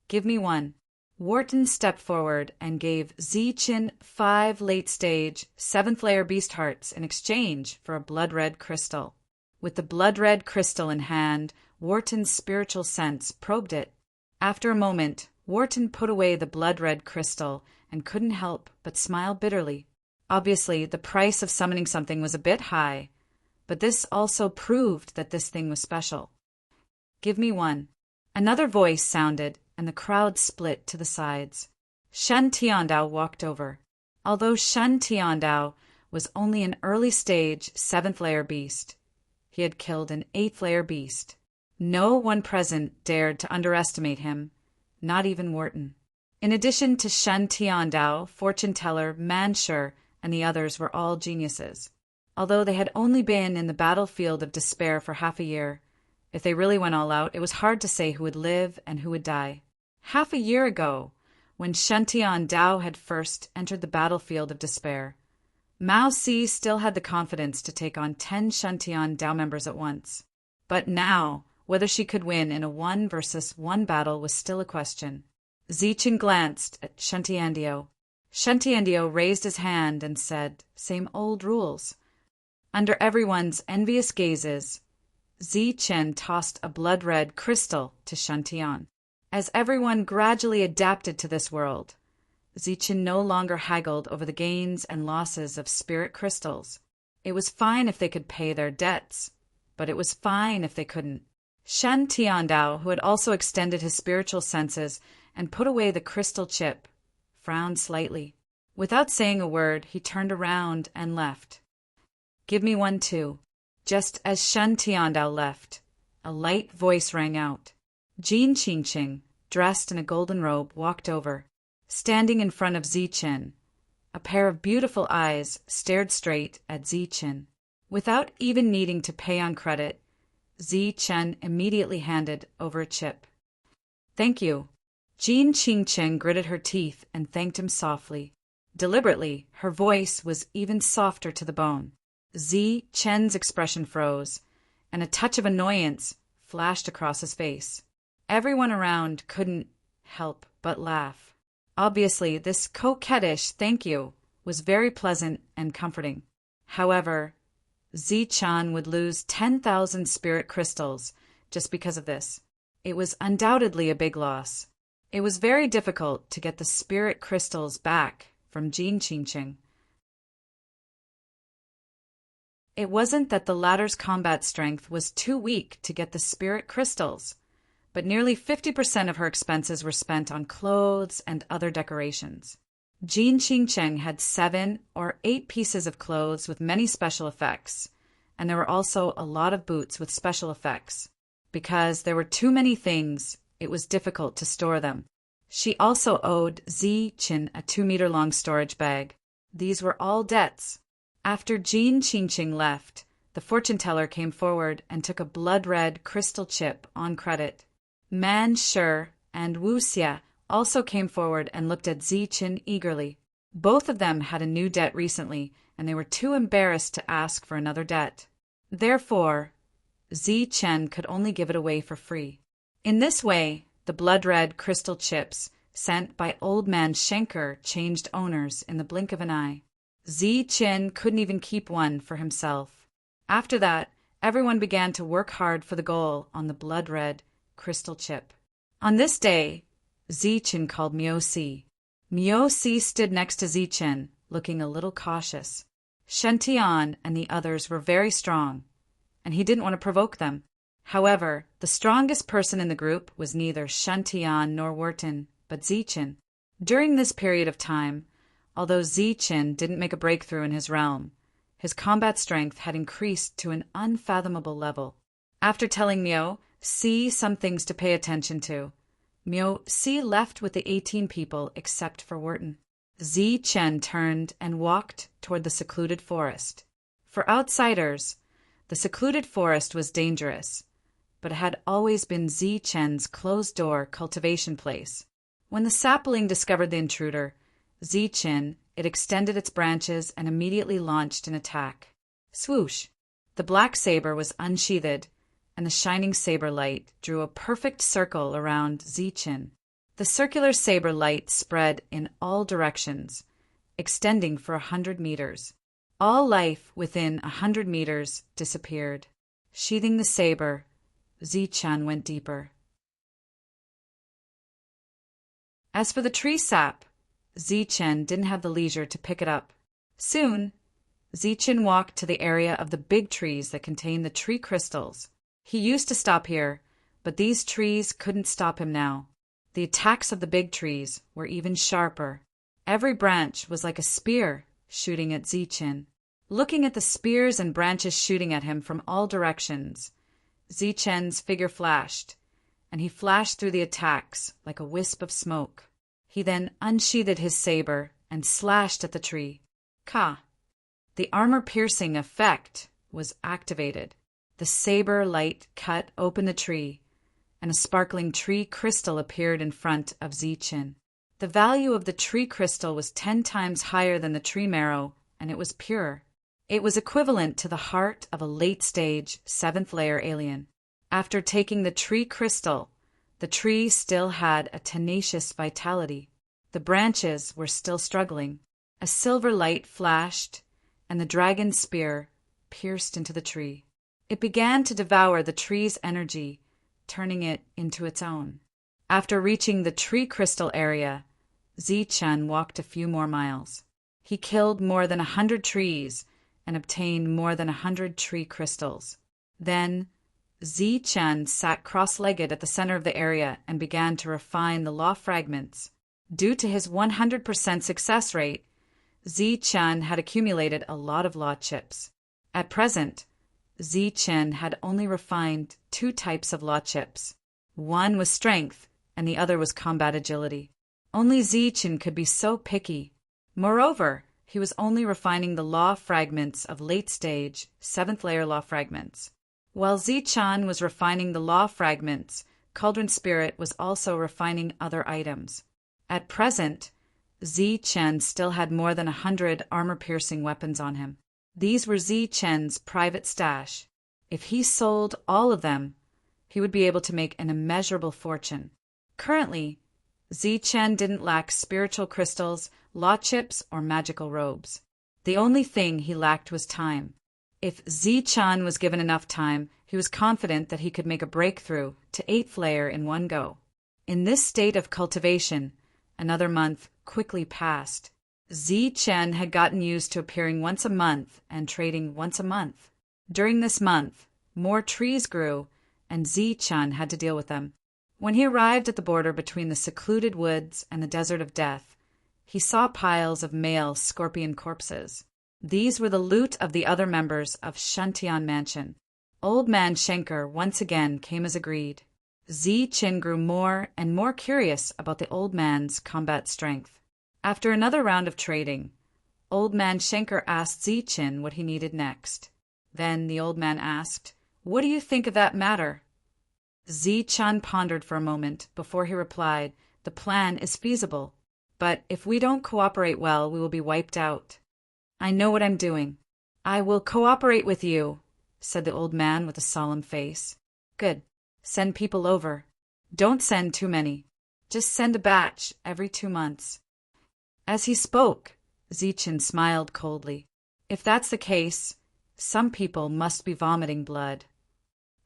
Give me one. Wharton stepped forward and gave Zichen 5 late-stage, 7th-layer beast hearts in exchange for a blood-red crystal. With the blood-red crystal in hand, Wharton's spiritual sense probed it. After a moment, Wharton put away the blood-red crystal and couldn't help but smile bitterly. Obviously, the price of summoning something was a bit high, but this also proved that this thing was special. Give me one. Another voice sounded, and the crowd split to the sides. Shen Tiandao walked over. Although Shen Tiandao was only an early-stage 7th-layer beast, he had killed an 8th-layer beast. No one present dared to underestimate him, not even Wharton. In addition to Shen Tiandao, fortune teller, Manshur, and the others were all geniuses. Although they had only been in the battlefield of despair for half a year, if they really went all out, it was hard to say who would live and who would die. Half a year ago, when Shen Tiandao had first entered the battlefield of despair, Mao Si still had the confidence to take on 10 Shen Tiandao members at once. But now, whether she could win in a 1-versus-1 battle was still a question. Zichen glanced at Shen Tiandao. Shen Tiandao raised his hand and said, "Same old rules." Under everyone's envious gazes, Zichen tossed a blood-red crystal to Shen Tian. As everyone gradually adapted to this world, Zichen no longer haggled over the gains and losses of spirit crystals. It was fine if they could pay their debts, but it was fine if they couldn't. Shen Tiandao, who had also extended his spiritual senses and put away the crystal chip, frowned slightly. Without saying a word, he turned around and left. Give me one too. Just as Shen Tiandao left, a light voice rang out. Jin Qingqing, dressed in a golden robe, walked over. Standing in front of Zichen, a pair of beautiful eyes stared straight at Zichen. Without even needing to pay on credit, Zichen immediately handed over a chip. "Thank you." Jin Qingqing gritted her teeth and thanked him softly. Deliberately, her voice was even softer to the bone. Zichen's expression froze, and a touch of annoyance flashed across his face. Everyone around couldn't help but laugh. Obviously, this coquettish "thank you" was very pleasant and comforting. However, Zichen would lose 10,000 spirit crystals just because of this. It was undoubtedly a big loss. It was very difficult to get the spirit crystals back from Jin Qingqing. It wasn't that the latter's combat strength was too weak to get the spirit crystals, but nearly 50% of her expenses were spent on clothes and other decorations. Jin Qingqing had 7 or 8 pieces of clothes with many special effects, and there were also a lot of boots with special effects. Because there were too many things, it was difficult to store them. She also owed Zichen a 2-meter-long storage bag. These were all debts. After Jin Qingqing left, the fortune teller came forward and took a blood-red crystal chip on credit. Manshur and Wuxia also came forward and looked at Zichen eagerly. Both of them had a new debt recently, and they were too embarrassed to ask for another debt. Therefore, Zichen could only give it away for free. In this way, the blood-red crystal chips sent by old man Schenker changed owners in the blink of an eye. Zichen couldn't even keep one for himself. After that, everyone began to work hard for the goal on the blood-red crystal chip. On this day, Zichen called Miao Si. Miao Si stood next to Zichen, looking a little cautious. Shen Tian and the others were very strong, and he didn't want to provoke them. However, the strongest person in the group was neither Shen Tian nor Wharton, but Zichen. During this period of time, although Zichen didn't make a breakthrough in his realm, his combat strength had increased to an unfathomable level. After telling Miao Si some things to pay attention to, Miao Si left with the 18 people except for Wharton. Zichen turned and walked toward the secluded forest. For outsiders, the secluded forest was dangerous, but it had always been Zichen's closed-door cultivation place. When the sapling discovered the intruder, Zichen, it extended its branches and immediately launched an attack. Swoosh! The black saber was unsheathed, and the shining saber light drew a perfect circle around Zichen. The circular saber light spread in all directions, extending for 100 meters. All life within 100 meters disappeared. Sheathing the saber, Zichen went deeper. As for the tree sap, Zichen didn't have the leisure to pick it up. Soon, Zichen walked to the area of the big trees that contained the tree crystals. He used to stop here, but these trees couldn't stop him now. The attacks of the big trees were even sharper. Every branch was like a spear shooting at Zichen. Looking at the spears and branches shooting at him from all directions, Zichen's figure flashed, and he flashed through the attacks like a wisp of smoke. He then unsheathed his saber and slashed at the tree. Ka! The armor-piercing effect was activated. The saber light cut open the tree, and a sparkling tree crystal appeared in front of Zichen. The value of the tree crystal was 10 times higher than the tree marrow, and it was pure. It was equivalent to the heart of a late-stage, 7th-layer alien. After taking the tree crystal, the tree still had a tenacious vitality. The branches were still struggling. A silver light flashed, and the dragon's spear pierced into the tree. It began to devour the tree's energy, turning it into its own. After reaching the tree crystal area, Zichen walked a few more miles. He killed more than 100 trees and obtained more than 100 tree crystals. Then, Zichen sat cross-legged at the center of the area and began to refine the law fragments. Due to his 100% success rate, Zichen had accumulated a lot of law chips. At present, Zichen had only refined 2 types of law chips. One was strength, and the other was combat agility. Only Zichen could be so picky. Moreover, he was only refining the law fragments of late-stage, 7th-layer law fragments. While Zichen was refining the law fragments, Cauldron Spirit was also refining other items. At present, Zichen still had more than 100 armor-piercing weapons on him. These were Zichen's private stash. If he sold all of them, he would be able to make an immeasurable fortune. Currently, Zichen didn't lack spiritual crystals, law chips, or magical robes. The only thing he lacked was time. If Zichen was given enough time, he was confident that he could make a breakthrough to 8th layer in one go. In this state of cultivation, another month quickly passed. Zichen had gotten used to appearing once a month and trading once a month. During this month, more trees grew, and Zichen had to deal with them. When he arrived at the border between the secluded woods and the desert of death, he saw piles of male scorpion corpses. These were the loot of the other members of Shantian Mansion. Old Man Schenker once again came as agreed. Zichen grew more and more curious about the old man's combat strength. After another round of trading, Old Man Schenker asked Zichen what he needed next. Then the old man asked, "What do you think of that matter?" Zichen pondered for a moment before he replied, "The plan is feasible, but if we don't cooperate well, we will be wiped out. I know what I'm doing." "I will cooperate with you," said the old man with a solemn face. "Good. Send people over. Don't send too many. Just send a batch every 2 months." As he spoke, Zichen smiled coldly. If that's the case, some people must be vomiting blood.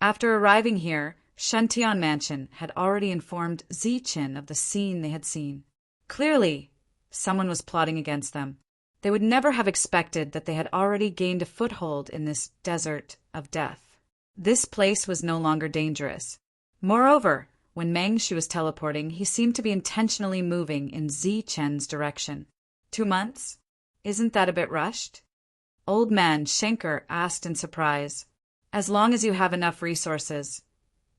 After arriving here, Shantian Mansion had already informed Zichen of the scene they had seen. Clearly, someone was plotting against them. They would never have expected that they had already gained a foothold in this desert of death. This place was no longer dangerous. Moreover, when Mangshu was teleporting, he seemed to be intentionally moving in Zichen's direction. 2 months? Isn't that a bit rushed? Old Man Schenker asked in surprise. As long as you have enough resources.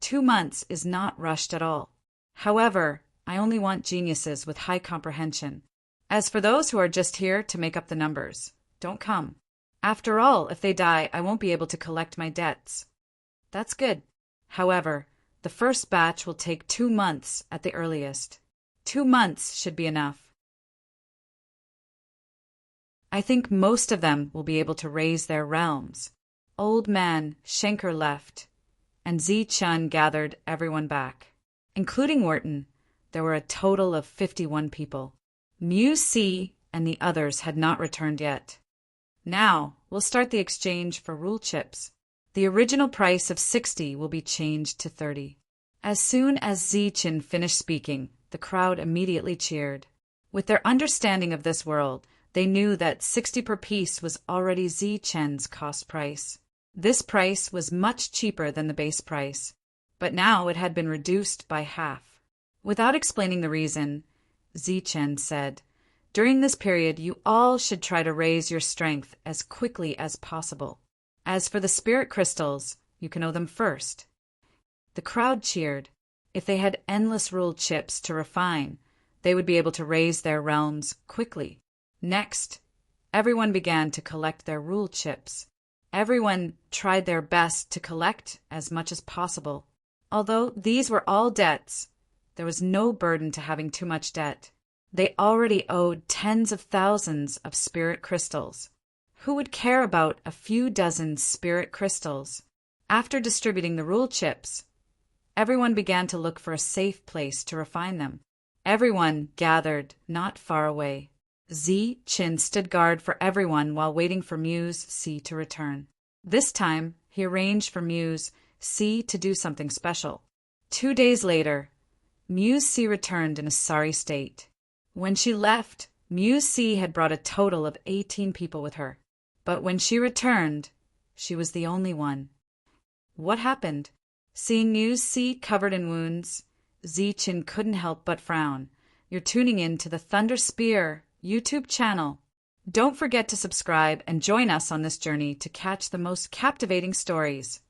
2 months is not rushed at all. However, I only want geniuses with high comprehension. As for those who are just here to make up the numbers, don't come. After all, if they die, I won't be able to collect my debts. That's good. However, the first batch will take 2 months at the earliest. 2 months should be enough. I think most of them will be able to raise their realms. Old man Schenker left, and Zi-Chun gathered everyone back. Including Wharton, there were a total of 51 people. Mu C and the others had not returned yet. Now, we'll start the exchange for rule chips. The original price of 60 will be changed to 30. As soon as Zi-Chun finished speaking, the crowd immediately cheered. With their understanding of this world, they knew that 60 per piece was already Zi-Chun's cost price. This price was much cheaper than the base price, but now it had been reduced by half. Without explaining the reason, Zi-Chun said, "During this period, you all should try to raise your strength as quickly as possible. As for the spirit crystals, you can owe them first." The crowd cheered. If they had endless ruled chips to refine, they would be able to raise their realms quickly. Next, everyone began to collect their rule chips. Everyone tried their best to collect as much as possible. Although these were all debts, there was no burden to having too much debt. They already owed tens of thousands of spirit crystals. Who would care about a few dozen spirit crystals? After distributing the rule chips, everyone began to look for a safe place to refine them. Everyone gathered not far away. Zi-Chun stood guard for everyone while waiting for Muse C to return. This time, he arranged for Muse C to do something special. 2 days later, Muse C returned in a sorry state. When she left, Muse C had brought a total of 18 people with her. But when she returned, she was the only one. What happened? Seeing Muse C covered in wounds, Zi-Chun couldn't help but frown. You're tuning in to the Thunder Spear YouTube channel. Don't forget to subscribe and join us on this journey to catch the most captivating stories.